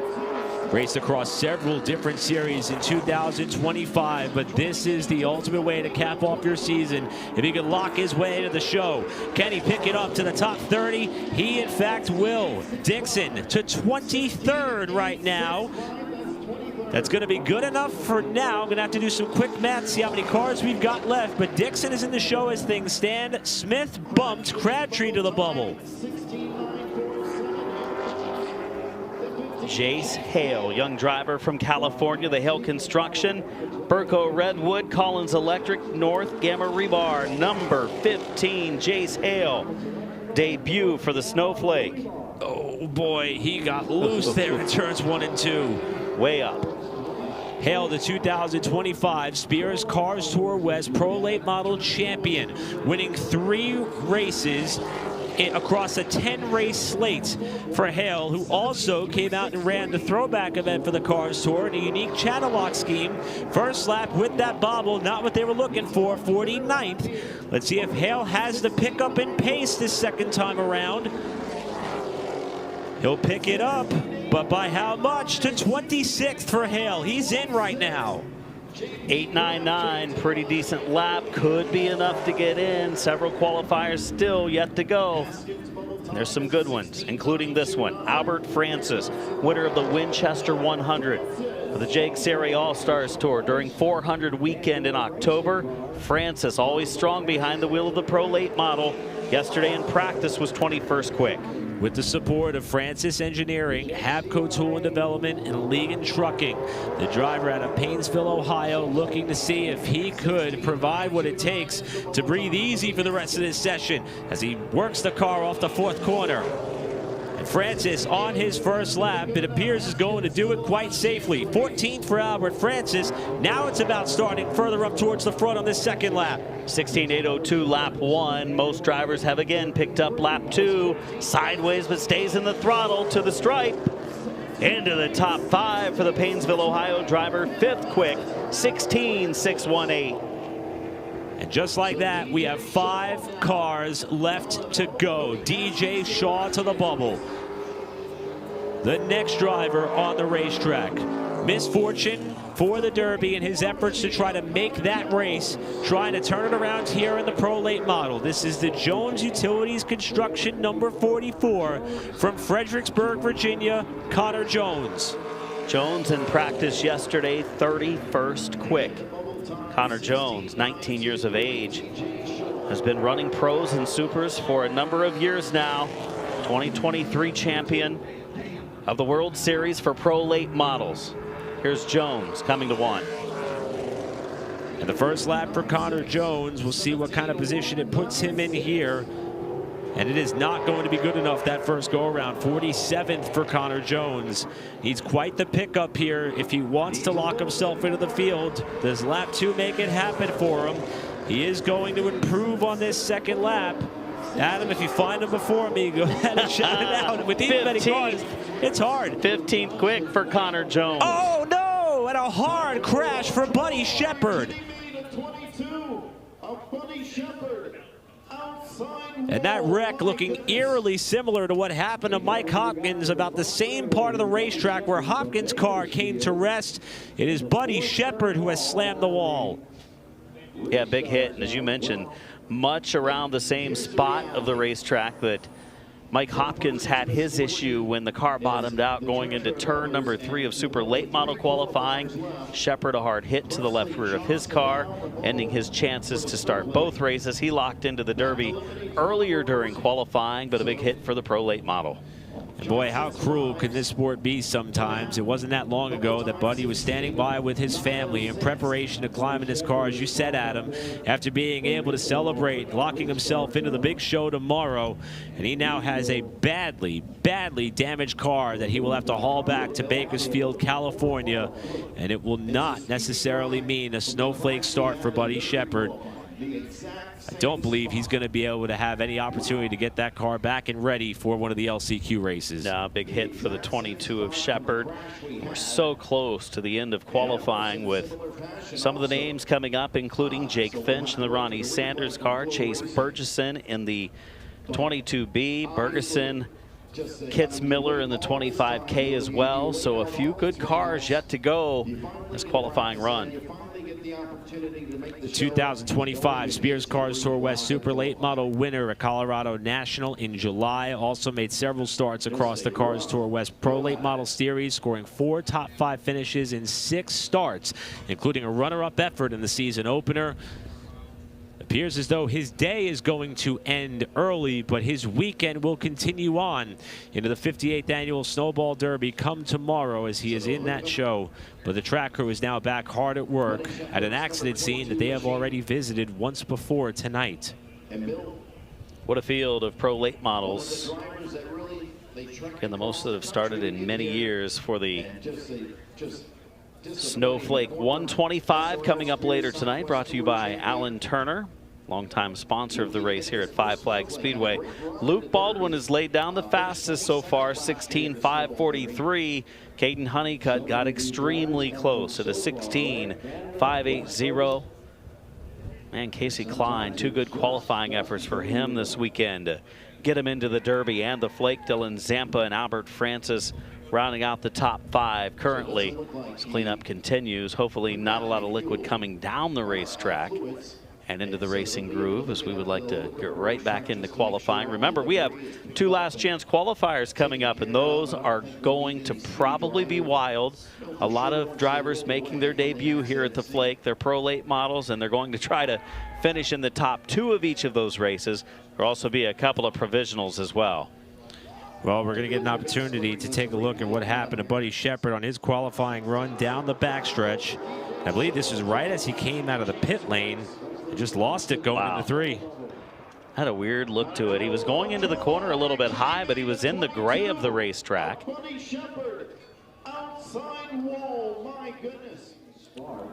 Raced across several different series in 2025, but this is the ultimate way to cap off your season. If he can lock his way to the show, can he pick it up to the top 30? He, in fact, will. Dixon to 23rd right now. That's going to be good enough for now. I'm going to have to do some quick math, see how many cars we've got left. But Dixon is in the show as things stand. Smith bumped Crabtree to the bubble. Jace Hale, young driver from California, the Hale Construction, Burco Redwood, Collins Electric, North Gamma Rebar, number 15, Jace Hale. Debut for the Snowflake. Oh boy, he got loose there in turns 1 and 2. Way up. Hale, the 2025 Spears Cars Tour West Pro Late Model champion, winning 3 races across a 10-race slate for Hale, who also came out and ran the throwback event for the Cars Tour in a unique channel lock scheme. First lap with that bobble, not what they were looking for, 49th. Let's see if Hale has the pickup and pace this second time around. He'll pick it up, but by how much? To 26th for Hale. He's in right now. 8.99, pretty decent lap. Could be enough to get in. Several qualifiers still yet to go. There's some good ones, including this one. Albert Francis, winner of the Winchester 100 for the Jake Serre All-Stars Tour during 400 weekend in October. Francis always strong behind the wheel of the Pro Late Model. Yesterday in practice was 21st quick. With the support of Francis Engineering, Habco Tool and Development, and Legan Trucking, the driver out of Painesville, Ohio, looking to see if he could provide what it takes to breathe easy for the rest of this session as he works the car off the 4th corner. And Francis on his first lap, it appears, is going to do it quite safely. 14th for Albert Francis. Now it's about starting further up towards the front on this second lap. 16.802 lap 1. Most drivers have again picked up lap 2. Sideways, but stays in the throttle to the stripe. Into the top 5 for the Painesville, Ohio driver. 5th quick, 16.618. And just like that, we have 5 cars left to go. DJ Shaw to the bubble. The next driver on the racetrack. Misfortune for the Derby in his efforts to try to make that race, trying to turn it around here in the Pro Late Model. This is the Jones Utilities Construction number 44 from Fredericksburg, Virginia, Connor Jones. Jones in practice yesterday, 31st quick. Connor Jones, 19 years of age, has been running pros and supers for a number of years now. 2023 champion of the World Series for Pro Late Models. Here's Jones coming to 1. And the first lap for Connor Jones, we'll see what kind of position it puts him in here. And it is not going to be good enough that first go around. 47th for Connor Jones. Needs quite the pickup here if he wants to lock himself into the field. Does lap 2 make it happen for him? He is going to improve on this second lap. Adam, if you find him before me, go ahead and shout it out. With these many cars, it's hard. 15th quick for Connor Jones. Oh no! And a hard crash for Buddy Shepard. And that wreck looking eerily similar to what happened to Mike Hopkins, about the same part of the racetrack where Hopkins' car came to rest. It is Buddy Shepard who has slammed the wall. Yeah, big hit. And as you mentioned, much around the same spot of the racetrack that Mike Hopkins had his issue when the car bottomed out going into turn number 3 of Super Late Model qualifying. Shepard a hard hit to the left rear of his car, ending his chances to start both races. He locked into the Derby earlier during qualifying, but a big hit for the Pro Late Model. And boy, how cruel can this sport be sometimes. It wasn't that long ago that Buddy was standing by with his family in preparation to climb in his car, as you said, Adam, after being able to celebrate, locking himself into the big show tomorrow. And he now has a badly, badly damaged car that he will have to haul back to Bakersfield, California. And it will not necessarily mean a snowflake start for Buddy Shepard. I don't believe he's going to be able to have any opportunity to get that car back and ready for one of the LCQ races. No, big hit for the 22 of Shepard. We're so close to the end of qualifying with some of the names coming up, including Jake Finch in the Ronnie Sanders car, Chase Burgesson in the 22B, Bergeson, Kitts Miller in the 25K as well. So a few good cars yet to go this qualifying run. 2025 Spears Cars Tour West Super Late Model winner at Colorado National in July. Also made several starts across the Cars Tour West Pro Late Model Series, scoring 4 top 5 finishes in 6 starts, including a runner-up effort in the season opener. Appears as though his day is going to end early, but his weekend will continue on into the 58th annual Snowball Derby come tomorrow as he is in that show. But the track crew is now back hard at work at an accident scene that they have already visited once before tonight. What a field of pro late models. Again, the most that have started in many years for the Snowflake 125 coming up later tonight, brought to you by Alan Turner, longtime sponsor of the race here at Five Flag Speedway. Luke Baldwin has laid down the fastest so far, 16.543. Caden Honeycutt got extremely close at a 16.580. Man, Casey Klein, 2 good qualifying efforts for him this weekend to get him into the Derby and the Flake. Dylan Zampa and Albert Francis rounding out the top 5 currently. As cleanup continues, hopefully not a lot of liquid coming down the racetrack and into the racing groove, as we would like to get right back into qualifying. Remember, we have 2 last chance qualifiers coming up, and those are going to probably be wild. A lot of drivers making their debut here at the Flake. They're pro late models, and they're going to try to finish in the top 2 of each of those races. There'll also be a couple of provisionals as well. Well, we're going to get an opportunity to take a look at what happened to Buddy Shepard on his qualifying run down the backstretch. I believe this is right as he came out of the pit lane and just lost it going into 3. Had a weird look to it. He was going into the corner a little bit high, but he was in the gray of the racetrack.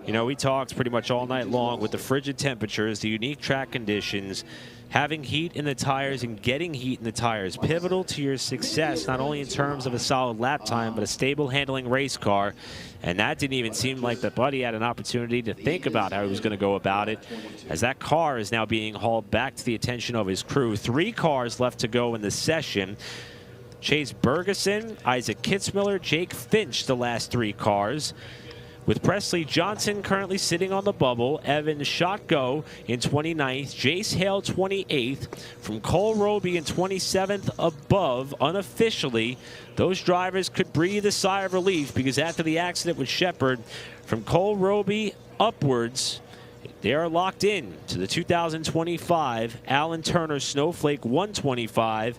You know, we talked pretty much all night long with the frigid temperatures, the unique track conditions. Having heat in the tires and getting heat in the tires, pivotal to your success, not only in terms of a solid lap time, but a stable handling race car. And that didn't even seem like that Buddy had an opportunity to think about how he was going to go about it, as that car is now being hauled back to the attention of his crew. 3 cars left to go in the session. Chase Bergeson, Isaac Kitzmiller, Jake Finch, the last 3 cars. With Presley Johnson currently sitting on the bubble, Evan Shotko in 29th, Jace Hale 28th, from Cole Roby in 27th above. Unofficially, those drivers could breathe a sigh of relief, because after the accident with Shepard, from Cole Roby upwards, they are locked in to the 2025 Alan Turner Snowflake 125.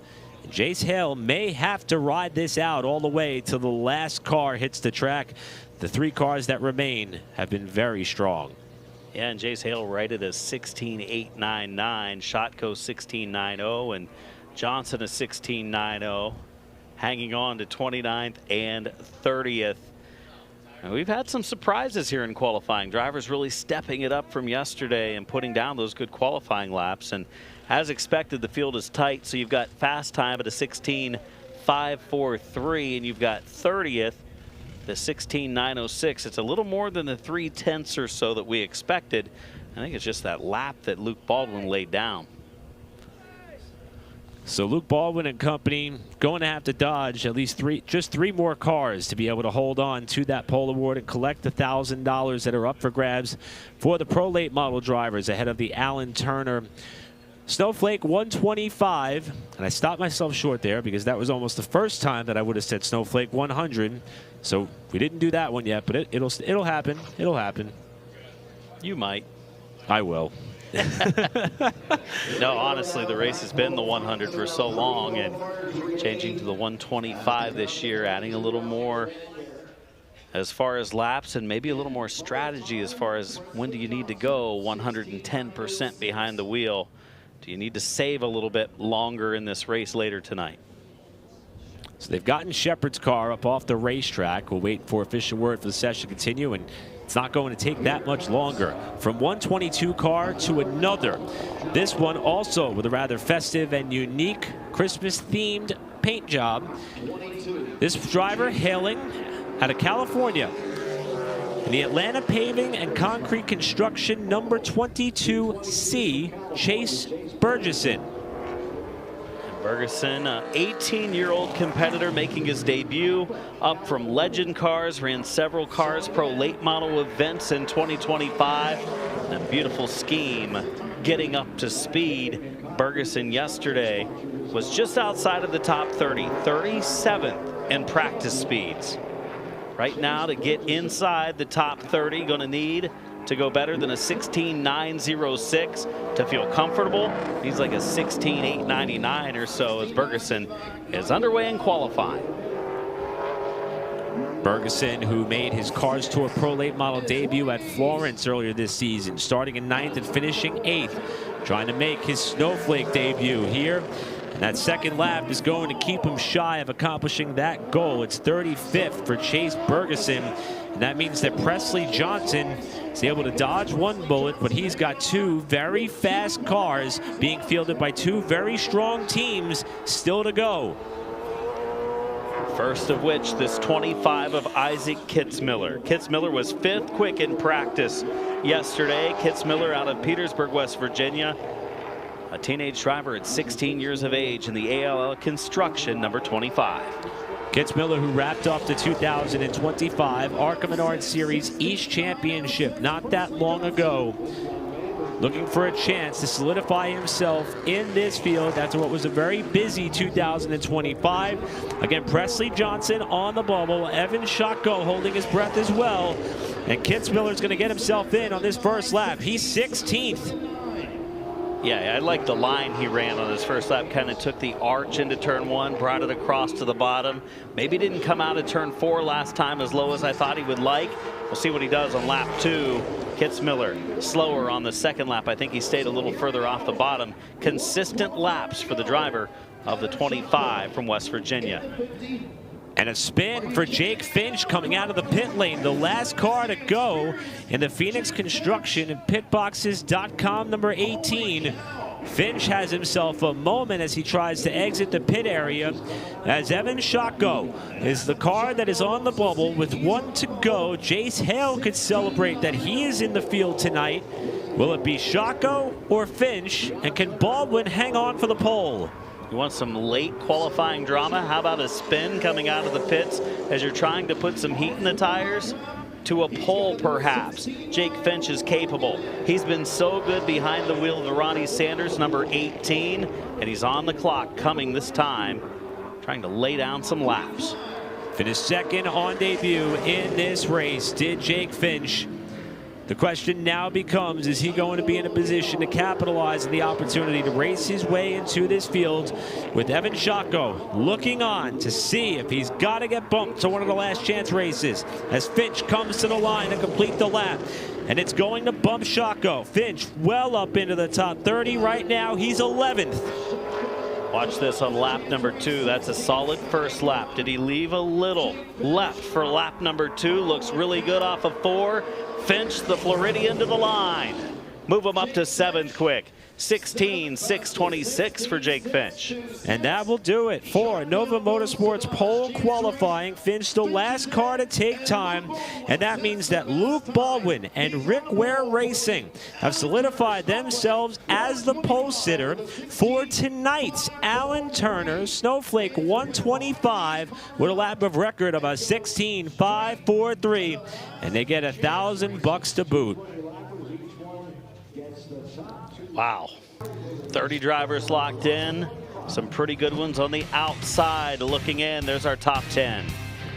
Jace Hale may have to ride this out all the way till the last car hits the track. The 3 cars that remain have been very strong. Yeah, and Jace Hale rated a 16.899, Shotko 16.90, and Johnson a 16.90, hanging on to 29th and 30th. And we've had some surprises here in qualifying. Drivers really stepping it up from yesterday and putting down those good qualifying laps. And as expected, the field is tight, so you've got fast time at a 16.543, and you've got 30th. The 16.906. It's a little more than the 3/10 or so that we expected. I think it's just that lap that Luke Baldwin laid down. So Luke Baldwin and company going to have to dodge at least just three more cars to be able to hold on to that pole award and collect the $1,000 that are up for grabs for the pro late model drivers ahead of the Alan Turner Snowflake 125. And I stopped myself short there because that was almost the first time that I would have said Snowflake 100. So we didn't do that one yet, but it'll happen. It'll happen. You might. I will. No, honestly, the race has been the 100 for so long, and changing to the 125 this year, adding a little more as far as laps and maybe a little more strategy as far as when do you need to go 110% behind the wheel. Do you need to save a little bit longer in this race later tonight? So they've gotten Shepard's car up off the racetrack. We'll wait for official word for the session to continue and It's not going to take that much longer. From 122 car to another. This one also with a rather festive and unique Christmas-themed paint job. This driver hailing out of California. In the Atlanta Paving and Concrete Construction number 22C, Chase Bergeson. Bergeson, an 18-year-old competitor making his debut, up from Legend Cars, ran several Cars Pro late model events in 2025. And a beautiful scheme getting up to speed. Bergeson yesterday was just outside of the top 30, 37th in practice speeds. Right now, to get inside the top 30, going to need to go better than a 16.906 to feel comfortable. He's like a 16.899 or so as Bergeson is underway in qualifying. Bergeson, who made his Cars Tour Pro Late Model debut at Florence earlier this season, starting in 9th and finishing 8th, trying to make his Snowflake debut here. And that second lap is going to keep him shy of accomplishing that goal. It's 35th for Chase Bergeson, and that means that Presley Johnson is able to dodge one bullet, but he's got two very fast cars being fielded by two very strong teams still to go. First of which, this 25 of Isaac Kitzmiller. Kitzmiller was 5th quick in practice yesterday. Kitzmiller out of Petersburg, West Virginia. A teenage driver at 16 years of age in the ALL Construction number 25. Kitzmiller, who wrapped up the 2025 ARCA Menard Series East Championship not that long ago. Looking for a chance to solidify himself in this field after what was a very busy 2025. Again, Presley Johnson on the bubble. Evan Shotko holding his breath as well. And Kitzmiller's going to get himself in on this first lap. He's 16th. Yeah, I like the line he ran on his first lap. Kind of took the arch into turn 1, brought it across to the bottom. Maybe didn't come out of turn 4 last time as low as I thought he would like. We'll see what he does on lap 2. Kitzmiller slower on the second lap. I think he stayed a little further off the bottom. Consistent laps for the driver of the 25 from West Virginia. And a spin for Jake Finch coming out of the pit lane. The last car to go in the Phoenix Construction and pitboxes.com number 18. Finch has himself a moment as he tries to exit the pit area, as Evan Shotko is the car that is on the bubble with 1 to go. Jace Hale could celebrate that he is in the field tonight. Will it be Shotko or Finch? And can Baldwin hang on for the pole? You want some late qualifying drama? How about a spin coming out of the pits as you're trying to put some heat in the tires? To a pole, perhaps. Jake Finch is capable. He's been so good behind the wheel of Ronnie Sanders, number 18, and he's on the clock coming this time, trying to lay down some laps. Finished second on debut in this race, did Jake Finch. The question now becomes, is he going to be in a position to capitalize on the opportunity to race his way into this field with Evan Shotko looking on to see if he's got to get bumped to one of the last chance races as Finch comes to the line to complete the lap. And it's going to bump Shotko. Finch well up into the top 30 right now. He's 11th. Watch this on lap number 2. That's a solid first lap. Did he leave a little left for lap number 2? Looks really good off of 4. Finch, the Floridian, to the line. Move him up to 7th quick. 16.626 for Jake Finch. And that will do it for Nova Motorsports pole qualifying. Finch the last car to take time, and that means that Luke Baldwin and Rick Ware Racing have solidified themselves as the pole sitter for tonight's Alan Turner Snowflake 125 with a lap of record of a 16.543, and they get $1,000 to boot. Wow. 30 drivers locked in. Some pretty good ones on the outside looking in. There's our top 10.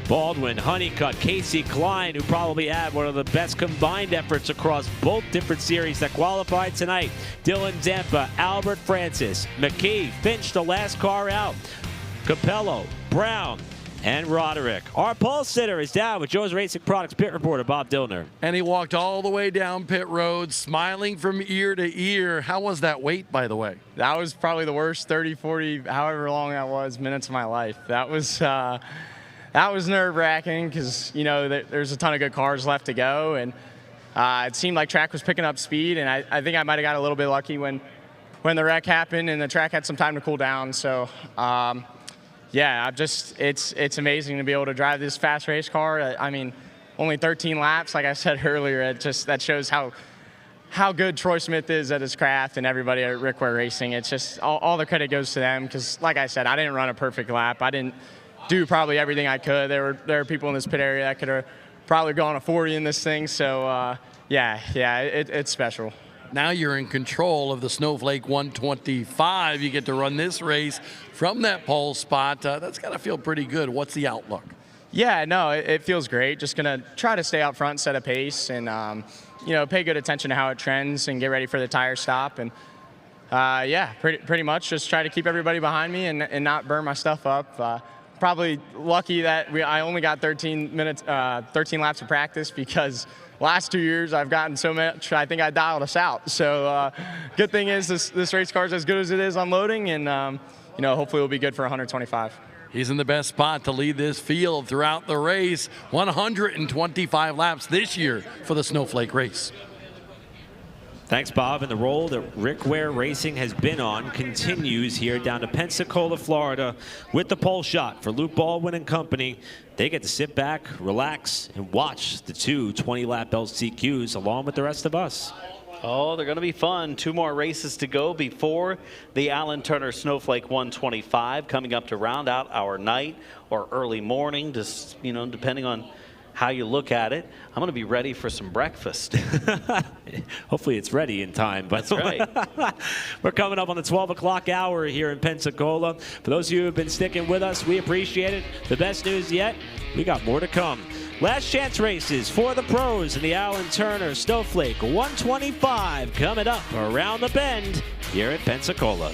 Baldwin, Honeycutt, Casey Klein, who probably had one of the best combined efforts across both different series that qualified tonight. Dylan Zampa, Albert Francis, McKee, Finch, the last car out. Capello, Brown, and Roderick. Our pole sitter is down with Joe's Racing Products pit reporter Bob Dillner. And he walked all the way down pit road, smiling from ear to ear. How was that wait, by the way? That was probably the worst 30, 40, however long that was, minutes of my life. That was that was nerve-wracking because, you know, there's a ton of good cars left to go, and it seemed like track was picking up speed, and I think I might have got a little bit lucky when the wreck happened and the track had some time to cool down. So, yeah, it's amazing to be able to drive this fast race car. I mean, only 13 laps, like I said earlier. That shows how good Troy Smith is at his craft, and everybody at Rick Ware Racing. It's just all the credit goes to them because, like I said, I didn't run a perfect lap. I didn't do probably everything I could. There are people in this pit area that could have probably gone a 40 in this thing. So, yeah, it's special. Now you're in control of the Snowflake 125. You get to run this race from that pole spot. That's got to feel pretty good. What's the outlook? Yeah, no, it feels great. Just going to try to stay out front, set a pace, and, you know, pay good attention to how it trends and get ready for the tire stop. And, yeah, pretty much just try to keep everybody behind me and not burn my stuff up. Probably lucky that I only got 13 laps of practice because last 2 years I've gotten so much I think I dialed us out. So good thing is this race car is as good as it is on loading, and you know, hopefully it'll be good for 125. He's in the best spot to lead this field throughout the race. 125 laps this year for the Snowflake race. Thanks, Bob. And the role that Rick Ware Racing has been on continues here down to Pensacola, Florida, with the pole shot for Luke Baldwin and company. They get to sit back, relax, and watch the two 20-lap LCQs along with the rest of us. Oh, they're going to be fun. 2 more races to go before the Alan Turner Snowflake 125 coming up to round out our night or early morning, just, you know, depending on how you look at it. I'm going to be ready for some breakfast. Hopefully it's ready in time. That's right. We're coming up on the 12 o'clock hour here in Pensacola. For those of you who have been sticking with us, we appreciate it. The best news yet, we got more to come. Last chance races for the pros in the Alan Turner Snowflake 125 coming up around the bend here at Pensacola.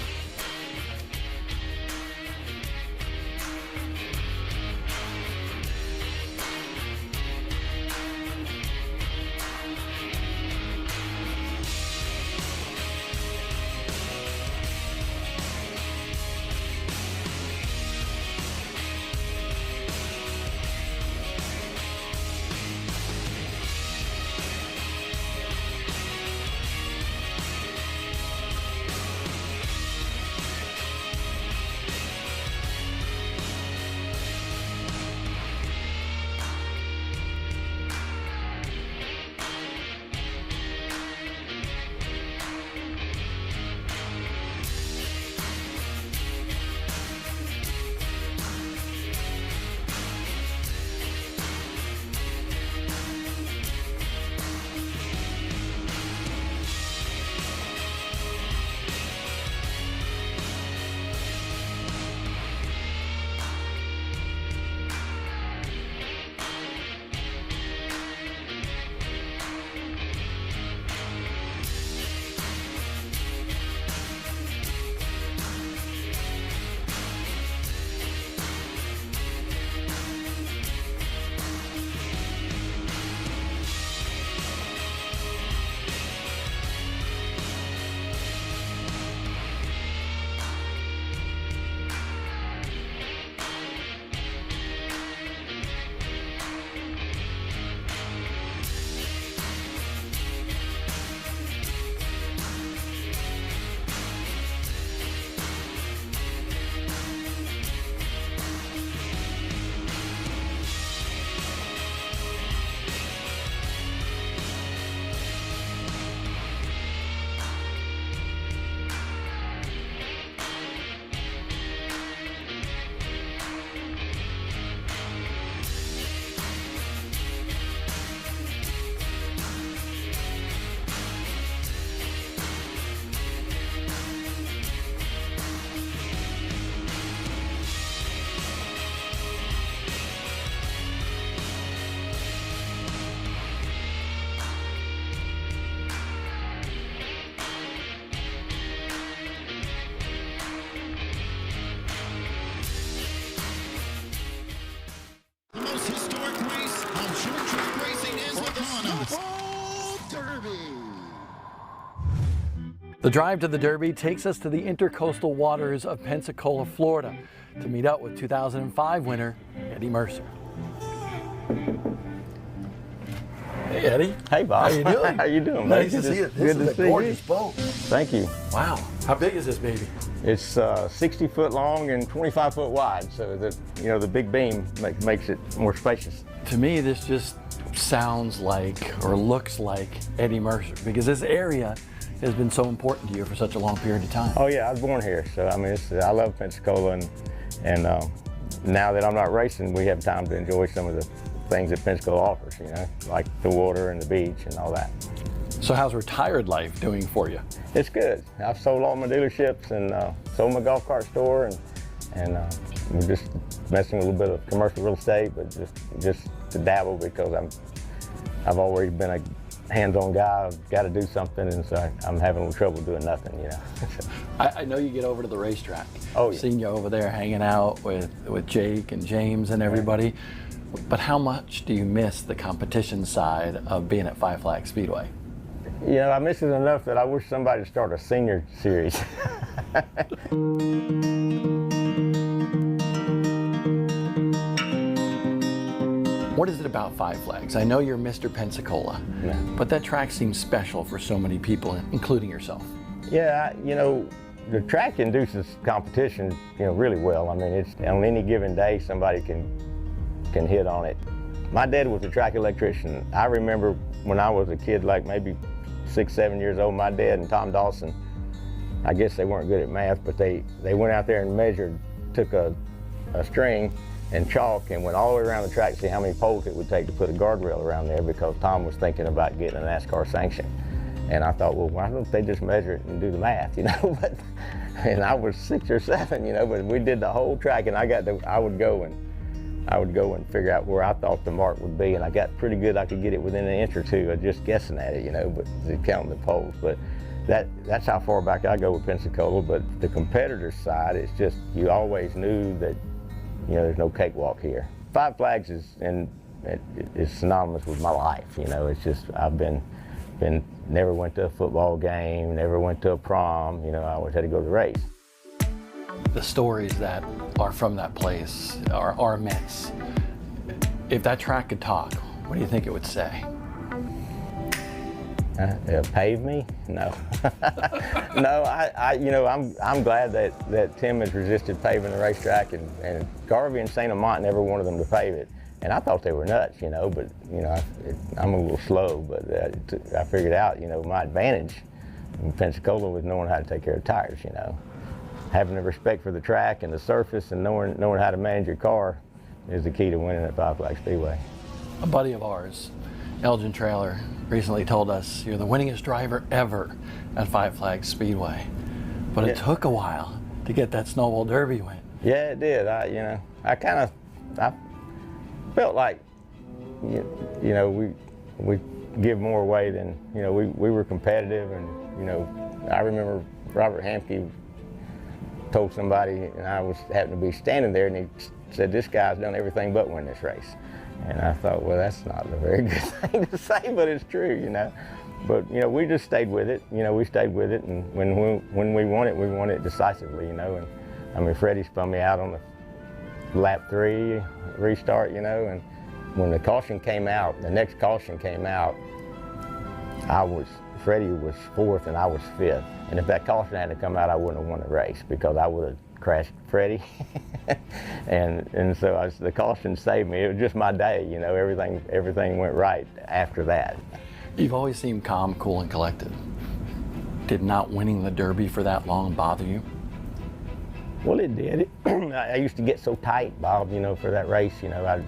The drive to the Derby takes us to the intercoastal waters of Pensacola, Florida, to meet up with 2005 winner Eddie Mercer. Hey, Eddie. Hey, Bob. How you doing? How you doing, Nice man? to see you. This is a gorgeous boat. Thank you. Wow. How big is this baby? It's 60 foot long and 25 foot wide, so that, you know, the big beam makes it more spacious. To me, this just sounds like, or looks like, Eddie Mercer, because this area has been so important to you for such a long period of time. Oh yeah, I was born here, so I mean, I love Pensacola, and now that I'm not racing, we have time to enjoy some of the things that Pensacola offers, you know, like the water and the beach and all that. So how's retired life doing for you? It's good. I've sold all my dealerships and sold my golf cart store, and we're just messing with a little bit of commercial real estate, but just to dabble, because I've always been a hands-on guy. I've got to do something, and so I'm having a little trouble doing nothing, you know. I know you get over to the racetrack. Oh, yeah. Seen you over there hanging out with Jake and James and everybody. But how much do you miss the competition side of being at Five Flags Speedway? You know, I miss it enough that I wish somebody would start a senior series. What is it about Five Flags? I know you're Mr. Pensacola, but that track seems special for so many people, including yourself. Yeah, you know, the track induces competition, you know, really well. I mean, it's on any given day somebody can hit on it. My dad was a track electrician. I remember when I was a kid, like maybe 6, 7 years old, my dad and Tom Dawson, I guess they weren't good at math, but they went out there and measured, took a string and chalk and went all the way around the track to see how many poles it would take to put a guardrail around there, because Tom was thinking about getting a NASCAR sanction. And I thought, well, why don't they just measure it and do the math, you know? And I was 6 or 7, you know, but we did the whole track, and I would go and figure out where I thought the mark would be, and I got pretty good. I could get it within an inch or two of just guessing at it, you know, but counting the poles. But that's how far back I go with Pensacola. But the competitor's side, it's just, you always knew that, you know, there's no cakewalk here. Five Flags is synonymous with my life, you know. It's just, I've been never went to a football game, never went to a prom, you know. I always had to go to the race. The stories that are from that place are immense. If that track could talk, what do you think it would say? Pave me? No. No, you know, I'm glad that Tim has resisted paving the racetrack, and Garvey and St. Amant never wanted them to pave it. And I thought they were nuts, you know, but, you know, I'm a little slow, but I figured out, you know, my advantage in Pensacola was knowing how to take care of tires, you know. Having the respect for the track and the surface and knowing how to manage your car is the key to winning at Five Flags Speedway. A buddy of ours, Elgin Trailer, recently told us you're the winningest driver ever at Five Flags Speedway. But it took a while to get that Snowball Derby win. Yeah, it did. I felt like, you know, we give more away than, you know, we were competitive, and, you know, I remember Robert Hamke told somebody, and I happened to be standing there, and he said, "This guy's done everything but win this race." And I thought, well, that's not a very good thing to say, but it's true, you know. But, you know, we just stayed with it. You know, we stayed with it, and when we won it decisively, you know. And I mean, Freddie spun me out on the lap 3 restart, you know. And when the caution came out, the next caution came out, Freddie was 4th and I was 5th. And if that caution hadn't come out, I wouldn't have won the race, because I would have crashed Freddie. and so the caution saved me. It was just my day, you know. Everything went right after that. You've always seemed calm, cool, and collected. Did not winning the Derby for that long bother you? Well, it did. I used to get so tight, Bob, you know, for that race. You know,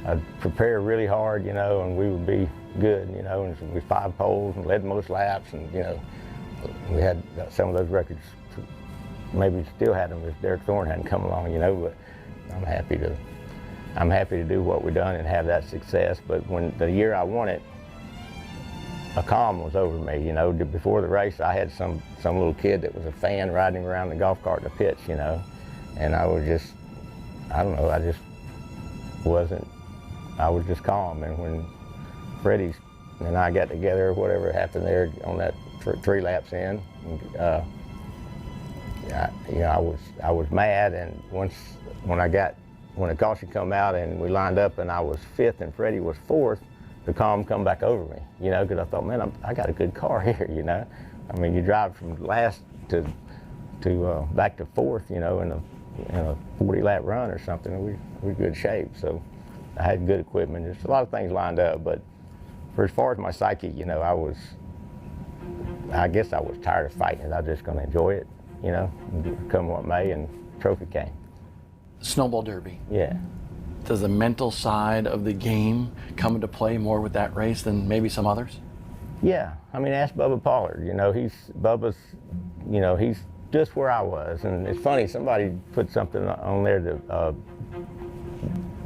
I'd prepare really hard, you know, and we would be good, you know, and we 5 poles and led most laps, and, you know, we had some of those records, maybe still had them if Derek Thorne hadn't come along, you know. But I'm happy to do what we've done and have that success. But when the year I won it, a calm was over me, you know. Before the race, I had some little kid that was a fan riding around the golf cart in the pits, you know. And I was just, I don't know, I was just calm. And when Freddie and I got together, whatever happened there on that for 3 laps in. I was mad, and when the caution come out and we lined up and I was 5th and Freddie was 4th, the calm come back over me, because I thought, man, I got a good car here, I mean, you drive from last to back to 4th, in a 40-lap run or something. We're in good shape, so I had good equipment. Just a lot of things lined up, but for as far as my psyche, I guess I was tired of fighting it. I was just going to enjoy it, come what may, and trophy came. Snowball Derby. Yeah. Does the mental side of the game come into play more with that race than maybe some others? Yeah, I mean, ask Bubba Pollard. Bubba's just where I was, and it's funny. Somebody put something on there to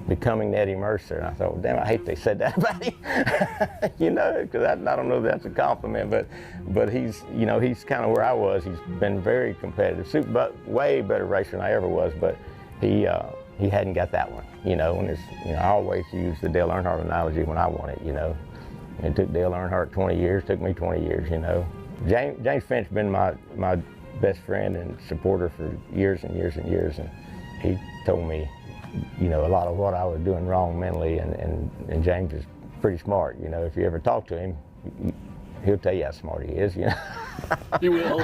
becoming Eddie Mercer, and I thought, well, damn, I hate they said that about him. Because I don't know if that's a compliment, but he's kind of where I was. He's been very competitive, but way better racer than I ever was. But he hadn't got that one, and I always use the Dale Earnhardt analogy when I won it, It took Dale Earnhardt 20 years, took me 20 years, James Finch been my best friend and supporter for years and years and years, and he told me, a lot of what I was doing wrong mentally, and James is pretty smart, if you ever talk to him, he'll tell you how smart he is, He will.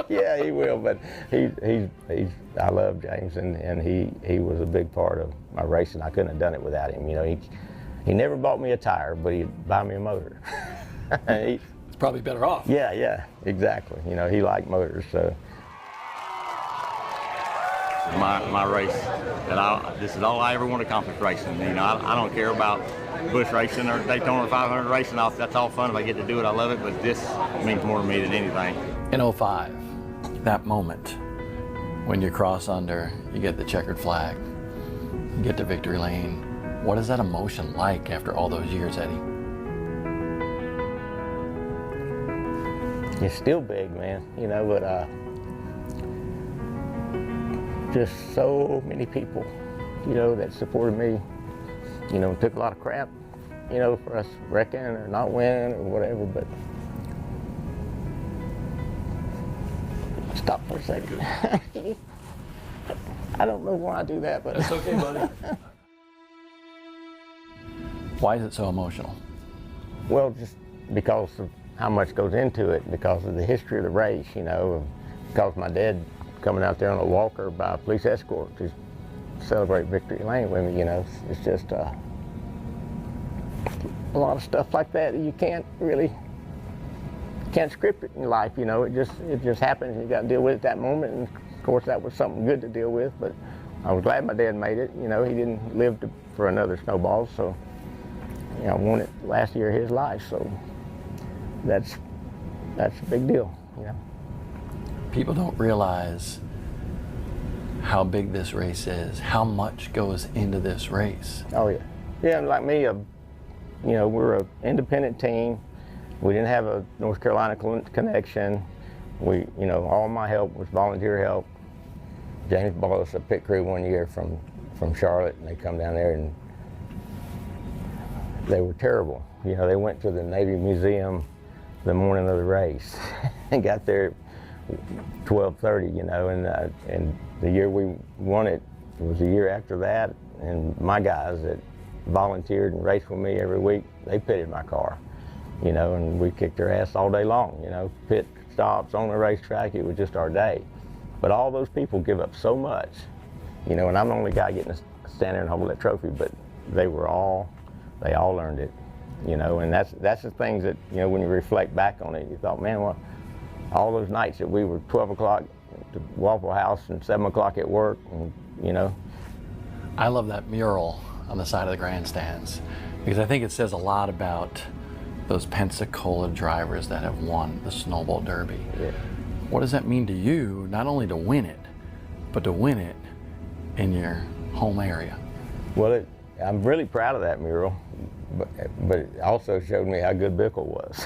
Yeah, he will, but I love James, and he was a big part of my racing. I couldn't have done it without him, He never bought me a tire, but he'd buy me a motor. It's probably better off. Yeah, exactly. He liked motors, so. My race, this is all I ever want to accomplish racing. I don't care about Busch racing or Daytona 500 racing. That's all fun if I get to do it. I love it, but this means more to me than anything. In 05, that moment when you cross under, you get the checkered flag, you get to victory lane. What is that emotion like after all those years, Eddie? It's still big, man, but just so many people, that supported me, took a lot of crap, for us wrecking or not winning or whatever, but stop for a second. I don't know why I do that, but it's okay, buddy. Why is it so emotional? Well, just because of how much goes into it, because of the history of the race, because my dad coming out there on a walker by a police escort to celebrate victory lane with me, it's just a lot of stuff like that you can't script it in life, it just happens. You got to deal with it at that moment, and of course that was something good to deal with, but I was glad my dad made it. He didn't live for another Snowball, so I won it last year of his life, so that's a big deal, People don't realize how big this race is, how much goes into this race. Oh yeah, yeah. And like me, we're an independent team. We didn't have a North Carolina connection. All my help was volunteer help. James bought us a pit crew one year from Charlotte, and they come down there and they were terrible. They went to the Navy Museum the morning of the race and got there 12:30, and the year we won it was the year after that, and my guys that volunteered and raced with me every week, they pitted my car, and we kicked their ass all day long, pit stops on the racetrack. It was just our day. But all those people give up so much, and I'm the only guy getting to stand there and hold that trophy, but they all earned it, and that's the things that, when you reflect back on it, you thought, man, well, all those nights that we were 12 o'clock to Waffle House and 7 o'clock at work, and, I love that mural on the side of the grandstands because I think it says a lot about those Pensacola drivers that have won the Snowball Derby. Yeah. What does that mean to you, not only to win it, but to win it in your home area? Well, I'm really proud of that mural, but it also showed me how good Bickle was.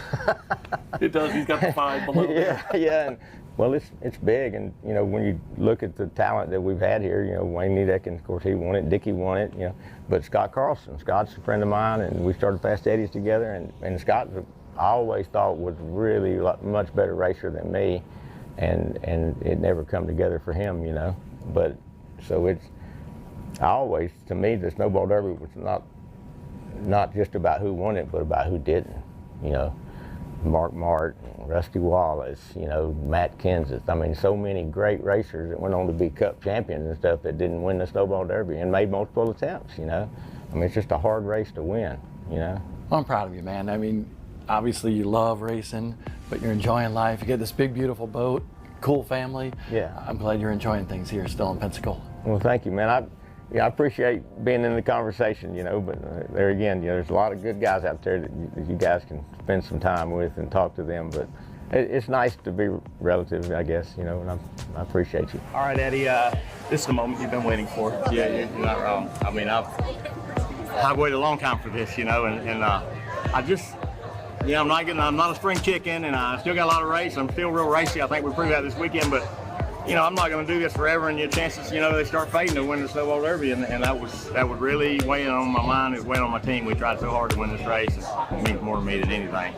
It does. He's got the 5 below. Yeah. And, well, it's big, and when you look at the talent that we've had here, Wayne Nedeck, and of course he won it, Dickie won it, but Scott Carlson, Scott's a friend of mine, and we started Fast Eddies together, and Scott's I always thought was really much better racer than me, and it never come together for him, you know. But so to me, the Snowball Derby was not just about who won it, but about who didn't, you know. Mark Mart, Rusty Wallace, you know, Matt Kenseth. I mean, so many great racers that went on to be Cup champions and stuff that didn't win the Snowball Derby and made multiple attempts, you know. I mean, it's just a hard race to win, you know. Well, I'm proud of you, man. I mean, obviously you love racing, but you're enjoying life. You get this big, beautiful boat, cool family. Yeah. I'm glad you're enjoying things here still in Pensacola. Well, thank you, man. I appreciate being in the conversation, you know, but there again, you know, there's a lot of good guys out there that you guys can spend some time with and talk to them, but it's nice to be relative, I guess, you know, and I appreciate you. All right, Eddie, this is the moment you've been waiting for. Yeah, you're not wrong. I mean, I've waited a long time for this, you know, and I just, you know, I'm not a spring chicken, and I still got a lot of race. I'm still real racy. I think we proved that this weekend, but you know, I'm not going to do this forever, and your chances, you know, they start fading to win the Snowball Derby, and that was really weighing on my mind. It was weighing on my team. We tried so hard to win this race. It means more to me than anything.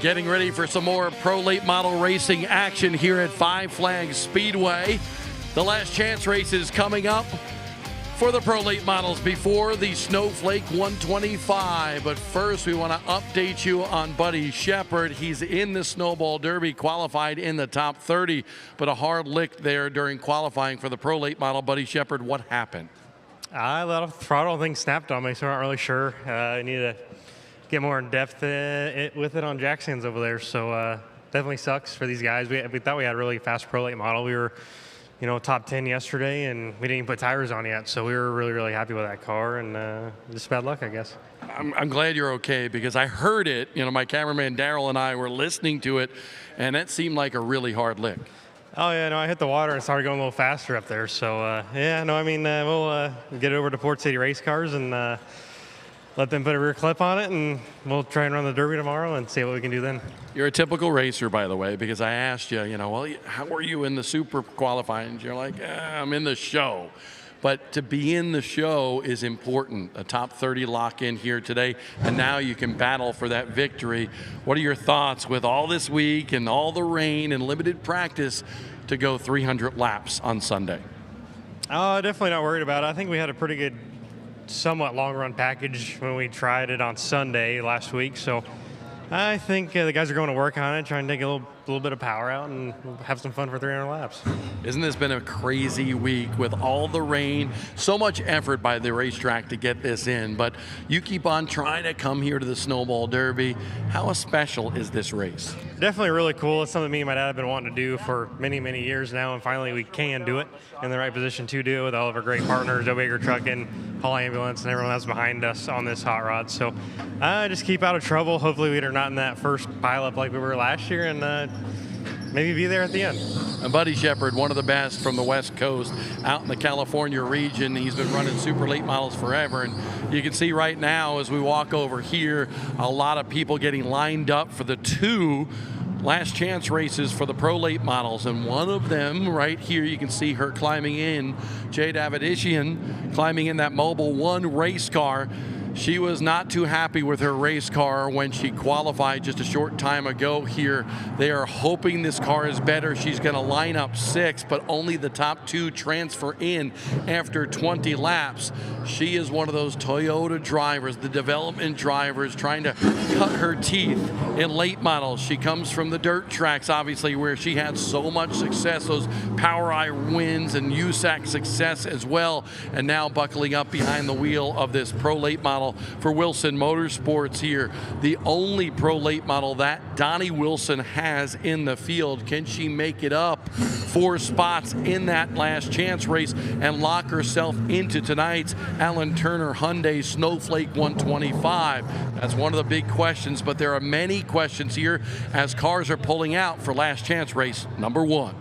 Getting ready for some more pro late model racing action here at Five Flags Speedway. The last chance races coming up for the pro late models before the Snowflake 125. But first, we want to update you on Buddy Shepard. He's in the Snowball Derby, qualified in the top 30, but a hard lick there during qualifying for the pro late model. Buddy Shepard, what happened? A lot of throttle things snapped on me, so I'm not really sure. I need to get more in depth with it on jack stands over there. So definitely sucks for these guys. We thought we had a really fast pro late model. We were, you know, top 10 yesterday, and we didn't even put tires on yet. So we were really, really happy with that car, and just bad luck, I guess. I'm glad you're okay, because I heard it. You know, my cameraman Daryl and I were listening to it, and that seemed like a really hard lick. Oh, yeah, no, I hit the water and started going a little faster up there. So, yeah, no, I mean, we'll get it over to Port City Race Cars and let them put a rear clip on it, and we'll try and run the Derby tomorrow and see what we can do then. You're a typical racer, by the way, because I asked you, you know, well, how were you in the super qualifying? You're like, I'm in the show. But to be in the show is important. A top 30 lock in here today, and now you can battle for that victory. What are your thoughts with all this week and all the rain and limited practice to go 300 laps on Sunday? Definitely not worried about it. I think we had a pretty good, somewhat long run package when we tried it on Sunday last week. So I think the guys are going to work on it, trying to take a little little bit of power out and have some fun for 300 laps. Isn't this been a crazy week with all the rain, so much effort by the racetrack to get this in, but you keep on trying to come here to the Snowball Derby. How special is this race? Definitely really cool. It's something me and my dad have been wanting to do for many, many years now, and finally we can do it in the right position to do it with all of our great partners, Joe Baker Trucking, Hall Ambulance, and everyone that's behind us on this hot rod. So just keep out of trouble. Hopefully we are not in that first pileup like we were last year, and maybe be there at the end. And Buddy Shepard, one of the best from the West Coast, out in the California region. He's been running super late models forever. And you can see right now as we walk over here, a lot of people getting lined up for the 2 last chance races for the pro late models. And one of them right here, you can see her climbing in, Jay Davidishian, climbing in that Mobil 1 race car. She was not too happy with her race car when she qualified just a short time ago here. They are hoping this car is better. She's going to line up 6, but only the top 2 transfer in after 20 laps. She is one of those Toyota drivers, the development drivers, trying to cut her teeth in late models. She comes from the dirt tracks, obviously, where she had so much success, those Power Eye wins and USAC success as well, and now buckling up behind the wheel of this pro late model for Wilson Motorsports here. The only pro late model that Donnie Wilson has in the field. Can she make it up 4 spots in that last chance race and lock herself into tonight's Alan Turner Hyundai Snowflake 125? That's one of the big questions, but there are many questions here as cars are pulling out for last chance race number 1.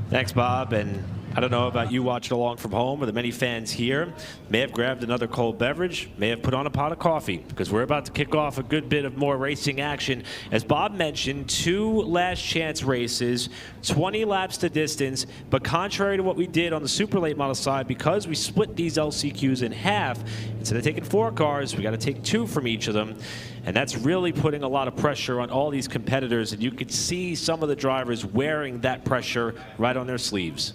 Thanks, Bob. And I don't know about you watching along from home, or the many fans here may have grabbed another cold beverage, may have put on a pot of coffee, because we're about to kick off a good bit of more racing action. As Bob mentioned, 2 last chance races, 20 laps to distance, but contrary to what we did on the super late model side, because we split these LCQs in half, instead of taking 4 cars, we got to take 2 from each of them. And that's really putting a lot of pressure on all these competitors, and you could see some of the drivers wearing that pressure right on their sleeves.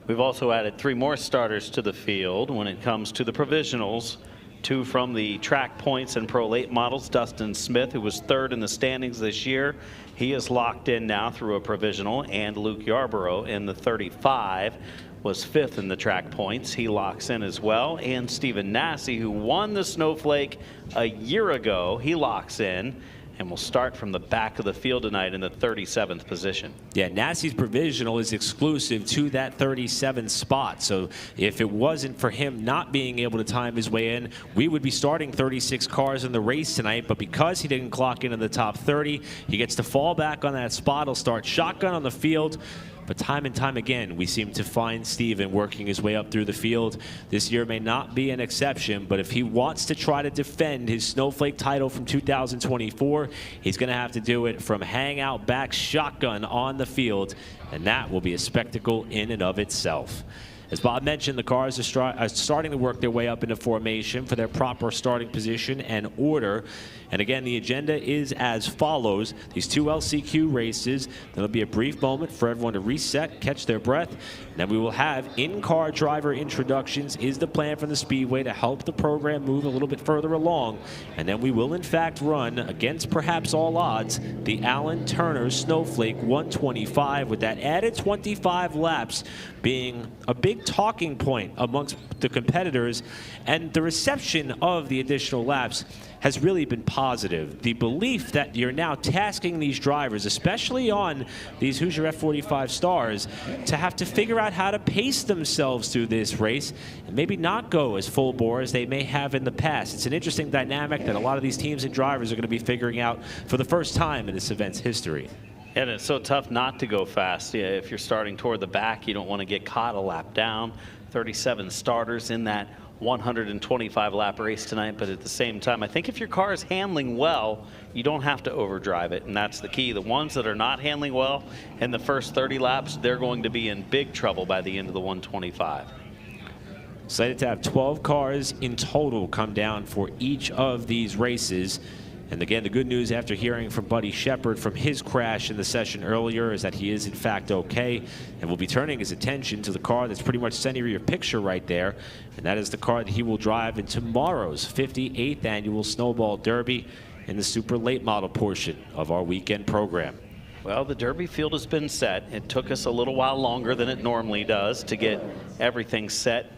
We've also added 3 more starters to the field when it comes to the provisionals. 2 from the track points and pro late models. Dustin Smith, who was 3rd in the standings this year, he is locked in now through a provisional. And Luke Yarborough in the 35 was 5th in the track points. He locks in as well. And Stephen Nassy, who won the Snowflake a year ago, he locks in and will start from the back of the field tonight in the 37th position. Yeah, Nassy's provisional is exclusive to that 37th spot. So if it wasn't for him not being able to time his way in, we would be starting 36 cars in the race tonight. But because he didn't clock in the top 30, he gets to fall back on that spot. He'll start shotgun on the field. But time and time again, we seem to find Steven working his way up through the field. This year may not be an exception, but if he wants to try to defend his Snowflake title from 2024, he's going to have to do it from hang out back shotgun on the field, and that will be a spectacle in and of itself. As Bob mentioned, the cars are starting to work their way up into formation for their proper starting position and order. And again, the agenda is as follows. These 2 LCQ races, there'll be a brief moment for everyone to reset, catch their breath. Then we will have in-car driver introductions is the plan from the Speedway to help the program move a little bit further along. And then we will in fact run, against perhaps all odds, the Alan Turner Snowflake 125 with that added 25 laps being a big talking point amongst the competitors, and the reception of the additional laps has really been positive. The belief that you're now tasking these drivers, especially on these Hoosier F45 stars, to have to figure out how to pace themselves through this race and maybe not go as full bore as they may have in the past. It's an interesting dynamic that a lot of these teams and drivers are going to be figuring out for the first time in this event's history. And it's so tough not to go fast. Yeah, if you're starting toward the back, you don't want to get caught a lap down. 37 starters in that 125 lap race tonight, but at the same time, I think if your car is handling well, you don't have to overdrive it, and that's the key. The ones that are not handling well in the first 30 laps, they're going to be in big trouble by the end of the 125. Excited to have 12 cars in total come down for each of these races. And again, the good news after hearing from Buddy Shepard from his crash in the session earlier is that he is in fact okay, and will be turning his attention to the car that's pretty much center of your picture right there, and that is the car that he will drive in tomorrow's 58th annual Snowball Derby in the super late model portion of our weekend program. Well, the Derby field has been set. It took us a little while longer than it normally does to get everything set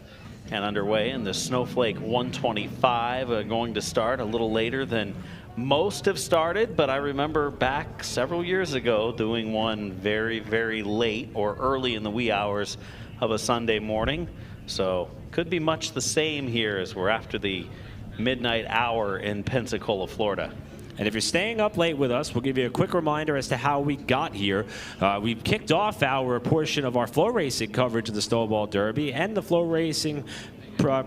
and underway. And the Snowflake 125 going to start a little later than most have started, but I remember back several years ago doing one very, very late or early in the wee hours of a Sunday morning. So could be much the same here as we're after the midnight hour in Pensacola, Florida. And if you're staying up late with us, we'll give you a quick reminder as to how we got here. We kicked off our portion of our FloRacing coverage of the Snowball Derby and the FloRacing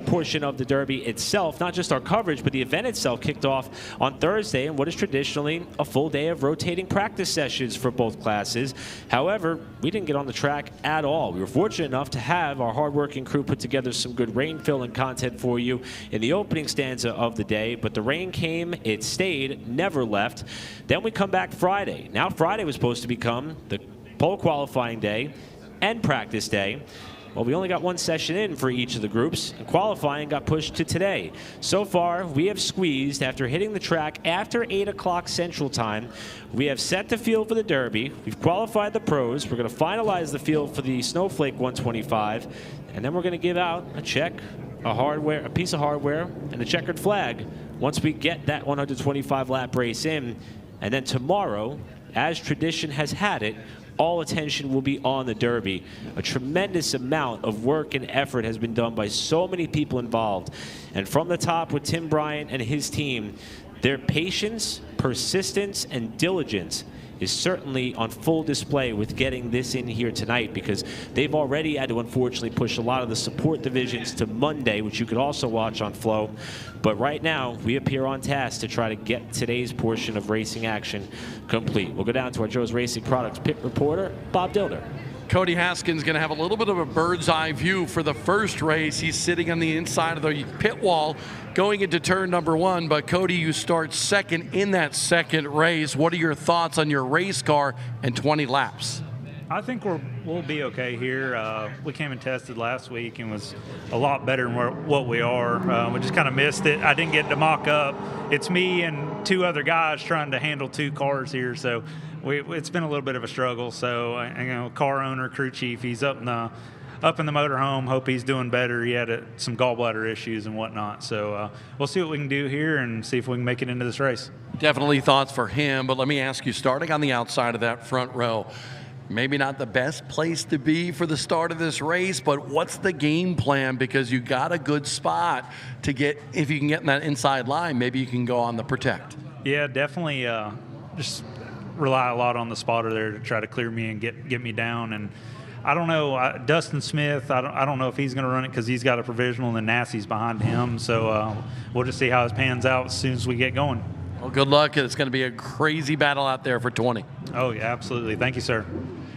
portion of the Derby itself. Not just our coverage, but the event itself kicked off on Thursday in what is traditionally a full day of rotating practice sessions for both classes. However, we didn't get on the track at all. We were fortunate enough to have our hardworking crew put together some good rain filling content for you in the opening stanza of the day, but the rain came, it stayed, never left. Then we come back Friday. Now Friday was supposed to become the pole qualifying day and practice day. Well, we only got one session in for each of the groups, and qualifying got pushed to today. So far, we have squeezed, after hitting the track after 8 o'clock Central Time, we have set the field for the Derby, we've qualified the pros, we're going to finalize the field for the Snowflake 125, and then we're going to give out a check, a piece of hardware, and a checkered flag once we get that 125 lap race in. And then tomorrow, as tradition has had it, all attention will be on the Derby. A tremendous amount of work and effort has been done by so many people involved. And from the top with Tim Bryant and his team, their patience, persistence, and diligence is certainly on full display with getting this in here tonight, because they've already had to unfortunately push a lot of the support divisions to Monday, which you could also watch on Flow. But right now, we appear on task to try to get today's portion of racing action complete. We'll go down to our Joe's Racing Products pit reporter, Bob Dilder. Cody Haskins going to have a little bit of a bird's eye view for the first race. He's sitting on the inside of the pit wall going into turn number 1. But Cody, you start second in that second race. What are your thoughts on your race car and 20 laps? I think we'll be okay here. We came and tested last week and was a lot better than what we are. We just kind of missed it. I didn't get to mock up. It's me and 2 other guys trying to handle 2 cars here, so it's been a little bit of a struggle. So, car owner, crew chief, he's up in the motorhome. Hope he's doing better. He had some gallbladder issues and whatnot. So we'll see what we can do here and see if we can make it into this race. Definitely thoughts for him, but let me ask you, starting on the outside of that front row, maybe not the best place to be for the start of this race, but what's the game plan? Because you got a good spot to get, if you can get in that inside line, maybe you can go on the protect. Yeah, definitely just rely a lot on the spotter there to try to clear me and get me down. And I don't know, Dustin Smith, I don't know if he's going to run it because he's got a provisional and then Nassie's behind him. So we'll just see how it pans out as soon as we get going. Well, good luck. It's going to be a crazy battle out there for 20. Oh, yeah, absolutely. Thank you, sir.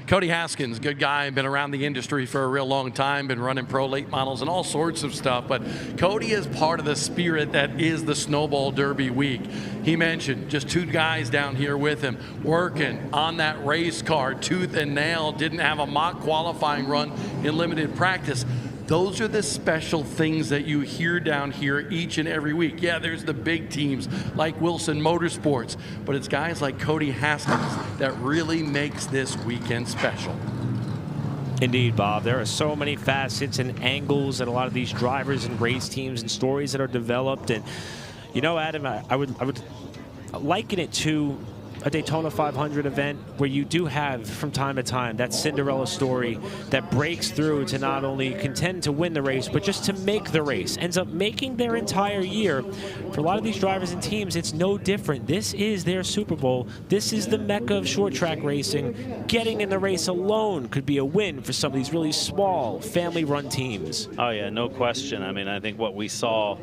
Cody Haskins, good guy, been around the industry for a real long time, been running pro late models and all sorts of stuff, but Cody is part of the spirit that is the Snowball Derby week. He mentioned just 2 guys down here with him working on that race car tooth and nail, didn't have a mock qualifying run in limited practice. Those are the special things that you hear down here each and every week. Yeah, there's the big teams like Wilson Motorsports, but it's guys like Cody Haskins that really makes this weekend special. Indeed, Bob. There are so many facets and angles that a lot of these drivers and race teams and stories that are developed. And, Adam, I would liken it to a Daytona 500 event where you do have from time to time that Cinderella story that breaks through to not only contend to win the race but just to make the race, ends up making their entire year. For a lot of these drivers and teams, it's no different. This is their Super Bowl. This is the mecca of short track racing. Getting in the race alone could be a win for some of these really small family run teams. Oh yeah, no question. I mean, I think what we saw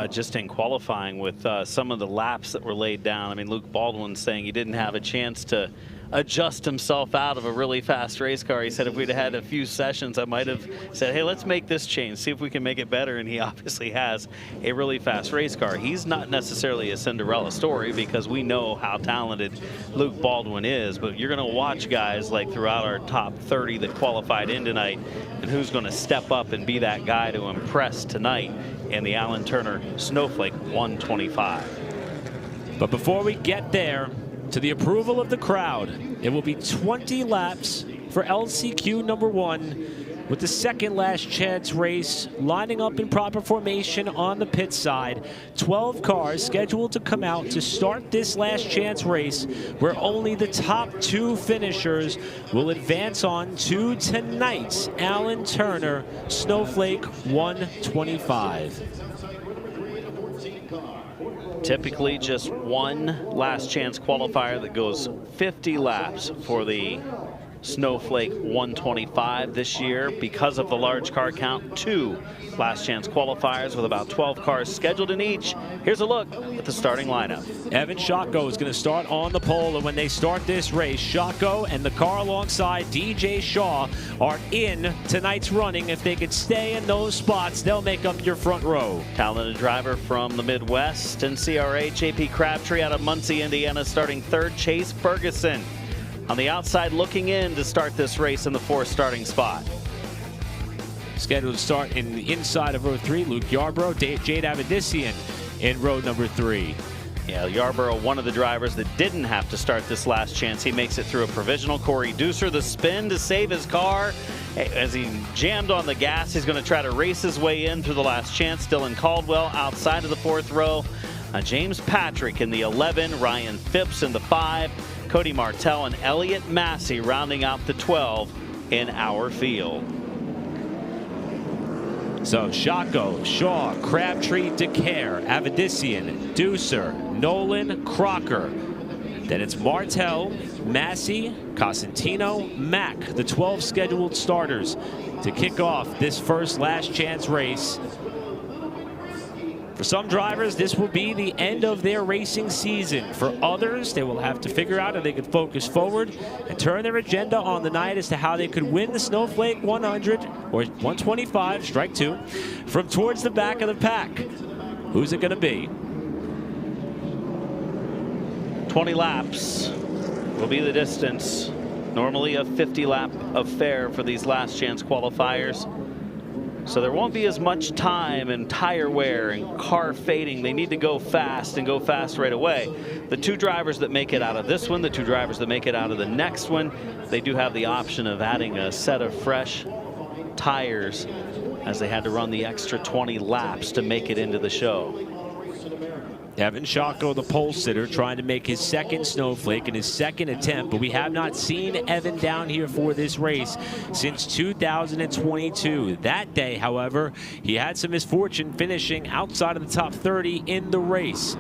just in qualifying with some of the laps that were laid down. I mean, Luke Baldwin saying he didn't have a chance to adjust himself out of a really fast race car. He said if we'd had a few sessions, I might have said, hey, let's make this change, see if we can make it better. And he obviously has a really fast race car. He's not necessarily a Cinderella story because we know how talented Luke Baldwin is, but you're going to watch guys like throughout our top 30 that qualified in tonight, and who's going to step up and be that guy to impress tonight in the Alan Turner Snowflake 125. But before we get there, To the approval of the crowd, it will be 20 laps for LCQ number 1, with the second last chance race lining up in proper formation on the pit side. 12 cars scheduled to come out to start this last chance race, where only the top 2 finishers will advance on to tonight's Alan Turner Snowflake 125. Typically just one last chance qualifier that goes 50 laps for the Snowflake 125 this year. Because of the large car count, 2 last chance qualifiers with about 12 cars scheduled in each. Here's a look at the starting lineup. Evan Shotko is going to start on the pole, and when they start this race, Shotko and the car alongside DJ Shaw are in tonight's running. If they could stay in those spots, they'll make up your front row. Talented driver from the Midwest and CRA, JP Crabtree out of Muncie, Indiana, starting 3rd. Chase Ferguson on the outside looking in to start this race in the 4th starting spot. Scheduled to start in the inside of row 3, Luke Yarborough, Jade Avedissian in row number 3. Yeah, Yarborough, one of the drivers that didn't have to start this last chance. He makes it through a provisional. Corey Deucer, the spin to save his car. As he jammed on the gas, he's going to try to race his way in through the last chance. Dylan Caldwell outside of the 4th row. James Patrick in the 11, Ryan Phipps in the 5, Cody Martell and Elliott Massey rounding out the 12 in our field. So Shotko, Shaw, Crabtree, DeCare, Avedissian, Deucer, Nolan, Crocker. Then it's Martell, Massey, Cosentino, Mack, the 12 scheduled starters to kick off this first last chance race. For some drivers, this will be the end of their racing season. For others, they will have to figure out if they can focus forward and turn their agenda on the night as to how they could win the Snowflake 100 or 125, strike 2, from towards the back of the pack. Who's it going to be? 20 laps will be the distance. Normally a 50-lap affair for these last chance qualifiers. So there won't be as much time and tire wear and car fading. They need to go fast and go fast right away. The 2 drivers that make it out of this one, the 2 drivers that make it out of the next one, they do have the option of adding a set of fresh tires, as they had to run the extra 20 laps to make it into the show. Evan Shotko, the pole sitter, trying to make his 2nd Snowflake in his 2nd attempt, but we have not seen Evan down here for this race since 2022. That day, however, he had some misfortune finishing outside of the top 30 in the race.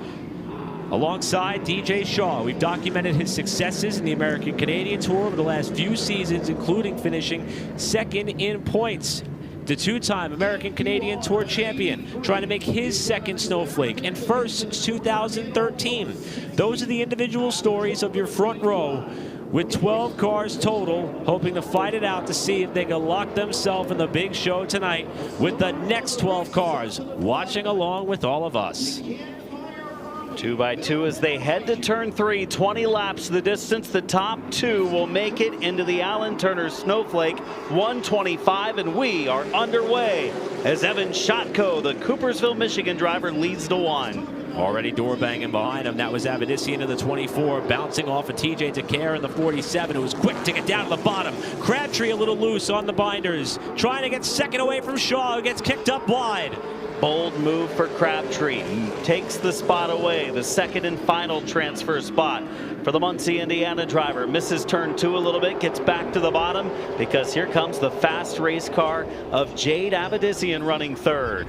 Alongside DJ Shaw, we've documented his successes in the American Canadian Tour over the last few seasons, including finishing 2nd in points. The 2-time American Canadian Tour champion, trying to make his 2nd Snowflake and 1st since 2013. Those are the individual stories of your front row, with 12 cars total, hoping to fight it out to see if they can lock themselves in the big show tonight with the next 12 cars watching along with all of us. 2 by 2 as they head to turn 3, 20 laps the distance. The top 2 will make it into the Alan Turner Snowflake 125, and we are underway as Evan Shotko, the Coopersville, Michigan driver, leads to 1. Already door banging behind him. That was Avedissian in the 24, bouncing off of TJ DeCare in the 47. It was quick to get down to the bottom. Crabtree a little loose on the binders, trying to get 2nd away from Shaw, who gets kicked up wide. Bold move for Crabtree. Takes the spot away, the 2nd and final transfer spot for the Muncie, Indiana driver. Misses turn 2 a little bit, gets back to the bottom because here comes the fast race car of Jade Avedissian running 3rd.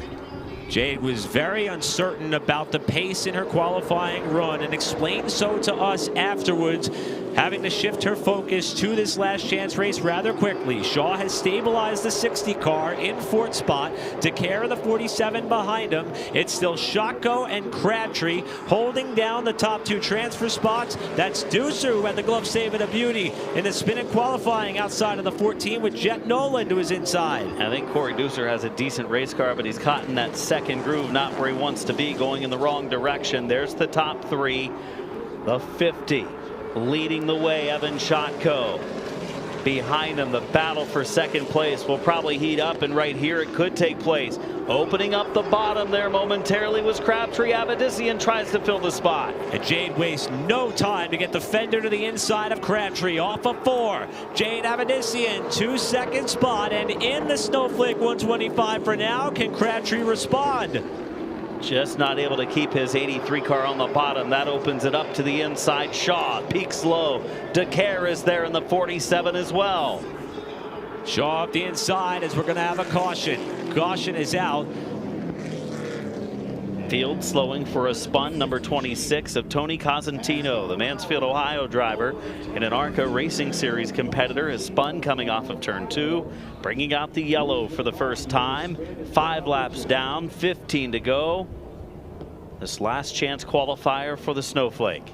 Jade was very uncertain about the pace in her qualifying run and explained so to us afterwards, having to shift her focus to this last chance race rather quickly. Shaw has stabilized the 60 car in 4th spot. DeCare the 47 behind him. It's still Shotko and Crabtree holding down the top 2 transfer spots. That's Deucer, who had the glove save and a beauty in the spin and qualifying outside of the 14 with Jet Noland, who is inside. I think Corey Deucer has a decent race car, but he's caught in that 2nd groove, not where he wants to be, going in the wrong direction. There's the top 3, the 50. Leading the way, Evan Shotko. behind him. The battle for second place will probably heat up, and right here it could take place. Opening up the bottom there momentarily was Crabtree. Avedissian tries to fill the spot. And Jade wastes no time to get the fender to the inside of Crabtree. Off of 4. Jade Avedissian, 2-second spot, and in the Snowflake 125 for now. Can Crabtree respond? Just not able to keep his 83 car on the bottom. That opens it up to the inside. Shaw peaks low. DeCare is there in the 47 as well. Shaw up the inside as we're going to have a caution. Caution is out. Field slowing for a spun, number 26 of Tony Cosentino, the Mansfield, Ohio driver and an ARCA Racing Series competitor, is spun coming off of turn 2, bringing out the yellow for the first time. 5 laps down, 15 to go. This last chance qualifier for the Snowflake.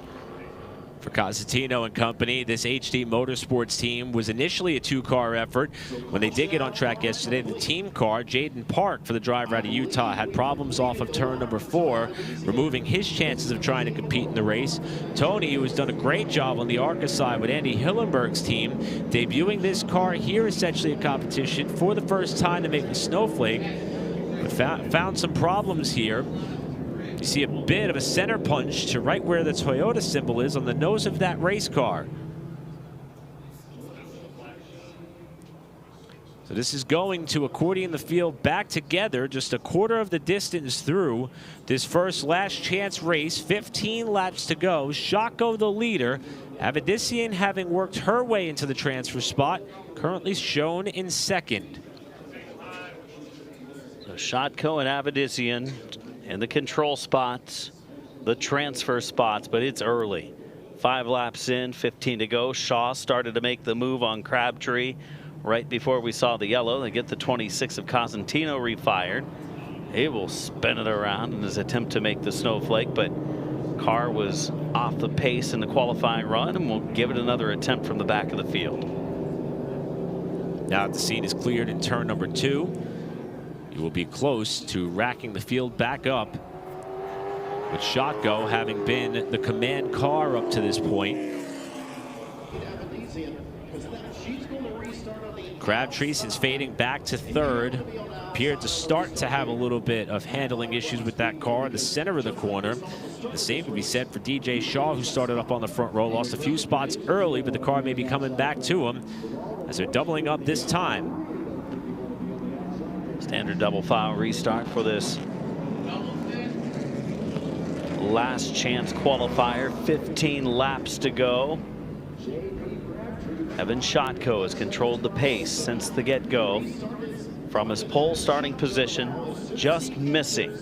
For Cosentino and company, this HD Motorsports team was initially a 2-car effort. When they did get on track yesterday, the team car, Jaden Park, for the driver out of Utah, had problems off of turn number 4, removing his chances of trying to compete in the race. Tony, who has done a great job on the ARCA side with Andy Hillenberg's team, debuting this car here essentially in competition for the first time to make the Snowflake, but found some problems here. You see a bit of a center punch to right where the Toyota symbol is on the nose of that race car. So this is going to accordion the field back together just a quarter of the distance through this first last chance race. 15 laps to go. Shotko the leader. Avedissian, having worked her way into the transfer spot, currently shown in second. So Shotko and Avedissian in the control spots, the transfer spots, but it's early. 5 laps in, 15 to go. Shaw started to make the move on Crabtree right before we saw the yellow. They get the 26 of Cosentino refired. He will spin it around in his attempt to make the Snowflake, but car was off the pace in the qualifying run, and we'll give it another attempt from the back of the field. Now the scene is cleared in turn number 2. You will be close to racking the field back up, with Shotko having been the command car up to this point. Crabtree, since fading back to 3rd, appeared to start to have a little bit of handling issues with that car in the center of the corner. The same can be said for DJ Shaw, who started up on the front row, lost a few spots early, but the car may be coming back to him as they're doubling up this time. Standard double file restart for this last chance qualifier. 15 laps to go. Evan Shotko has controlled the pace since the get-go. From his pole starting position, just missing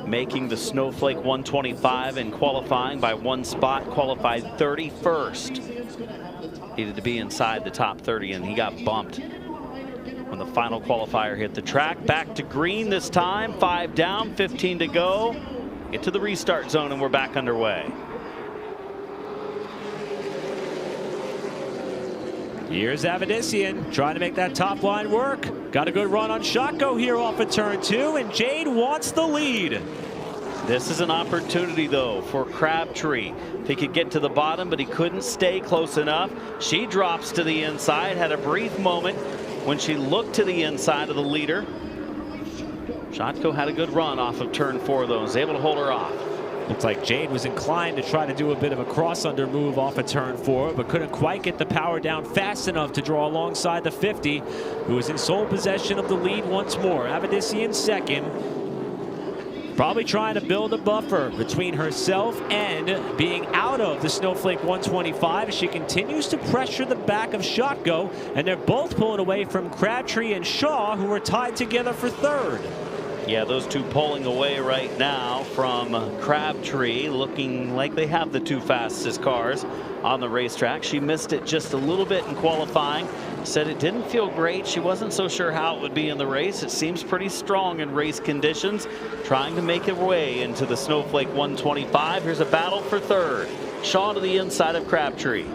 making the Snowflake 125 in qualifying by 1 spot, qualified 31st. Needed to be inside the top 30, and he got bumped when the final qualifier hit the track. Back to green this time. 5 down, 15 to go. Get to the restart zone, and we're back underway. Here's Avedissian trying to make that top line work. Got a good run on Shotko here off of turn 2, and Jade wants the lead. This is an opportunity, though, for Crabtree. If he could get to the bottom, but he couldn't stay close enough. She drops to the inside, had a brief moment when she looked to the inside of the leader. Shotko had a good run off of turn 4, though, was able to hold her off. Looks like Jade was inclined to try to do a bit of a cross-under move off of turn 4, but couldn't quite get the power down fast enough to draw alongside the 50, who was in sole possession of the lead once more. Avedissian second. Probably trying to build a buffer between herself and being out of the Snowflake 125 as she continues to pressure the back of Shotko, and they're both pulling away from Crabtree and Shaw, who are tied together for 3rd. Yeah, those two pulling away right now from Crabtree, looking like they have the 2 fastest cars on the racetrack. She missed it just a little bit in qualifying. Said it didn't feel great. She wasn't so sure how it would be in the race. It seems pretty strong in race conditions. Trying to make her way into the Snowflake 125. Here's a battle for 3rd. Shaw to the inside of Crabtree.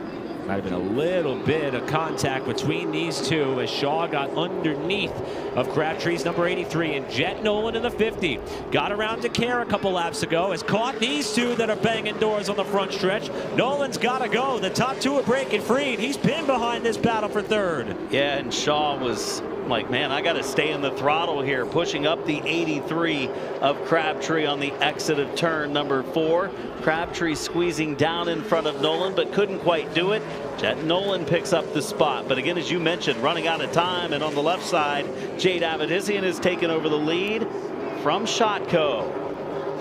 Might have been a little bit of contact between these two as Shaw got underneath of Crabtree's number 83, and Jet Nolan in the 50. Got around DeCare a couple laps ago, has caught these two that are banging doors on the front stretch. Nolan's got to go. The top two are breaking free, and he's pinned behind this battle for third. Yeah, and Shaw was like, man, I got to stay in the throttle here, pushing up the 83 of Crabtree on the exit of turn number 4. Crabtree squeezing down in front of Nolan, but couldn't quite do it. Jet Nolan picks up the spot, but again, as you mentioned, running out of time, and on the left side, Jade Avedissian has taken over the lead from Shotco.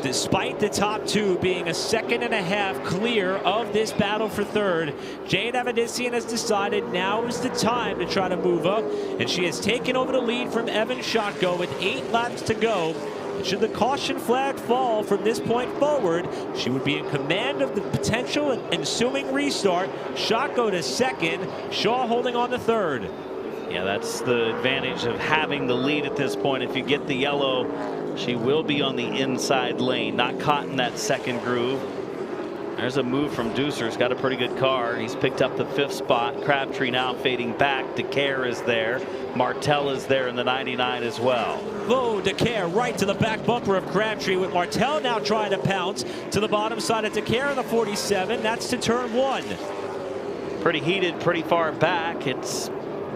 Despite the top two being a second and a half clear of this battle for third, Jade Avedissian has decided now is the time to try to move up, and she has taken over the lead from Evan Shotco with 8 laps to go. Should the caution flag fall from this point forward, she would be in command of the potential ensuing restart. Shotco to second, Shaw holding on to third. Yeah, that's the advantage of having the lead at this point. If you get the yellow, she will be on the inside lane, not caught in that second groove. There's a move from Deucer. He's got a pretty good car. He's picked up the 5th spot. Crabtree now fading back. DeCare is there. Martel is there in the 99 as well. Oh, DeCare right to the back bumper of Crabtree, with Martel now trying to pounce to the bottom side of DeCare in the 47. That's to turn 1. Pretty heated, pretty far back. It's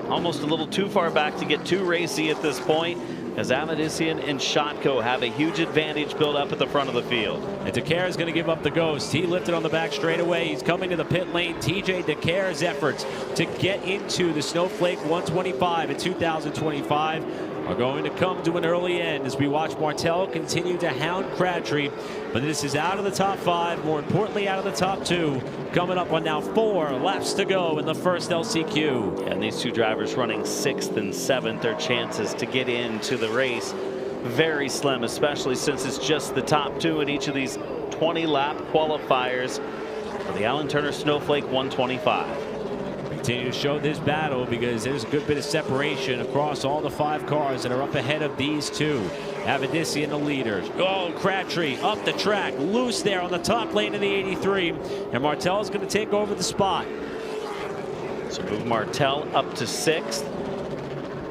almost a little too far back to get too racy at this point, as Avedissian and Shotco have a huge advantage built up at the front of the field. And DeCare is going to give up the ghost. He lifted on the back straightaway. He's coming to the pit lane. TJ DeCare's efforts to get into the Snowflake 125 in 2025 are going to come to an early end as we watch Martel continue to hound Crabtree. But this is out of the top 5, more importantly out of the top 2. Coming up on now 4 laps to go in the first LCQ. And these two drivers running 6th and 7th, their chances to get into the race very slim, especially since it's just the top 2 in each of these 20-lap qualifiers for the Alan Turner Snowflake 125. Continue to show this battle because there's a good bit of separation across all the 5 cars that are up ahead of these two. Avedissian the leader. Oh, Crabtree up the track, loose there on the top lane of the 83, and Martel is going to take over the spot. So move Martel up to 6th.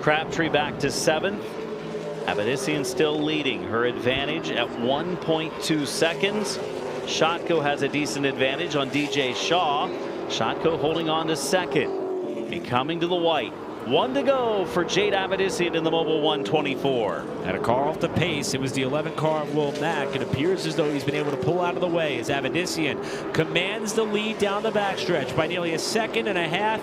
Crabtree back to 7th. Avedissian still leading. Her advantage at 1.2 seconds. Shotco has a decent advantage on DJ Shaw. Shotco holding on to 2nd. Becoming to the white. 1 to go for Jade Avedissian in the Mobile 124. At a car off the pace, it was the 11 car of Will Mack. It appears as though he's been able to pull out of the way as Avedissian commands the lead down the backstretch by nearly a second and a half.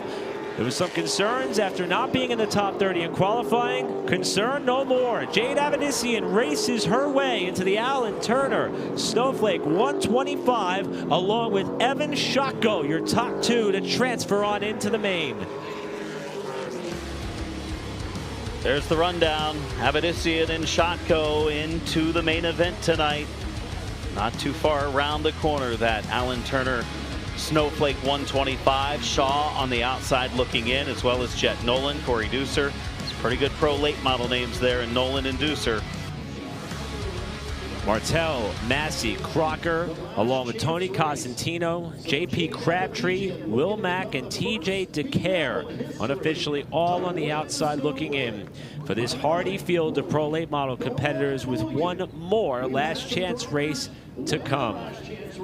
There was some concerns after not being in the top 30 in qualifying. Concern no more. Jade Avedissian races her way into the Alan Turner Snowflake 125 along with Evan Shotco, your top 2 to transfer on into the main. There's the rundown. Avedissian and Shotco into the main event tonight. Not too far around the corner, that Alan Turner Snowflake 125. Shaw on the outside looking in, as well as Jet Nolan, Corey Deucer. Some pretty good pro late model names there in Nolan and Deucer. Martel, Massey, Crocker, along with Tony Cosentino, JP Crabtree, Will Mack, and TJ DeCare, unofficially all on the outside looking in for this hardy field of pro late model competitors, with one more last chance race to come. Of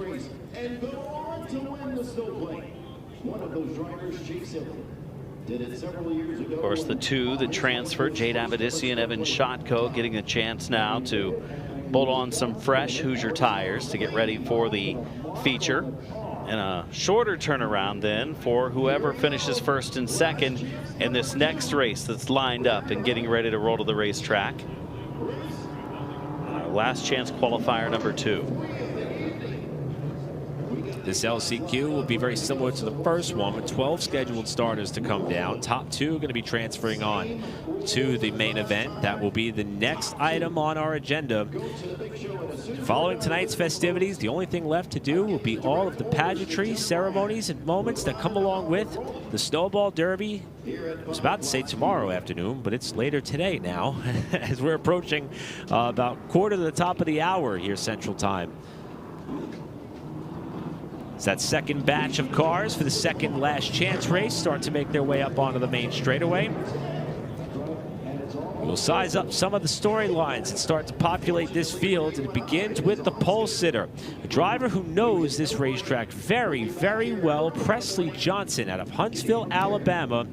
course, the 2 that transferred, Jade Avedissian, Evan Shotco, getting a chance now to bolt on some fresh Hoosier tires to get ready for the feature. And a shorter turnaround then for whoever finishes 1st and 2nd in this next race that's lined up and getting ready to roll to the racetrack. Last chance qualifier number 2. This LCQ will be very similar to the first one, with 12 scheduled starters to come down. Top 2 going to be transferring on to the main event. That will be the next item on our agenda. Following tonight's festivities, the only thing left to do will be all of the pageantry, ceremonies, and moments that come along with the Snowball Derby. I was about to say tomorrow afternoon, but it's later today now, as we're approaching about 1/4 to the top of the hour here Central Time. As that second batch of cars for the second last chance race start to make their way up onto the main straightaway. We'll size up some of the storylines and start to populate this field, and it begins with the pole sitter, a driver who knows this racetrack very, very well, Presley Johnson out of Huntsville, Alabama,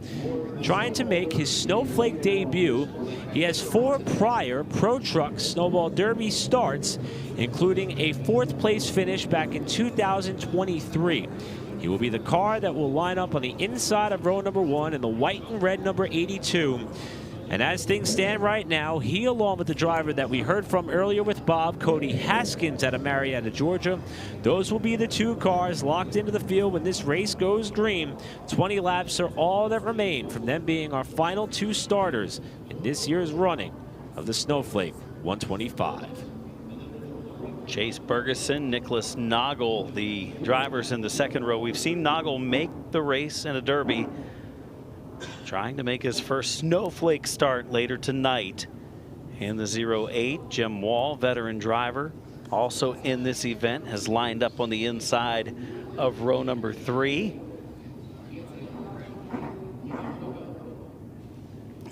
trying to make his Snowflake debut. He has 4 prior Pro Truck Snowball Derby starts, including a 4th place finish back in 2023. He will be the car that will line up on the inside of row number 1 in the white and red number 82. And as things stand right now, he, along with the driver that we heard from earlier with Bob, Cody Haskins out of Marietta, Georgia, those will be the 2 cars locked into the field when this race goes green. 20 laps are all that remain from them being our final 2 starters in this year's running of the Snowflake 125. Chase Bergeson, Nicholas Noggle, the drivers in the second row. We've seen Noggle make the race in a Derby, trying to make his first Snowflake start later tonight. In the 08, Jim Wall, veteran driver, also in this event, has lined up on the inside of row number 3.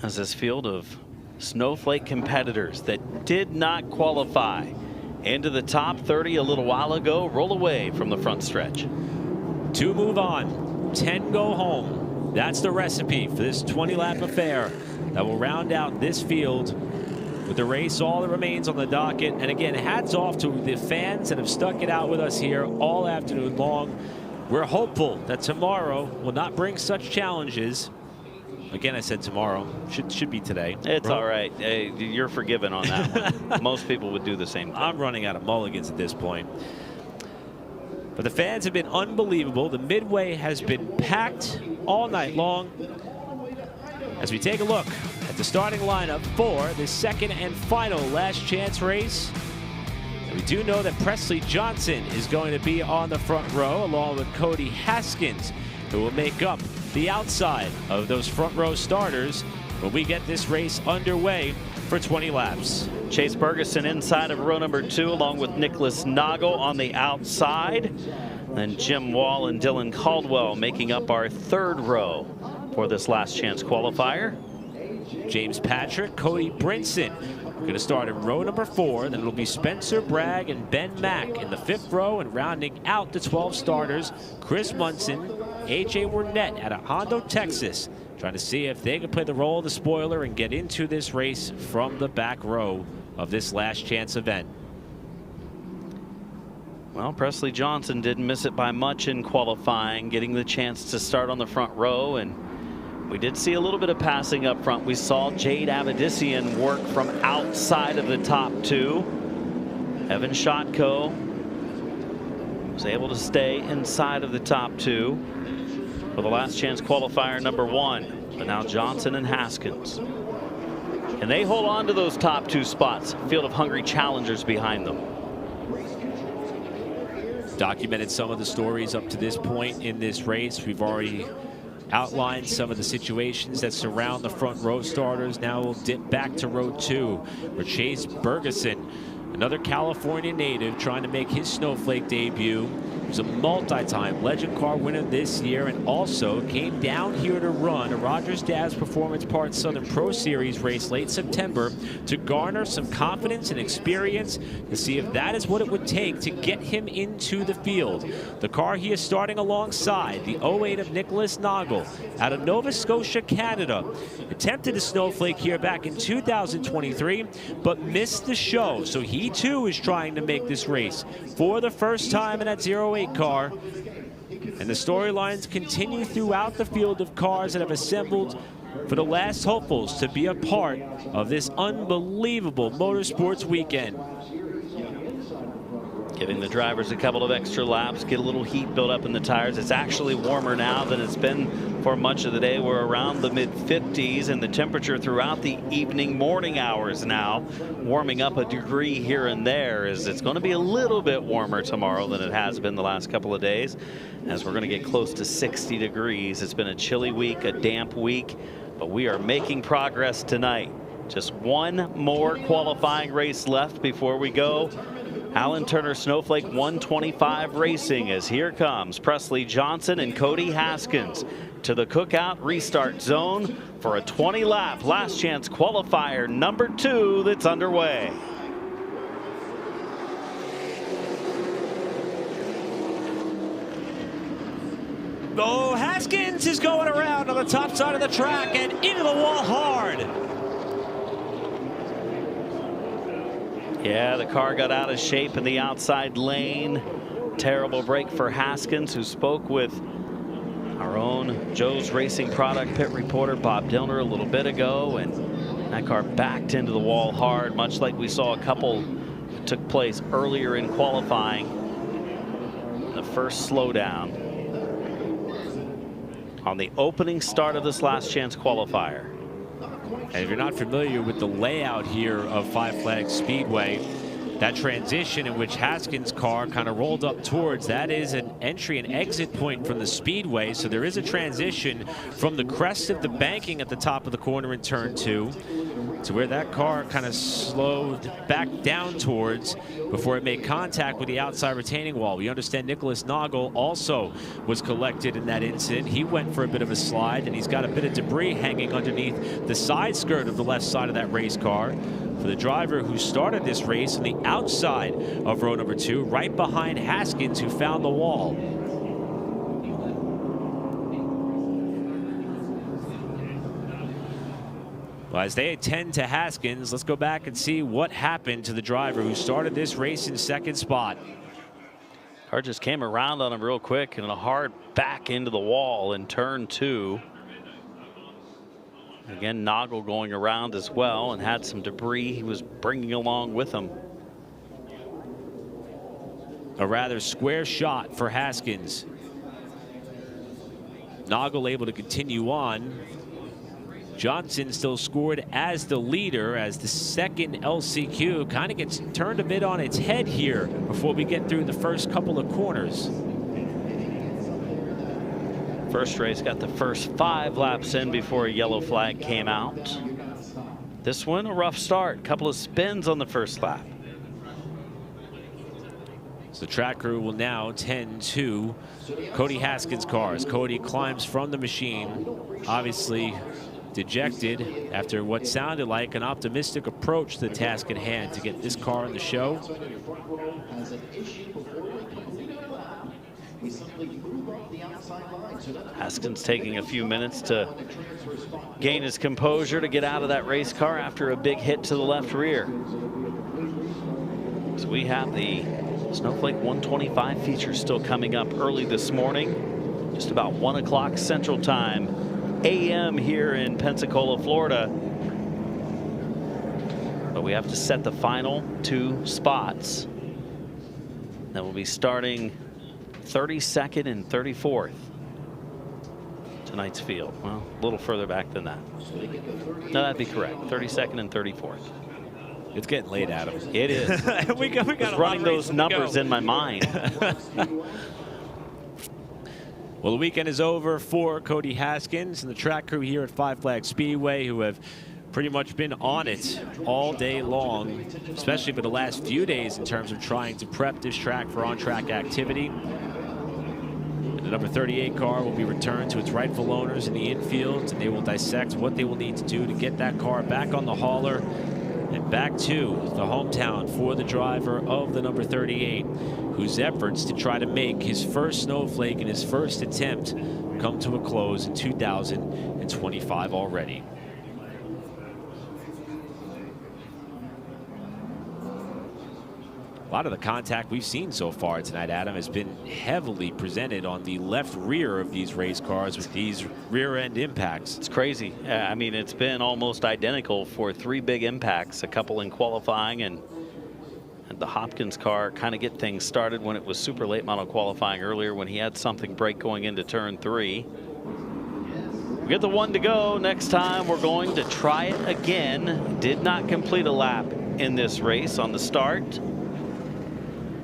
As this field of Snowflake competitors that did not qualify into the top 30 a little while ago roll away from the front stretch. 2 move on, 10 go home. That's the recipe for this 20-lap affair that will round out this field with the race all that remains on the docket. And again, hats off to the fans that have stuck it out with us here all afternoon long. We're hopeful that tomorrow will not bring such challenges. Again, I said tomorrow. Should be today. It's all right. Hey, you're forgiven on that one. Most people would do the same thing. I'm running out of mulligans at this point. But the fans have been unbelievable. The Midway has been packed all night long. As we take a look at the starting lineup for the second and final last chance race, and we do know that Presley Johnson is going to be on the front row along with Cody Haskins, who will make up the outside of those front row starters when we get this race underway for 20 laps. Chase Bergeson inside of row number 2 along with Nicholas Noggle on the outside. Then Jim Wall and Dylan Caldwell making up our 3rd row for this last chance qualifier. James Patrick, Cody Brinson going to start in row number 4. Then it'll be Spencer Bragg and Ben Mack in the 5th row, and rounding out the 12 starters, Chris Munson, A.J. Wernette out of Hondo, Texas, trying to see if they can play the role of the spoiler and get into this race from the back row of this last chance event. Well, Presley Johnson didn't miss it by much in qualifying, getting the chance to start on the front row, and we did see a little bit of passing up front. We saw Jade Avedissian work from outside of the top 2. Evan Shotko was able to stay inside of the top 2 for the last chance qualifier number 1. But now Johnson and Haskins, and they hold on to those top 2 spots. Field of hungry challengers behind them. Documented some of the stories up to this point in this race. We've already outlined some of the situations that surround the front row starters. Now we'll dip back to row 2 where Chase Bergeson, another California native, trying to make his Snowflake debut. He was a multi-time Legend Car winner this year and also came down here to run a Rogers Dabbs Performance Parts Southern Pro Series race late September to garner some confidence and experience to see if that is what it would take to get him into the field. The car he is starting alongside, the 08 of Nicholas Noggle out of Nova Scotia, Canada, attempted a Snowflake here back in 2023, but missed the show. So he too is trying to make this race for the first time in that 08 car. And the storylines continue throughout the field of cars that have assembled for the last hopefuls to be a part of this unbelievable motorsports weekend. Giving the drivers a couple of extra laps, get a little heat built up in the tires. It's actually warmer now than it's been for much of the day. We're around the mid-50s, and the temperature throughout the evening, morning hours now, warming up a degree here and there, as it's going to be a little bit warmer tomorrow than it has been the last couple of days, as we're going to get close to 60 degrees. It's been a chilly week, a damp week, but we are making progress tonight. Just one more qualifying race left before we go Alan Turner Snowflake 125 Racing, as here comes Presley Johnson and Cody Haskins to the Cookout restart zone for a 20-lap last chance qualifier number 2 that's underway. Oh, Haskins is going around on the top side of the track and into the wall hard. Yeah, the car got out of shape in the outside lane. Terrible break for Haskins, who spoke with our own Joe's Racing Product pit reporter Bob Dillner a little bit ago, and that car backed into the wall hard, much like we saw a couple that took place earlier in qualifying. The first slowdown on the opening start of this last chance qualifier. And if you're not familiar with the layout here of Five Flags Speedway, that transition in which Haskins' car kind of rolled up towards, that is an entry and exit point from the speedway. So there is a transition from the crest of the banking at the top of the corner in turn 2 to where that car kind of slowed back down towards before it made contact with the outside retaining wall. We understand Nicholas Noggle also was collected in that incident. He went for a bit of a slide, and he's got a bit of debris hanging underneath the side skirt of the left side of that race car. For the driver who started this race on the outside of row number 2, right behind Haskins, who found the wall. Well, as they attend to Haskins, let's go back and see what happened to the driver who started this race in second spot. Car just came around on him real quick and a hard back into the wall in turn 2. Again, Noggle going around as well and had some debris he was bringing along with him. A rather square shot for Haskins. Noggle able to continue on. Johnson still scored as the leader, as the second LCQ kind of gets turned a bit on its head here before we get through the first couple of corners. First race got the first 5 laps in before a yellow flag came out. This one, a rough start. Couple of spins on the first lap. So the track crew will now tend to Cody Haskins' car as Cody climbs from the machine, obviously dejected after what sounded like an optimistic approach to the task at hand to get this car on the show. Haskins taking a few minutes to gain his composure to get out of that race car after a big hit to the left rear. So we have the Snowflake 125 feature still coming up early this morning, just about 1 o'clock Central Time, AM here in Pensacola, Florida. But we have to set the final 2 spots. That will be starting 32nd and 34th. Tonight's field. Well, a little further back than that. No, that'd be correct. 32nd and 34th. It's getting late, Adam. It is. we got running those numbers in my mind. Well, the weekend is over for Cody Haskins and the track crew here at Five Flags Speedway, who have pretty much been on it all day long, especially for the last few days in terms of trying to prep this track for on-track activity. And the number 38 car will be returned to its rightful owners in the infield, and they will dissect what they will need to do to get that car back on the hauler and back to the hometown for the driver of the number 38, whose efforts to try to make his first Snowflake and his first attempt come to a close in 2025 already. A lot of the contact we've seen so far tonight, Adam, has been heavily presented on the left rear of these race cars with these rear end impacts. It's crazy. I mean, it's been almost identical for 3 big impacts, a couple in qualifying, and the Hopkins car kind of get things started when it was super late model qualifying earlier when he had something break going into turn 3. We get the 1 to go. Next time we're going to try it again. Did not complete a lap in this race on the start.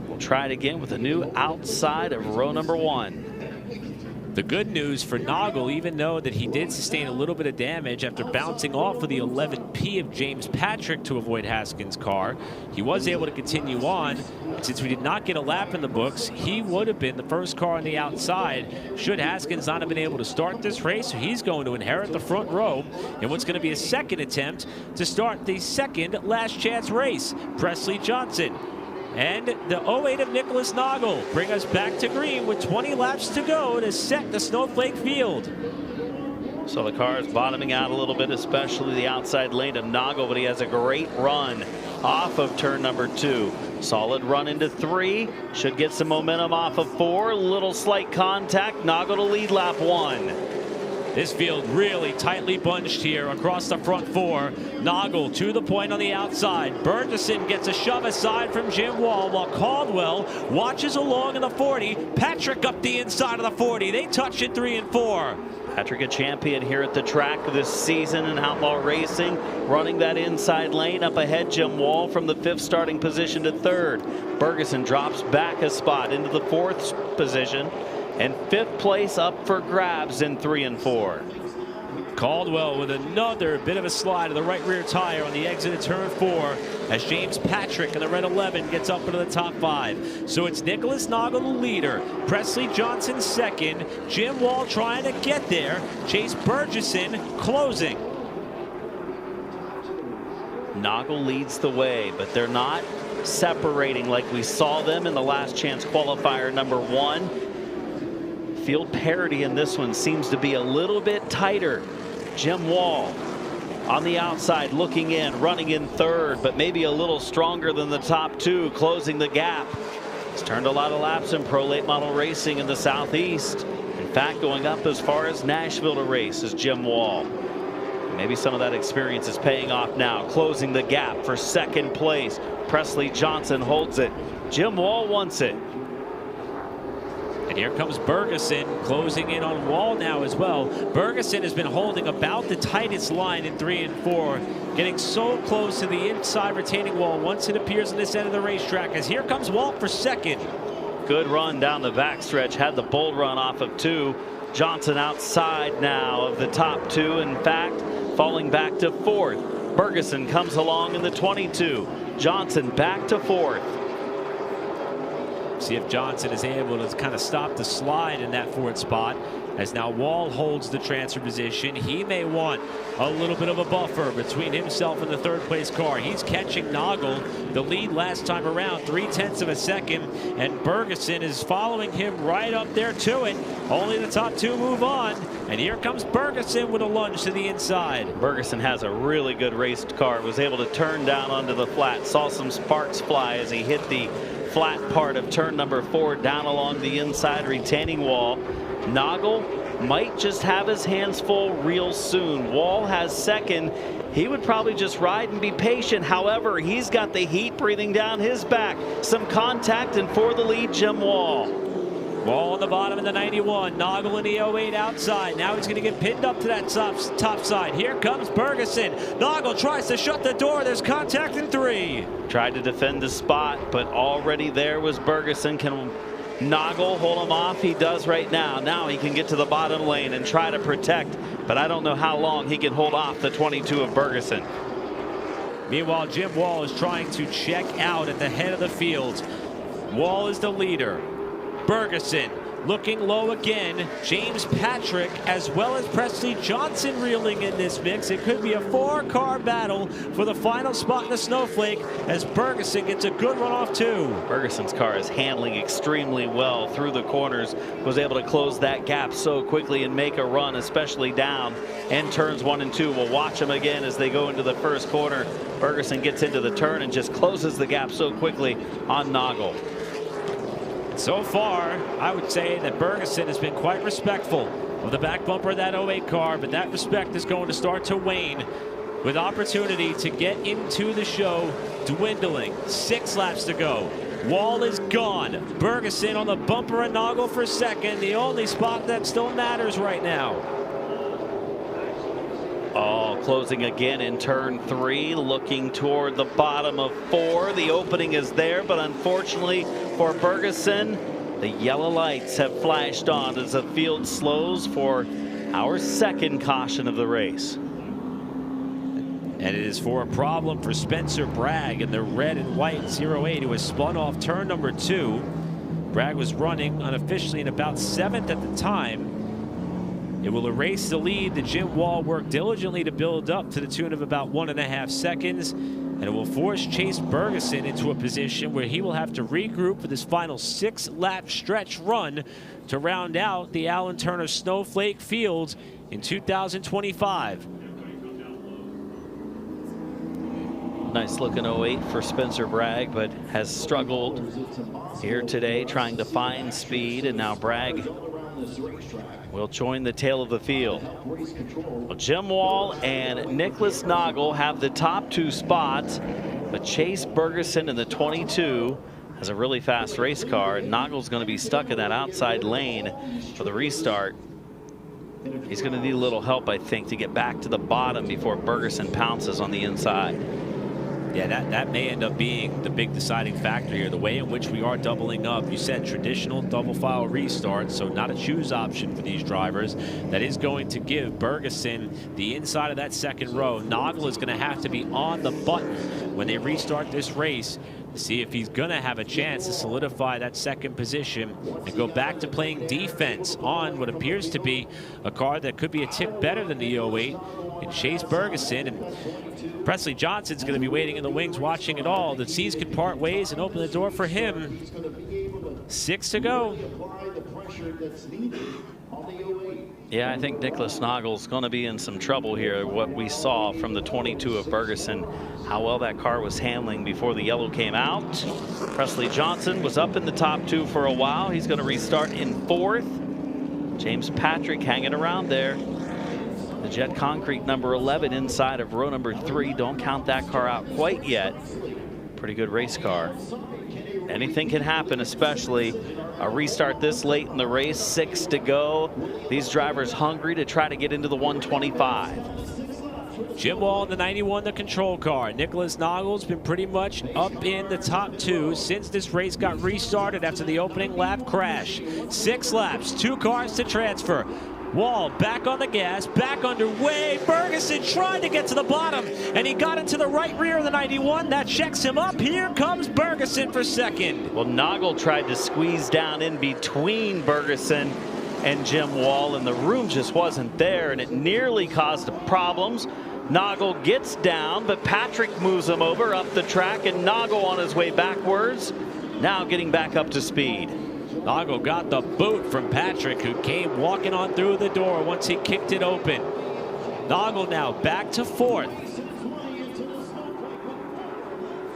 We'll try it again with a new outside of row number 1. The good news for Noggle, even though that he did sustain a little bit of damage after bouncing off of the 11P of James Patrick to avoid Haskins' car, he was able to continue on. Since we did not get a lap in the books, he would have been the first car on the outside should Haskins not have been able to start this race. So he's going to inherit the front row in what's going to be a second attempt to start the second last chance race. Presley Johnson and the 08 of Nicholas Noggle bring us back to green with 20 laps to go to set the Snowflake field. So the car is bottoming out a little bit, especially the outside lane of Noggle, but he has a great run off of turn number 2. Solid run into 3. Should get some momentum off of 4. Little slight contact. Noggle to lead lap 1. This field really tightly bunched here across the front 4. Noggle to the point on the outside. Burgesson gets a shove aside from Jim Wall while Caldwell watches along in the 40. Patrick up the inside of the 40. They touch it 3 and 4. Patrick, a champion here at the track this season in Outlaw Racing, running that inside lane. Up ahead, Jim Wall from the 5th starting position to 3rd. Burgesson drops back a spot into the 4th position, and 5th place up for grabs in 3 and 4. Caldwell with another bit of a slide of the right rear tire on the exit of turn 4 as James Patrick in the red 11 gets up into the top 5. So it's Nicholas Noggle the leader, Presley Johnson second, Jim Wall trying to get there, Chase Burgesson closing. Noggle leads the way, but they're not separating like we saw them in the last chance qualifier number 1. Field parity in this one seems to be a little bit tighter. Jim Wall on the outside looking in, running in 3rd, but maybe a little stronger than the top 2, closing the gap. He's turned a lot of laps in pro late model racing in the Southeast. In fact, going up as far as Nashville to race is Jim Wall. Maybe some of that experience is paying off now, closing the gap for 2nd place. Presley Johnson holds it. Jim Wall wants it. And here comes Burgesson closing in on Wall now as well. Burgesson has been holding about the tightest line in 3 and 4, getting so close to the inside retaining wall once it appears on this end of the racetrack, as here comes Wall for 2nd. Good run down the backstretch, had the bull run off of 2. Johnson outside now of the top 2, in fact, falling back to 4th. Burgesson comes along in the 22. Johnson back to 4th. See if Johnson is able to kind of stop the slide in that 4th spot, as now Wall holds the transfer position. He may want a little bit of a buffer between himself and the 3rd place car. He's catching Noggle the lead last time around, 0.3 of a second, and Burgesson is following him right up there to it. Only the top 2 move on, and here comes Burgesson with a lunge to the inside. Burgesson has a really good raced car, was able to turn down onto the flat, saw some sparks fly as he hit the flat part of turn number 4 down along the inside retaining wall. Noggle might just have his hands full real soon. Wall has 2nd. He would probably just ride and be patient. However, he's got the heat breathing down his back. Some contact, and for the lead, Jim Wall. Wall on the bottom in the 91. Noggle in the 08 outside. Now he's going to get pinned up to that top side. Here comes Burgesson. Noggle tries to shut the door. There's contact in 3. Tried to defend the spot, but already there was Burgesson. Can Noggle hold him off? He does right now. Now he can get to the bottom lane and try to protect, but I don't know how long he can hold off the 22 of Burgesson. Meanwhile, Jim Wall is trying to check out at the head of the field. Wall is the leader. Burgesson looking low again. James Patrick as well as Presley Johnson reeling in this mix. It could be a 4-car battle for the final spot in the Snowflake as Burgesson gets a good run off too. Burgesson's car is handling extremely well through the corners. Was able to close that gap so quickly and make a run, especially down in turns 1 and 2. We'll watch them again as they go into the 1st corner. Burgesson gets into the turn and just closes the gap so quickly on Noggle. So far, I would say that Burgesson has been quite respectful of the back bumper of that 08 car, but that respect is going to start to wane with opportunity to get into the show dwindling. 6 laps to go. Wall is gone. Burgesson on the bumper of Noggle for 2nd, the only spot that still matters right now. Oh, closing again in turn 3, looking toward the bottom of 4. The opening is there, but unfortunately for Burgesson, The yellow lights have flashed on as the field slows for our second caution of the race. And it is for a problem for Spencer Bragg in the red and white 08, who was spun off turn number 2. Bragg was running unofficially in about 7th at the time. It will erase the lead that Jim Wall worked diligently to build up to the tune of about 1.5 seconds. And it will force Chase Bergeson into a position where he will have to regroup for this final 6-lap stretch run to round out the Alan Turner Snowflake Field in 2025. Nice looking 08 for Spencer Bragg, but has struggled here today trying to find speed, and now Bragg will join the tail of the field. Well, Jim Wall and Nicholas Noggle have the top 2 spots, but Chase Bergeson in the 22 has a really fast race car. Noggle's going to be stuck in that outside lane for the restart. He's going to need a little help, I think, to get back to the bottom before Bergeson pounces on the inside. Yeah, that may end up being the big deciding factor here. The way in which we are doubling up. You said traditional double file restart, so not a choose option for these drivers. That is going to give Bergeson the inside of that second row. Noggle is going to have to be on the button when they restart this race to see if he's going to have a chance to solidify that second position and go back to playing defense on what appears to be a car that could be a tick better than the 08 and Chase Bergeson. And Presley Johnson's going to be waiting in the wings watching it all. The seas could part ways and open the door for him. 6 to go. Yeah, I think Nicholas Noggle's going to be in some trouble here. What we saw from the 22 of Bergeson, how well that car was handling before the yellow came out. Presley Johnson was up in the top 2 for a while. He's going to restart in 4th. James Patrick hanging around there. The Jet Concrete number 11 inside of row number 3. Don't count that car out quite yet. Pretty good race car. Anything can happen, especially a restart this late in the race. 6 to go. These drivers hungry to try to get into the 125. Jim Wall in the 91, the control car. Nicholas Noggle's been pretty much up in the top 2 since this race got restarted after the opening lap crash. 6 laps, 2 cars to transfer. Wall back on the gas, back underway. Bergeson trying to get to the bottom, and he got into the right rear of the 91. That checks him up. Here comes Bergeson for second. Well, Noggle tried to squeeze down in between Bergeson and Jim Wall, and the room just wasn't there, and it nearly caused problems. Noggle gets down, but Patrick moves him over up the track, and Noggle on his way backwards, now getting back up to speed. Noggle got the boot from Patrick, who came walking on through the door once he kicked it open. Noggle now back to 4th.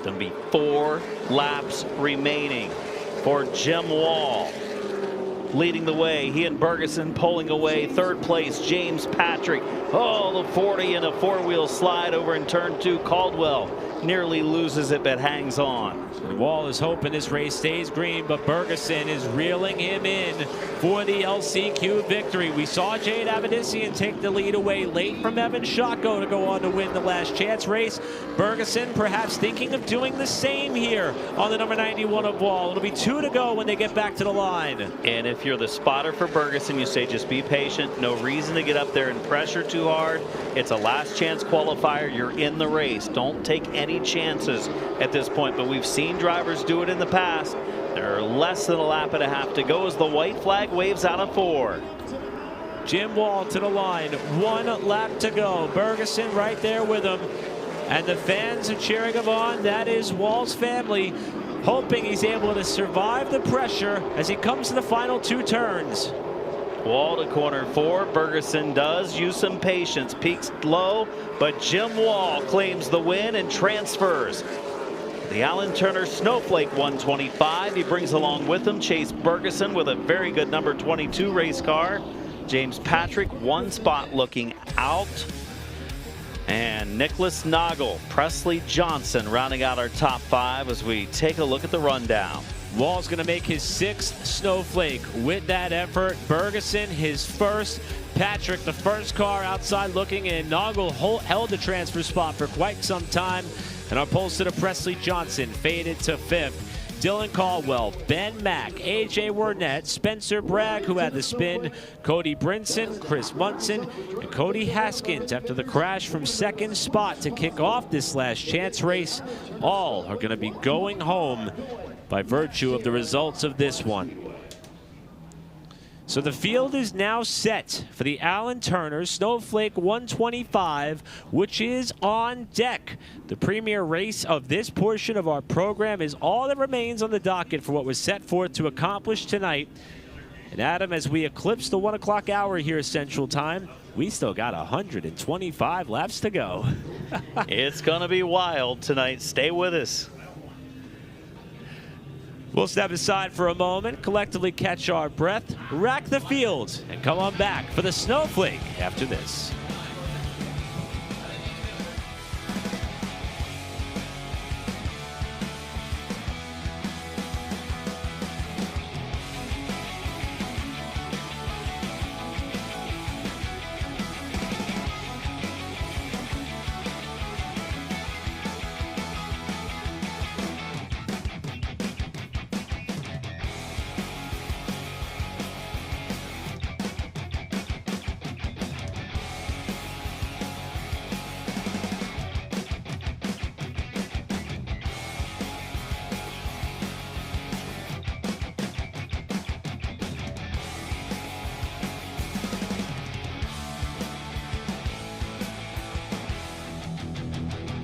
There'll be 4 laps remaining for Jim Wall. Leading the way, he and Bergeson pulling away. 3rd place, James Patrick. Oh, the 40 and a 4-wheel slide over in turn 2. Caldwell nearly loses it, but hangs on. Wall is hoping this race stays green, but Bergeson is reeling him in for the LCQ victory. We saw Jade Avedissian take the lead away late from Evan Shotko to go on to win the last chance race. Bergeson perhaps thinking of doing the same here on the number 91 of Wall. It'll be 2 to go when they get back to the line. And if you're the spotter for Bergeson, you say just be patient. No reason to get up there and pressure too hard. It's a last chance qualifier. You're in the race. Don't take any chances at this point, but we've seen drivers do it in the past. There are less than a lap and a half to go as the white flag waves out of 4. Jim Wall to the line, 1 lap to go. Bergeson right there with him, and the fans are cheering him on. That is Wall's family, hoping he's able to survive the pressure as he comes to the final 2 turns. Wall to corner 4. Bergeson does use some patience, peaks low, but Jim Wall claims the win and transfers the Alan Turner Snowflake 125. He brings along with him Chase Bergeson with a very good number 22 race car. James Patrick 1 spot looking out. And Nicholas Noggle, Presley Johnson rounding out our top 5 as we take a look at the rundown. Wall's going to make his 6th Snowflake with that effort. Bergeson his 1st. Patrick the 1st car outside looking in. Noggle held the transfer spot for quite some time. And our pulse to Presley Johnson faded to 5th. Dylan Caldwell, Ben Mack, AJ Wernett, Spencer Bragg, who had the spin, Cody Brinson, Chris Munson, and Cody Haskins after the crash from second spot to kick off this last chance race. All are going to be going home by virtue of the results of this one. So the field is now set for the Alan Turner Snowflake 125, which is on deck. The premier race of this portion of our program is all that remains on the docket for what was set forth to accomplish tonight. And Adam, as we eclipse the 1 o'clock hour here Central Time, we still got 125 laps to go. It's going to be wild tonight. Stay with us. We'll step aside for a moment, collectively catch our breath, rack the field, and come on back for the Snowflake after this.